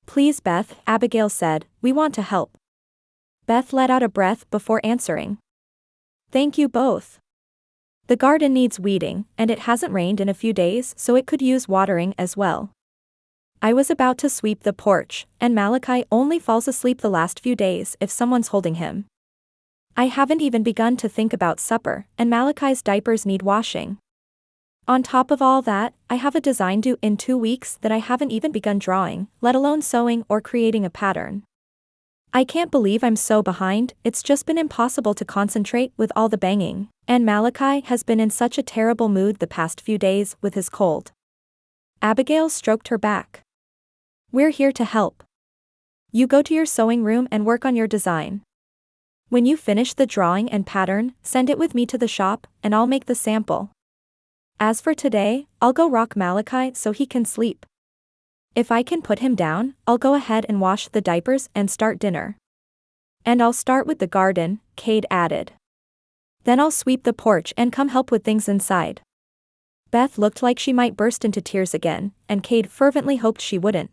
Please Beth, Abigail said, we want to help. Beth let out a breath before answering. Thank you both. The garden needs weeding, and it hasn't rained in a few days so it could use watering as well. I was about to sweep the porch, and Malachi only falls asleep the last few days if someone's holding him. I haven't even begun to think about supper, and Malachi's diapers need washing. On top of all that, I have a design due in 2 weeks that I haven't even begun drawing, let alone sewing or creating a pattern. I can't believe I'm so behind, it's just been impossible to concentrate with all the banging, and Malachi has been in such a terrible mood the past few days with his cold. Abigail stroked her back. We're here to help. You go to your sewing room and work on your design. When you finish the drawing and pattern, send it with me to the shop, and I'll make the sample. As for today, I'll go rock Malachi so he can sleep. If I can put him down, I'll go ahead and wash the diapers and start dinner. And I'll start with the garden, Kade added. Then I'll sweep the porch and come help with things inside. Beth looked like she might burst into tears again, and Kade fervently hoped she wouldn't.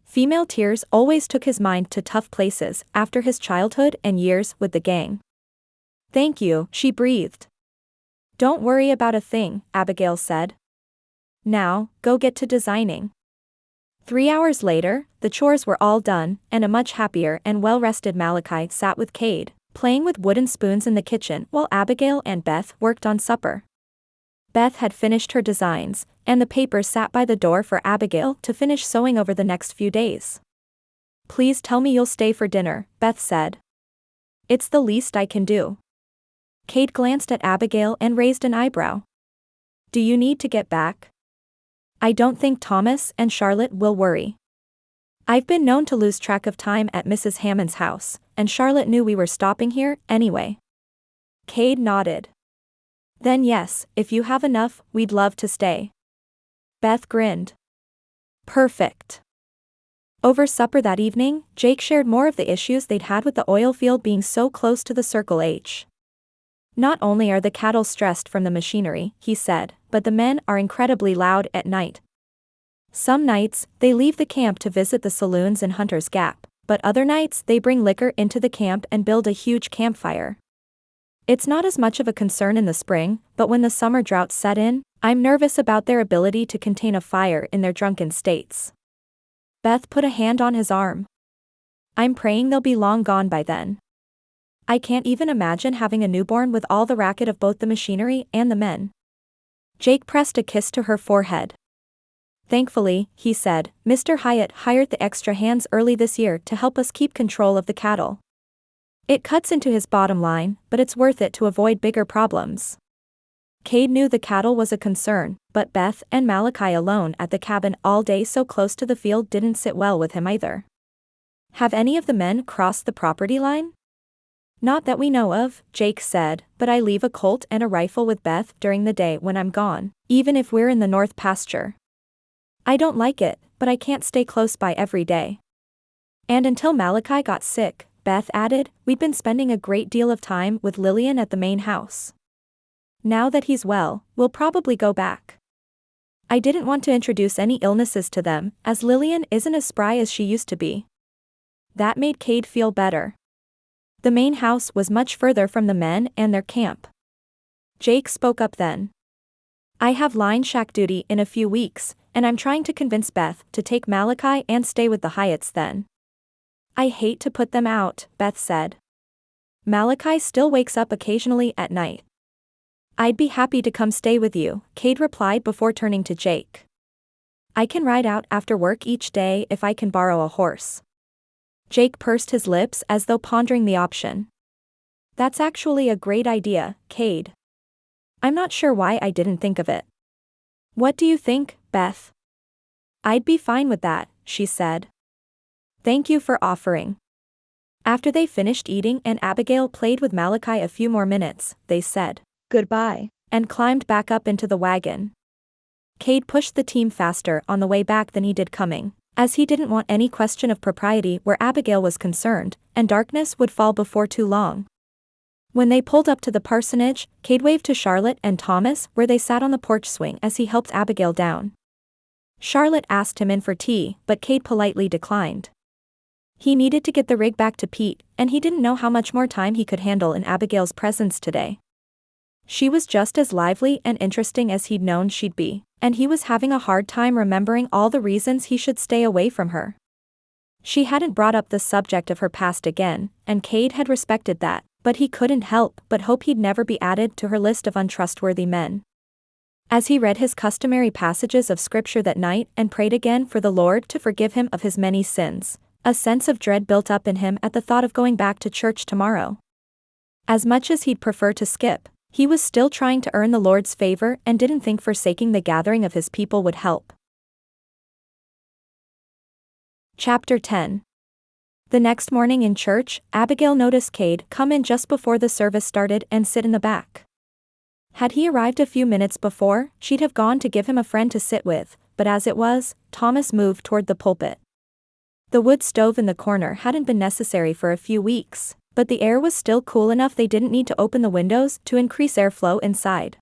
Female tears always took his mind to tough places after his childhood and years with the gang. Thank you, she breathed. Don't worry about a thing, Abigail said. Now, go get to designing. 3 hours later, the chores were all done, and a much happier and well-rested Malachi sat with Kade, playing with wooden spoons in the kitchen while Abigail and Beth worked on supper. Beth had finished her designs, and the papers sat by the door for Abigail to finish sewing over the next few days. Please tell me you'll stay for dinner, Beth said. It's the least I can do. Kade glanced at Abigail and raised an eyebrow. Do you need to get back? I don't think Thomas and Charlotte will worry. I've been known to lose track of time at Mrs. Hammond's house, and Charlotte knew we were stopping here anyway. Kade nodded. Then yes, if you have enough, we'd love to stay. Beth grinned. Perfect. Over supper that evening, Jake shared more of the issues they'd had with the oil field being so close to the Circle H. Not only are the cattle stressed from the machinery, he said, but the men are incredibly loud at night. Some nights, they leave the camp to visit the saloons in Hunter's Gap, but other nights they bring liquor into the camp and build a huge campfire. It's not as much of a concern in the spring, but when the summer droughts set in, I'm nervous about their ability to contain a fire in their drunken states. Beth put a hand on his arm. I'm praying they'll be long gone by then. I can't even imagine having a newborn with all the racket of both the machinery and the men. Jake pressed a kiss to her forehead. Thankfully, he said, Mr. Hyatt hired the extra hands early this year to help us keep control of the cattle. It cuts into his bottom line, but it's worth it to avoid bigger problems. Kade knew the cattle was a concern, but Beth and Malachi alone at the cabin all day so close to the field didn't sit well with him either. Have any of the men crossed the property line? Not that we know of, Jake said, but I leave a Colt and a rifle with Beth during the day when I'm gone, even if we're in the north pasture. I don't like it, but I can't stay close by every day. And until Malachi got sick, Beth added, we'd been spending a great deal of time with Lillian at the main house. Now that he's well, we'll probably go back. I didn't want to introduce any illnesses to them, as Lillian isn't as spry as she used to be. That made Kade feel better. The main house was much further from the men and their camp. Jake spoke up then. I have line shack duty in a few weeks, and I'm trying to convince Beth to take Malachi and stay with the Hyatts then. I hate to put them out, Beth said. Malachi still wakes up occasionally at night. I'd be happy to come stay with you, Kade replied before turning to Jake. I can ride out after work each day if I can borrow a horse. Jake pursed his lips as though pondering the option. That's actually a great idea, Kade. I'm not sure why I didn't think of it. What do you think, Beth? I'd be fine with that, she said. Thank you for offering. After they finished eating and Abigail played with Malachi a few more minutes, they said, Goodbye. And climbed back up into the wagon. Kade pushed the team faster on the way back than he did coming, as he didn't want any question of propriety where Abigail was concerned, and darkness would fall before too long. When they pulled up to the parsonage, Kade waved to Charlotte and Thomas where they sat on the porch swing as he helped Abigail down. Charlotte asked him in for tea, but Kade politely declined. He needed to get the rig back to Pete, and he didn't know how much more time he could handle in Abigail's presence today. She was just as lively and interesting as he'd known she'd be, and he was having a hard time remembering all the reasons he should stay away from her. She hadn't brought up the subject of her past again, and Kade had respected that, but he couldn't help but hope he'd never be added to her list of untrustworthy men. As he read his customary passages of scripture that night and prayed again for the Lord to forgive him of his many sins, a sense of dread built up in him at the thought of going back to church tomorrow. As much as he'd prefer to skip, he was still trying to earn the Lord's favor and didn't think forsaking the gathering of his people would help. Chapter 10. The next morning in church, Abigail noticed Kade come in just before the service started and sit in the back. Had he arrived a few minutes before, she'd have gone to give him a friend to sit with, but as it was, Thomas moved toward the pulpit. The wood stove in the corner hadn't been necessary for a few weeks, but the air was still cool enough they didn't need to open the windows to increase airflow inside.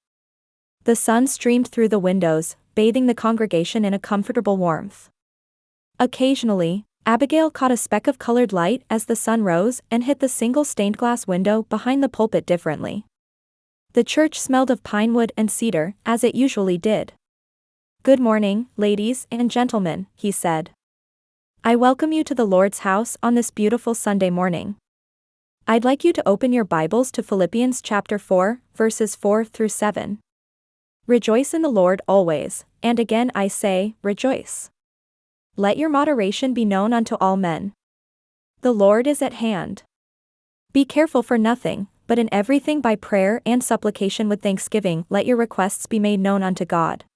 The sun streamed through the windows, bathing the congregation in a comfortable warmth. Occasionally, Abigail caught a speck of colored light as the sun rose and hit the single stained glass window behind the pulpit differently. The church smelled of pine wood and cedar, as it usually did. Good morning, ladies and gentlemen, he said. I welcome you to the Lord's house on this beautiful Sunday morning. I'd like you to open your Bibles to Philippians chapter 4, verses 4 through 7. Rejoice in the Lord always, and again I say, rejoice. Let your moderation be known unto all men. The Lord is at hand. Be careful for nothing, but in everything by prayer and supplication with thanksgiving let your requests be made known unto God.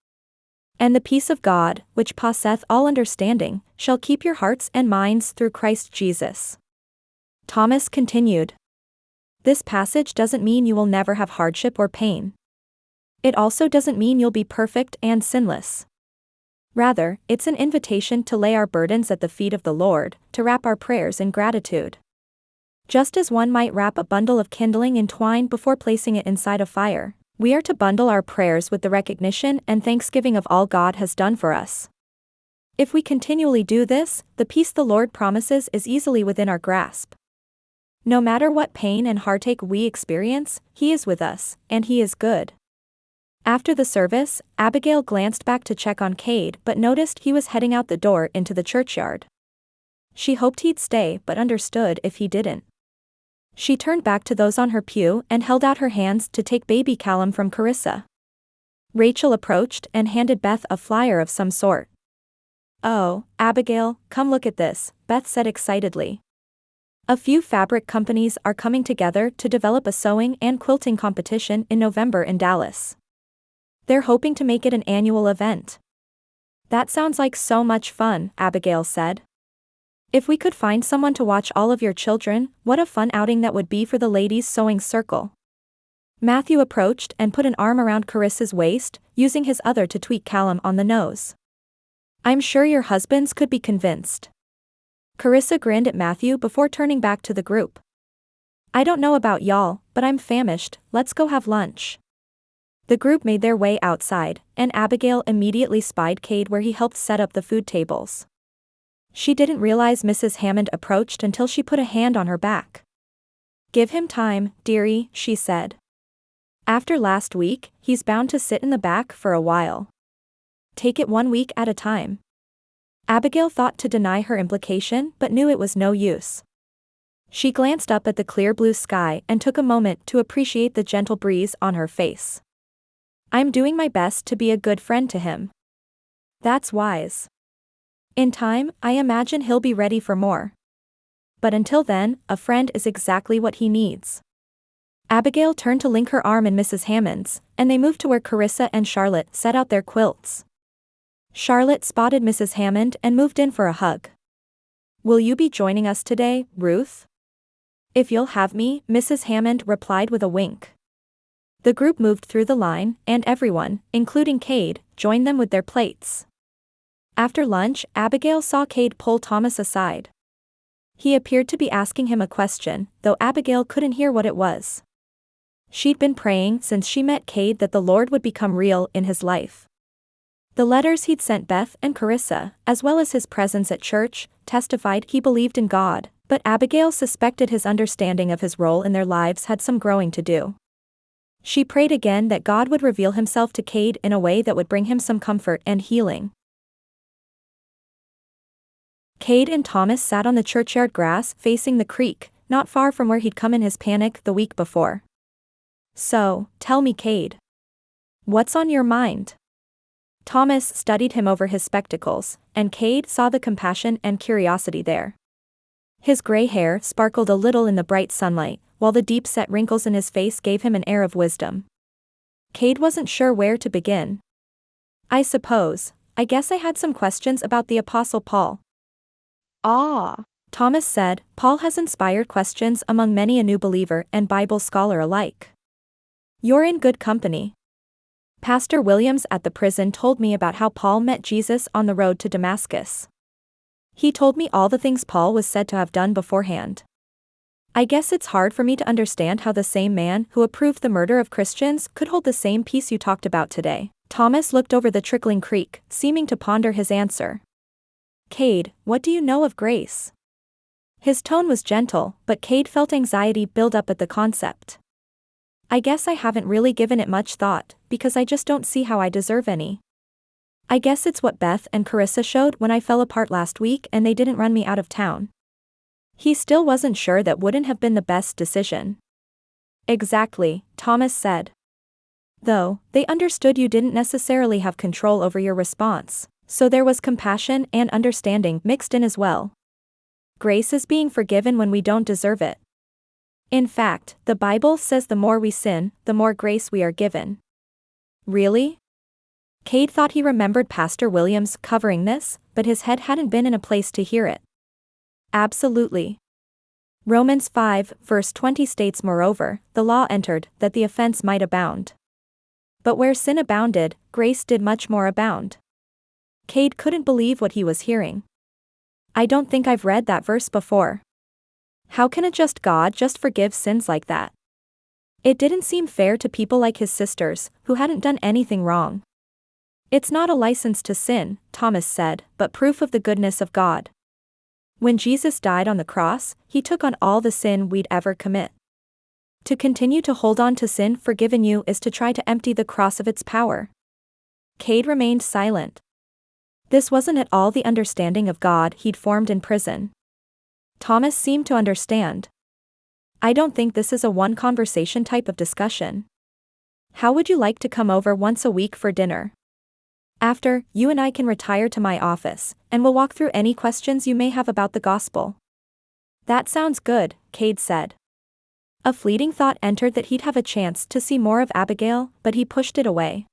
And the peace of God, which passeth all understanding, shall keep your hearts and minds through Christ Jesus. Thomas continued. This passage doesn't mean you will never have hardship or pain. It also doesn't mean you'll be perfect and sinless. Rather, it's an invitation to lay our burdens at the feet of the Lord, to wrap our prayers in gratitude. Just as one might wrap a bundle of kindling in twine before placing it inside a fire, we are to bundle our prayers with the recognition and thanksgiving of all God has done for us. If we continually do this, the peace the Lord promises is easily within our grasp. No matter what pain and heartache we experience, He is with us, and He is good. After the service, Abigail glanced back to check on Kade but noticed he was heading out the door into the churchyard. She hoped he'd stay but understood if he didn't. She turned back to those on her pew and held out her hands to take baby Callum from Carissa. Rachel approached and handed Beth a flyer of some sort. Oh, Abigail, come look at this, Beth said excitedly. A few fabric companies are coming together to develop a sewing and quilting competition in November in Dallas. They're hoping to make it an annual event. That sounds like so much fun, Abigail said. If we could find someone to watch all of your children, what a fun outing that would be for the ladies' sewing circle. Matthew approached and put an arm around Carissa's waist, using his other to tweak Callum on the nose. I'm sure your husbands could be convinced. Carissa grinned at Matthew before turning back to the group. I don't know about y'all, but I'm famished, let's go have lunch. The group made their way outside, and Abigail immediately spied Kade where he helped set up the food tables. She didn't realize Mrs. Hammond approached until she put a hand on her back. Give him time, dearie, she said. After last week, he's bound to sit in the back for a while. Take it 1 week at a time. Abigail thought to deny her implication but knew it was no use. She glanced up at the clear blue sky and took a moment to appreciate the gentle breeze on her face. I'm doing my best to be a good friend to him. That's wise. In time, I imagine he'll be ready for more. But until then, a friend is exactly what he needs. Abigail turned to link her arm in Mrs. Hammond's, and they moved to where Carissa and Charlotte set out their quilts. Charlotte spotted Mrs. Hammond and moved in for a hug. Will you be joining us today, Ruth? If you'll have me, Mrs. Hammond replied with a wink. The group moved through the line, and everyone, including Kade, joined them with their plates. After lunch, Abigail saw Kade pull Thomas aside. He appeared to be asking him a question, though Abigail couldn't hear what it was. She'd been praying since she met Kade that the Lord would become real in his life. The letters he'd sent Beth and Carissa, as well as his presence at church, testified he believed in God, but Abigail suspected his understanding of his role in their lives had some growing to do. She prayed again that God would reveal himself to Kade in a way that would bring him some comfort and healing. Kade and Thomas sat on the churchyard grass facing the creek, not far from where he'd come in his panic the week before. So, tell me, Kade. What's on your mind? Thomas studied him over his spectacles, and Kade saw the compassion and curiosity there. His gray hair sparkled a little in the bright sunlight, while the deep-set wrinkles in his face gave him an air of wisdom. Kade wasn't sure where to begin. I guess I had some questions about the Apostle Paul. Ah, Thomas said. Paul has inspired questions among many a new believer and Bible scholar alike. You're in good company. Pastor Williams at the prison told me about how Paul met Jesus on the road to Damascus. He told me all the things Paul was said to have done beforehand. I guess it's hard for me to understand how the same man who approved the murder of Christians could hold the same peace you talked about today. Thomas looked over the trickling creek, seeming to ponder his answer. Kade, what do you know of grace? His tone was gentle, but Kade felt anxiety build up at the concept. I guess I haven't really given it much thought, because I just don't see how I deserve any. I guess it's what Beth and Carissa showed when I fell apart last week and they didn't run me out of town. He still wasn't sure that wouldn't have been the best decision. Exactly, Thomas said. Though, they understood you didn't necessarily have control over your response, so there was compassion and understanding mixed in as well. Grace is being forgiven when we don't deserve it. In fact, the Bible says the more we sin, the more grace we are given. Really? Kade thought he remembered Pastor Williams covering this, but his head hadn't been in a place to hear it. Absolutely. Romans 5, verse 20 states, moreover, the law entered, that the offense might abound. But where sin abounded, grace did much more abound. Kade couldn't believe what he was hearing. I don't think I've read that verse before. How can a just God just forgive sins like that? It didn't seem fair to people like his sisters, who hadn't done anything wrong. It's not a license to sin, Thomas said, but proof of the goodness of God. When Jesus died on the cross, he took on all the sin we'd ever commit. To continue to hold on to sin forgiven you is to try to empty the cross of its power. Kade remained silent. This wasn't at all the understanding of God he'd formed in prison. Thomas seemed to understand. I don't think this is a one-conversation type of discussion. How would you like to come over once a week for dinner? After, you and I can retire to my office, and we'll walk through any questions you may have about the gospel. That sounds good, Kade said. A fleeting thought entered that he'd have a chance to see more of Abigail, but he pushed it away.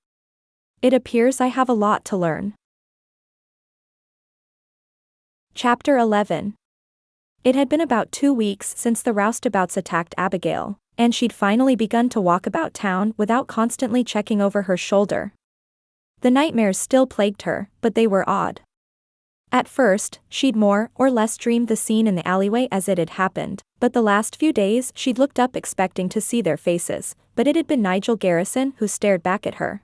It appears I have a lot to learn. Chapter 11. It had been about 2 weeks since the roustabouts attacked Abigail, and she'd finally begun to walk about town without constantly checking over her shoulder. The nightmares still plagued her, but they were odd. At first, she'd more or less dreamed the scene in the alleyway as it had happened, but the last few days she'd looked up expecting to see their faces, but it had been Nigel Garrison who stared back at her.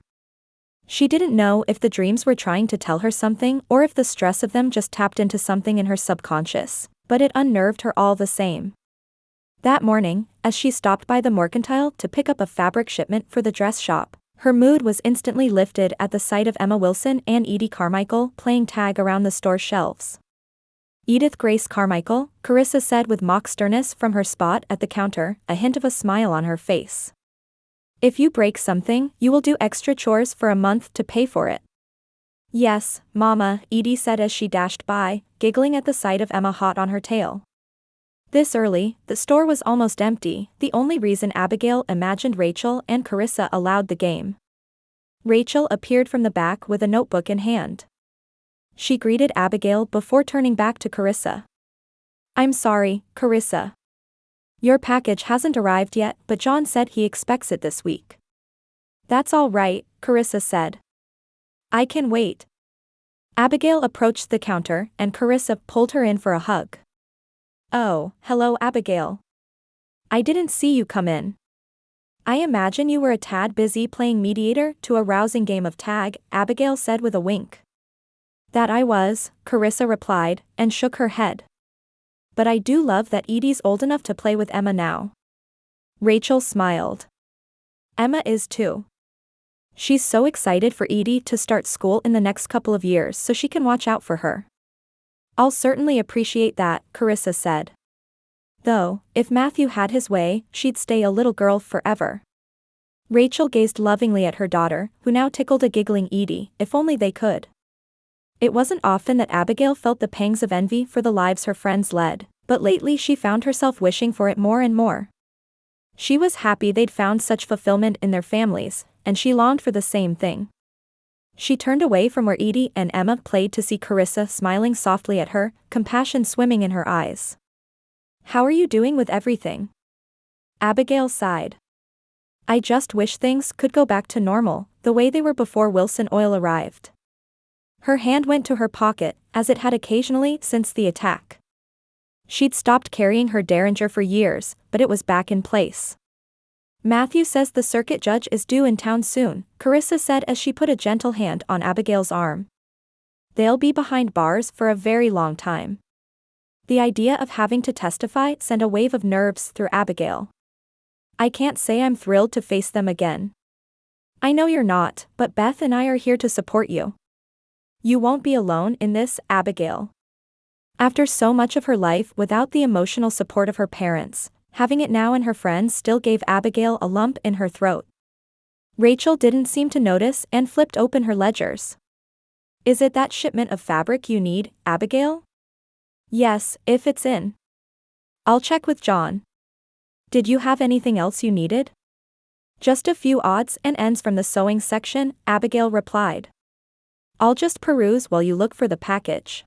She didn't know if the dreams were trying to tell her something or if the stress of them just tapped into something in her subconscious, but it unnerved her all the same. That morning, as she stopped by the mercantile to pick up a fabric shipment for the dress shop, her mood was instantly lifted at the sight of Emma Wilson and Edie Carmichael playing tag around the store shelves. "Edith Grace Carmichael," Carissa said with mock sternness from her spot at the counter, a hint of a smile on her face. "If you break something, you will do extra chores for a month to pay for it." "Yes, Mama," Edie said as she dashed by, giggling at the sight of Emma hot on her tail. This early, the store was almost empty, the only reason Abigail imagined Rachel and Carissa allowed the game. Rachel appeared from the back with a notebook in hand. She greeted Abigail before turning back to Carissa. "I'm sorry, Carissa. Your package hasn't arrived yet, but John said he expects it this week." "That's all right," Carissa said. "I can wait." Abigail approached the counter, and Carissa pulled her in for a hug. "Oh, hello Abigail. I didn't see you come in. I imagine you were a tad busy playing mediator to a rousing game of tag," Abigail said with a wink. "That I was," Carissa replied, and shook her head. "But I do love that Edie's old enough to play with Emma now." Rachel smiled. "Emma is too. She's so excited for Edie to start school in the next couple of years so she can watch out for her." "I'll certainly appreciate that," Carissa said. "Though, if Matthew had his way, she'd stay a little girl forever." Rachel gazed lovingly at her daughter, who now tickled a giggling Edie, if only they could. It wasn't often that Abigail felt the pangs of envy for the lives her friends led, but lately she found herself wishing for it more and more. She was happy they'd found such fulfillment in their families, and she longed for the same thing. She turned away from where Edie and Emma played to see Carissa smiling softly at her, compassion swimming in her eyes. "How are you doing with everything?" Abigail sighed. "I just wish things could go back to normal, the way they were before Wilson Oil arrived." Her hand went to her pocket, as it had occasionally since the attack. She'd stopped carrying her derringer for years, but it was back in place. "Matthew says the circuit judge is due in town soon," Carissa said as she put a gentle hand on Abigail's arm. "They'll be behind bars for a very long time." The idea of having to testify sent a wave of nerves through Abigail. "I can't say I'm thrilled to face them again." "I know you're not, but Beth and I are here to support you. You won't be alone in this, Abigail." After so much of her life without the emotional support of her parents, having it now in her friends still gave Abigail a lump in her throat. Rachel didn't seem to notice and flipped open her ledgers. "Is it that shipment of fabric you need, Abigail?" "Yes, if it's in. I'll check with John." "Did you have anything else you needed?" "Just a few odds and ends from the sewing section," Abigail replied. "I'll just peruse while you look for the package."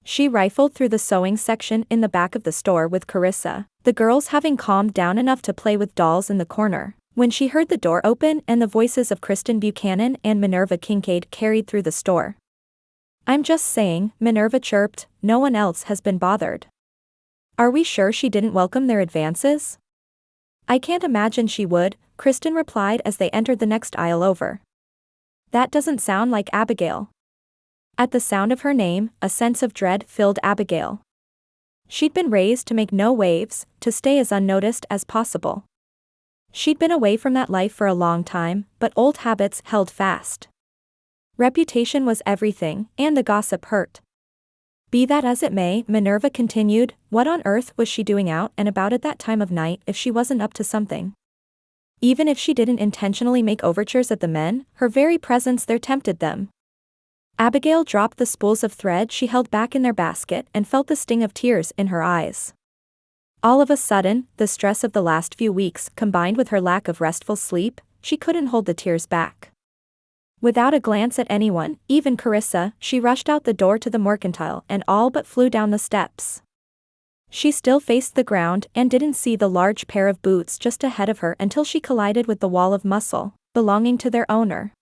She rifled through the sewing section in the back of the store with Carissa, the girls having calmed down enough to play with dolls in the corner, when she heard the door open and the voices of Kristen Buchanan and Minerva Kincaid carried through the store. "I'm just saying," Minerva chirped, "no one else has been bothered." "Are we sure she didn't welcome their advances?" "I can't imagine she would," Kristen replied as they entered the next aisle over. "That doesn't sound like Abigail." At the sound of her name, a sense of dread filled Abigail. She'd been raised to make no waves, to stay as unnoticed as possible. She'd been away from that life for a long time, but old habits held fast. Reputation was everything, and the gossip hurt. Be that as it may, Minerva continued, what on earth was she doing out and about at that time of night if she wasn't up to something? Even if she didn't intentionally make overtures at the men, her very presence there tempted them. Abigail dropped the spools of thread she held back in their basket and felt the sting of tears in her eyes. All of a sudden, the stress of the last few weeks combined with her lack of restful sleep, she couldn't hold the tears back. Without a glance at anyone, even Carissa, she rushed out the door to the mercantile and all but flew down the steps. She still faced the ground and didn't see the large pair of boots just ahead of her until she collided with the wall of muscle, belonging to their owner.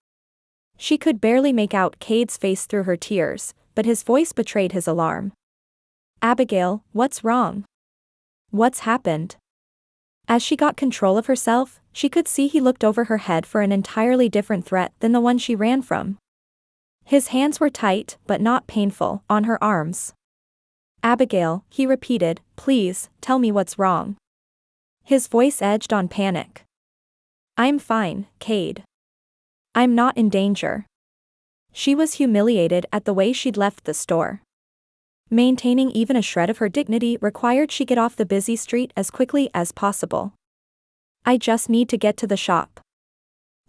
She could barely make out Kade's face through her tears, but his voice betrayed his alarm. "Abigail, what's wrong? What's happened?" As she got control of herself, she could see he looked over her head for an entirely different threat than the one she ran from. His hands were tight, but not painful, on her arms. "Abigail," he repeated, "please, tell me what's wrong." His voice edged on panic. "I'm fine, Kade. I'm not in danger." She was humiliated at the way she'd left the store. Maintaining even a shred of her dignity required she get off the busy street as quickly as possible. "I just need to get to the shop."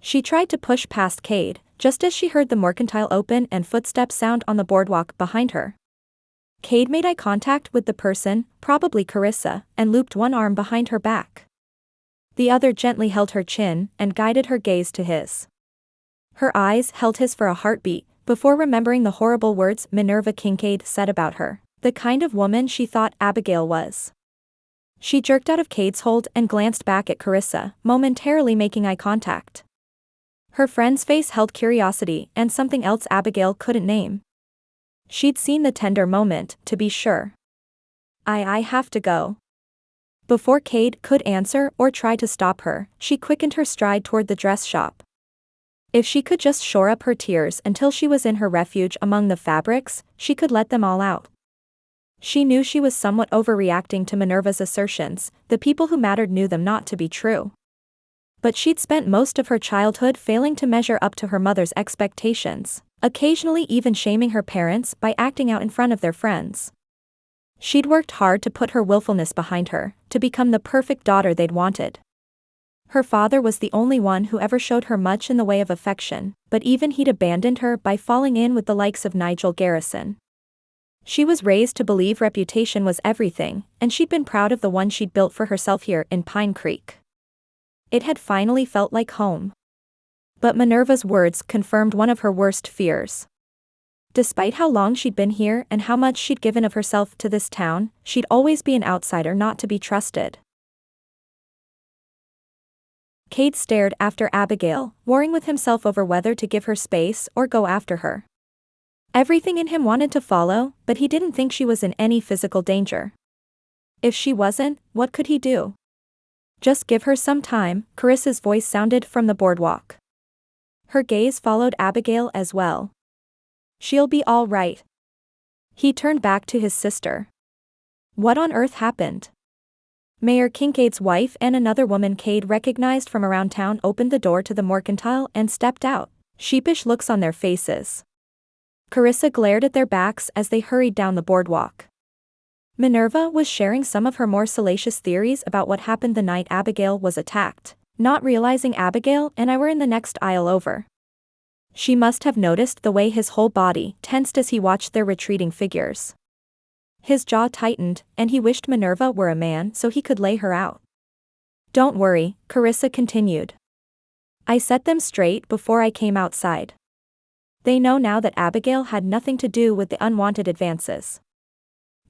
She tried to push past Kade, just as she heard the mercantile open and footsteps sound on the boardwalk behind her. Kade made eye contact with the person, probably Carissa, and looped one arm behind her back. The other gently held her chin and guided her gaze to his. Her eyes held his for a heartbeat, before remembering the horrible words Minerva Kincaid said about her, the kind of woman she thought Abigail was. She jerked out of Kade's hold and glanced back at Carissa, momentarily making eye contact. Her friend's face held curiosity and something else Abigail couldn't name. She'd seen the tender moment, to be sure. I have to go." Before Kade could answer or try to stop her, she quickened her stride toward the dress shop. If she could just shore up her tears until she was in her refuge among the fabrics, she could let them all out. She knew she was somewhat overreacting to Minerva's assertions, the people who mattered knew them not to be true. But she'd spent most of her childhood failing to measure up to her mother's expectations, occasionally even shaming her parents by acting out in front of their friends. She'd worked hard to put her willfulness behind her, to become the perfect daughter they'd wanted. Her father was the only one who ever showed her much in the way of affection, but even he'd abandoned her by falling in with the likes of Nigel Garrison. She was raised to believe reputation was everything, and she'd been proud of the one she'd built for herself here in Pine Creek. It had finally felt like home. But Minerva's words confirmed one of her worst fears. Despite how long she'd been here and how much she'd given of herself to this town, she'd always be an outsider not to be trusted. Kade stared after Abigail, warring with himself over whether to give her space or go after her. Everything in him wanted to follow, but he didn't think she was in any physical danger. If she wasn't, what could he do? "Just give her some time," Carissa's voice sounded from the boardwalk. Her gaze followed Abigail as well. "She'll be all right." He turned back to his sister. "What on earth happened?" Mayor Kincaid's wife and another woman Kade recognized from around town opened the door to the mercantile and stepped out, sheepish looks on their faces. Carissa glared at their backs as they hurried down the boardwalk. Minerva was sharing some of her more salacious theories about what happened the night Abigail was attacked, not realizing Abigail and I were in the next aisle over. She must have noticed the way his whole body tensed as he watched their retreating figures. His jaw tightened, and he wished Minerva were a man so he could lay her out. "Don't worry," Carissa continued. "I set them straight before I came outside. They know now that Abigail had nothing to do with the unwanted advances."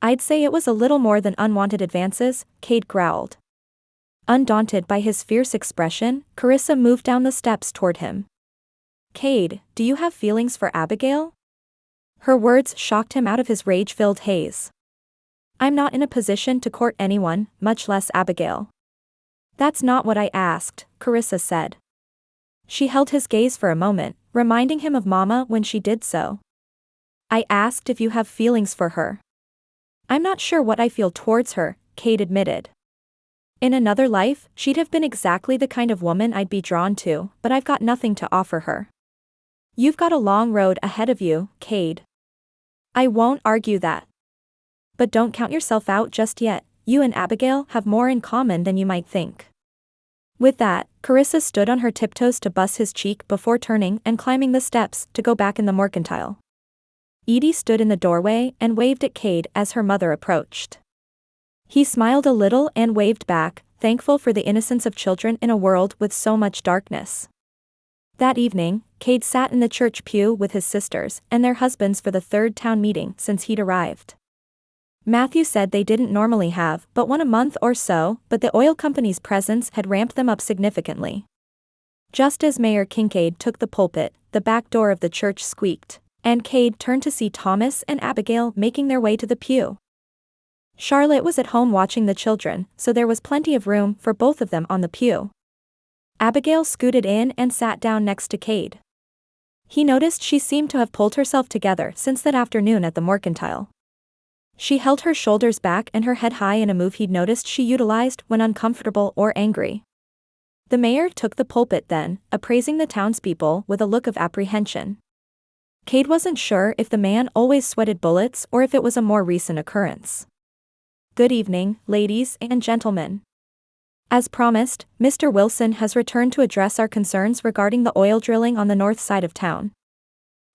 "I'd say it was a little more than unwanted advances," Kade growled. Undaunted by his fierce expression, Carissa moved down the steps toward him. "Kade, do you have feelings for Abigail?" Her words shocked him out of his rage-filled haze. "I'm not in a position to court anyone, much less Abigail." "That's not what I asked," Carissa said. She held his gaze for a moment, reminding him of Mama when she did so. "I asked if you have feelings for her." "I'm not sure what I feel towards her," Kade admitted. "In another life, she'd have been exactly the kind of woman I'd be drawn to, but I've got nothing to offer her." "You've got a long road ahead of you, Kade." "I won't argue that. But don't count yourself out just yet, you and Abigail have more in common than you might think." With that, Carissa stood on her tiptoes to buss his cheek before turning and climbing the steps to go back in the mercantile. Edie stood in the doorway and waved at Kade as her mother approached. He smiled a little and waved back, thankful for the innocence of children in a world with so much darkness. That evening, Kade sat in the church pew with his sisters and their husbands for the third town meeting since he'd arrived. Matthew said they didn't normally have but one a month or so, but the oil company's presence had ramped them up significantly. Just as Mayor Kincaid took the pulpit, the back door of the church squeaked, and Kade turned to see Thomas and Abigail making their way to the pew. Charlotte was at home watching the children, so there was plenty of room for both of them on the pew. Abigail scooted in and sat down next to Kade. He noticed she seemed to have pulled herself together since that afternoon at the mercantile. She held her shoulders back and her head high in a move he'd noticed she utilized when uncomfortable or angry. The mayor took the pulpit then, appraising the townspeople with a look of apprehension. Kade wasn't sure if the man always sweated bullets or if it was a more recent occurrence. Good evening, ladies and gentlemen. As promised, Mr. Wilson has returned to address our concerns regarding the oil drilling on the north side of town.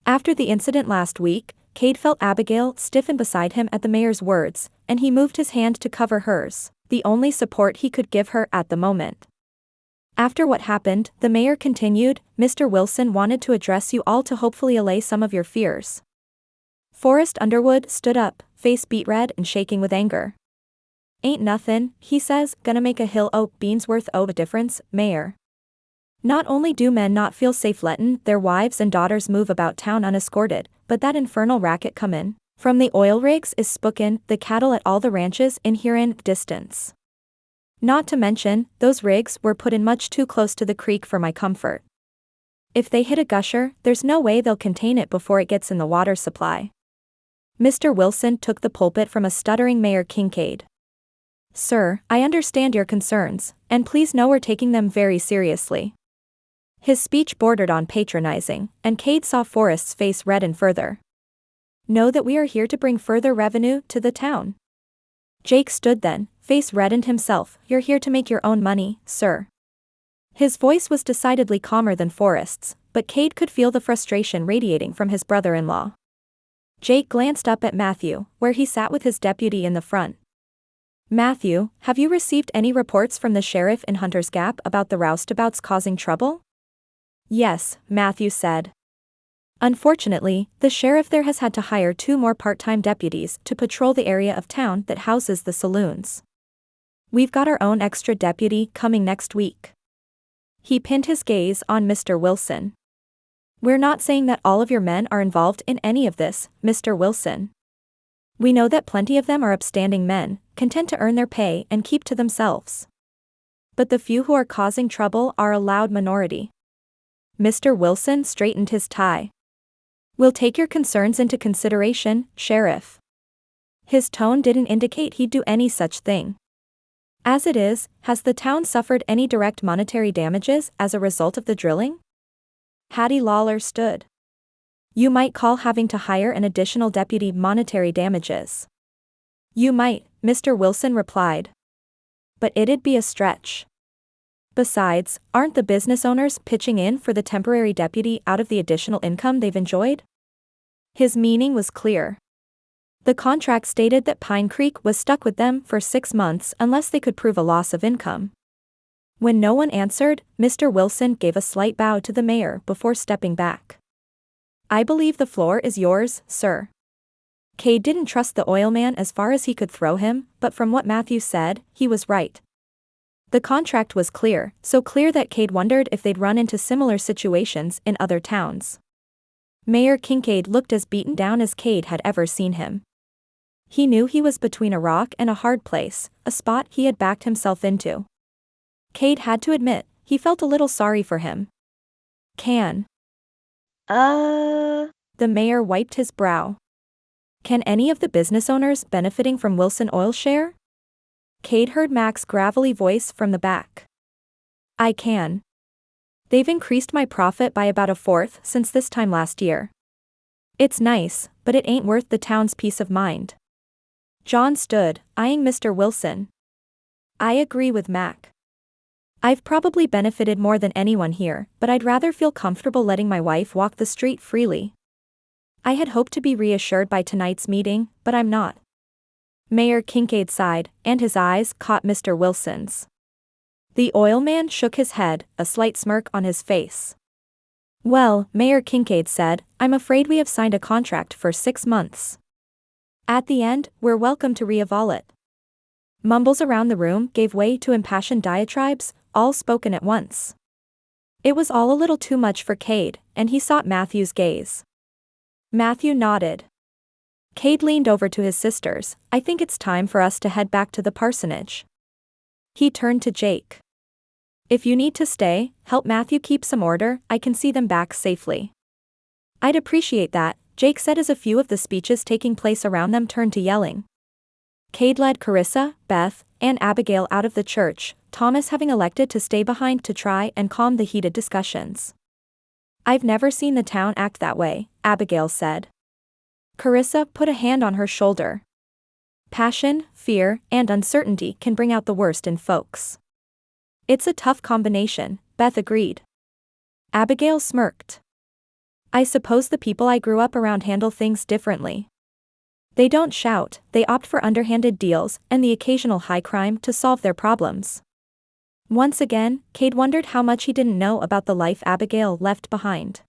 After the incident last week, Kade felt Abigail stiffen beside him at the mayor's words, and he moved his hand to cover hers, the only support he could give her at the moment. After what happened, the mayor continued, Mr. Wilson wanted to address you all to hopefully allay some of your fears. Forrest Underwood stood up, face beet red and shaking with anger. Ain't nothin', he says, gonna make a hill o' beans worth o' a difference, Mayor. Not only do men not feel safe lettin' their wives and daughters move about town unescorted, but that infernal racket comin' from the oil rigs is spookin' the cattle at all the ranches in herein distance. Not to mention, those rigs were put in much too close to the creek for my comfort. If they hit a gusher, there's no way they'll contain it before it gets in the water supply. Mr. Wilson took the pulpit from a stuttering Mayor Kincaid. Sir, I understand your concerns, and please know we're taking them very seriously. His speech bordered on patronizing, and Kade saw Forrest's face redden further. Know that we are here to bring further revenue to the town. Jake stood then, face reddened himself. You're here to make your own money, sir. His voice was decidedly calmer than Forrest's, but Kade could feel the frustration radiating from his brother-in-law. Jake glanced up at Matthew, where he sat with his deputy in the front. Matthew, have you received any reports from the sheriff in Hunter's Gap about the roustabouts causing trouble? Yes, Matthew said. Unfortunately, the sheriff there has had to hire 2 more part-time deputies to patrol the area of town that houses the saloons. We've got our own extra deputy coming next week. He pinned his gaze on Mr. Wilson. We're not saying that all of your men are involved in any of this, Mr. Wilson. We know that plenty of them are upstanding men, content to earn their pay and keep to themselves. But the few who are causing trouble are a loud minority. Mr. Wilson straightened his tie. We'll take your concerns into consideration, Sheriff. His tone didn't indicate he'd do any such thing. As it is, has the town suffered any direct monetary damages as a result of the drilling? Hattie Lawler stood. You might call having to hire an additional deputy monetary damages. You might, Mr. Wilson replied. But it'd be a stretch. Besides, aren't the business owners pitching in for the temporary deputy out of the additional income they've enjoyed? His meaning was clear. The contract stated that Pine Creek was stuck with them for 6 months unless they could prove a loss of income. When no one answered, Mr. Wilson gave a slight bow to the mayor before stepping back. I believe the floor is yours, sir. Kade didn't trust the oilman as far as he could throw him, but from what Matthew said, he was right. The contract was clear, so clear that Kade wondered if they'd run into similar situations in other towns. Mayor Kincaid looked as beaten down as Kade had ever seen him. He knew he was between a rock and a hard place, a spot he had backed himself into. Kade had to admit, he felt a little sorry for him. The mayor wiped his brow. Can any of the business owners benefiting from Wilson Oil share? Kade heard Mac's gravelly voice from the back. I can. They've increased my profit by about 1/4 since this time last year. It's nice, but it ain't worth the town's peace of mind. John stood, eyeing Mr. Wilson. I agree with Mac. I've probably benefited more than anyone here, but I'd rather feel comfortable letting my wife walk the street freely. I had hoped to be reassured by tonight's meeting, but I'm not. Mayor Kincaid sighed, and his eyes caught Mr. Wilson's. The oilman shook his head, a slight smirk on his face. Well, Mayor Kincaid said, I'm afraid we have signed a contract for 6 months. At the end, we're welcome to re-eval it. Mumbles around the room gave way to impassioned diatribes, all spoken at once. It was all a little too much for Kade, and he sought Matthew's gaze. Matthew nodded. Kade leaned over to his sisters. I think it's time for us to head back to the parsonage. He turned to Jake. If you need to stay, help Matthew keep some order, I can see them back safely. I'd appreciate that, Jake said as a few of the speeches taking place around them turned to yelling. Kade led Carissa, Beth, and Abigail out of the church, Thomas having elected to stay behind to try and calm the heated discussions. I've never seen the town act that way, Abigail said. Carissa put a hand on her shoulder. Passion, fear, and uncertainty can bring out the worst in folks. It's a tough combination, Beth agreed. Abigail smirked. I suppose the people I grew up around handle things differently. They don't shout, they opt for underhanded deals and the occasional high crime to solve their problems. Once again, Kade wondered how much he didn't know about the life Abigail left behind.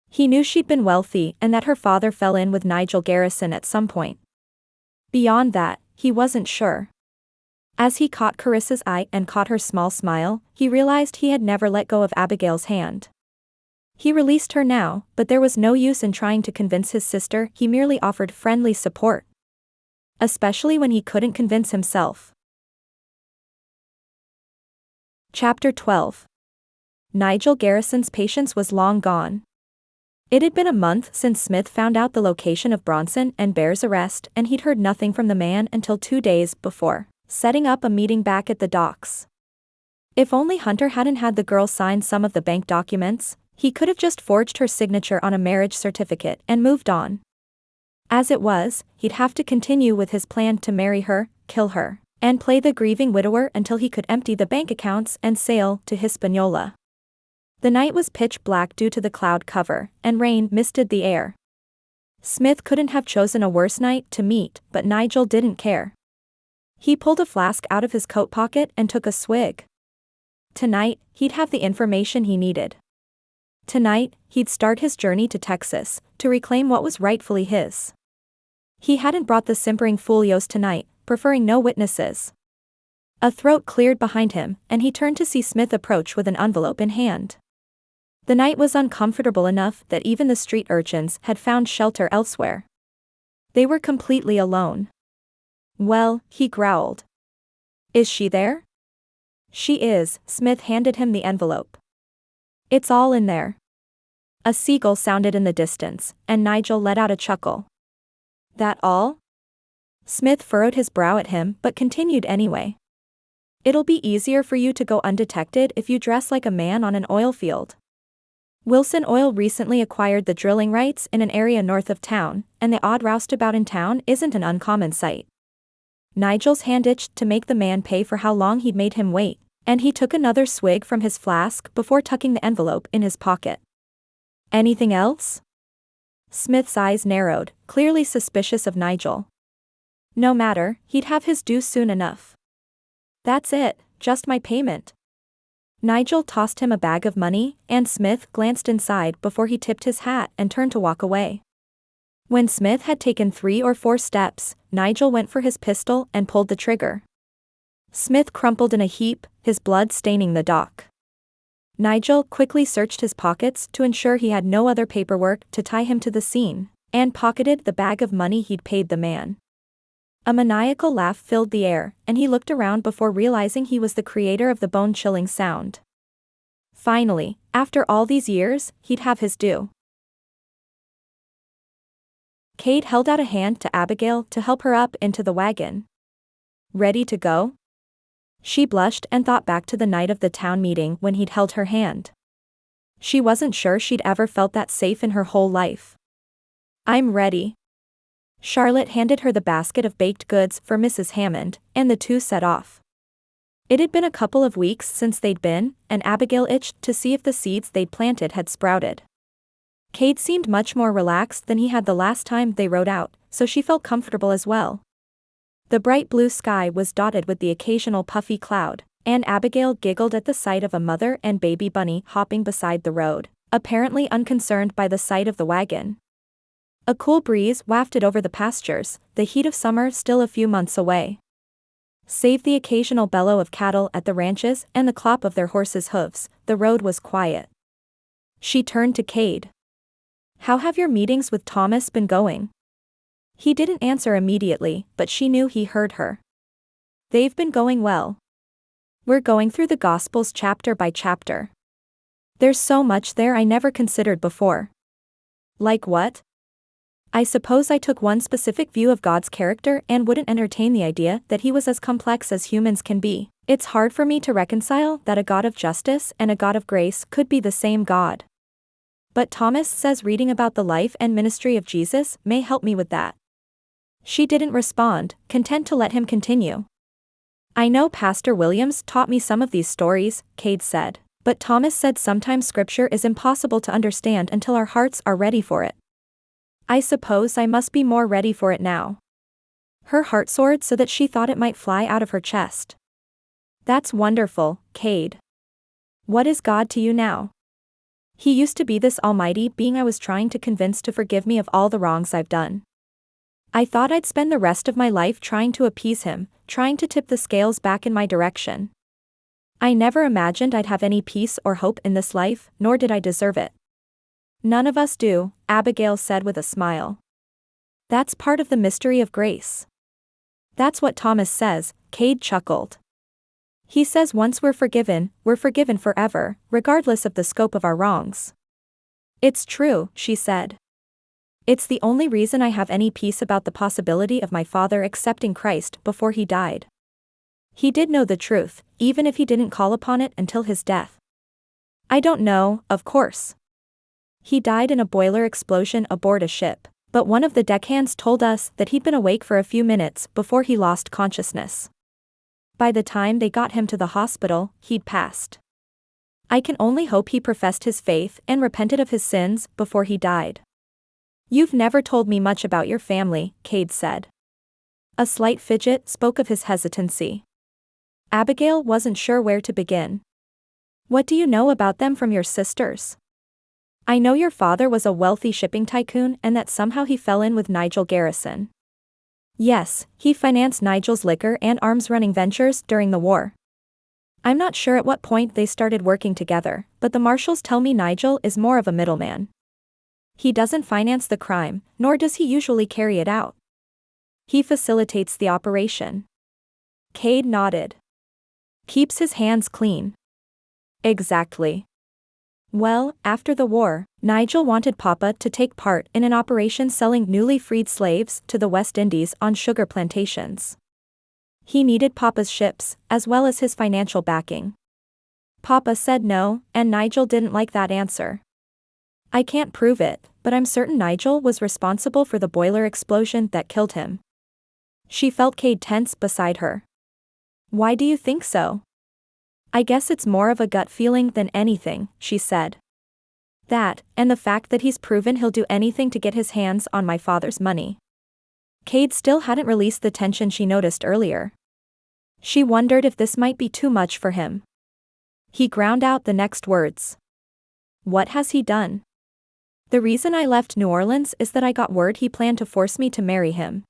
He knew she'd been wealthy and that her father fell in with Nigel Garrison at some point. Beyond that, he wasn't sure. As he caught Carissa's eye and caught her small smile, he realized he had never let go of Abigail's hand. He released her now, but there was no use in trying to convince his sister, he merely offered friendly support. Especially when he couldn't convince himself. Chapter 12. Nigel Garrison's patience was long gone. It had been a month since Smith found out the location of Bronson and Bear's arrest, and he'd heard nothing from the man until 2 days before, setting up a meeting back at the docks. If only Hunter hadn't had the girl sign some of the bank documents, he could have just forged her signature on a marriage certificate and moved on. As it was, he'd have to continue with his plan to marry her, kill her, and play the grieving widower until he could empty the bank accounts and sail to Hispaniola. The night was pitch black due to the cloud cover, and rain misted the air. Smith couldn't have chosen a worse night to meet, but Nigel didn't care. He pulled a flask out of his coat pocket and took a swig. Tonight, he'd have the information he needed. Tonight, he'd start his journey to Texas, to reclaim what was rightfully his. He hadn't brought the simpering Folios tonight, preferring no witnesses. A throat cleared behind him, and he turned to see Smith approach with an envelope in hand. The night was uncomfortable enough that even the street urchins had found shelter elsewhere. They were completely alone. Well, he growled. Is she there? She is, Smith handed him the envelope. It's all in there. A seagull sounded in the distance, and Nigel let out a chuckle. That all? Smith furrowed his brow at him but continued anyway. It'll be easier for you to go undetected if you dress like a man on an oil field. Wilson Oil recently acquired the drilling rights in an area north of town, and the odd roustabout in town isn't an uncommon sight. Nigel's hand itched to make the man pay for how long he'd made him wait, and he took another swig from his flask before tucking the envelope in his pocket. Anything else? Smith's eyes narrowed, clearly suspicious of Nigel. No matter, he'd have his due soon enough. That's it, just my payment. Nigel tossed him a bag of money, and Smith glanced inside before he tipped his hat and turned to walk away. When Smith had taken 3 or 4 steps, Nigel went for his pistol and pulled the trigger. Smith crumpled in a heap, his blood staining the dock. Nigel quickly searched his pockets to ensure he had no other paperwork to tie him to the scene, and pocketed the bag of money he'd paid the man. A maniacal laugh filled the air, and he looked around before realizing he was the creator of the bone-chilling sound. Finally, after all these years, he'd have his due. Kade held out a hand to Abigail to help her up into the wagon. Ready to go? She blushed and thought back to the night of the town meeting when he'd held her hand. She wasn't sure she'd ever felt that safe in her whole life. I'm ready. Charlotte handed her the basket of baked goods for Mrs. Hammond, and the two set off. It had been a couple of weeks since they'd been, and Abigail itched to see if the seeds they'd planted had sprouted. Kade seemed much more relaxed than he had the last time they rode out, so she felt comfortable as well. The bright blue sky was dotted with the occasional puffy cloud, and Abigail giggled at the sight of a mother and baby bunny hopping beside the road, apparently unconcerned by the sight of the wagon. A cool breeze wafted over the pastures, the heat of summer still a few months away. Save the occasional bellow of cattle at the ranches and the clop of their horses' hooves, the road was quiet. She turned to Kade. "How have your meetings with Thomas been going?" He didn't answer immediately, but she knew he heard her. "They've been going well. We're going through the Gospels chapter by chapter. There's so much there I never considered before." "Like what?" "I suppose I took one specific view of God's character and wouldn't entertain the idea that he was as complex as humans can be. It's hard for me to reconcile that a God of justice and a God of grace could be the same God. But Thomas says reading about the life and ministry of Jesus may help me with that." She didn't respond, content to let him continue. "I know Pastor Williams taught me some of these stories," Kade said, "but Thomas said sometimes scripture is impossible to understand until our hearts are ready for it. I suppose I must be more ready for it now." Her heart soared so that she thought it might fly out of her chest. "That's wonderful, Kade. What is God to you now?" "He used to be this almighty being I was trying to convince to forgive me of all the wrongs I've done. I thought I'd spend the rest of my life trying to appease him, trying to tip the scales back in my direction. I never imagined I'd have any peace or hope in this life, nor did I deserve it." "None of us do," Abigail said with a smile. "That's part of the mystery of grace." "That's what Thomas says," Kade chuckled. "He says once we're forgiven forever, regardless of the scope of our wrongs." "It's true," she said. "It's the only reason I have any peace about the possibility of my father accepting Christ before he died. He did know the truth, even if he didn't call upon it until his death. I don't know, of course. He died in a boiler explosion aboard a ship, but one of the deckhands told us that he'd been awake for a few minutes before he lost consciousness. By the time they got him to the hospital, he'd passed. I can only hope he professed his faith and repented of his sins before he died." "You've never told me much about your family," Kade said. A slight fidget spoke of his hesitancy. Abigail wasn't sure where to begin. "What do you know about them from your sisters?" "I know your father was a wealthy shipping tycoon and that somehow he fell in with Nigel Garrison. Yes, he financed Nigel's liquor and arms-running ventures during the war. I'm not sure at what point they started working together, but the marshals tell me Nigel is more of a middleman. He doesn't finance the crime, nor does he usually carry it out. He facilitates the operation." Kade nodded. "Keeps his hands clean." "Exactly. Well, after the war, Nigel wanted Papa to take part in an operation selling newly freed slaves to the West Indies on sugar plantations. He needed Papa's ships, as well as his financial backing. Papa said no, and Nigel didn't like that answer. I can't prove it, but I'm certain Nigel was responsible for the boiler explosion that killed him." She felt Kade tense beside her. "Why do you think so?" "I guess it's more of a gut feeling than anything," she said. "That, and the fact that he's proven he'll do anything to get his hands on my father's money." Kade still hadn't released the tension she noticed earlier. She wondered if this might be too much for him. He ground out the next words. "What has he done?" "The reason I left New Orleans is that I got word he planned to force me to marry him."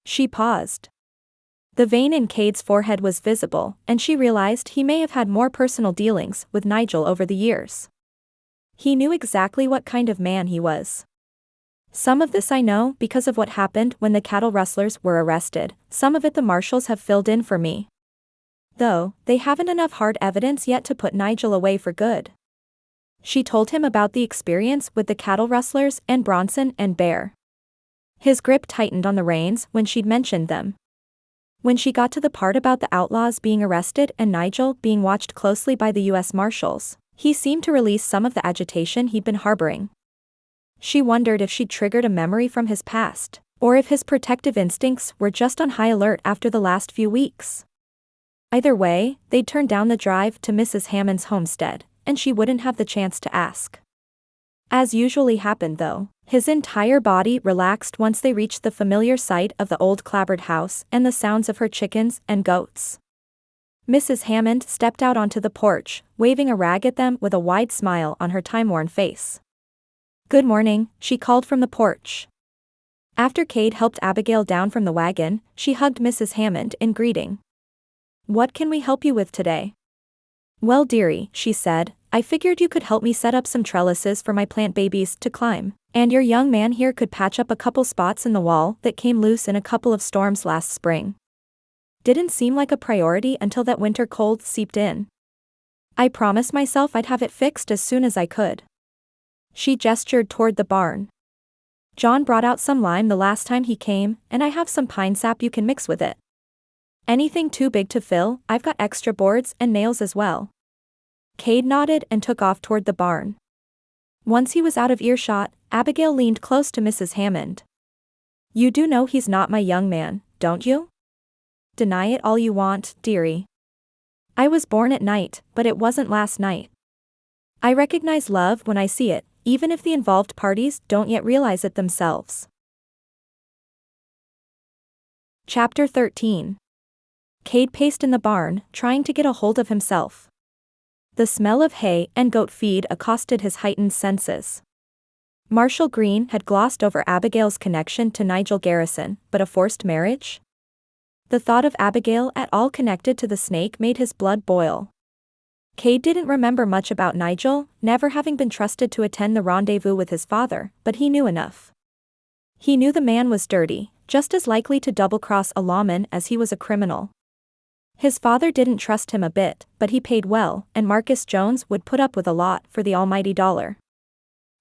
She paused. The vein in Kade's forehead was visible, and she realized he may have had more personal dealings with Nigel over the years. He knew exactly what kind of man he was. "Some of this I know because of what happened when the cattle rustlers were arrested, some of it the marshals have filled in for me. Though, they haven't enough hard evidence yet to put Nigel away for good." She told him about the experience with the cattle rustlers and Bronson and Bear. His grip tightened on the reins when she'd mentioned them. When she got to the part about the outlaws being arrested and Nigel being watched closely by the U.S. Marshals, he seemed to release some of the agitation he'd been harboring. She wondered if she'd triggered a memory from his past, or if his protective instincts were just on high alert after the last few weeks. Either way, they'd turned down the drive to Mrs. Hammond's homestead, and she wouldn't have the chance to ask. As usually happened though, his entire body relaxed once they reached the familiar sight of the old clapboard house and the sounds of her chickens and goats. Mrs. Hammond stepped out onto the porch, waving a rag at them with a wide smile on her time-worn face. Good morning, she called from the porch. After Kade helped Abigail down from the wagon, she hugged Mrs. Hammond in greeting. What can we help you with today? Well, dearie, she said, I figured you could help me set up some trellises for my plant babies to climb, and your young man here could patch up a couple spots in the wall that came loose in a couple of storms last spring. Didn't seem like a priority until that winter cold seeped in. I promised myself I'd have it fixed as soon as I could. She gestured toward the barn. John brought out some lime the last time he came, and I have some pine sap you can mix with it. Anything too big to fill, I've got extra boards and nails as well. Kade nodded and took off toward the barn. Once he was out of earshot, Abigail leaned close to Mrs. Hammond. You do know he's not my young man, don't you? Deny it all you want, dearie. I was born at night, but it wasn't last night. I recognize love when I see it, even if the involved parties don't yet realize it themselves. Chapter 13. Kade paced in the barn, trying to get a hold of himself. The smell of hay and goat feed accosted his heightened senses. Marshall Green had glossed over Abigail's connection to Nigel Garrison, but a forced marriage? The thought of Abigail at all connected to the snake made his blood boil. Kade didn't remember much about Nigel, never having been trusted to attend the rendezvous with his father, but he knew enough. He knew the man was dirty, just as likely to double-cross a lawman as he was a criminal. His father didn't trust him a bit, but he paid well, and Marcus Jones would put up with a lot for the almighty dollar.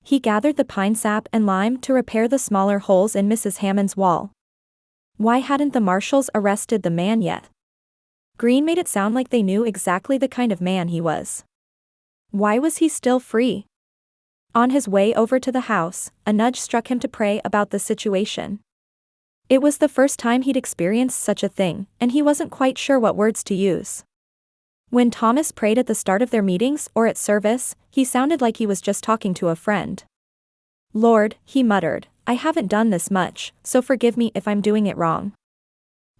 He gathered the pine sap and lime to repair the smaller holes in Mrs. Hammond's wall. Why hadn't the marshals arrested the man yet? Green made it sound like they knew exactly the kind of man he was. Why was he still free? On his way over to the house, a nudge struck him to pray about the situation. It was the first time he'd experienced such a thing, and he wasn't quite sure what words to use. When Thomas prayed at the start of their meetings or at service, he sounded like he was just talking to a friend. Lord, he muttered, I haven't done this much, so forgive me if I'm doing it wrong.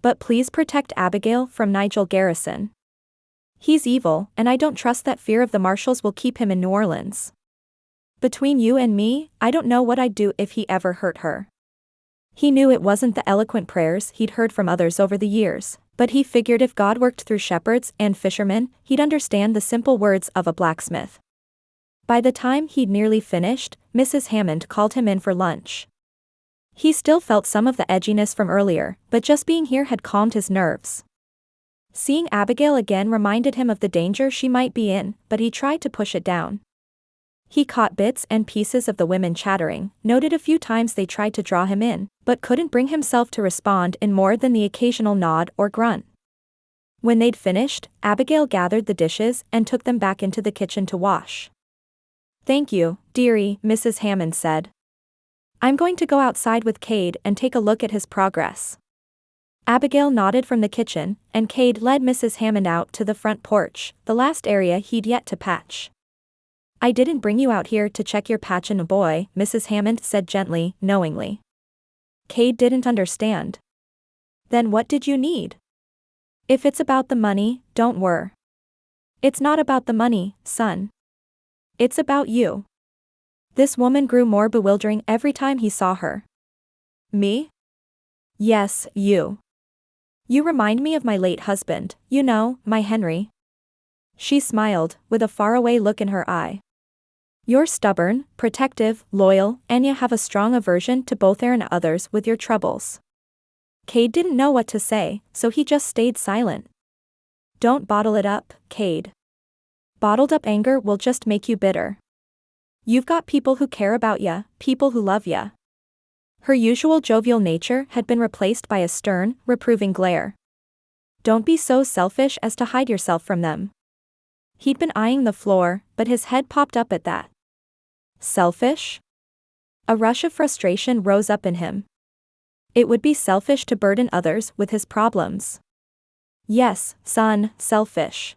But please protect Abigail from Nigel Garrison. He's evil, and I don't trust that fear of the marshals will keep him in New Orleans. Between you and me, I don't know what I'd do if he ever hurt her. He knew it wasn't the eloquent prayers he'd heard from others over the years, but he figured if God worked through shepherds and fishermen, he'd understand the simple words of a blacksmith. By the time he'd nearly finished, Mrs. Hammond called him in for lunch. He still felt some of the edginess from earlier, but just being here had calmed his nerves. Seeing Abigail again reminded him of the danger she might be in, but he tried to push it down. He caught bits and pieces of the women chattering, noted a few times they tried to draw him in, but couldn't bring himself to respond in more than the occasional nod or grunt. When they'd finished, Abigail gathered the dishes and took them back into the kitchen to wash. Thank you, dearie, Mrs. Hammond said. I'm going to go outside with Kade and take a look at his progress. Abigail nodded from the kitchen, and Kade led Mrs. Hammond out to the front porch, the last area he'd yet to patch. I didn't bring you out here to check your patch in a boy, Mrs. Hammond said gently, knowingly. Kade didn't understand. Then what did you need? If it's about the money, don't worry. It's not about the money, son. It's about you. This woman grew more bewildering every time he saw her. Me? Yes, you. You remind me of my late husband, you know, my Henry. She smiled, with a faraway look in her eye. You're stubborn, protective, loyal, and you have a strong aversion to both her and others with your troubles. Kade didn't know what to say, so he just stayed silent. Don't bottle it up, Kade. Bottled up anger will just make you bitter. You've got people who care about ya, people who love ya. Her usual jovial nature had been replaced by a stern, reproving glare. Don't be so selfish as to hide yourself from them. He'd been eyeing the floor, but his head popped up at that. Selfish? A rush of frustration rose up in him. It would be selfish to burden others with his problems. Yes, son, selfish.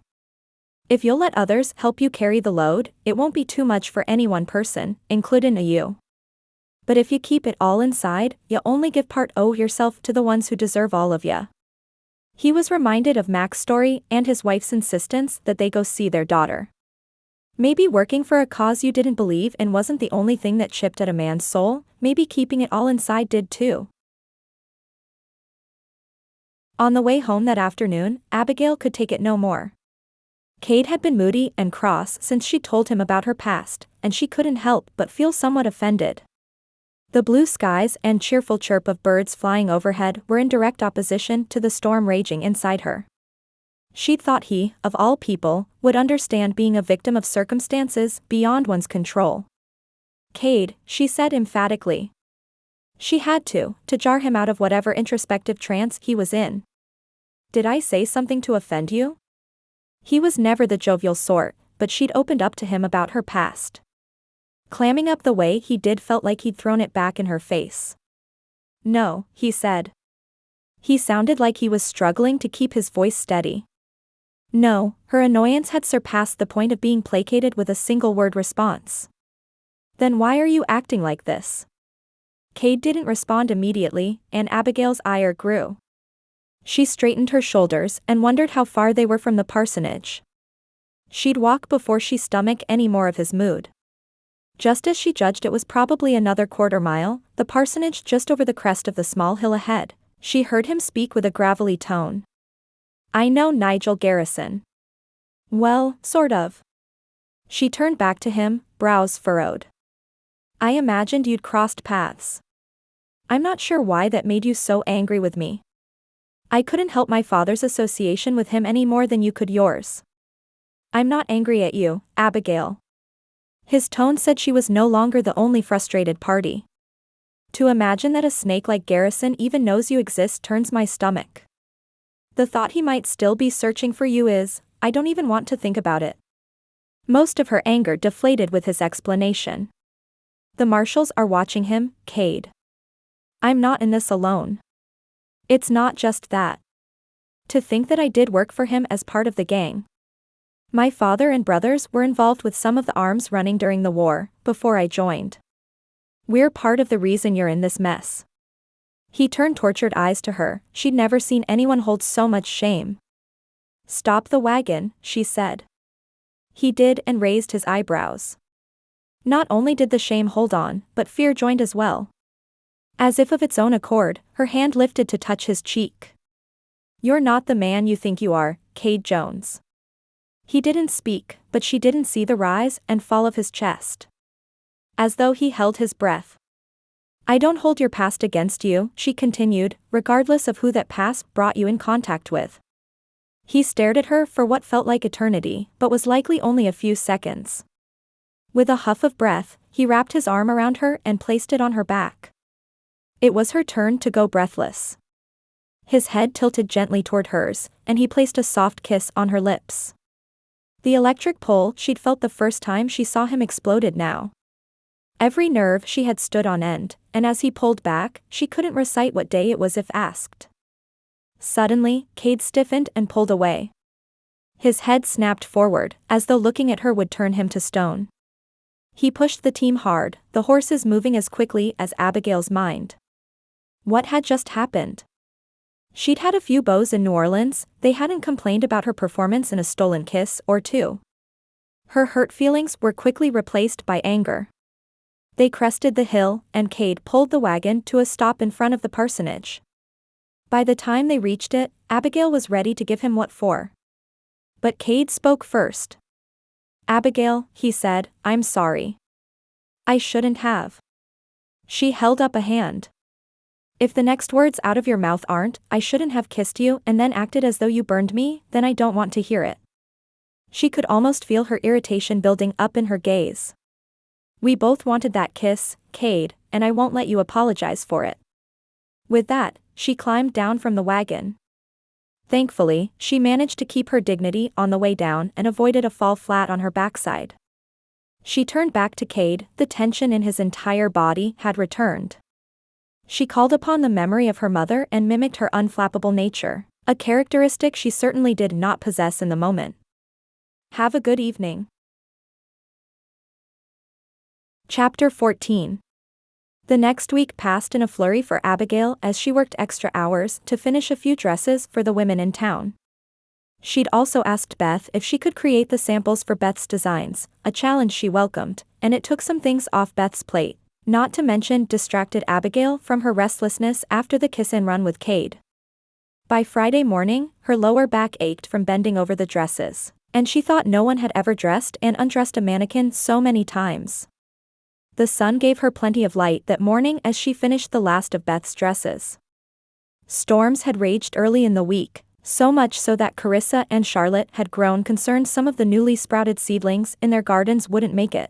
If you'll let others help you carry the load, it won't be too much for any one person, including you. But if you keep it all inside, you only give part o' yourself to the ones who deserve all of ya. He was reminded of Mac's story and his wife's insistence that they go see their daughter. Maybe working for a cause you didn't believe in wasn't the only thing that chipped at a man's soul, maybe keeping it all inside did too. On the way home that afternoon, Abigail could take it no more. Kade had been moody and cross since she told him about her past, and she couldn't help but feel somewhat offended. The blue skies and cheerful chirp of birds flying overhead were in direct opposition to the storm raging inside her. She'd thought he, of all people, would understand being a victim of circumstances beyond one's control. Kade, she said emphatically. She had to jar him out of whatever introspective trance he was in. Did I say something to offend you? He was never the jovial sort, but she'd opened up to him about her past. Clamming up the way he did felt like he'd thrown it back in her face. No, he said. He sounded like he was struggling to keep his voice steady. No, her annoyance had surpassed the point of being placated with a single-word response. Then why are you acting like this? Kade didn't respond immediately, and Abigail's ire grew. She straightened her shoulders and wondered how far they were from the parsonage. She'd walk before she stomached any more of his mood. Just as she judged it was probably another quarter-mile, the parsonage just over the crest of the small hill ahead, she heard him speak with a gravelly tone. I know Nigel Garrison. Well, sort of. She turned back to him, brows furrowed. I imagined you'd crossed paths. I'm not sure why that made you so angry with me. I couldn't help my father's association with him any more than you could yours. I'm not angry at you, Abigail. His tone said she was no longer the only frustrated party. To imagine that a snake like Garrison even knows you exist turns my stomach. The thought he might still be searching for you I don't even want to think about it. Most of her anger deflated with his explanation. The marshals are watching him, Kade. I'm not in this alone. It's not just that. To think that I did work for him as part of the gang. My father and brothers were involved with some of the arms running during the war, before I joined. We're part of the reason you're in this mess. He turned tortured eyes to her, she'd never seen anyone hold so much shame. Stop the wagon, she said. He did and raised his eyebrows. Not only did the shame hold on, but fear joined as well. As if of its own accord, her hand lifted to touch his cheek. You're not the man you think you are, Kade Jones. He didn't speak, but she didn't see the rise and fall of his chest. As though he held his breath. I don't hold your past against you, she continued, regardless of who that past brought you in contact with. He stared at her for what felt like eternity, but was likely only a few seconds. With a huff of breath, he wrapped his arm around her and placed it on her back. It was her turn to go breathless. His head tilted gently toward hers, and he placed a soft kiss on her lips. The electric pull she'd felt the first time she saw him exploded now. Every nerve she had stood on end, and as he pulled back, she couldn't recite what day it was if asked. Suddenly, Kade stiffened and pulled away. His head snapped forward, as though looking at her would turn him to stone. He pushed the team hard, the horses moving as quickly as Abigail's mind. What had just happened? She'd had a few beaux in New Orleans, they hadn't complained about her performance in a stolen kiss or two. Her hurt feelings were quickly replaced by anger. They crested the hill, and Kade pulled the wagon to a stop in front of the parsonage. By the time they reached it, Abigail was ready to give him what for. But Kade spoke first. Abigail, he said, I'm sorry. I shouldn't have. She held up a hand. If the next words out of your mouth aren't, I shouldn't have kissed you and then acted as though you burned me, then I don't want to hear it. She could almost feel her irritation building up in her gaze. We both wanted that kiss, Kade, and I won't let you apologize for it. With that, she climbed down from the wagon. Thankfully, she managed to keep her dignity on the way down and avoided a fall flat on her backside. She turned back to Kade, the tension in his entire body had returned. She called upon the memory of her mother and mimicked her unflappable nature, a characteristic she certainly did not possess in the moment. Have a good evening. Chapter 14. The next week passed in a flurry for Abigail as she worked extra hours to finish a few dresses for the women in town. She'd also asked Beth if she could create the samples for Beth's designs, a challenge she welcomed, and it took some things off Beth's plate, not to mention distracted Abigail from her restlessness after the kiss-and-run with Kade. By Friday morning, her lower back ached from bending over the dresses, and she thought no one had ever dressed and undressed a mannequin so many times. The sun gave her plenty of light that morning as she finished the last of Beth's dresses. Storms had raged early in the week, so much so that Carissa and Charlotte had grown concerned some of the newly sprouted seedlings in their gardens wouldn't make it.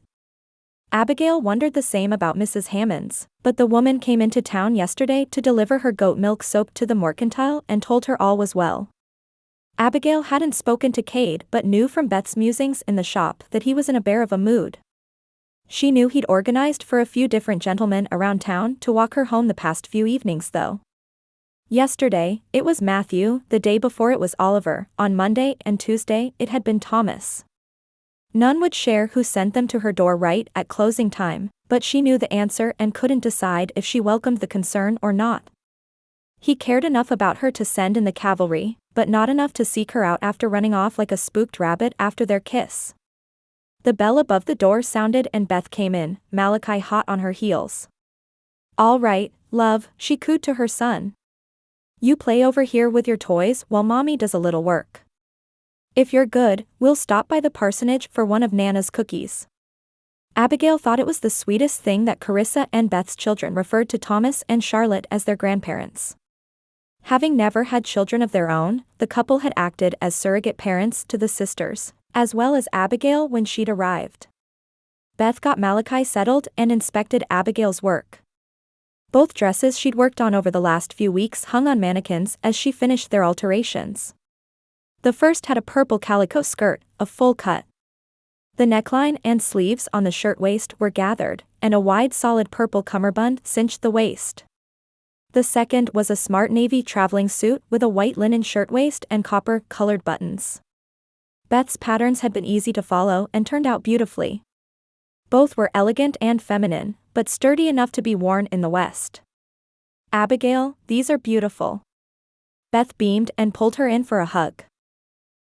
Abigail wondered the same about Mrs. Hammonds, but the woman came into town yesterday to deliver her goat milk soap to the mercantile and told her all was well. Abigail hadn't spoken to Kade but knew from Beth's musings in the shop that he was in a bear of a mood. She knew he'd organized for a few different gentlemen around town to walk her home the past few evenings though. Yesterday, it was Matthew, the day before it was Oliver, on Monday and Tuesday it had been Thomas. None would share who sent them to her door right at closing time, but she knew the answer and couldn't decide if she welcomed the concern or not. He cared enough about her to send in the cavalry, but not enough to seek her out after running off like a spooked rabbit after their kiss. The bell above the door sounded and Beth came in, Malachi hot on her heels. "All right, love," she cooed to her son. "You play over here with your toys while Mommy does a little work. If you're good, we'll stop by the parsonage for one of Nana's cookies." Abigail thought it was the sweetest thing that Carissa and Beth's children referred to Thomas and Charlotte as their grandparents. Having never had children of their own, the couple had acted as surrogate parents to the sisters, as well as Abigail when she'd arrived. Beth got Malachi settled and inspected Abigail's work. Both dresses she'd worked on over the last few weeks hung on mannequins as she finished their alterations. The first had a purple calico skirt, a full cut. The neckline and sleeves on the shirtwaist were gathered, and a wide solid purple cummerbund cinched the waist. The second was a smart navy traveling suit with a white linen shirtwaist and copper-colored buttons. Beth's patterns had been easy to follow and turned out beautifully. Both were elegant and feminine, but sturdy enough to be worn in the West. "Abigail, these are beautiful." Beth beamed and pulled her in for a hug.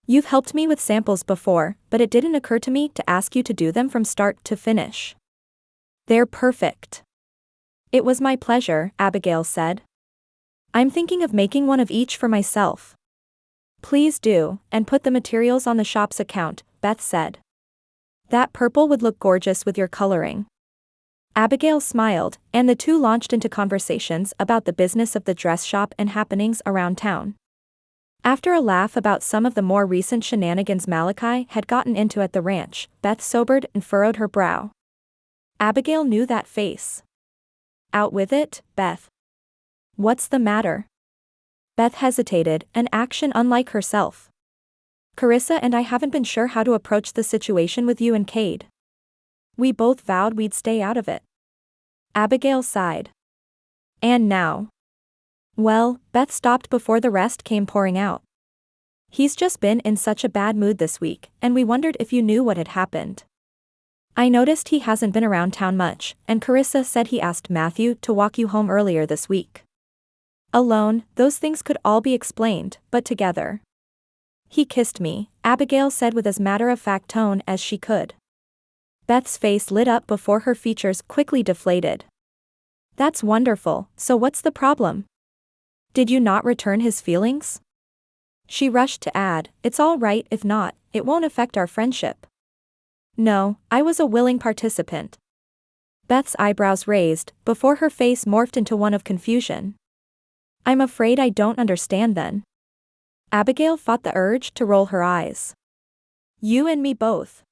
"You've helped me with samples before, but it didn't occur to me to ask you to do them from start to finish." "They're perfect." "It was my pleasure," Abigail said. "I'm thinking of making one of each for myself." "Please do, and put the materials on the shop's account," Beth said. "That purple would look gorgeous with your coloring." Abigail smiled, and the two launched into conversations about the business of the dress shop and happenings around town. After a laugh about some of the more recent shenanigans Malachi had gotten into at the ranch, Beth sobered and furrowed her brow. Abigail knew that face. "Out with it, Beth." "What's the matter?" Beth hesitated, an action unlike herself. "Carissa and I haven't been sure how to approach the situation with you and Kade. We both vowed we'd stay out of it." Abigail sighed. "And now?" "Well," Beth stopped before the rest came pouring out. "He's just been in such a bad mood this week, and we wondered if you knew what had happened. I noticed he hasn't been around town much, and Carissa said he asked Matthew to walk you home earlier this week. Alone, those things could all be explained, but together. He kissed me," Abigail said with as matter-of-fact tone as she could. Beth's face lit up before her features quickly deflated. "That's wonderful, so what's the problem? Did you not return his feelings?" She rushed to add, "It's all right if not, it won't affect our friendship." "No, I was a willing participant." Beth's eyebrows raised, before her face morphed into one of confusion. "I'm afraid I don't understand then." Abigail fought the urge to roll her eyes. "You and me both.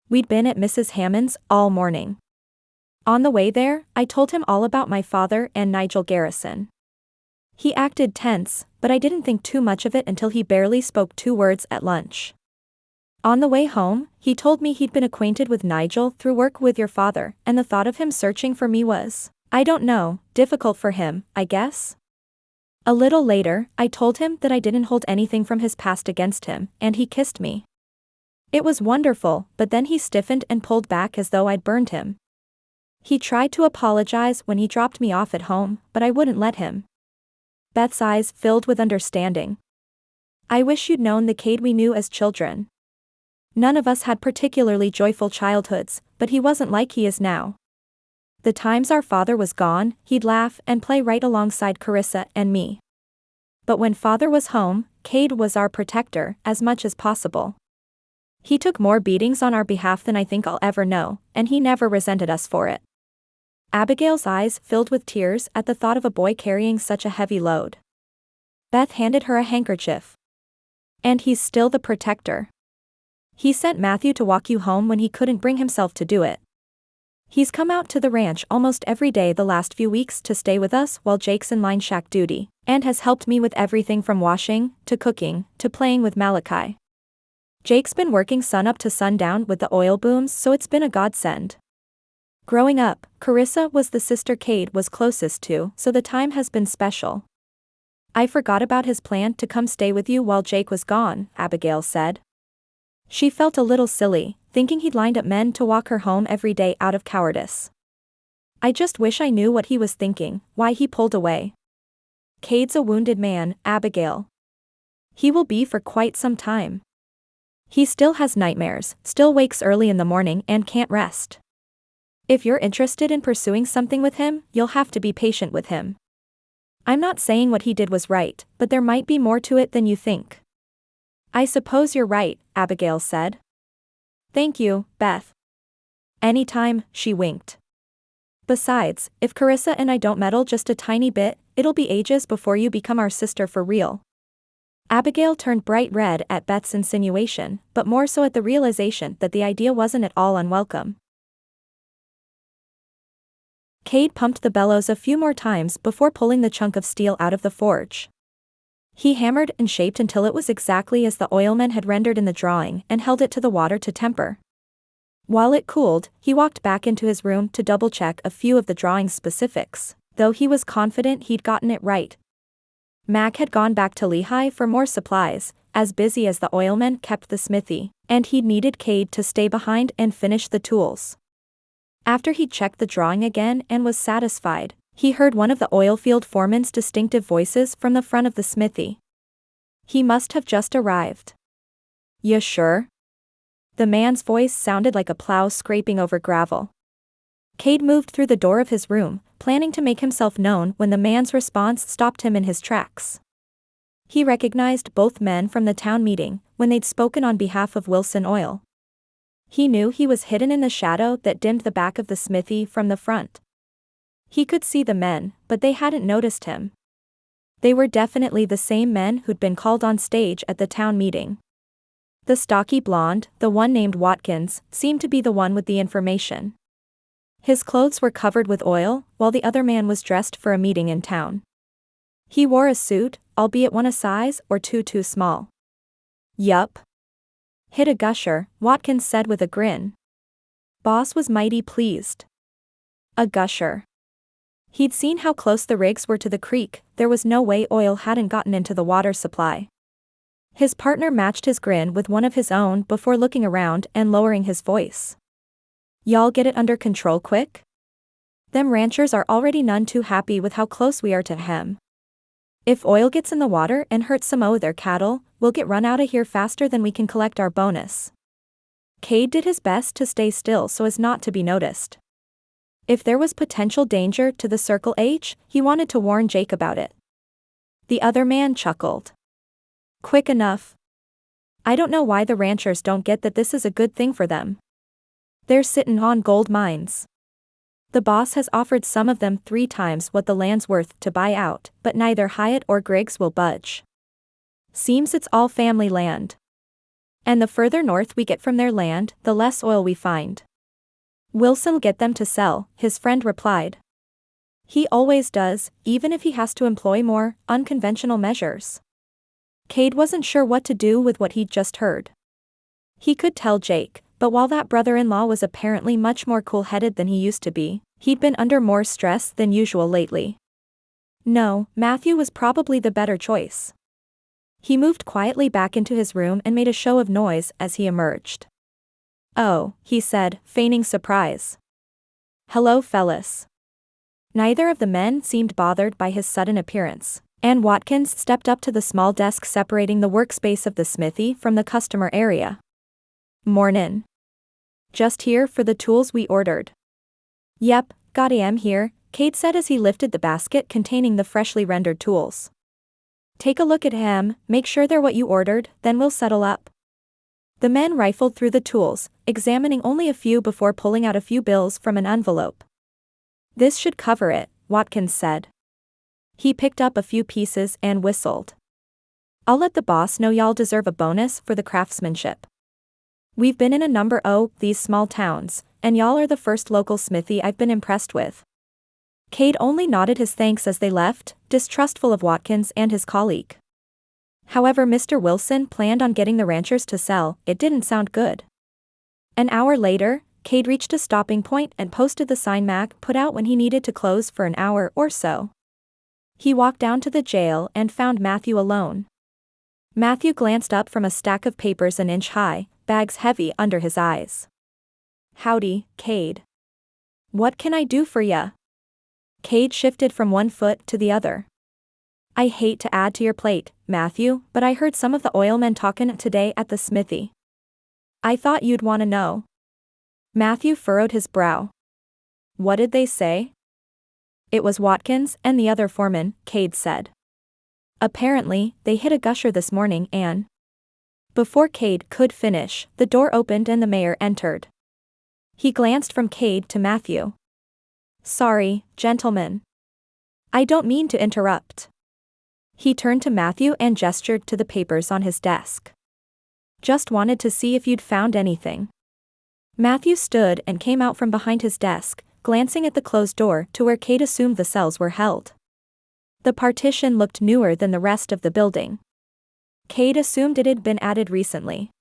We'd been at Mrs. Hammond's all morning. On the way there, I told him all about my father and Nigel Garrison. He acted tense, but I didn't think too much of it until he barely spoke 2 words at lunch. On the way home, he told me he'd been acquainted with Nigel through work with your father, and the thought of him searching for me was, I don't know, difficult for him, I guess. A little later, I told him that I didn't hold anything from his past against him, and he kissed me. It was wonderful, but then he stiffened and pulled back as though I'd burned him. He tried to apologize when he dropped me off at home, but I wouldn't let him." Beth's eyes filled with understanding. I wish you'd known the Kade we knew as children. None of us had particularly joyful childhoods, but he wasn't like he is now. The times our father was gone, he'd laugh and play right alongside Carissa and me. But when father was home, Kade was our protector, as much as possible. He took more beatings on our behalf than I think I'll ever know, and he never resented us for it. Abigail's eyes filled with tears at the thought of a boy carrying such a heavy load. Beth handed her a handkerchief. And he's still the protector. He sent Matthew to walk you home when he couldn't bring himself to do it. He's come out to the ranch almost every day the last few weeks to stay with us while Jake's in line shack duty, and has helped me with everything from washing, to cooking, to playing with Malachi. Jake's been working sun up to sundown with the oil booms, so it's been a godsend. Growing up, Carissa was the sister Kade was closest to, so the time has been special. I forgot about his plan to come stay with you while Jake was gone, Abigail said. She felt a little silly, thinking he'd lined up men to walk her home every day out of cowardice. I just wish I knew what he was thinking, why he pulled away. Kade's a wounded man, Abigail. He will be for quite some time. He still has nightmares, still wakes early in the morning and can't rest. If you're interested in pursuing something with him, you'll have to be patient with him. I'm not saying what he did was right, but there might be more to it than you think. I suppose you're right, Abigail said. Thank you, Beth. Anytime, she winked. Besides, if Carissa and I don't meddle just a tiny bit, it'll be ages before you become our sister for real. Abigail turned bright red at Beth's insinuation, but more so at the realization that the idea wasn't at all unwelcome. Kade pumped the bellows a few more times before pulling the chunk of steel out of the forge. He hammered and shaped until it was exactly as the oilman had rendered in the drawing and held it to the water to temper. While it cooled, he walked back into his room to double-check a few of the drawing's specifics, though he was confident he'd gotten it right. Mac had gone back to Lehigh for more supplies, as busy as the oilman kept the smithy, and he'd needed Kade to stay behind and finish the tools. After he'd checked the drawing again and was satisfied, he heard one of the oilfield foreman's distinctive voices from the front of the smithy. He must have just arrived. You sure? The man's voice sounded like a plow scraping over gravel. Kade moved through the door of his room, planning to make himself known when the man's response stopped him in his tracks. He recognized both men from the town meeting, when they'd spoken on behalf of Wilson Oil. He knew he was hidden in the shadow that dimmed the back of the smithy from the front. He could see the men, but they hadn't noticed him. They were definitely the same men who'd been called on stage at the town meeting. The stocky blonde, the one named Watkins, seemed to be the one with the information. His clothes were covered with oil, while the other man was dressed for a meeting in town. He wore a suit, albeit one a size or two too small. Yup. Hit a gusher, Watkins said with a grin. Boss was mighty pleased. A gusher. He'd seen how close the rigs were to the creek, there was no way oil hadn't gotten into the water supply. His partner matched his grin with one of his own before looking around and lowering his voice. Y'all get it under control quick? Them ranchers are already none too happy with how close we are to him. If oil gets in the water and hurts some o' their cattle, we'll get run out of here faster than we can collect our bonus. Kade did his best to stay still so as not to be noticed. If there was potential danger to the Circle H, he wanted to warn Jake about it. The other man chuckled. Quick enough. I don't know why the ranchers don't get that this is a good thing for them. They're sittin' on gold mines. The boss has offered some of them 3 times what the land's worth to buy out, but neither Hyatt or Griggs will budge. Seems it's all family land. And the further north we get from their land, the less oil we find. Wilson'll get them to sell, his friend replied. He always does, even if he has to employ more unconventional measures. Kade wasn't sure what to do with what he'd just heard. He could tell Jake, but while that brother-in-law was apparently much more cool-headed than he used to be, he'd been under more stress than usual lately. No, Matthew was probably the better choice. He moved quietly back into his room and made a show of noise as he emerged. Oh, he said, feigning surprise. Hello, fellas. Neither of the men seemed bothered by his sudden appearance, Ann Watkins stepped up to the small desk separating the workspace of the smithy from the customer area. "Mornin'. Just here for the tools we ordered." "Yep, got 'em here," Kade said as he lifted the basket containing the freshly rendered tools. "Take a look at 'em, make sure they're what you ordered, then we'll settle up." The men rifled through the tools, examining only a few before pulling out a few bills from an envelope. "This should cover it," Watkins said. He picked up a few pieces and whistled. "I'll let the boss know y'all deserve a bonus for the craftsmanship. We've been in a number of these small towns, and y'all are the first local smithy I've been impressed with." Kade only nodded his thanks as they left, distrustful of Watkins and his colleague. However, Mr. Wilson planned on getting the ranchers to sell. It didn't sound good. An hour later, Kade reached a stopping point and posted the sign Mac put out when he needed to close for an hour or so. He walked down to the jail and found Matthew alone. Matthew glanced up from a stack of papers an inch high, bags heavy under his eyes. "Howdy, Kade. What can I do for ya?" Kade shifted from one foot to the other. "I hate to add to your plate, Matthew, but I heard some of the oilmen talkin' today at the smithy. I thought you'd want to know." Matthew furrowed his brow. "What did they say?" "It was Watkins and the other foreman," Kade said. "Apparently, they hit a gusher this morning and—" Before Kade could finish, the door opened and the mayor entered. He glanced from Kade to Matthew. "Sorry, gentlemen. I don't mean to interrupt." He turned to Matthew and gestured to the papers on his desk. "Just wanted to see if you'd found anything." Matthew stood and came out from behind his desk, glancing at the closed door to where Kade assumed the cells were held. The partition looked newer than the rest of the building. Kade assumed it had been added recently.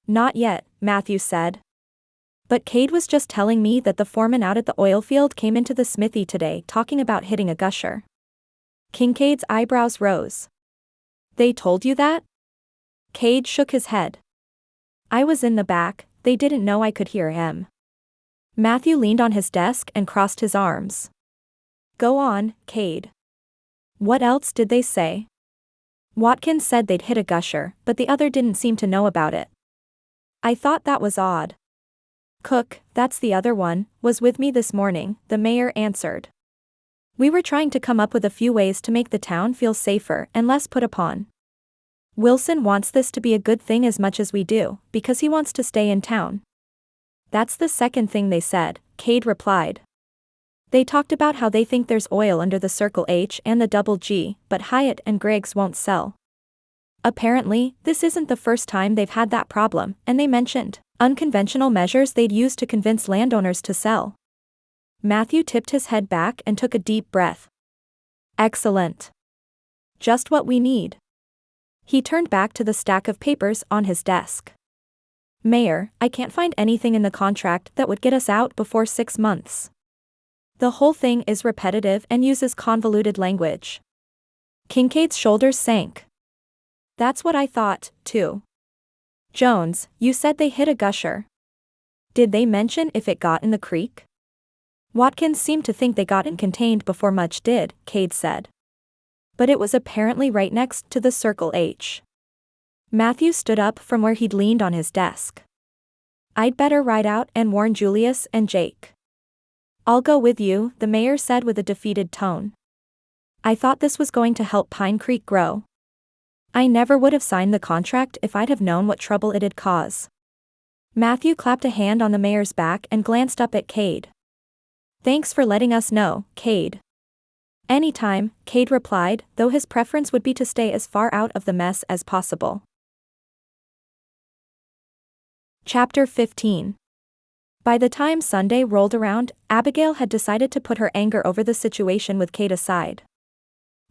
"Not yet," Matthew said. "But Kade was just telling me that the foreman out at the oil field came into the smithy today talking about hitting a gusher." Kincaid's eyebrows rose. "They told you that?" Kade shook his head. "I was in the back, they didn't know I could hear him." Matthew leaned on his desk and crossed his arms. "Go on, Kade. What else did they say?" "Watkins said they'd hit a gusher, but the other didn't seem to know about it. I thought that was odd." "Cook, that's the other one, was with me this morning," the mayor answered. "We were trying to come up with a few ways to make the town feel safer and less put upon. Wilson wants this to be a good thing as much as we do, because he wants to stay in town." "That's the second thing they said," Kade replied. "They talked about how they think there's oil under the Circle H and the Double G, but Hyatt and Griggs won't sell. Apparently, this isn't the first time they've had that problem, and they mentioned unconventional measures they'd use to convince landowners to sell." Matthew tipped his head back and took a deep breath. "Excellent. Just what we need." He turned back to the stack of papers on his desk. "Mayor, I can't find anything in the contract that would get us out before 6 months. The whole thing is repetitive and uses convoluted language." Kincaid's shoulders sank. "That's what I thought, too. Jones, you said they hit a gusher. Did they mention if it got in the creek?" "Watkins seemed to think they got it contained before much did," Kade said. "But it was apparently right next to the Circle H." Matthew stood up from where he'd leaned on his desk. "I'd better ride out and warn Julius and Jake." "I'll go with you," the mayor said with a defeated tone. "I thought this was going to help Pine Creek grow. I never would have signed the contract if I'd have known what trouble it'd cause." Matthew clapped a hand on the mayor's back and glanced up at Kade. "Thanks for letting us know, Kade." "Anytime," Kade replied, though his preference would be to stay as far out of the mess as possible. Chapter 15. By the time Sunday rolled around, Abigail had decided to put her anger over the situation with Kade aside.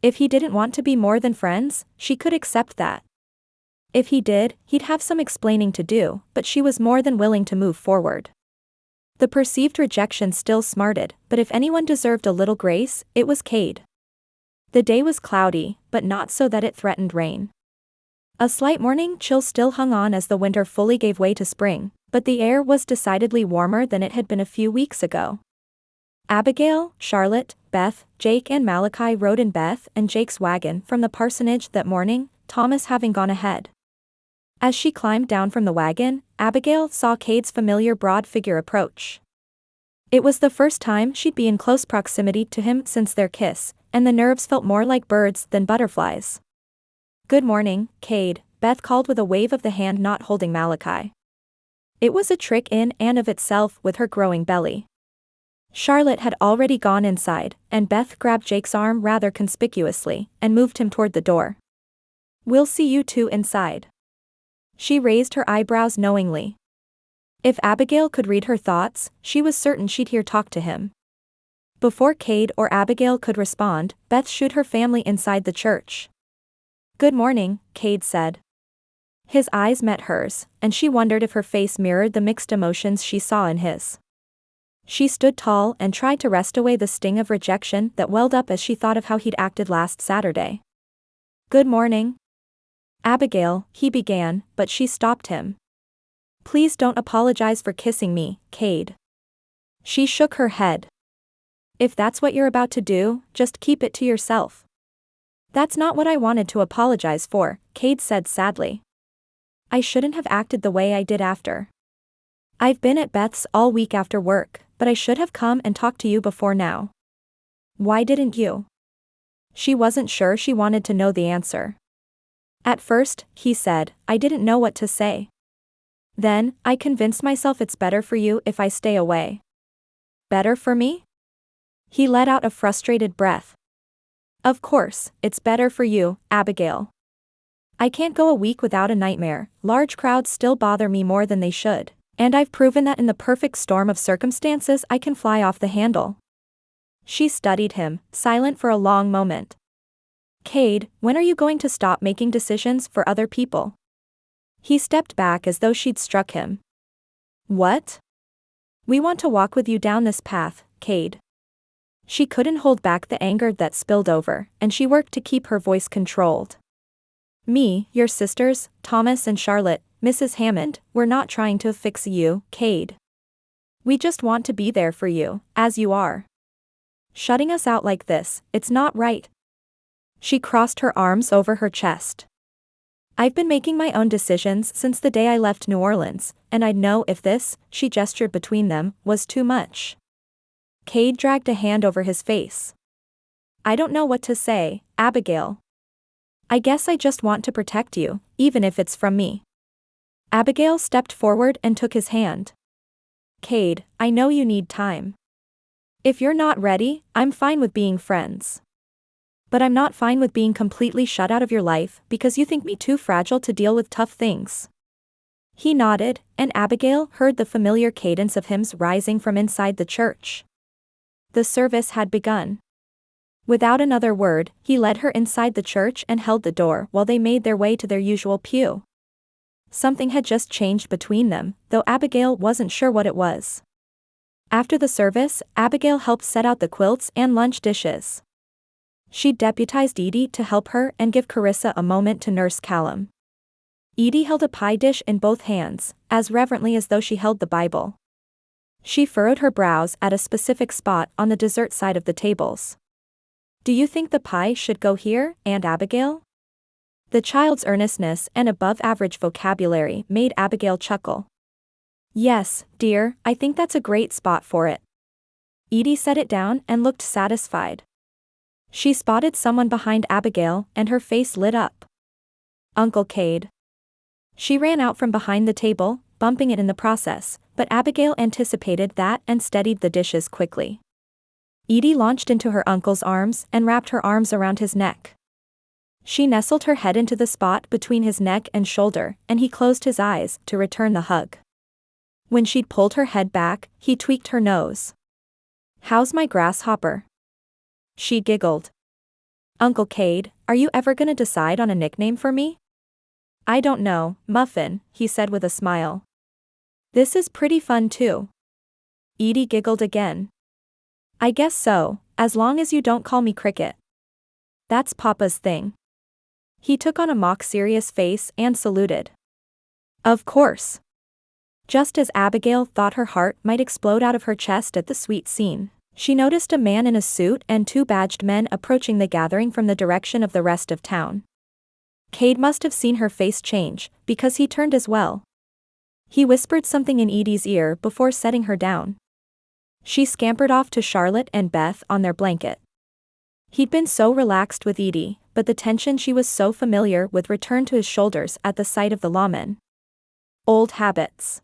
If he didn't want to be more than friends, she could accept that. If he did, he'd have some explaining to do, but she was more than willing to move forward. The perceived rejection still smarted, but if anyone deserved a little grace, it was Kade. The day was cloudy, but not so that it threatened rain. A slight morning chill still hung on as the winter fully gave way to spring, but the air was decidedly warmer than it had been a few weeks ago. Abigail, Charlotte, Beth, Jake and Malachi rode in Beth and Jake's wagon from the parsonage that morning, Thomas having gone ahead. As she climbed down from the wagon, Abigail saw Kade's familiar broad figure approach. It was the first time she'd be in close proximity to him since their kiss, and the nerves felt more like birds than butterflies. "Good morning, Kade," Beth called with a wave of the hand not holding Malachi. It was a trick in and of itself with her growing belly. Charlotte had already gone inside, and Beth grabbed Jake's arm rather conspicuously and moved him toward the door. "We'll see you two inside." She raised her eyebrows knowingly. If Abigail could read her thoughts, she was certain she'd hear talk to him. Before Kade or Abigail could respond, Beth shooed her family inside the church. "Good morning," Kade said. His eyes met hers, and she wondered if her face mirrored the mixed emotions she saw in his. She stood tall and tried to wrest away the sting of rejection that welled up as she thought of how he'd acted last Saturday. "Good morning, Abigail," he began, but she stopped him. "Please don't apologize for kissing me, Kade." She shook her head. "If that's what you're about to do, just keep it to yourself." "That's not what I wanted to apologize for," Kade said sadly. "I shouldn't have acted the way I did after. I've been at Beth's all week after work, but I should have come and talked to you before now." "Why didn't you?" She wasn't sure she wanted to know the answer. "At first," he said, "I didn't know what to say. Then, I convinced myself it's better for you if I stay away." "Better for me?" He let out a frustrated breath. "Of course, it's better for you, Abigail. I can't go a week without a nightmare. Large crowds still bother me more than they should, and I've proven that in the perfect storm of circumstances I can fly off the handle." She studied him, silent for a long moment. "Kade, when are you going to stop making decisions for other people?" He stepped back as though she'd struck him. "What?" "We want to walk with you down this path, Kade." She couldn't hold back the anger that spilled over, and she worked to keep her voice controlled. "Me, your sisters, Thomas and Charlotte, Mrs. Hammond, we're not trying to fix you, Kade. We just want to be there for you, as you are. Shutting us out like this, it's not right." She crossed her arms over her chest. "I've been making my own decisions since the day I left New Orleans, and I'd know if this," she gestured between them, "was too much." Kade dragged a hand over his face. "I don't know what to say, Abigail. I guess I just want to protect you, even if it's from me." Abigail stepped forward and took his hand. "Kade, I know you need time. If you're not ready, I'm fine with being friends. But I'm not fine with being completely shut out of your life because you think me too fragile to deal with tough things." He nodded, and Abigail heard the familiar cadence of hymns rising from inside the church. The service had begun. Without another word, he led her inside the church and held the door while they made their way to their usual pew. Something had just changed between them, though Abigail wasn't sure what it was. After the service, Abigail helped set out the quilts and lunch dishes. She deputized Edie to help her and give Carissa a moment to nurse Callum. Edie held a pie dish in both hands, as reverently as though she held the Bible. She furrowed her brows at a specific spot on the dessert side of the tables. "Do you think the pie should go here, Aunt Abigail?" The child's earnestness and above-average vocabulary made Abigail chuckle. "Yes, dear, I think that's a great spot for it." Edie set it down and looked satisfied. She spotted someone behind Abigail, and her face lit up. "Uncle Kade." She ran out from behind the table, bumping it in the process, but Abigail anticipated that and steadied the dishes quickly. Edie launched into her uncle's arms and wrapped her arms around his neck. She nestled her head into the spot between his neck and shoulder, and he closed his eyes to return the hug. When she'd pulled her head back, he tweaked her nose. "How's my grasshopper?" She giggled. "Uncle Kade, are you ever gonna decide on a nickname for me?" "I don't know, Muffin," he said with a smile. "This is pretty fun too." Edie giggled again. "I guess so, as long as you don't call me Cricket. That's Papa's thing." He took on a mock-serious face and saluted. "Of course." Just as Abigail thought her heart might explode out of her chest at the sweet scene, She noticed a man in a suit and two badged men approaching the gathering from the direction of the rest of town. Kade must have seen her face change, because he turned as well. He whispered something in Edie's ear before setting her down. She scampered off to Charlotte and Beth on their blanket. He'd been so relaxed with Edie, but the tension she was so familiar with returned to his shoulders at the sight of the lawman. Old habits.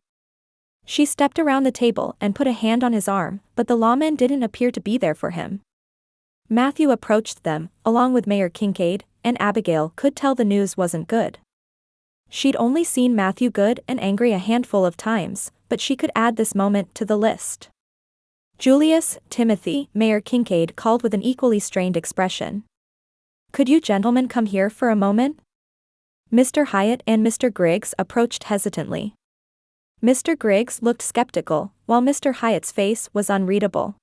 She stepped around the table and put a hand on his arm, but the lawman didn't appear to be there for him. Matthew approached them, along with Mayor Kade, and Abigail could tell the news wasn't good. She'd only seen Matthew good and angry a handful of times, but she could add this moment to the list. Julius, Timothy, Mayor Kade called with an equally strained expression. Could you gentlemen come here for a moment? Mr. Hyatt and Mr. Griggs approached hesitantly. Mr. Griggs looked skeptical, while Mr. Hyatt's face was unreadable.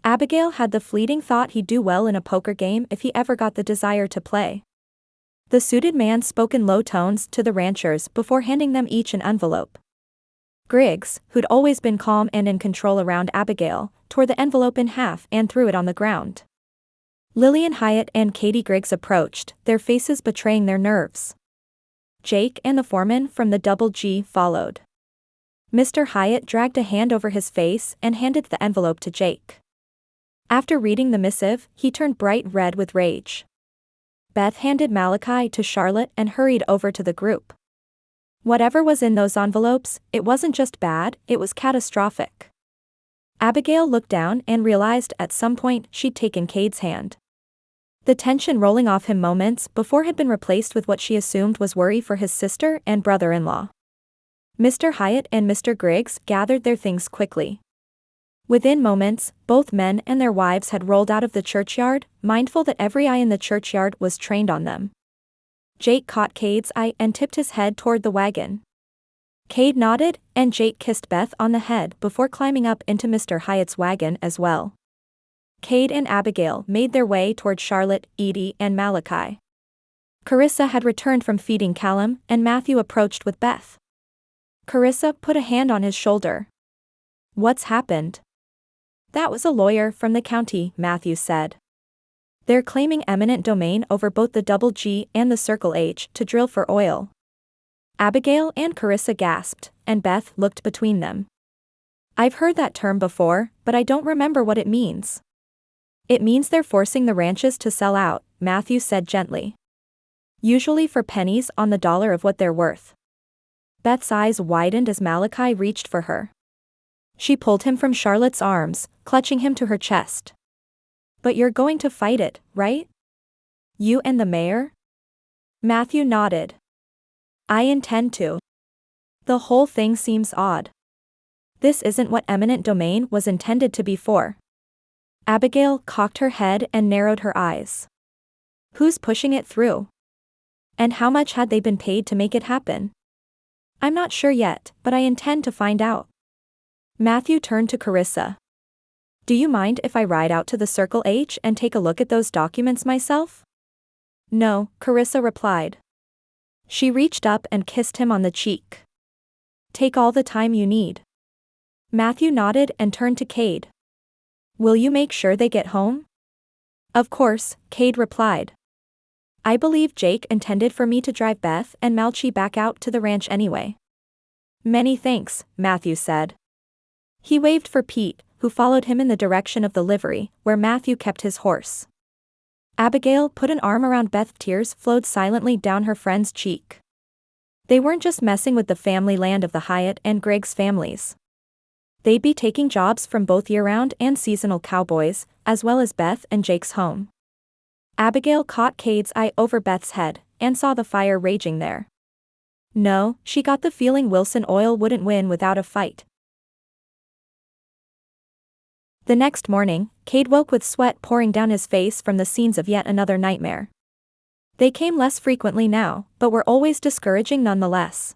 Abigail had the fleeting thought he'd do well in a poker game if he ever got the desire to play. The suited man spoke in low tones to the ranchers before handing them each an envelope. Griggs, who'd always been calm and in control around Abigail, tore the envelope in half and threw it on the ground. Lillian Hyatt and Katie Griggs approached, their faces betraying their nerves. Jake and the foreman from the Double G followed. Mr. Hyatt dragged a hand over his face and handed the envelope to Jake. After reading the missive, he turned bright red with rage. Beth handed Malachi to Charlotte and hurried over to the group. Whatever was in those envelopes, it wasn't just bad, it was catastrophic. Abigail looked down and realized at some point she'd taken Kade's hand. The tension rolling off him moments before had been replaced with what she assumed was worry for his sister and brother-in-law. Mr. Hyatt and Mr. Griggs gathered their things quickly. Within moments, both men and their wives had rolled out of the churchyard, mindful that every eye in the churchyard was trained on them. Jake caught Kade's eye and tipped his head toward the wagon. Kade nodded, and Jake kissed Beth on the head before climbing up into Mr. Hyatt's wagon as well. Kade and Abigail made their way toward Charlotte, Edie, and Malachi. Carissa had returned from feeding Callum, and Matthew approached with Beth. Carissa put a hand on his shoulder. What's happened? That was a lawyer from the county, Matthew said. They're claiming eminent domain over both the Double G and the Circle H to drill for oil. Abigail and Carissa gasped, and Beth looked between them. I've heard that term before, but I don't remember what it means. It means they're forcing the ranches to sell out, Matthew said gently. Usually for pennies on the dollar of what they're worth. Beth's eyes widened as Malachi reached for her. She pulled him from Charlotte's arms, clutching him to her chest. But you're going to fight it, right? You and the mayor? Matthew nodded. I intend to. The whole thing seems odd. This isn't what eminent domain was intended to be for. Abigail cocked her head and narrowed her eyes. Who's pushing it through? And how much had they been paid to make it happen? I'm not sure yet, but I intend to find out. Matthew turned to Carissa. Do you mind if I ride out to the Circle H and take a look at those documents myself? No, Carissa replied. She reached up and kissed him on the cheek. Take all the time you need. Matthew nodded and turned to Kade. Will you make sure they get home? Of course, Kade replied. I believe Jake intended for me to drive Beth and Malchi back out to the ranch anyway. Many thanks, Matthew said. He waved for Pete, who followed him in the direction of the livery, where Matthew kept his horse. Abigail put an arm around Beth. Tears flowed silently down her friend's cheek. They weren't just messing with the family land of the Hyatt and Griggs families. They'd be taking jobs from both year-round and seasonal cowboys, as well as Beth and Jake's home. Abigail caught Kade's eye over Beth's head, and saw the fire raging there. No, she got the feeling Wilson Oil wouldn't win without a fight. The next morning, Kade woke with sweat pouring down his face from the scenes of yet another nightmare. They came less frequently now, but were always discouraging nonetheless.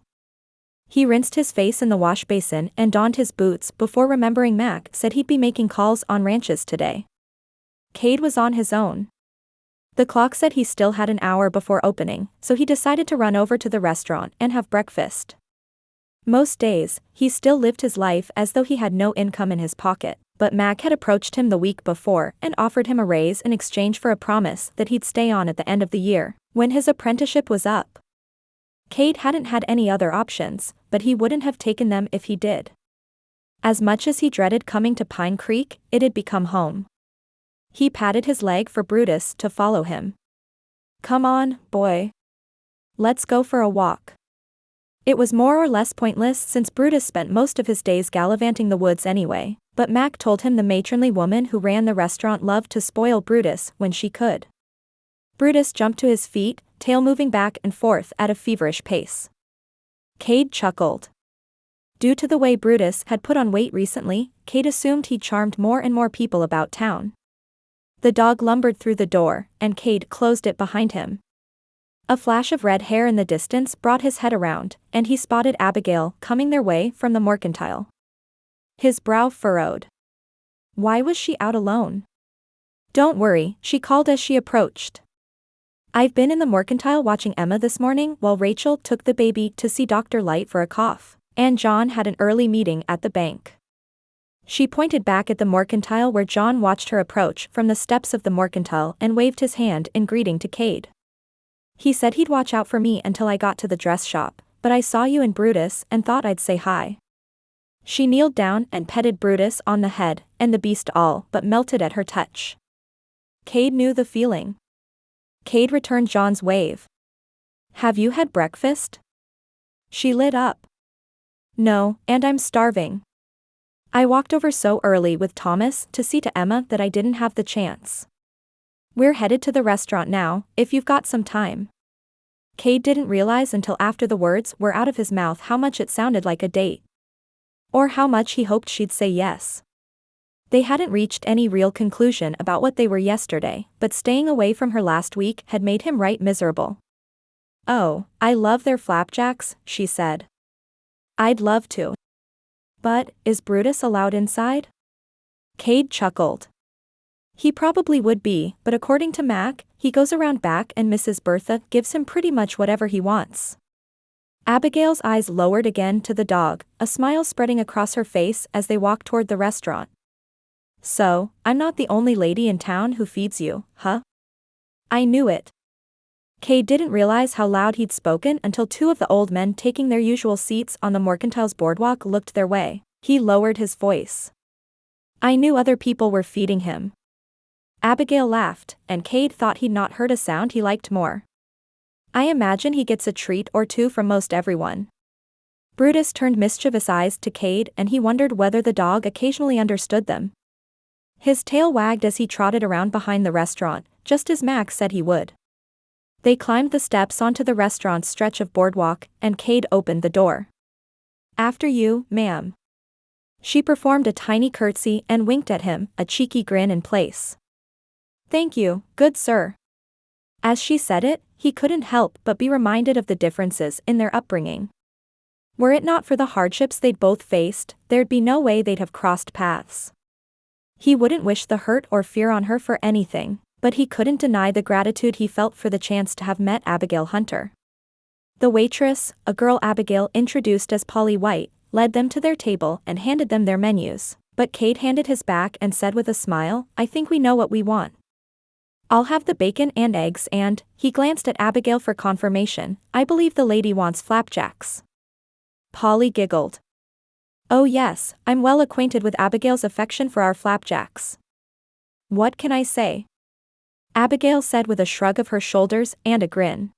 He rinsed his face in the wash basin and donned his boots before remembering Mac said he'd be making calls on ranches today. Kade was on his own. The clock said he still had an hour before opening, so he decided to run over to the restaurant and have breakfast. Most days, he still lived his life as though he had no income in his pocket. But Mac had approached him the week before and offered him a raise in exchange for a promise that he'd stay on at the end of the year, when his apprenticeship was up. Kade hadn't had any other options, but he wouldn't have taken them if he did. As much as he dreaded coming to Pine Creek, it had become home. He patted his leg for Brutus to follow him. "Come on, boy. Let's go for a walk." It was more or less pointless since Brutus spent most of his days gallivanting the woods anyway, but Mac told him the matronly woman who ran the restaurant loved to spoil Brutus when she could. Brutus jumped to his feet, tail moving back and forth at a feverish pace. Kade chuckled. Due to the way Brutus had put on weight recently, Kade assumed he'd charmed more and more people about town. The dog lumbered through the door, and Kade closed it behind him. A flash of red hair in the distance brought his head around, and he spotted Abigail coming their way from the mercantile. His brow furrowed. Why was she out alone? "Don't worry," she called as she approached. "I've been in the mercantile watching Emma this morning while Rachel took the baby to see Dr. Light for a cough, and John had an early meeting at the bank." She pointed back at the mercantile where John watched her approach from the steps of the mercantile and waved his hand in greeting to Kade. "He said he'd watch out for me until I got to the dress shop, but I saw you and Brutus and thought I'd say hi." She kneeled down and petted Brutus on the head, and the beast all but melted at her touch. Kade knew the feeling. Kade returned John's wave. "Have you had breakfast?" She lit up. "No, and I'm starving. I walked over so early with Thomas to see to Emma that I didn't have the chance. We're headed to the restaurant now, if you've got some time." Kade didn't realize until after the words were out of his mouth how much it sounded like a date. Or how much he hoped she'd say yes. They hadn't reached any real conclusion about what they were yesterday, but staying away from her last week had made him right miserable. "Oh, I love their flapjacks," she said. "I'd love to. But, is Brutus allowed inside?" Kade chuckled. "He probably would be, but according to Mac, he goes around back and Mrs. Bertha gives him pretty much whatever he wants." Abigail's eyes lowered again to the dog, a smile spreading across her face as they walked toward the restaurant. "So, I'm not the only lady in town who feeds you, huh?" "I knew it." Kade didn't realize how loud he'd spoken until two of the old men taking their usual seats on the mercantile's boardwalk looked their way. He lowered his voice. "I knew other people were feeding him." Abigail laughed, and Kade thought he'd not heard a sound he liked more. "I imagine he gets a treat or two from most everyone." Brutus turned mischievous eyes to Kade and he wondered whether the dog occasionally understood them. His tail wagged as he trotted around behind the restaurant, just as Max said he would. They climbed the steps onto the restaurant's stretch of boardwalk, and Kade opened the door. "After you, ma'am." She performed a tiny curtsy and winked at him, a cheeky grin in place. "Thank you, good sir." As she said it, he couldn't help but be reminded of the differences in their upbringing. Were it not for the hardships they'd both faced, there'd be no way they'd have crossed paths. He wouldn't wish the hurt or fear on her for anything, but he couldn't deny the gratitude he felt for the chance to have met Abigail Hunter. The waitress, a girl Abigail introduced as Polly White, led them to their table and handed them their menus, but Kade handed his back and said with a smile, "I think we know what we want. I'll have the bacon and eggs and," he glanced at Abigail for confirmation, "I believe the lady wants flapjacks." Polly giggled. "Oh yes, I'm well acquainted with Abigail's affection for our flapjacks. What can I say?" Abigail said with a shrug of her shoulders and a grin.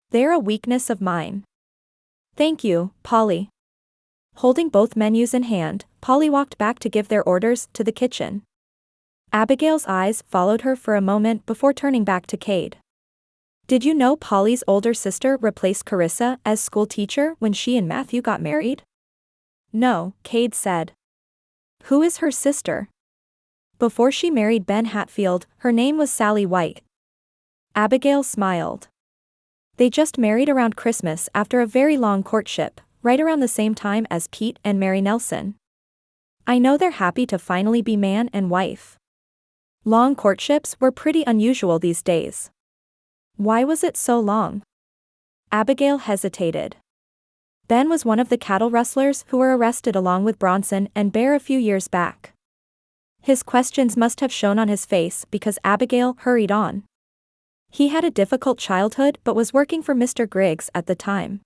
"They're a weakness of mine." "Thank you, Polly." Holding both menus in hand, Polly walked back to give their orders to the kitchen. Abigail's eyes followed her for a moment before turning back to Kade. "Did you know Polly's older sister replaced Carissa as school teacher when she and Matthew got married?" "No," Kade said. "Who is her sister?" "Before she married Ben Hatfield, her name was Sally White." Abigail smiled. "They just married around Christmas after a very long courtship, right around the same time as Pete and Mary Nelson. I know they're happy to finally be man and wife. Long courtships were pretty unusual these days." "Why was it so long?" Abigail hesitated. Ben was one of the cattle rustlers who were arrested along with Bronson and Bear a few years back. His questions must have shown on his face because Abigail hurried on. He had a difficult childhood but was working for Mr. Griggs at the time.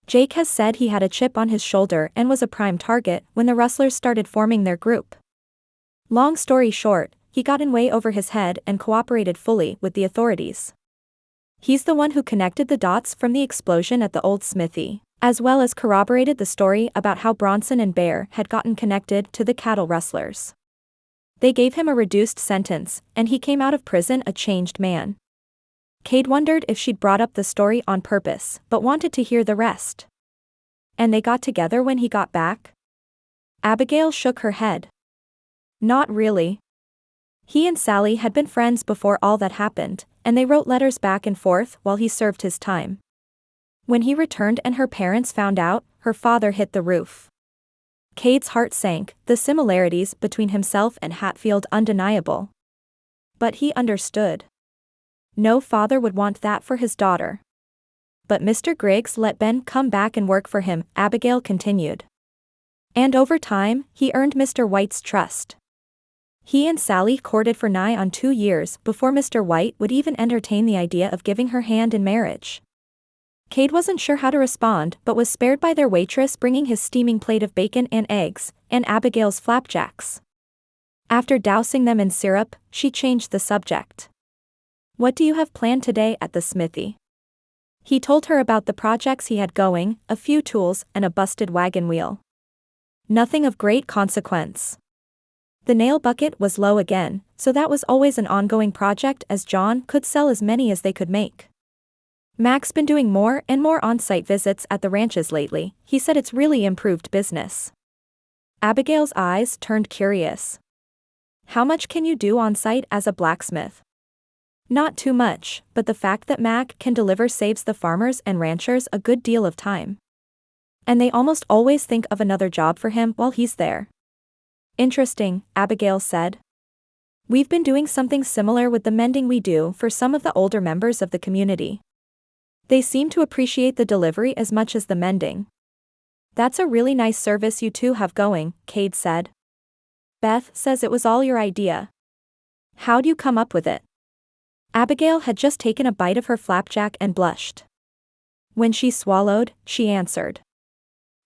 Jake has said he had a chip on his shoulder and was a prime target when the rustlers started forming their group. Long story short, he got in way over his head and cooperated fully with the authorities. He's the one who connected the dots from the explosion at the old smithy, as well as corroborated the story about how Bronson and Bear had gotten connected to the cattle rustlers. They gave him a reduced sentence, and he came out of prison a changed man. Kade wondered if she'd brought up the story on purpose, but wanted to hear the rest. And they got together when he got back? Abigail shook her head. Not really. He and Sally had been friends before all that happened, and they wrote letters back and forth while he served his time. When he returned and her parents found out, her father hit the roof. Kade's heart sank, the similarities between himself and Hatfield undeniable. But he understood. No father would want that for his daughter. But Mr. Griggs let Ben come back and work for him, Abigail continued. And over time, he earned Mr. White's trust. He and Sally courted for nigh on 2 years before Mr. White would even entertain the idea of giving her hand in marriage. Kade wasn't sure how to respond but was spared by their waitress bringing his steaming plate of bacon and eggs, and Abigail's flapjacks. After dousing them in syrup, she changed the subject. What do you have planned today at the smithy? He told her about the projects he had going, a few tools and a busted wagon wheel. Nothing of great consequence. The nail bucket was low again, so that was always an ongoing project as John could sell as many as they could make. Mac's been doing more and more on-site visits at the ranches lately. He said it's really improved business. Abigail's eyes turned curious. How much can you do on-site as a blacksmith? Not too much, but the fact that Mac can deliver saves the farmers and ranchers a good deal of time. And they almost always think of another job for him while he's there. Interesting, Abigail said. We've been doing something similar with the mending we do for some of the older members of the community. They seem to appreciate the delivery as much as the mending. That's a really nice service you two have going, Kade said. Beth says it was all your idea. How'd you come up with it? Abigail had just taken a bite of her flapjack and blushed. When she swallowed, she answered.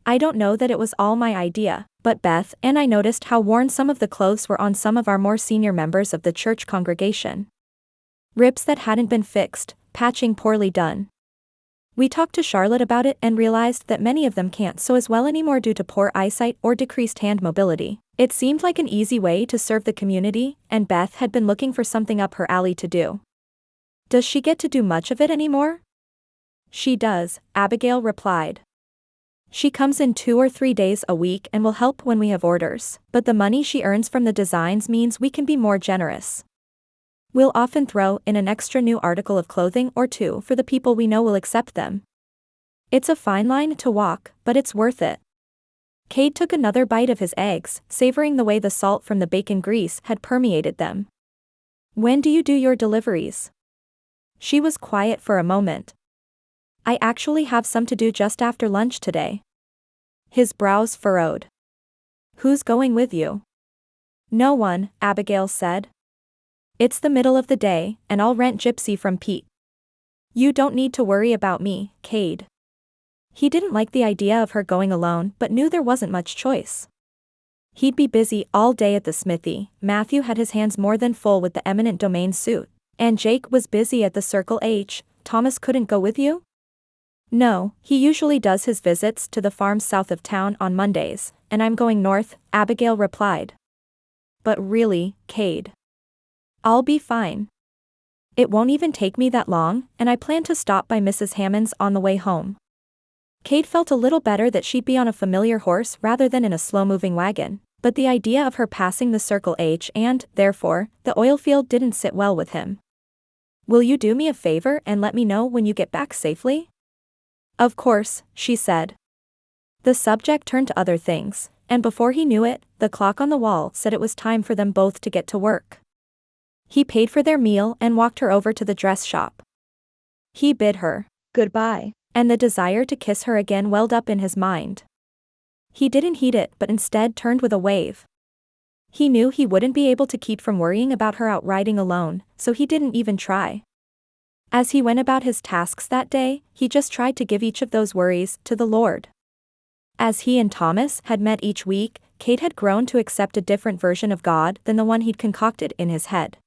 I don't know that it was all my idea, but Beth and I noticed how worn some of the clothes were on some of our more senior members of the church congregation. Rips that hadn't been fixed, patching poorly done. We talked to Charlotte about it and realized that many of them can't sew as well anymore due to poor eyesight or decreased hand mobility. It seemed like an easy way to serve the community, and Beth had been looking for something up her alley to do. Does she get to do much of it anymore? She does, Abigail replied. She comes in 2 or 3 days a week and will help when we have orders, but the money she earns from the designs means we can be more generous. We'll often throw in an extra new article of clothing or two for the people we know will accept them. It's a fine line to walk, but it's worth it. Kade took another bite of his eggs, savoring the way the salt from the bacon grease had permeated them. When do you do your deliveries? She was quiet for a moment. I actually have some to do just after lunch today. His brows furrowed. Who's going with you? No one, Abigail said. It's the middle of the day, and I'll rent Gypsy from Pete. You don't need to worry about me, Kade. He didn't like the idea of her going alone but knew there wasn't much choice. He'd be busy all day at the smithy. Matthew had his hands more than full with the eminent domain suit. And Jake was busy at the Circle H. Thomas couldn't go with you? No, he usually does his visits to the farms south of town on Mondays, and I'm going north, Abigail replied. But really, Kade. I'll be fine. It won't even take me that long, and I plan to stop by Mrs. Hammond's on the way home. Kade felt a little better that she'd be on a familiar horse rather than in a slow-moving wagon, but the idea of her passing the Circle H and, therefore, the oil field didn't sit well with him. Will you do me a favor and let me know when you get back safely? Of course, she said. The subject turned to other things, and before he knew it, the clock on the wall said it was time for them both to get to work. He paid for their meal and walked her over to the dress shop. He bid her goodbye, and the desire to kiss her again welled up in his mind. He didn't heed it but instead turned with a wave. He knew he wouldn't be able to keep from worrying about her out riding alone, so he didn't even try. As he went about his tasks that day, he just tried to give each of those worries to the Lord. As he and Thomas had met each week, Kade had grown to accept a different version of God than the one he'd concocted in his head.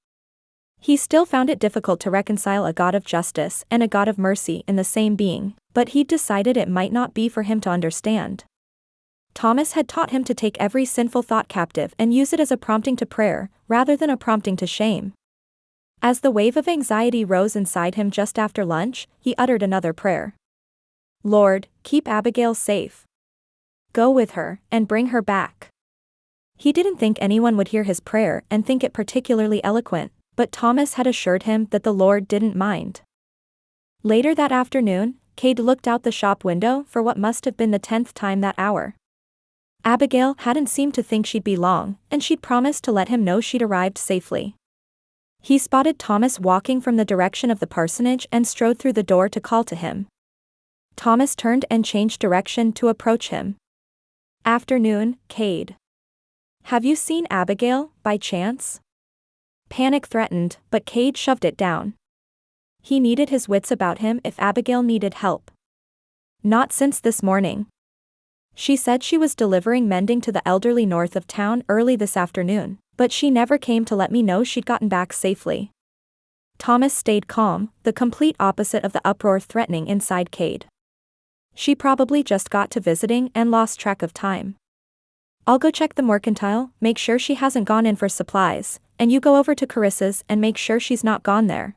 He still found it difficult to reconcile a God of justice and a God of mercy in the same being, but he'd decided it might not be for him to understand. Thomas had taught him to take every sinful thought captive and use it as a prompting to prayer, rather than a prompting to shame. As the wave of anxiety rose inside him just after lunch, he uttered another prayer. Lord, keep Abigail safe. Go with her, and bring her back. He didn't think anyone would hear his prayer and think it particularly eloquent, but Thomas had assured him that the Lord didn't mind. Later that afternoon, Kade looked out the shop window for what must have been the 10th time that hour. Abigail hadn't seemed to think she'd be long, and she'd promised to let him know she'd arrived safely. He spotted Thomas walking from the direction of the parsonage and strode through the door to call to him. Thomas turned and changed direction to approach him. Afternoon, Kade. Have you seen Abigail, by chance? Panic threatened, but Kade shoved it down. He needed his wits about him if Abigail needed help. Not since this morning. She said she was delivering mending to the elderly north of town early this afternoon, but she never came to let me know she'd gotten back safely. Thomas stayed calm, the complete opposite of the uproar threatening inside Kade. She probably just got to visiting and lost track of time. I'll go check the mercantile, make sure she hasn't gone in for supplies, and you go over to Carissa's and make sure she's not gone there.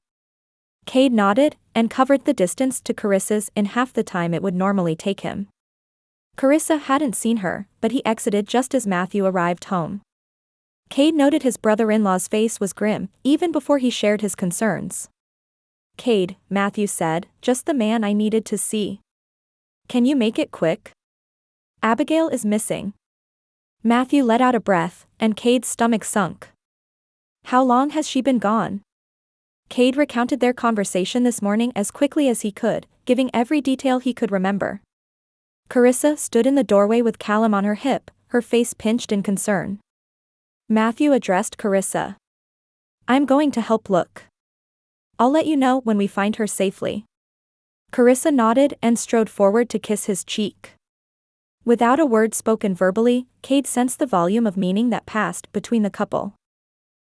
Kade nodded, and covered the distance to Carissa's in half the time it would normally take him. Carissa hadn't seen her, but he exited just as Matthew arrived home. Kade noted his brother-in-law's face was grim, even before he shared his concerns. Kade, Matthew said, just the man I needed to see. Can you make it quick? Abigail is missing. Matthew let out a breath, and Kade's stomach sunk. How long has she been gone? Kade recounted their conversation this morning as quickly as he could, giving every detail he could remember. Carissa stood in the doorway with Callum on her hip, her face pinched in concern. Matthew addressed Carissa. I'm going to help look. I'll let you know when we find her safely. Carissa nodded and strode forward to kiss his cheek. Without a word spoken verbally, Kade sensed the volume of meaning that passed between the couple.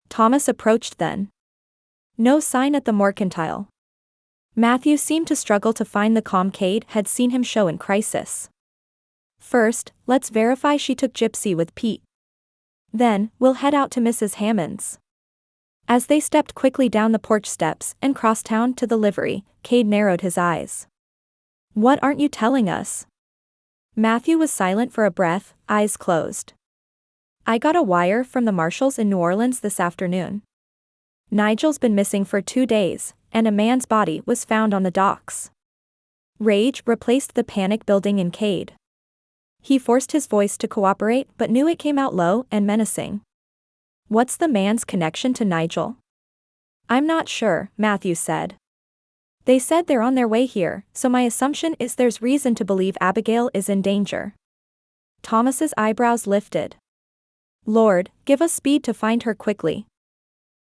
Thomas approached then. No sign at the mercantile. Matthew seemed to struggle to find the calm Kade had seen him show in crisis. First, let's verify she took Gypsy with Pete. Then, we'll head out to Mrs. Hammond's. As they stepped quickly down the porch steps and crossed town to the livery, Kade narrowed his eyes. What aren't you telling us? Matthew was silent for a breath, eyes closed. I got a wire from the marshals in New Orleans this afternoon. Nigel's been missing for 2 days, and a man's body was found on the docks. Rage replaced the panic building in Kade. He forced his voice to cooperate but knew it came out low and menacing. What's the man's connection to Nigel? I'm not sure, Matthew said. They said they're on their way here, so my assumption is there's reason to believe Abigail is in danger. Thomas's eyebrows lifted. Lord, give us speed to find her quickly.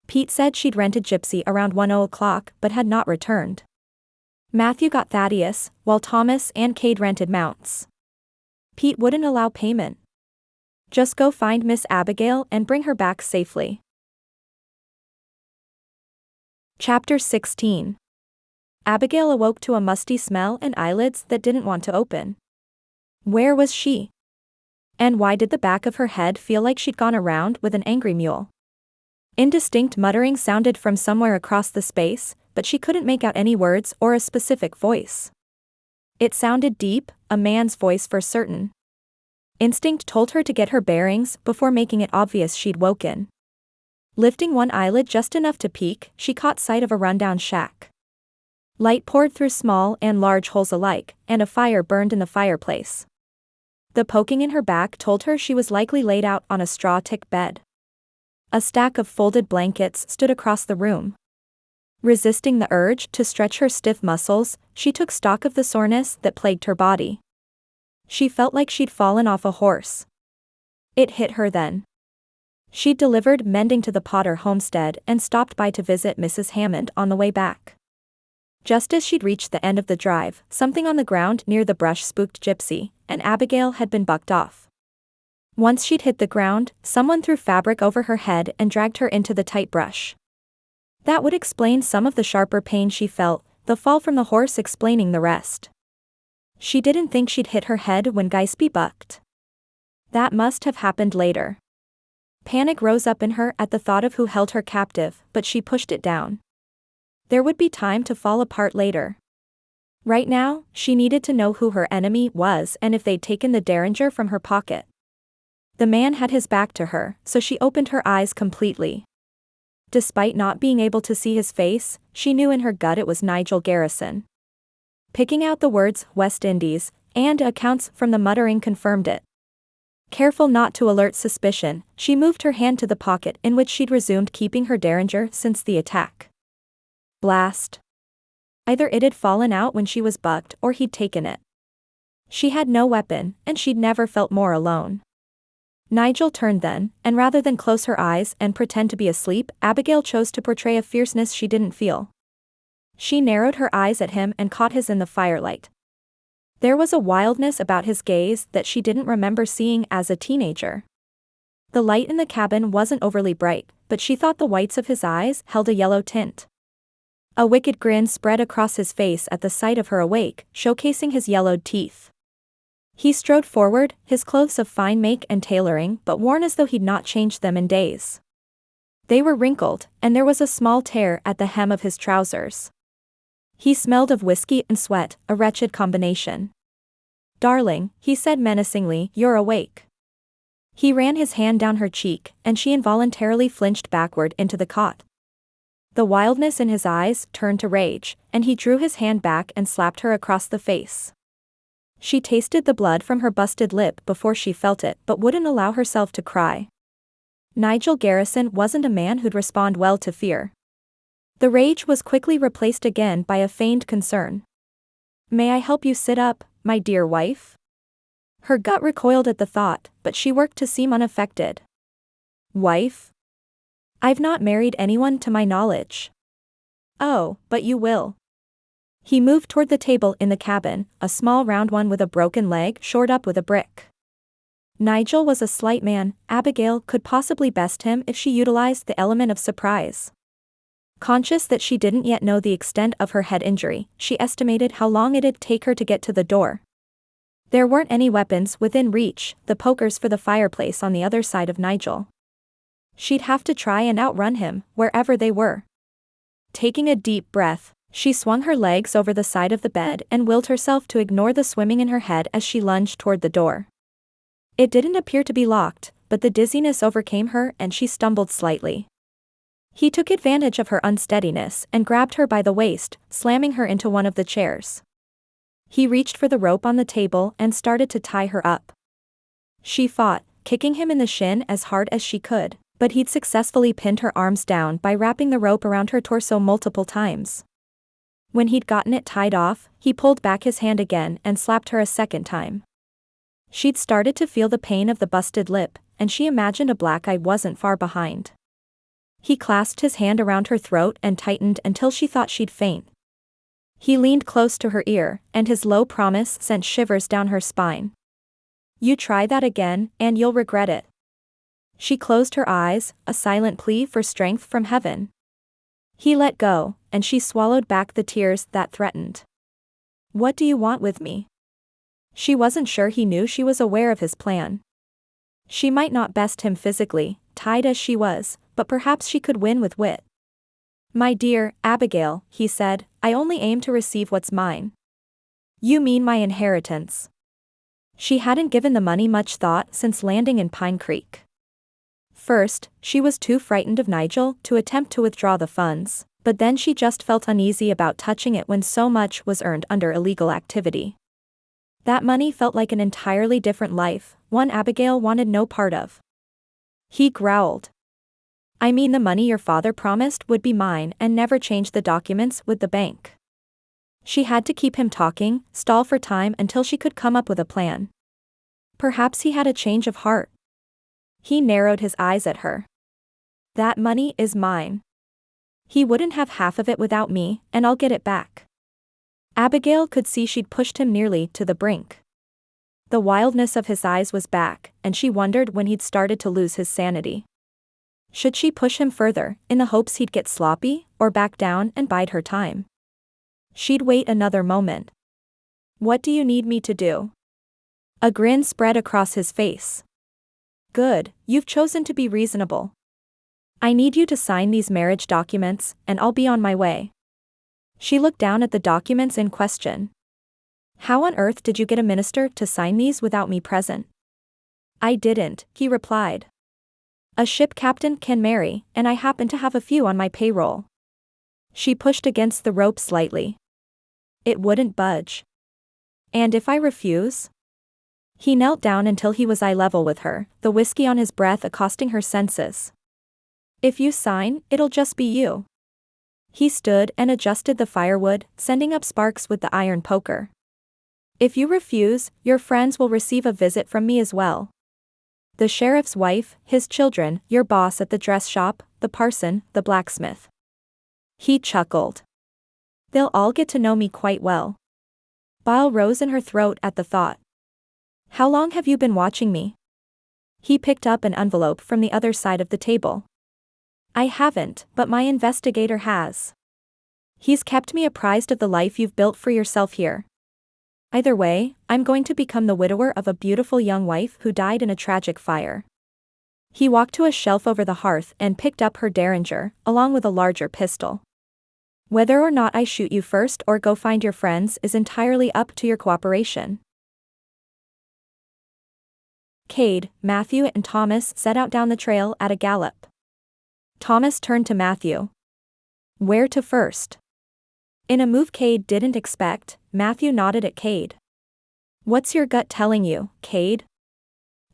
Pete said she'd rented Gypsy around 1:00 but had not returned. Matthew got Thaddeus, while Thomas and Kade rented mounts. Pete wouldn't allow payment. Just go find Miss Abigail and bring her back safely. Chapter 16. Abigail awoke to a musty smell and eyelids that didn't want to open. Where was she? And why did the back of her head feel like she'd gone around with an angry mule? Indistinct muttering sounded from somewhere across the space, but she couldn't make out any words or a specific voice. It sounded deep, a man's voice for certain. Instinct told her to get her bearings before making it obvious she'd woken. Lifting one eyelid just enough to peek, she caught sight of a rundown shack. Light poured through small and large holes alike, and a fire burned in the fireplace. The poking in her back told her she was likely laid out on a straw tick bed. A stack of folded blankets stood across the room. Resisting the urge to stretch her stiff muscles, she took stock of the soreness that plagued her body. She felt like she'd fallen off a horse. It hit her then. She'd delivered mending to the Potter homestead and stopped by to visit Mrs. Hammond on the way back. Just as she'd reached the end of the drive, something on the ground near the brush spooked Gypsy, and Abigail had been bucked off. Once she'd hit the ground, someone threw fabric over her head and dragged her into the tight brush. That would explain some of the sharper pain she felt, the fall from the horse explaining the rest. She didn't think she'd hit her head when Gypsy bucked. That must have happened later. Panic rose up in her at the thought of who held her captive, but she pushed it down. There would be time to fall apart later. Right now, she needed to know who her enemy was and if they'd taken the derringer from her pocket. The man had his back to her, so she opened her eyes completely. Despite not being able to see his face, she knew in her gut it was Nigel Garrison. Picking out the words West Indies and accounts from the muttering confirmed it. Careful not to alert suspicion, she moved her hand to the pocket in which she'd resumed keeping her derringer since the attack. Blast. Either it had fallen out when she was bucked or he'd taken it. She had no weapon, and she'd never felt more alone. Nigel turned then, and rather than close her eyes and pretend to be asleep, Abigail chose to portray a fierceness she didn't feel. She narrowed her eyes at him and caught his in the firelight. There was a wildness about his gaze that she didn't remember seeing as a teenager. The light in the cabin wasn't overly bright, but she thought the whites of his eyes held a yellow tint. A wicked grin spread across his face at the sight of her awake, showcasing his yellowed teeth. He strode forward, his clothes of fine make and tailoring but worn as though he'd not changed them in days. They were wrinkled, and there was a small tear at the hem of his trousers. He smelled of whiskey and sweat, a wretched combination. "Darling," he said menacingly, "you're awake." He ran his hand down her cheek, and she involuntarily flinched backward into the cot. The wildness in his eyes turned to rage, and he drew his hand back and slapped her across the face. She tasted the blood from her busted lip before she felt it but wouldn't allow herself to cry. Nigel Garrison wasn't a man who'd respond well to fear. The rage was quickly replaced again by a feigned concern. "May I help you sit up, my dear wife?" Her gut recoiled at the thought, but she worked to seem unaffected. "Wife? I've not married anyone to my knowledge." "Oh, but you will." He moved toward the table in the cabin, a small round one with a broken leg shored up with a brick. Nigel was a slight man, Abigail could possibly best him if she utilized the element of surprise. Conscious that she didn't yet know the extent of her head injury, she estimated how long it'd take her to get to the door. There weren't any weapons within reach, the pokers for the fireplace on the other side of Nigel. She'd have to try and outrun him, wherever they were. Taking a deep breath, she swung her legs over the side of the bed and willed herself to ignore the swimming in her head as she lunged toward the door. It didn't appear to be locked, but the dizziness overcame her and she stumbled slightly. He took advantage of her unsteadiness and grabbed her by the waist, slamming her into one of the chairs. He reached for the rope on the table and started to tie her up. She fought, kicking him in the shin as hard as she could, but he'd successfully pinned her arms down by wrapping the rope around her torso multiple times. When he'd gotten it tied off, he pulled back his hand again and slapped her a second time. She'd started to feel the pain of the busted lip, and she imagined a black eye wasn't far behind. He clasped his hand around her throat and tightened until she thought she'd faint. He leaned close to her ear, and his low promise sent shivers down her spine. "You try that again, and you'll regret it." She closed her eyes, a silent plea for strength from heaven. He let go, and she swallowed back the tears that threatened. "What do you want with me?" She wasn't sure he knew she was aware of his plan. She might not best him physically, tied as she was, but perhaps she could win with wit. "My dear Abigail," he said, "I only aim to receive what's mine." "You mean my inheritance." She hadn't given the money much thought since landing in Pine Creek. First, she was too frightened of Nigel to attempt to withdraw the funds, but then she just felt uneasy about touching it when so much was earned under illegal activity. That money felt like an entirely different life, one Abigail wanted no part of. He growled. "I mean the money your father promised would be mine and never change the documents with the bank." She had to keep him talking, stall for time until she could come up with a plan. Perhaps he had a change of heart. He narrowed his eyes at her. That money is mine. He wouldn't have half of it without me, and I'll get it back. Abigail could see she'd pushed him nearly to the brink. The wildness of his eyes was back, and she wondered when he'd started to lose his sanity. Should she push him further, in the hopes he'd get sloppy, or back down and bide her time? She'd wait another moment. What do you need me to do? A grin spread across his face. Good, you've chosen to be reasonable. I need you to sign these marriage documents, and I'll be on my way. She looked down at the documents in question. How on earth did you get a minister to sign these without me present? I didn't, he replied. A ship captain can marry, and I happen to have a few on my payroll. She pushed against the rope slightly. It wouldn't budge. And if I refuse? He knelt down until he was eye level with her, the whiskey on his breath accosting her senses. If you sign, it'll just be you. He stood and adjusted the firewood, sending up sparks with the iron poker. If you refuse, your friends will receive a visit from me as well. The sheriff's wife, his children, your boss at the dress shop, the parson, the blacksmith. He chuckled. They'll all get to know me quite well. Bile rose in her throat at the thought. How long have you been watching me? He picked up an envelope from the other side of the table. I haven't, but my investigator has. He's kept me apprised of the life you've built for yourself here. Either way, I'm going to become the widower of a beautiful young wife who died in a tragic fire. He walked to a shelf over the hearth and picked up her derringer, along with a larger pistol. Whether or not I shoot you first or go find your friends is entirely up to your cooperation. Kade, Matthew and Thomas set out down the trail at a gallop. Thomas turned to Matthew. Where to first? In a move Kade didn't expect, Matthew nodded at Kade. What's your gut telling you, Kade?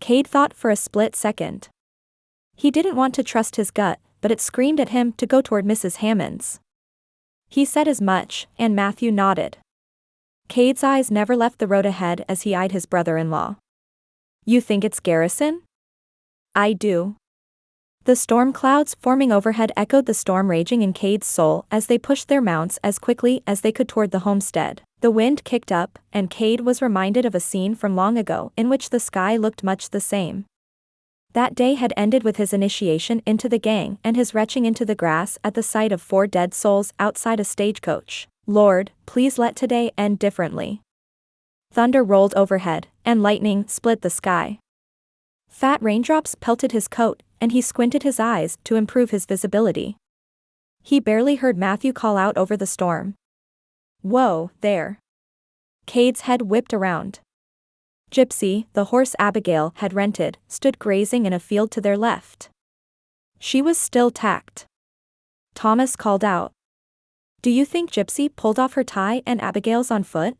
Kade thought for a split second. He didn't want to trust his gut, but it screamed at him to go toward Mrs. Hammond's. He said as much, and Matthew nodded. Kade's eyes never left the road ahead as he eyed his brother-in-law. You think it's Garrison? I do. The storm clouds forming overhead echoed the storm raging in Kade's soul as they pushed their mounts as quickly as they could toward the homestead. The wind kicked up, and Kade was reminded of a scene from long ago in which the sky looked much the same. That day had ended with his initiation into the gang and his retching into the grass at the sight of 4 dead souls outside a stagecoach. Lord, please let today end differently. Thunder rolled overhead, and lightning split the sky. Fat raindrops pelted his coat, and he squinted his eyes to improve his visibility. He barely heard Matthew call out over the storm. Whoa, there. Kade's head whipped around. Gypsy, the horse Abigail had rented, stood grazing in a field to their left. She was still tacked. Thomas called out. Do you think Gypsy pulled off her tie and Abigail's on foot?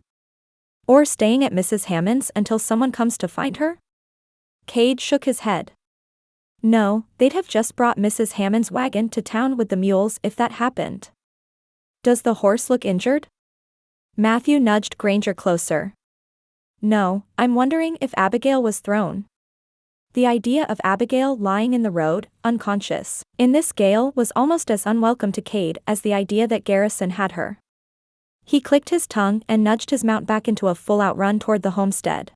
Or staying at Mrs. Hammond's until someone comes to find her? Kade shook his head. No, they'd have just brought Mrs. Hammond's wagon to town with the mules if that happened. Does the horse look injured? Matthew nudged Granger closer. No, I'm wondering if Abigail was thrown. The idea of Abigail lying in the road, unconscious, in this gale was almost as unwelcome to Kade as the idea that Garrison had her. He clicked his tongue and nudged his mount back into a full-out run toward the homestead.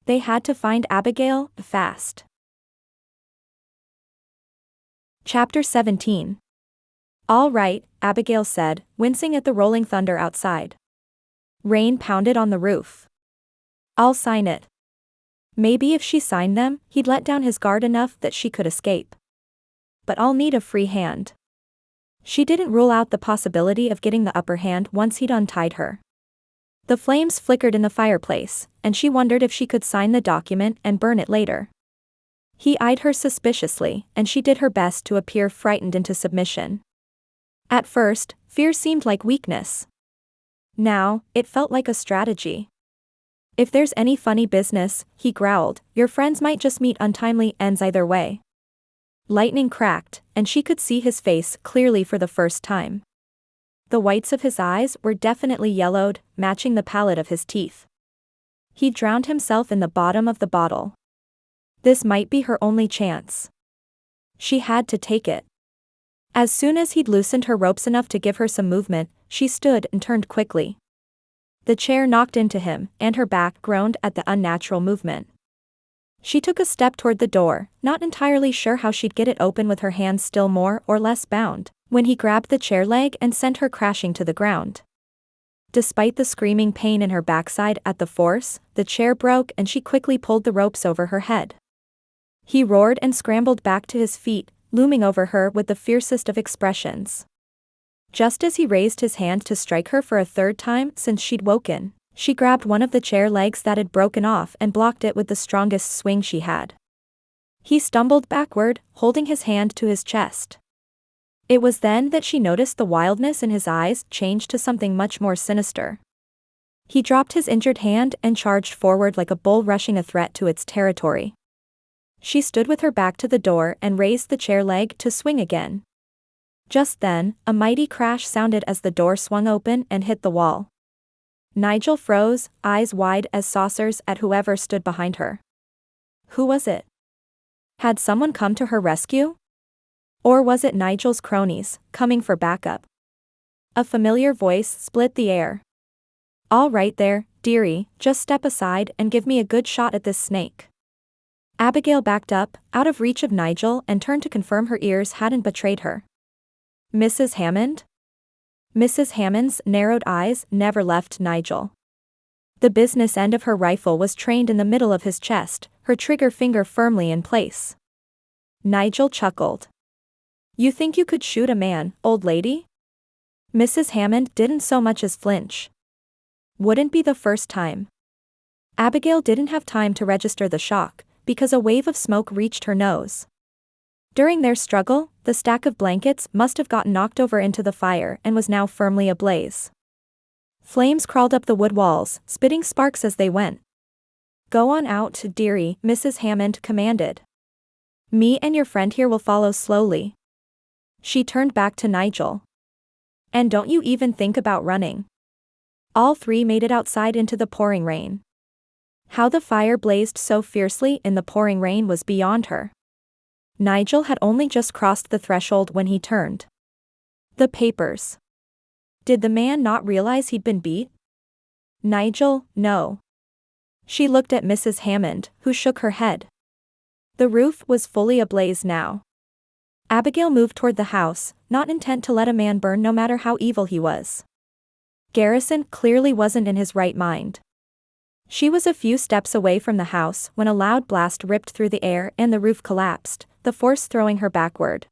They had to find Abigail, fast. Chapter 17. All right, Abigail said, wincing at the rolling thunder outside. Rain pounded on the roof. I'll sign it. Maybe if she signed them, he'd let down his guard enough that she could escape. But I'll need a free hand. She didn't rule out the possibility of getting the upper hand once he'd untied her. The flames flickered in the fireplace, and she wondered if she could sign the document and burn it later. He eyed her suspiciously, and she did her best to appear frightened into submission. At first, fear seemed like weakness. Now, it felt like a strategy. If there's any funny business, he growled, your friends might just meet untimely ends either way. Lightning cracked, and she could see his face clearly for the first time. The whites of his eyes were definitely yellowed, matching the pallid of his teeth. He drowned himself in the bottom of the bottle. This might be her only chance. She had to take it. As soon as he'd loosened her ropes enough to give her some movement, she stood and turned quickly. The chair knocked into him, and her back groaned at the unnatural movement. She took a step toward the door, not entirely sure how she'd get it open with her hands still more or less bound, when he grabbed the chair leg and sent her crashing to the ground. Despite the screaming pain in her backside at the force, the chair broke and she quickly pulled the ropes over her head. He roared and scrambled back to his feet, looming over her with the fiercest of expressions. Just as he raised his hand to strike her for a third time since she'd woken, she grabbed one of the chair legs that had broken off and blocked it with the strongest swing she had. He stumbled backward, holding his hand to his chest. It was then that she noticed the wildness in his eyes change to something much more sinister. He dropped his injured hand and charged forward like a bull rushing a threat to its territory. She stood with her back to the door and raised the chair leg to swing again. Just then, a mighty crash sounded as the door swung open and hit the wall. Nigel froze, eyes wide as saucers at whoever stood behind her. Who was it? Had someone come to her rescue? Or was it Nigel's cronies, coming for backup? A familiar voice split the air. "All right there, dearie, just step aside and give me a good shot at this snake." Abigail backed up, out of reach of Nigel, and turned to confirm her ears hadn't betrayed her. "Mrs. Hammond?" Mrs. Hammond's narrowed eyes never left Nigel. The business end of her rifle was trained in the middle of his chest, her trigger finger firmly in place. Nigel chuckled. "You think you could shoot a man, old lady?" Mrs. Hammond didn't so much as flinch. "Wouldn't be the first time." Abigail didn't have time to register the shock, because a wave of smoke reached her nose. During their struggle, the stack of blankets must have gotten knocked over into the fire and was now firmly ablaze. Flames crawled up the wood walls, spitting sparks as they went. "Go on out, dearie," Mrs. Hammond commanded. "Me and your friend here will follow slowly." She turned back to Nigel. "And don't you even think about running." All three made it outside into the pouring rain. How the fire blazed so fiercely in the pouring rain was beyond her. Nigel had only just crossed the threshold when he turned. The papers. Did the man not realize he'd been beat? Nigel, no. She looked at Mrs. Hammond, who shook her head. The roof was fully ablaze now. Abigail moved toward the house, not intent to let a man burn no matter how evil he was. Garrison clearly wasn't in his right mind. She was a few steps away from the house when a loud blast ripped through the air and the roof collapsed, the force throwing her backward.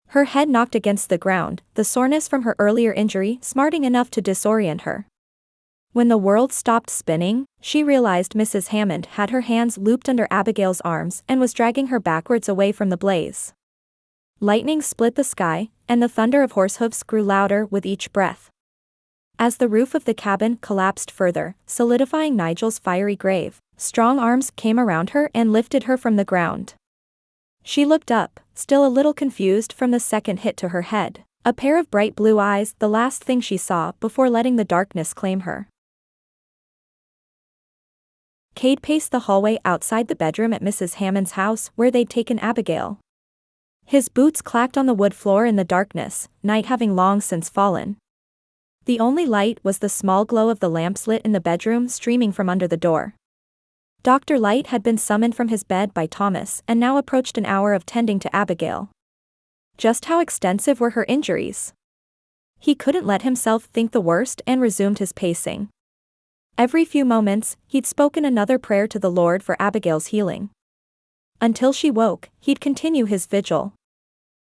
Her head knocked against the ground, the soreness from her earlier injury smarting enough to disorient her. When the world stopped spinning, she realized Mrs. Hammond had her hands looped under Abigail's arms and was dragging her backwards away from the blaze. Lightning split the sky, and the thunder of horsehoofs grew louder with each breath. As the roof of the cabin collapsed further, solidifying Nigel's fiery grave, strong arms came around her and lifted her from the ground. She looked up, still a little confused from the second hit to her head, a pair of bright blue eyes the last thing she saw before letting the darkness claim her. Kade paced the hallway outside the bedroom at Mrs. Hammond's house where they'd taken Abigail. His boots clacked on the wood floor in the darkness, night having long since fallen. The only light was the small glow of the lamps lit in the bedroom streaming from under the door. Dr. Light had been summoned from his bed by Thomas and now approached an hour of tending to Abigail. Just how extensive were her injuries? He couldn't let himself think the worst and resumed his pacing. Every few moments, he'd spoken another prayer to the Lord for Abigail's healing. Until she woke, he'd continue his vigil.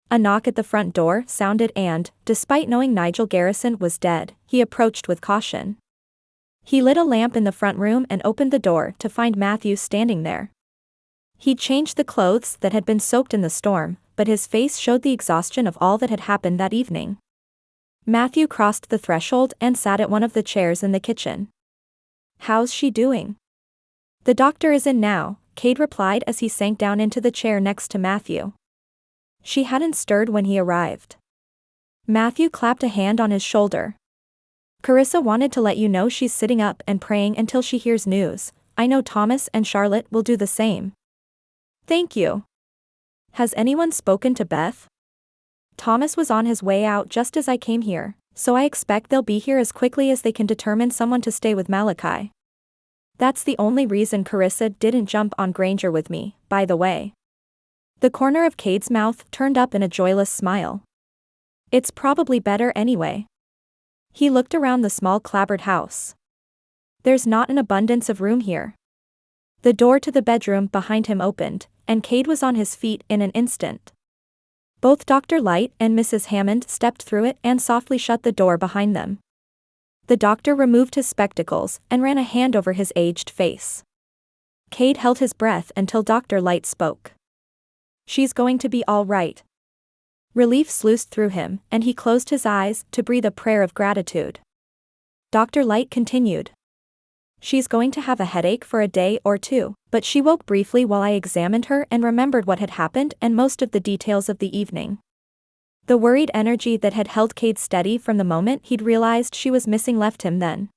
A knock at the front door sounded and, despite knowing Nigel Garrison was dead, he approached with caution. He lit a lamp in the front room and opened the door to find Matthew standing there. He'd changed the clothes that had been soaked in the storm, but his face showed the exhaustion of all that had happened that evening. Matthew crossed the threshold and sat at one of the chairs in the kitchen. "How's she doing?" "The doctor is in now," Kade replied as he sank down into the chair next to Matthew. She hadn't stirred when he arrived. Matthew clapped a hand on his shoulder. "Carissa wanted to let you know she's sitting up and praying until she hears news. I know Thomas and Charlotte will do the same." Thank you. Has anyone spoken to Beth? Thomas was on his way out just as I came here, so I expect they'll be here as quickly as they can determine someone to stay with Malachi. That's the only reason Carissa didn't jump on Granger with me, by the way. The corner of Kade's mouth turned up in a joyless smile. It's probably better anyway. He looked around the small clapboard house. There's not an abundance of room here. The door to the bedroom behind him opened, and Kade was on his feet in an instant. Both Dr. Light and Mrs. Hammond stepped through it and softly shut the door behind them. The doctor removed his spectacles and ran a hand over his aged face. Kade held his breath until Dr. Light spoke. She's going to be all right. Relief sluiced through him, and he closed his eyes to breathe a prayer of gratitude. Dr. Light continued. She's going to have a headache for a day or two, but she woke briefly while I examined her and remembered what had happened and most of the details of the evening. The worried energy that had held Kade steady from the moment he'd realized she was missing left him then.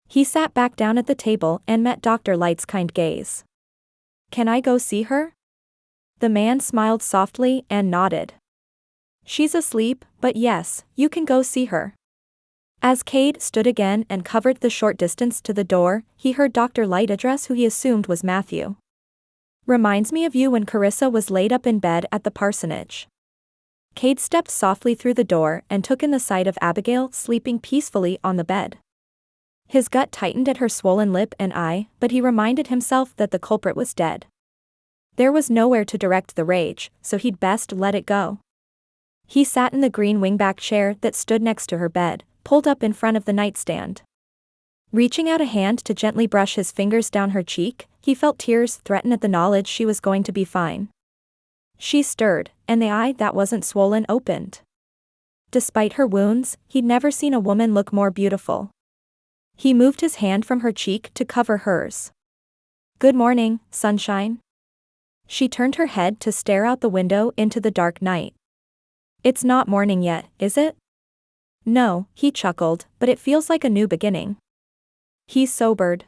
He sat back down at the table and met Dr. Light's kind gaze. Can I go see her? The man smiled softly and nodded. She's asleep, but yes, you can go see her. As Kade stood again and covered the short distance to the door, he heard Dr. Light address who he assumed was Matthew. Reminds me of you when Carissa was laid up in bed at the parsonage. Kade stepped softly through the door and took in the sight of Abigail sleeping peacefully on the bed. His gut tightened at her swollen lip and eye, but he reminded himself that the culprit was dead. There was nowhere to direct the rage, so he'd best let it go. He sat in the green wingback chair that stood next to her bed, pulled up in front of the nightstand. Reaching out a hand to gently brush his fingers down her cheek, he felt tears threaten at the knowledge she was going to be fine. She stirred, and the eye that wasn't swollen opened. Despite her wounds, he'd never seen a woman look more beautiful. He moved his hand from her cheek to cover hers. Good morning, sunshine. She turned her head to stare out the window into the dark night. It's not morning yet, is it? No, he chuckled, but it feels like a new beginning. He sobered.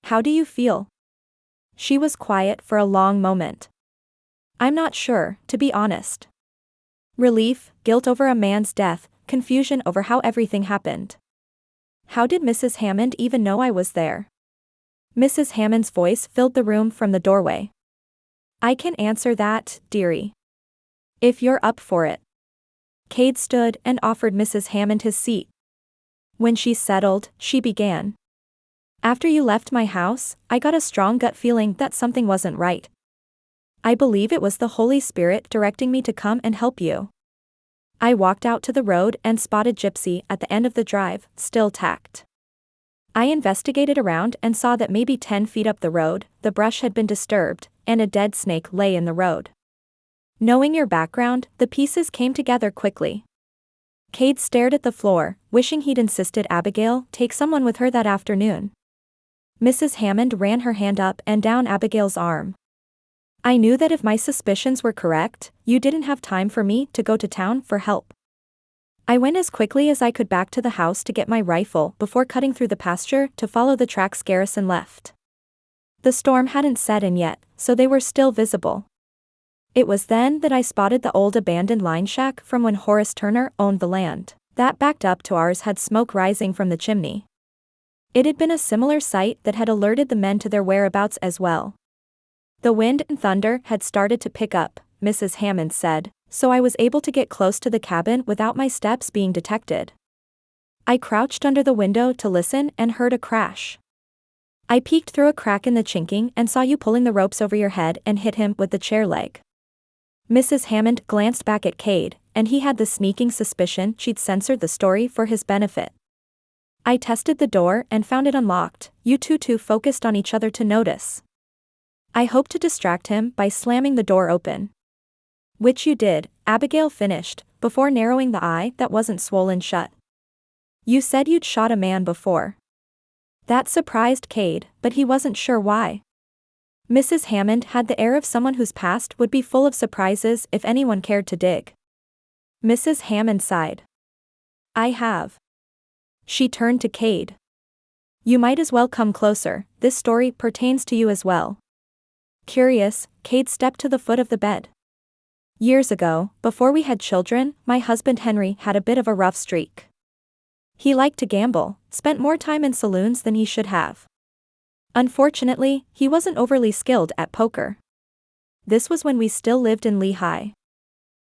How do you feel? She was quiet for a long moment. I'm not sure, to be honest. Relief, guilt over a man's death, confusion over how everything happened. How did Mrs. Hammond even know I was there? Mrs. Hammond's voice filled the room from the doorway. I can answer that, dearie. If you're up for it. Kade stood and offered Mrs. Hammond his seat. When she settled, she began. After you left my house, I got a strong gut feeling that something wasn't right. I believe it was the Holy Spirit directing me to come and help you. I walked out to the road and spotted Gypsy at the end of the drive, still tacked. I investigated around and saw that maybe 10 feet up the road, the brush had been disturbed, and a dead snake lay in the road. Knowing your background, the pieces came together quickly. Kade stared at the floor, wishing he'd insisted Abigail take someone with her that afternoon. Mrs. Hammond ran her hand up and down Abigail's arm. I knew that if my suspicions were correct, you didn't have time for me to go to town for help. I went as quickly as I could back to the house to get my rifle before cutting through the pasture to follow the tracks Garrison left. The storm hadn't set in yet, so they were still visible. It was then that I spotted the old abandoned line shack from when Horace Turner owned the land. That backed up to ours had smoke rising from the chimney. It had been a similar sight that had alerted the men to their whereabouts as well. The wind and thunder had started to pick up, Mrs. Hammond said, so I was able to get close to the cabin without my steps being detected. I crouched under the window to listen and heard a crash. I peeked through a crack in the chinking and saw you pulling the ropes over your head and hit him with the chair leg. Mrs. Hammond glanced back at Kade, and he had the sneaking suspicion she'd censored the story for his benefit. I tested the door and found it unlocked, you two focused on each other to notice. I hoped to distract him by slamming the door open. Which you did, Abigail finished, before narrowing the eye that wasn't swollen shut. You said you'd shot a man before. That surprised Kade, but he wasn't sure why. Mrs. Hammond had the air of someone whose past would be full of surprises if anyone cared to dig. Mrs. Hammond sighed. I have. She turned to Kade. You might as well come closer, this story pertains to you as well. Curious, Kade stepped to the foot of the bed. Years ago, before we had children, my husband Henry had a bit of a rough streak. He liked to gamble, spent more time in saloons than he should have. Unfortunately, he wasn't overly skilled at poker. This was when we still lived in Lehigh.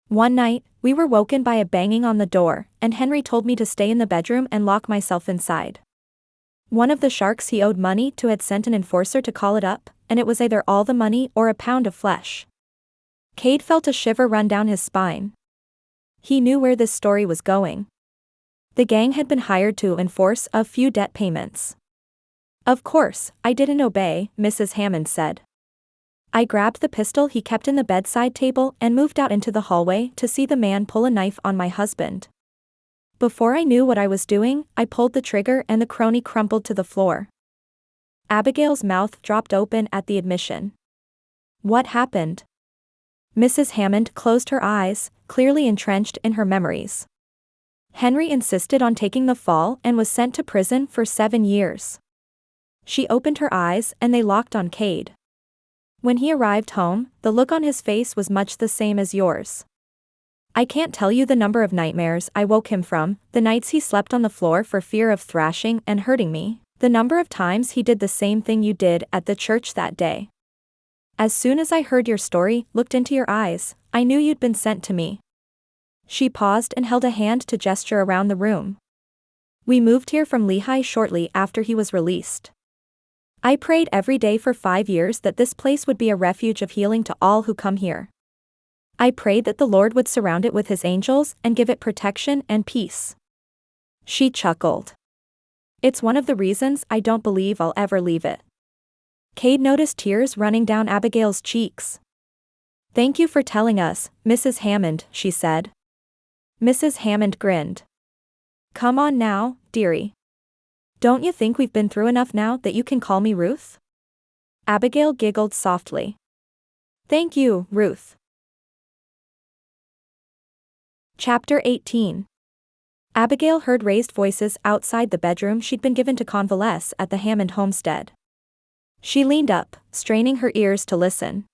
One night, we were woken by a banging on the door, and Henry told me to stay in the bedroom and lock myself inside. One of the sharks he owed money to had sent an enforcer to call it up, and it was either all the money or a pound of flesh. Kade felt a shiver run down his spine. He knew where this story was going. The gang had been hired to enforce a few debt payments. Of course, I didn't obey, Mrs. Hammond said. I grabbed the pistol he kept in the bedside table and moved out into the hallway to see the man pull a knife on my husband. Before I knew what I was doing, I pulled the trigger and the crony crumpled to the floor. Abigail's mouth dropped open at the admission. What happened? Mrs. Hammond closed her eyes, clearly entrenched in her memories. Henry insisted on taking the fall and was sent to prison for 7 years. She opened her eyes and they locked on Kade. When he arrived home, the look on his face was much the same as yours. I can't tell you the number of nightmares I woke him from, the nights he slept on the floor for fear of thrashing and hurting me, the number of times he did the same thing you did at the church that day. As soon as I heard your story, looked into your eyes, I knew you'd been sent to me. She paused and held a hand to gesture around the room. We moved here from Lehigh shortly after he was released. I prayed every day for 5 years that this place would be a refuge of healing to all who come here. I prayed that the Lord would surround it with his angels and give it protection and peace. She chuckled. It's one of the reasons I don't believe I'll ever leave it. Kade noticed tears running down Abigail's cheeks. Thank you for telling us, Mrs. Hammond, she said. Mrs. Hammond grinned. Come on now, dearie. Don't you think we've been through enough now that you can call me Ruth? Abigail giggled softly. Thank you, Ruth. Chapter 18. Abigail heard raised voices outside the bedroom she'd been given to convalesce at the Hammond homestead. She leaned up, straining her ears to listen.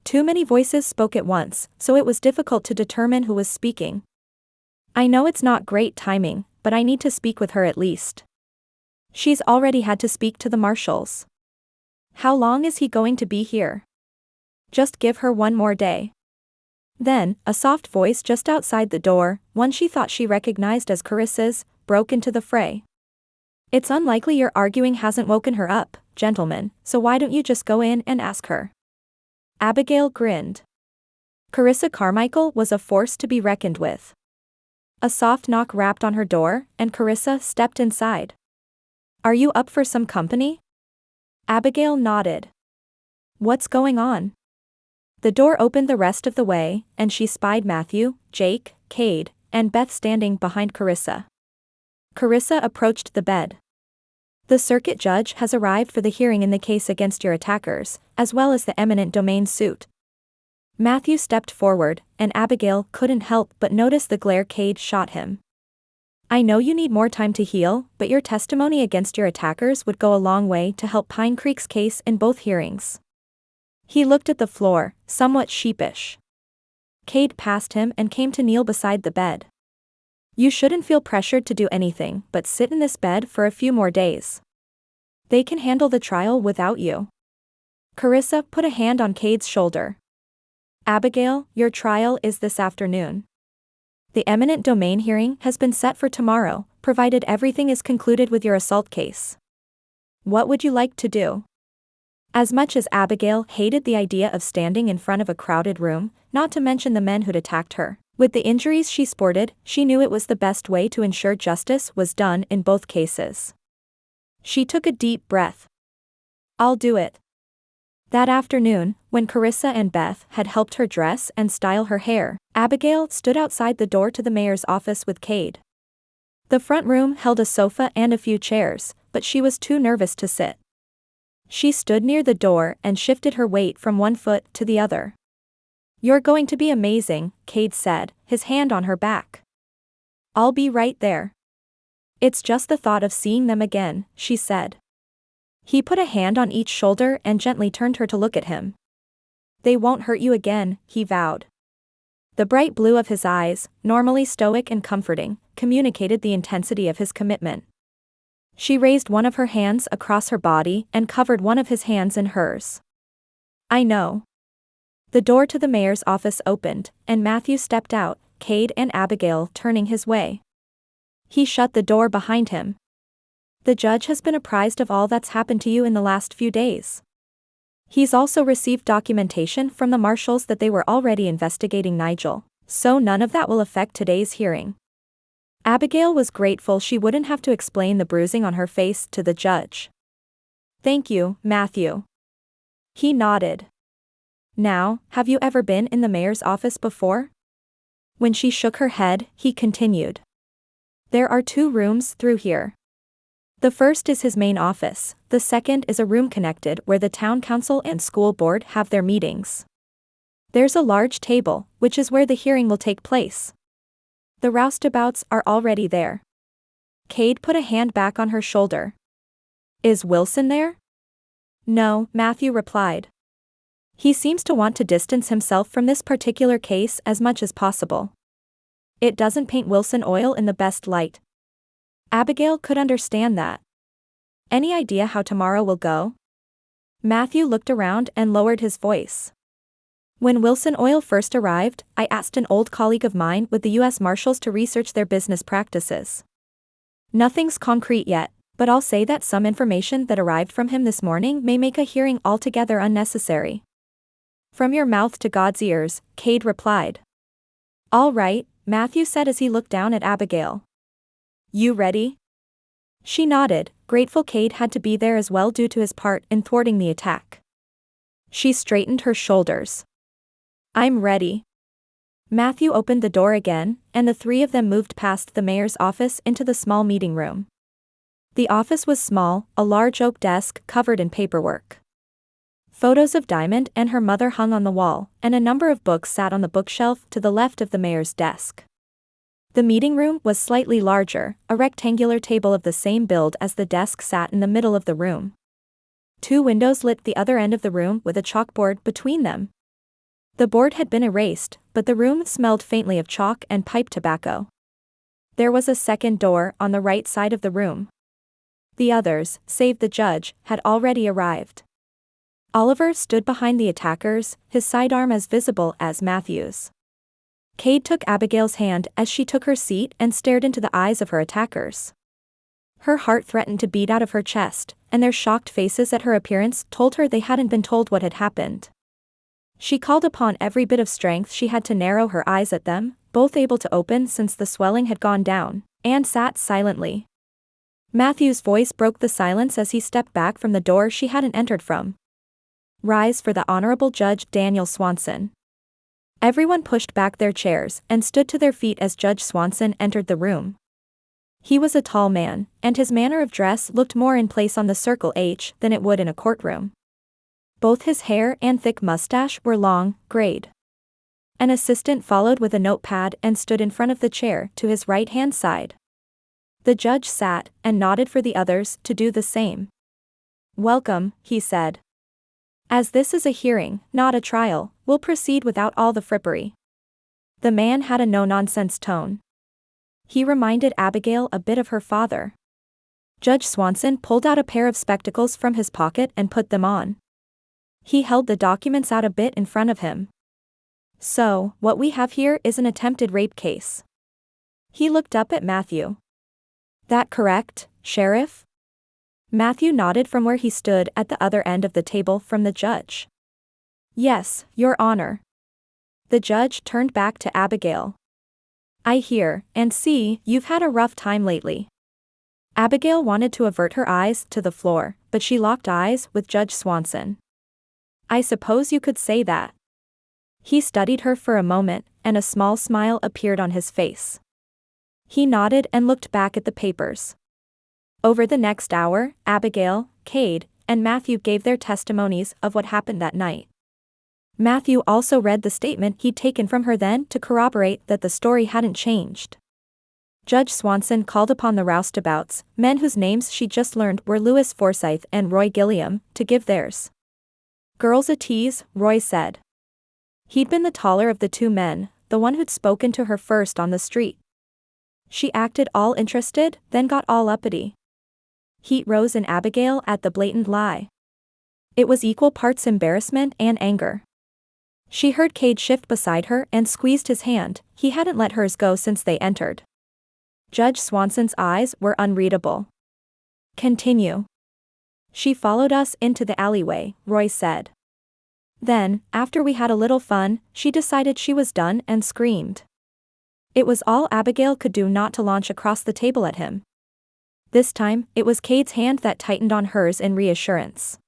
Too many voices spoke at once, so it was difficult to determine who was speaking. I know it's not great timing, but I need to speak with her at least. She's already had to speak to the marshals. How long is he going to be here? Just give her one more day. Then, a soft voice just outside the door, one she thought she recognized as Carissa's, broke into the fray. It's unlikely your arguing hasn't woken her up, gentlemen, so why don't you just go in and ask her? Abigail grinned. Carissa Carmichael was a force to be reckoned with. A soft knock rapped on her door, and Carissa stepped inside. Are you up for some company? Abigail nodded. What's going on? The door opened the rest of the way, and she spied Matthew, Jake, Kade, and Beth standing behind Carissa. Carissa approached the bed. The circuit judge has arrived for the hearing in the case against your attackers, as well as the eminent domain suit. Matthew stepped forward, and Abigail couldn't help but notice the glare Kade shot him. I know you need more time to heal, but your testimony against your attackers would go a long way to help Pine Creek's case in both hearings. He looked at the floor, somewhat sheepish. Kade passed him and came to kneel beside the bed. You shouldn't feel pressured to do anything but sit in this bed for a few more days. They can handle the trial without you. Carissa put a hand on Kade's shoulder. Abigail, your trial is this afternoon. The eminent domain hearing has been set for tomorrow, provided everything is concluded with your assault case. What would you like to do? As much as Abigail hated the idea of standing in front of a crowded room, not to mention the men who'd attacked her, with the injuries she sported, she knew it was the best way to ensure justice was done in both cases. She took a deep breath. I'll do it. That afternoon, when Carissa and Beth had helped her dress and style her hair, Abigail stood outside the door to the mayor's office with Kade. The front room held a sofa and a few chairs, but she was too nervous to sit. She stood near the door and shifted her weight from one foot to the other. You're going to be amazing, Kade said, his hand on her back. I'll be right there. It's just the thought of seeing them again, she said. He put a hand on each shoulder and gently turned her to look at him. "They won't hurt you again," he vowed. The bright blue of his eyes, normally stoic and comforting, communicated the intensity of his commitment. She raised one of her hands across her body and covered one of his hands in hers. "I know." The door to the mayor's office opened, and Matthew stepped out, Kade and Abigail turning his way. He shut the door behind him. "The judge has been apprised of all that's happened to you in the last few days. He's also received documentation from the marshals that they were already investigating Nigel, so none of that will affect today's hearing." Abigail was grateful she wouldn't have to explain the bruising on her face to the judge. "Thank you, Matthew." He nodded. "Now, have you ever been in the mayor's office before?" When she shook her head, he continued. "There are 2 rooms through here. The first is his main office, the second is a room connected where the town council and school board have their meetings. There's a large table, which is where the hearing will take place. The roustabouts are already there." Kade put a hand back on her shoulder. "Is Wilson there?" "No," Matthew replied. "He seems to want to distance himself from this particular case as much as possible. It doesn't paint Wilson Oil in the best light." Abigail could understand that. "Any idea how tomorrow will go?" Matthew looked around and lowered his voice. "When Wilson Oil first arrived, I asked an old colleague of mine with the U.S. Marshals to research their business practices. Nothing's concrete yet, but I'll say that some information that arrived from him this morning may make a hearing altogether unnecessary." "From your mouth to God's ears," Kade replied. "All right," Matthew said as he looked down at Abigail. "You ready?" She nodded, grateful Kade had to be there as well due to his part in thwarting the attack. She straightened her shoulders. "I'm ready." Matthew opened the door again, and the 3 of them moved past the mayor's office into the small meeting room. The office was small, a large oak desk covered in paperwork. Photos of Diamond and her mother hung on the wall, and a number of books sat on the bookshelf to the left of the mayor's desk. The meeting room was slightly larger, a rectangular table of the same build as the desk sat in the middle of the room. 2 windows lit the other end of the room with a chalkboard between them. The board had been erased, but the room smelled faintly of chalk and pipe tobacco. There was a second door on the right side of the room. The others, save the judge, had already arrived. Oliver stood behind the attackers, his sidearm as visible as Matthew's. Kade took Abigail's hand as she took her seat and stared into the eyes of her attackers. Her heart threatened to beat out of her chest, and their shocked faces at her appearance told her they hadn't been told what had happened. She called upon every bit of strength she had to narrow her eyes at them, both able to open since the swelling had gone down, and sat silently. Matthew's voice broke the silence as he stepped back from the door she hadn't entered from. "Rise for the Honorable Judge Daniel Swanson." Everyone pushed back their chairs and stood to their feet as Judge Swanson entered the room. He was a tall man, and his manner of dress looked more in place on the Circle H than it would in a courtroom. Both his hair and thick mustache were long, grayed. An assistant followed with a notepad and stood in front of the chair to his right-hand side. The judge sat and nodded for the others to do the same. "Welcome," he said. "As this is a hearing, not a trial, we'll proceed without all the frippery." The man had a no-nonsense tone. He reminded Abigail a bit of her father. Judge Swanson pulled out a pair of spectacles from his pocket and put them on. He held the documents out a bit in front of him. "So, what we have here is an attempted rape case." He looked up at Matthew. "That correct, Sheriff?" Matthew nodded from where he stood at the other end of the table from the judge. "Yes, Your Honor." The judge turned back to Abigail. "I hear and see you've had a rough time lately." Abigail wanted to avert her eyes to the floor, but she locked eyes with Judge Swanson. "I suppose you could say that." He studied her for a moment, and a small smile appeared on his face. He nodded and looked back at the papers. Over the next hour, Abigail, Kade, and Matthew gave their testimonies of what happened that night. Matthew also read the statement he'd taken from her then to corroborate that the story hadn't changed. Judge Swanson called upon the roustabouts, men whose names she just learned were Louis Forsythe and Roy Gilliam, to give theirs. "Girls a tease," Roy said. He'd been the taller of the two men, the one who'd spoken to her first on the street. She acted all interested, then got all uppity. Heat rose in Abigail at the blatant lie. It was equal parts embarrassment and anger. She heard Kade shift beside her and squeezed his hand. He hadn't let hers go since they entered. Judge Swanson's eyes were unreadable. "Continue." "She followed us into the alleyway," Roy said. "Then, after we had a little fun, she decided she was done and screamed." It was all Abigail could do not to launch across the table at him. This time, it was Kade's hand that tightened on hers in reassurance.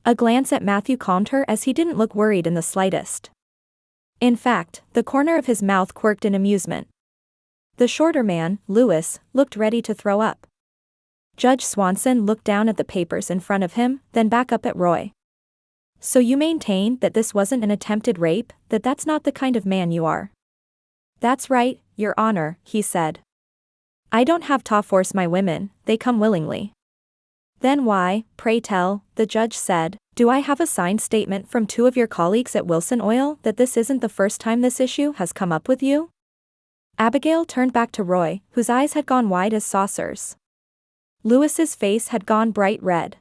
A glance at Matthew calmed her as he didn't look worried in the slightest. In fact, the corner of his mouth quirked in amusement. The shorter man, Louis, looked ready to throw up. Judge Swanson looked down at the papers in front of him, then back up at Roy. "So you maintain that this wasn't an attempted rape, that that's not the kind of man you are?" "That's right, Your Honor," he said. "I don't have to force my women, they come willingly." "Then why, pray tell," the judge said, "do I have a signed statement from two of your colleagues at Wilson Oil that this isn't the first time this issue has come up with you?" Abigail turned back to Roy, whose eyes had gone wide as saucers. Louis's face had gone bright red.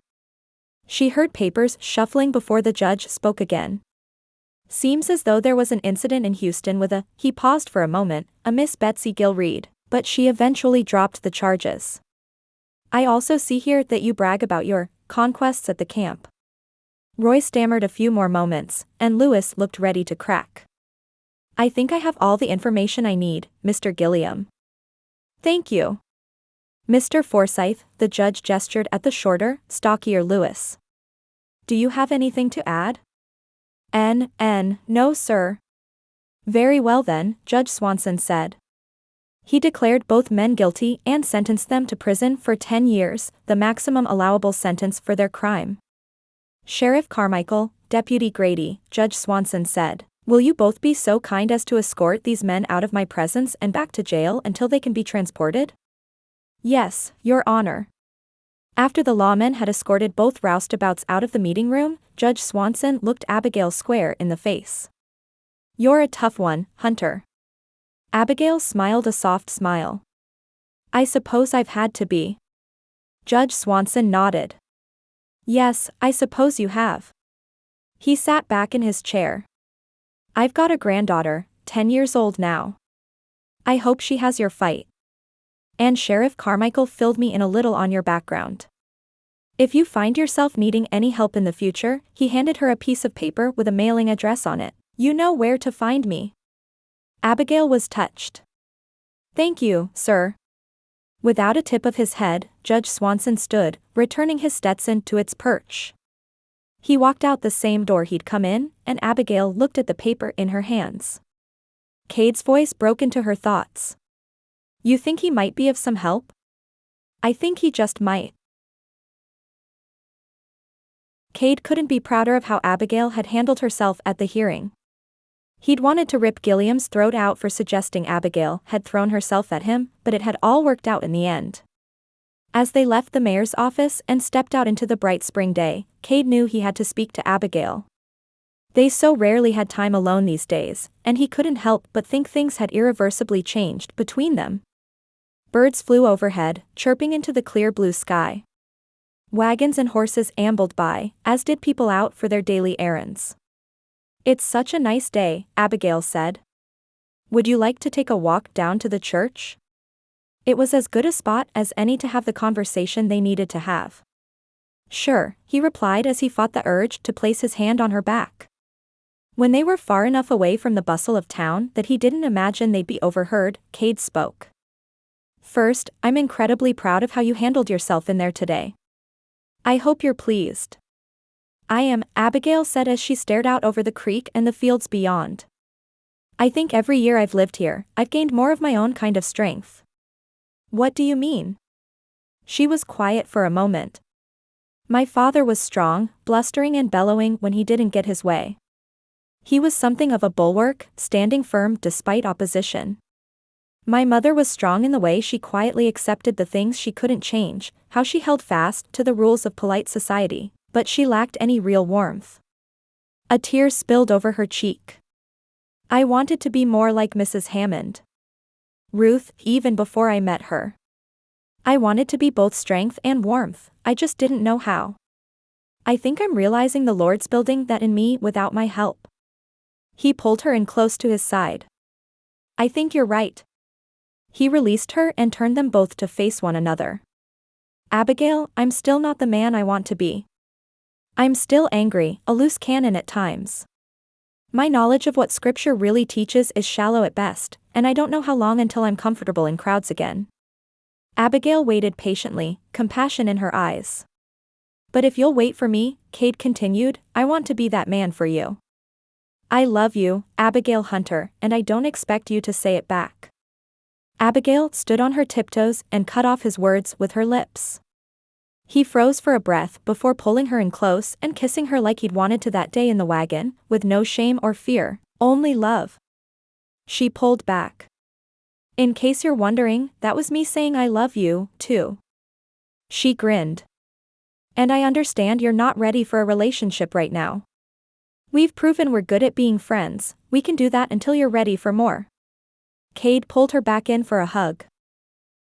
She heard papers shuffling before the judge spoke again. "Seems as though there was an incident in Houston with a," he paused for a moment, "a Miss Betsy Gilreed, but she eventually dropped the charges. I also see here that you brag about your conquests at the camp." Roy stammered a few more moments, and Louis looked ready to crack. "I think I have all the information I need, Mr. Gilliam." "Thank you." "Mr. Forsythe," the judge gestured at the shorter, stockier Louis. "Do you have anything to add?" No sir." "Very well then," Judge Swanson said. He declared both men guilty and sentenced them to prison for 10 years, the maximum allowable sentence for their crime. "Sheriff Carmichael, Deputy Grady," Judge Swanson said, "will you both be so kind as to escort these men out of my presence and back to jail until they can be transported?" "Yes, Your Honor." After the lawmen had escorted both roustabouts out of the meeting room, Judge Swanson looked Abigail square in the face. "You're a tough one, Hunter." Abigail smiled a soft smile. "I suppose I've had to be." Judge Swanson nodded. "Yes, I suppose you have." He sat back in his chair. "I've got a granddaughter, 10 years old now. I hope she has your fight. And Sheriff Carmichael filled me in a little on your background. If you find yourself needing any help in the future," he handed her a piece of paper with a mailing address on it, "you know where to find me." Abigail was touched. "Thank you, sir." Without a tip of his head, Judge Swanson stood, returning his Stetson to its perch. He walked out the same door he'd come in, and Abigail looked at the paper in her hands. Kade's voice broke into her thoughts. "You think he might be of some help?" "I think he just might." Kade couldn't be prouder of how Abigail had handled herself at the hearing. He'd wanted to rip Gilliam's throat out for suggesting Abigail had thrown herself at him, but it had all worked out in the end. As they left the mayor's office and stepped out into the bright spring day, Kade knew he had to speak to Abigail. They so rarely had time alone these days, and he couldn't help but think things had irreversibly changed between them. Birds flew overhead, chirping into the clear blue sky. Wagons and horses ambled by, as did people out for their daily errands. "It's such a nice day," Abigail said. "Would you like to take a walk down to the church?" It was as good a spot as any to have the conversation they needed to have. "Sure," he replied as he fought the urge to place his hand on her back. When they were far enough away from the bustle of town that he didn't imagine they'd be overheard, Kade spoke. "First, I'm incredibly proud of how you handled yourself in there today. I hope you're pleased." "I am," Abigail said as she stared out over the creek and the fields beyond. "I think every year I've lived here, I've gained more of my own kind of strength." "What do you mean?" She was quiet for a moment. "My father was strong, blustering and bellowing when he didn't get his way. He was something of a bulwark, standing firm despite opposition. My mother was strong in the way she quietly accepted the things she couldn't change, how she held fast to the rules of polite society, but she lacked any real warmth. A tear spilled over her cheek. I wanted to be more like Mrs. Hammond. Ruth, even before I met her. I wanted to be both strength and warmth, I just didn't know how. I think I'm realizing the Lord's building that in me without my help. He pulled her in close to his side. I think you're right. He released her and turned them both to face one another. Abigail, I'm still not the man I want to be. I'm still angry, a loose cannon at times. My knowledge of what scripture really teaches is shallow at best, and I don't know how long until I'm comfortable in crowds again. Abigail waited patiently, compassion in her eyes. But if you'll wait for me, Kade continued, I want to be that man for you. I love you, Abigail Hunter, and I don't expect you to say it back. Abigail stood on her tiptoes and cut off his words with her lips. He froze for a breath before pulling her in close and kissing her like he'd wanted to that day in the wagon, with no shame or fear, only love. She pulled back. In case you're wondering, that was me saying I love you, too. She grinned. And I understand you're not ready for a relationship right now. We've proven we're good at being friends, we can do that until you're ready for more. Kade pulled her back in for a hug.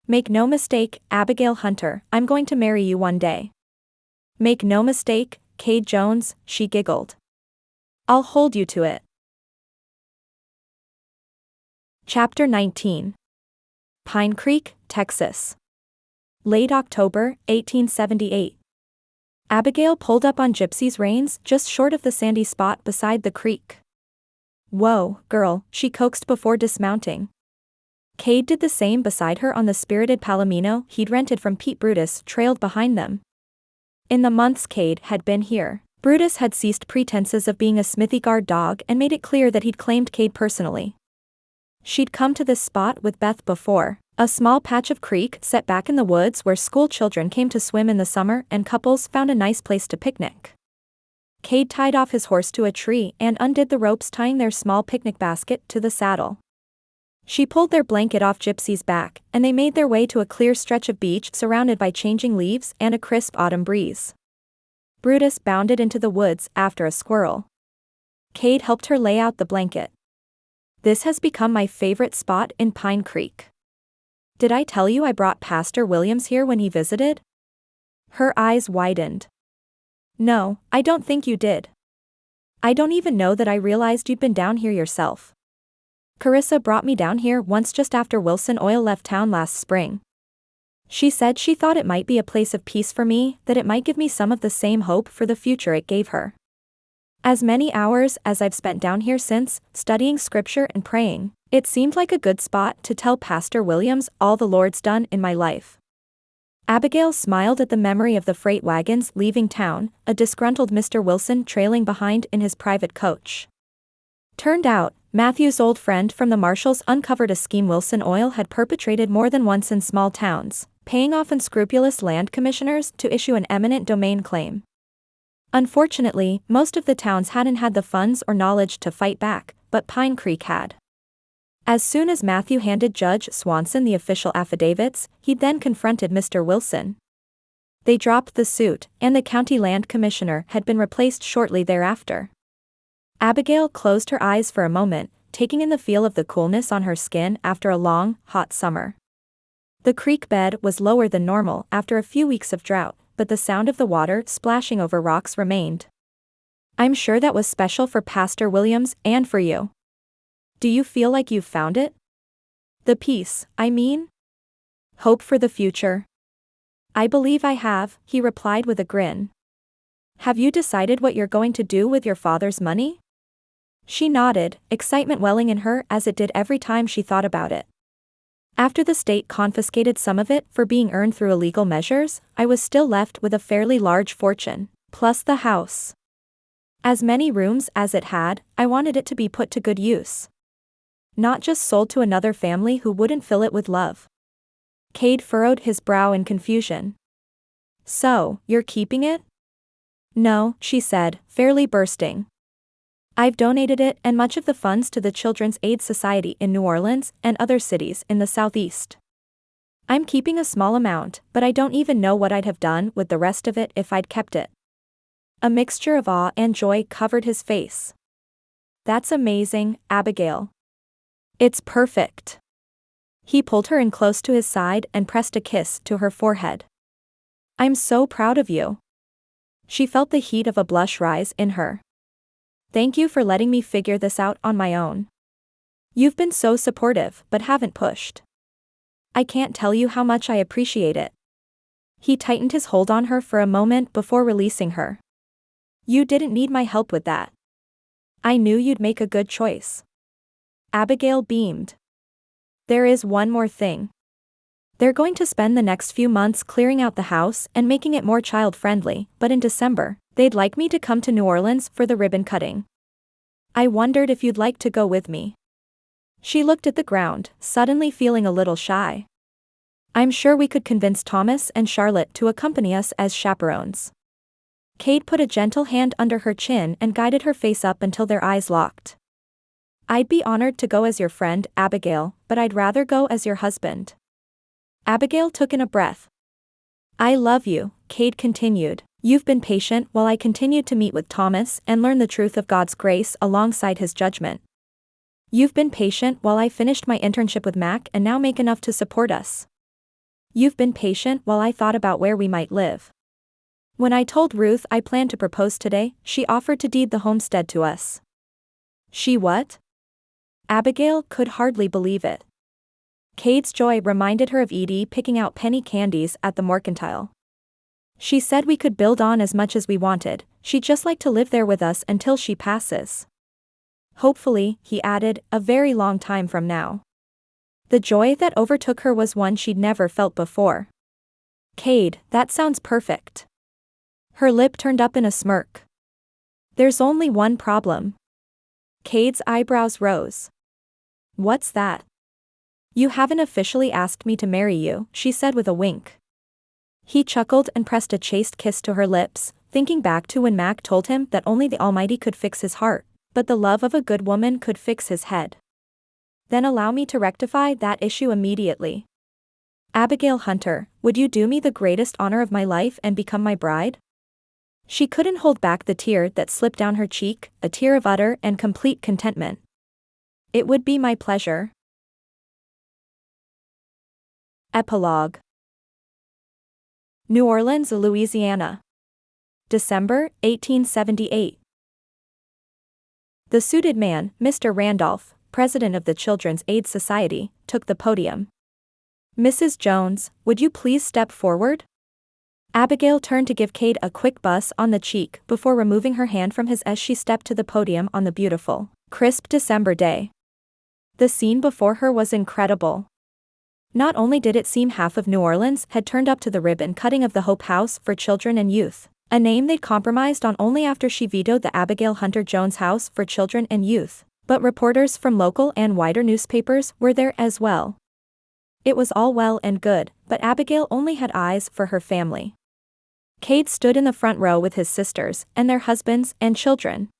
Make no mistake, Abigail Hunter, I'm going to marry you one day. Make no mistake, Kade Jones, she giggled. I'll hold you to it. Chapter 19. Pine Creek, Texas. Late October, 1878. Abigail pulled up on Gypsy's reins just short of the sandy spot beside the creek. Whoa, girl, she coaxed before dismounting. Kade did the same beside her on the spirited Palomino he'd rented from Pete. Brutus trailed behind them. In the months Kade had been here, Brutus had ceased pretenses of being a smithy guard dog and made it clear that he'd claimed Kade personally. She'd come to this spot with Beth before, a small patch of creek set back in the woods where school children came to swim in the summer and couples found a nice place to picnic. Kade tied off his horse to a tree and undid the ropes tying their small picnic basket to the saddle. She pulled their blanket off Gypsy's back, and they made their way to a clear stretch of beach surrounded by changing leaves and a crisp autumn breeze. Brutus bounded into the woods after a squirrel. Kade helped her lay out the blanket. This has become my favorite spot in Pine Creek. Did I tell you I brought Pastor Williams here when he visited? Her eyes widened. No, I don't think you did. I don't even know that I realized you'd been down here yourself. Carissa brought me down here once just after Wilson Oil left town last spring. She said she thought it might be a place of peace for me, that it might give me some of the same hope for the future it gave her. As many hours as I've spent down here since, studying scripture and praying, it seemed like a good spot to tell Pastor Williams all the Lord's done in my life. Abigail smiled at the memory of the freight wagons leaving town, a disgruntled Mr. Wilson trailing behind in his private coach. Turned out, Matthew's old friend from the Marshalls uncovered a scheme Wilson Oil had perpetrated more than once in small towns, paying off unscrupulous land commissioners to issue an eminent domain claim. Unfortunately, most of the towns hadn't had the funds or knowledge to fight back, but Pine Creek had. As soon as Matthew handed Judge Swanson the official affidavits, he then confronted Mr. Wilson. They dropped the suit, and the county land commissioner had been replaced shortly thereafter. Abigail closed her eyes for a moment, taking in the feel of the coolness on her skin after a long, hot summer. The creek bed was lower than normal after a few weeks of drought, but the sound of the water splashing over rocks remained. I'm sure that was special for Pastor Williams and for you. Do you feel like you've found it? The peace, I mean? Hope for the future. I believe I have, he replied with a grin. Have you decided what you're going to do with your father's money? She nodded, excitement welling in her as it did every time she thought about it. After the state confiscated some of it for being earned through illegal measures, I was still left with a fairly large fortune, plus the house. As many rooms as it had, I wanted it to be put to good use. Not just sold to another family who wouldn't fill it with love. Kade furrowed his brow in confusion. So, you're keeping it? No, she said, fairly bursting. I've donated it and much of the funds to the Children's Aid Society in New Orleans and other cities in the Southeast. I'm keeping a small amount, but I don't even know what I'd have done with the rest of it if I'd kept it. A mixture of awe and joy covered his face. That's amazing, Abigail. It's perfect. He pulled her in close to his side and pressed a kiss to her forehead. I'm so proud of you. She felt the heat of a blush rise in her. Thank you for letting me figure this out on my own. You've been so supportive but haven't pushed. I can't tell you how much I appreciate it. He tightened his hold on her for a moment before releasing her. You didn't need my help with that. I knew you'd make a good choice. Abigail beamed. There is one more thing. They're going to spend the next few months clearing out the house and making it more child-friendly, but in December, they'd like me to come to New Orleans for the ribbon cutting. I wondered if you'd like to go with me. She looked at the ground, suddenly feeling a little shy. I'm sure we could convince Thomas and Charlotte to accompany us as chaperones. Kade put a gentle hand under her chin and guided her face up until their eyes locked. I'd be honored to go as your friend, Abigail, but I'd rather go as your husband. Abigail took in a breath. I love you, Kade continued. You've been patient while I continued to meet with Thomas and learn the truth of God's grace alongside his judgment. You've been patient while I finished my internship with Mac and now make enough to support us. You've been patient while I thought about where we might live. When I told Ruth I planned to propose today, she offered to deed the homestead to us. She what? Abigail could hardly believe it. Kade's joy reminded her of Edie picking out penny candies at the mercantile. She said we could build on as much as we wanted, she'd just like to live there with us until she passes. Hopefully, he added, a very long time from now. The joy that overtook her was one she'd never felt before. Kade, that sounds perfect. Her lip turned up in a smirk. There's only one problem. Kade's eyebrows rose. What's that? You haven't officially asked me to marry you, she said with a wink. He chuckled and pressed a chaste kiss to her lips, thinking back to when Mac told him that only the Almighty could fix his heart, but the love of a good woman could fix his head. Then allow me to rectify that issue immediately. Abigail Hunter, would you do me the greatest honor of my life and become my bride? She couldn't hold back the tear that slipped down her cheek, a tear of utter and complete contentment. It would be my pleasure. Epilogue. New Orleans, Louisiana. December, 1878. The suited man, Mr. Randolph, president of the Children's Aid Society, took the podium. Mrs. Jones, would you please step forward? Abigail turned to give Kade a quick buss on the cheek before removing her hand from his as she stepped to the podium on the beautiful, crisp December day. The scene before her was incredible. Not only did it seem half of New Orleans had turned up to the ribbon cutting of the Hope House for Children and Youth, a name they'd compromised on only after she vetoed the Abigail Hunter Jones House for Children and Youth, but reporters from local and wider newspapers were there as well. It was all well and good, but Abigail only had eyes for her family. Kade stood in the front row with his sisters and their husbands and children.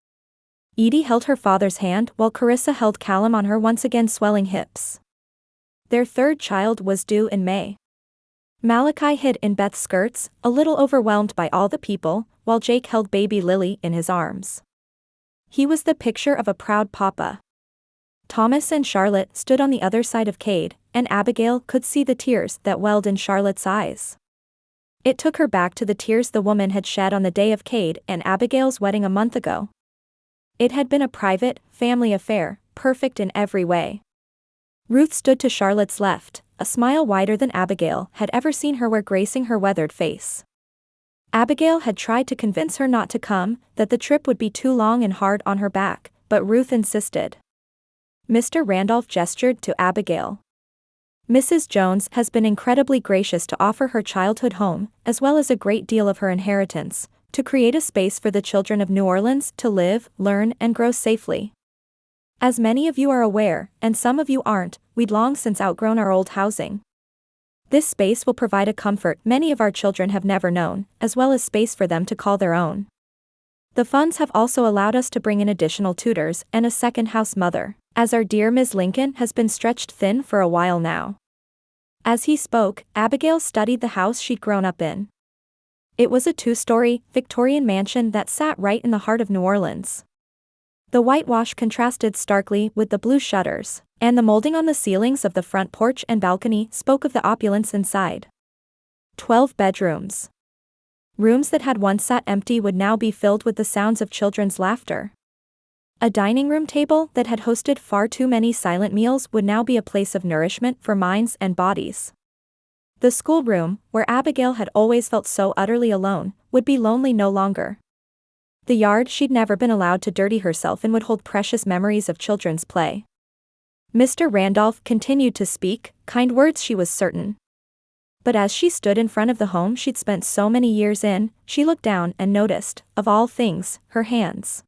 Edie held her father's hand while Carissa held Callum on her once again swelling hips. Their third child was due in May. Malachi hid in Beth's skirts, a little overwhelmed by all the people, while Jake held baby Lily in his arms. He was the picture of a proud papa. Thomas and Charlotte stood on the other side of Kade, and Abigail could see the tears that welled in Charlotte's eyes. It took her back to the tears the woman had shed on the day of Kade and Abigail's wedding a month ago. It had been a private, family affair, perfect in every way. Ruth stood to Charlotte's left, a smile wider than Abigail had ever seen her wear gracing her weathered face. Abigail had tried to convince her not to come, that the trip would be too long and hard on her back, but Ruth insisted. Mr. Randolph gestured to Abigail. Mrs. Jones has been incredibly gracious to offer her childhood home, as well as a great deal of her inheritance, to create a space for the children of New Orleans to live, learn, and grow safely. As many of you are aware, and some of you aren't, we'd long since outgrown our old housing. This space will provide a comfort many of our children have never known, as well as space for them to call their own. The funds have also allowed us to bring in additional tutors and a second house mother, as our dear Ms. Lincoln has been stretched thin for a while now. As he spoke, Abigail studied the house she'd grown up in. It was a two-story, Victorian mansion that sat right in the heart of New Orleans. The whitewash contrasted starkly with the blue shutters, and the molding on the ceilings of the front porch and balcony spoke of the opulence inside. 12 bedrooms. Rooms that had once sat empty would now be filled with the sounds of children's laughter. A dining room table that had hosted far too many silent meals would now be a place of nourishment for minds and bodies. The schoolroom, where Abigail had always felt so utterly alone, would be lonely no longer. The yard she'd never been allowed to dirty herself in would hold precious memories of children's play. Mr. Randolph continued to speak, kind words she was certain. But as she stood in front of the home she'd spent so many years in, she looked down and noticed, of all things, her hands.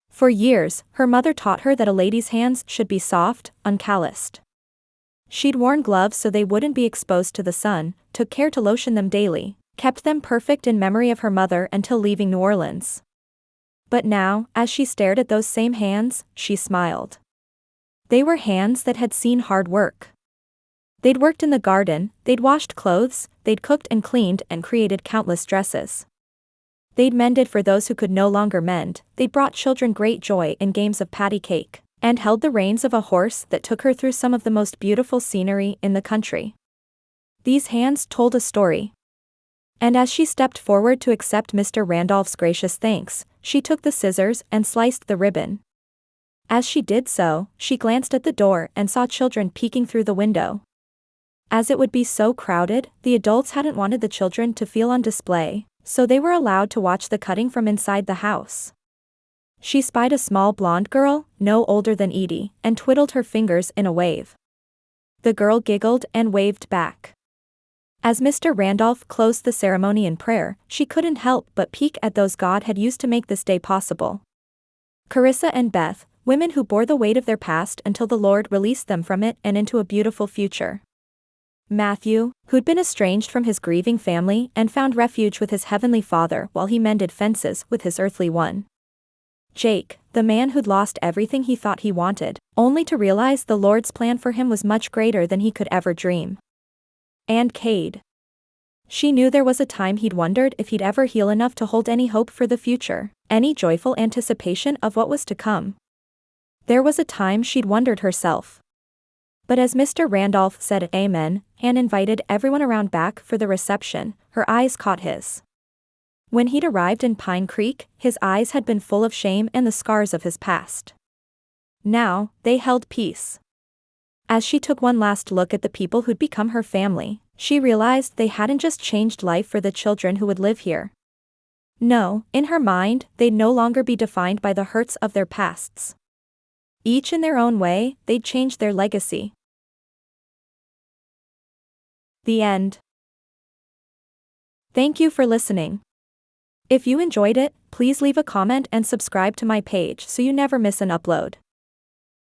For years, her mother taught her that a lady's hands should be soft, uncalloused. She'd worn gloves so they wouldn't be exposed to the sun, took care to lotion them daily, kept them perfect in memory of her mother until leaving New Orleans. But now, as she stared at those same hands, she smiled. They were hands that had seen hard work. They'd worked in the garden, they'd washed clothes, they'd cooked and cleaned and created countless dresses. They'd mended for those who could no longer mend, they'd brought children great joy in games of patty cake, and held the reins of a horse that took her through some of the most beautiful scenery in the country. These hands told a story. And as she stepped forward to accept Mr. Randolph's gracious thanks, she took the scissors and sliced the ribbon. As she did so, she glanced at the door and saw children peeking through the window. As it would be so crowded, the adults hadn't wanted the children to feel on display, so they were allowed to watch the cutting from inside the house. She spied a small blonde girl, no older than Edie, and twiddled her fingers in a wave. The girl giggled and waved back. As Mr. Randolph closed the ceremony in prayer, she couldn't help but peek at those God had used to make this day possible. Carissa and Beth, women who bore the weight of their past until the Lord released them from it and into a beautiful future. Matthew, who'd been estranged from his grieving family and found refuge with his heavenly Father while he mended fences with his earthly one. Jake, the man who'd lost everything he thought he wanted, only to realize the Lord's plan for him was much greater than he could ever dream. And Kade. She knew there was a time he'd wondered if he'd ever heal enough to hold any hope for the future, any joyful anticipation of what was to come. There was a time she'd wondered herself. But as Mr. Randolph said amen, and invited everyone around back for the reception, her eyes caught his. When he'd arrived in Pine Creek, his eyes had been full of shame and the scars of his past. Now, they held peace. As she took one last look at the people who'd become her family, she realized they hadn't just changed life for the children who would live here. No, in her mind, they'd no longer be defined by the hurts of their pasts. Each in their own way, they'd change their legacy. The end. Thank you for listening. If you enjoyed it, please leave a comment and subscribe to my page so you never miss an upload.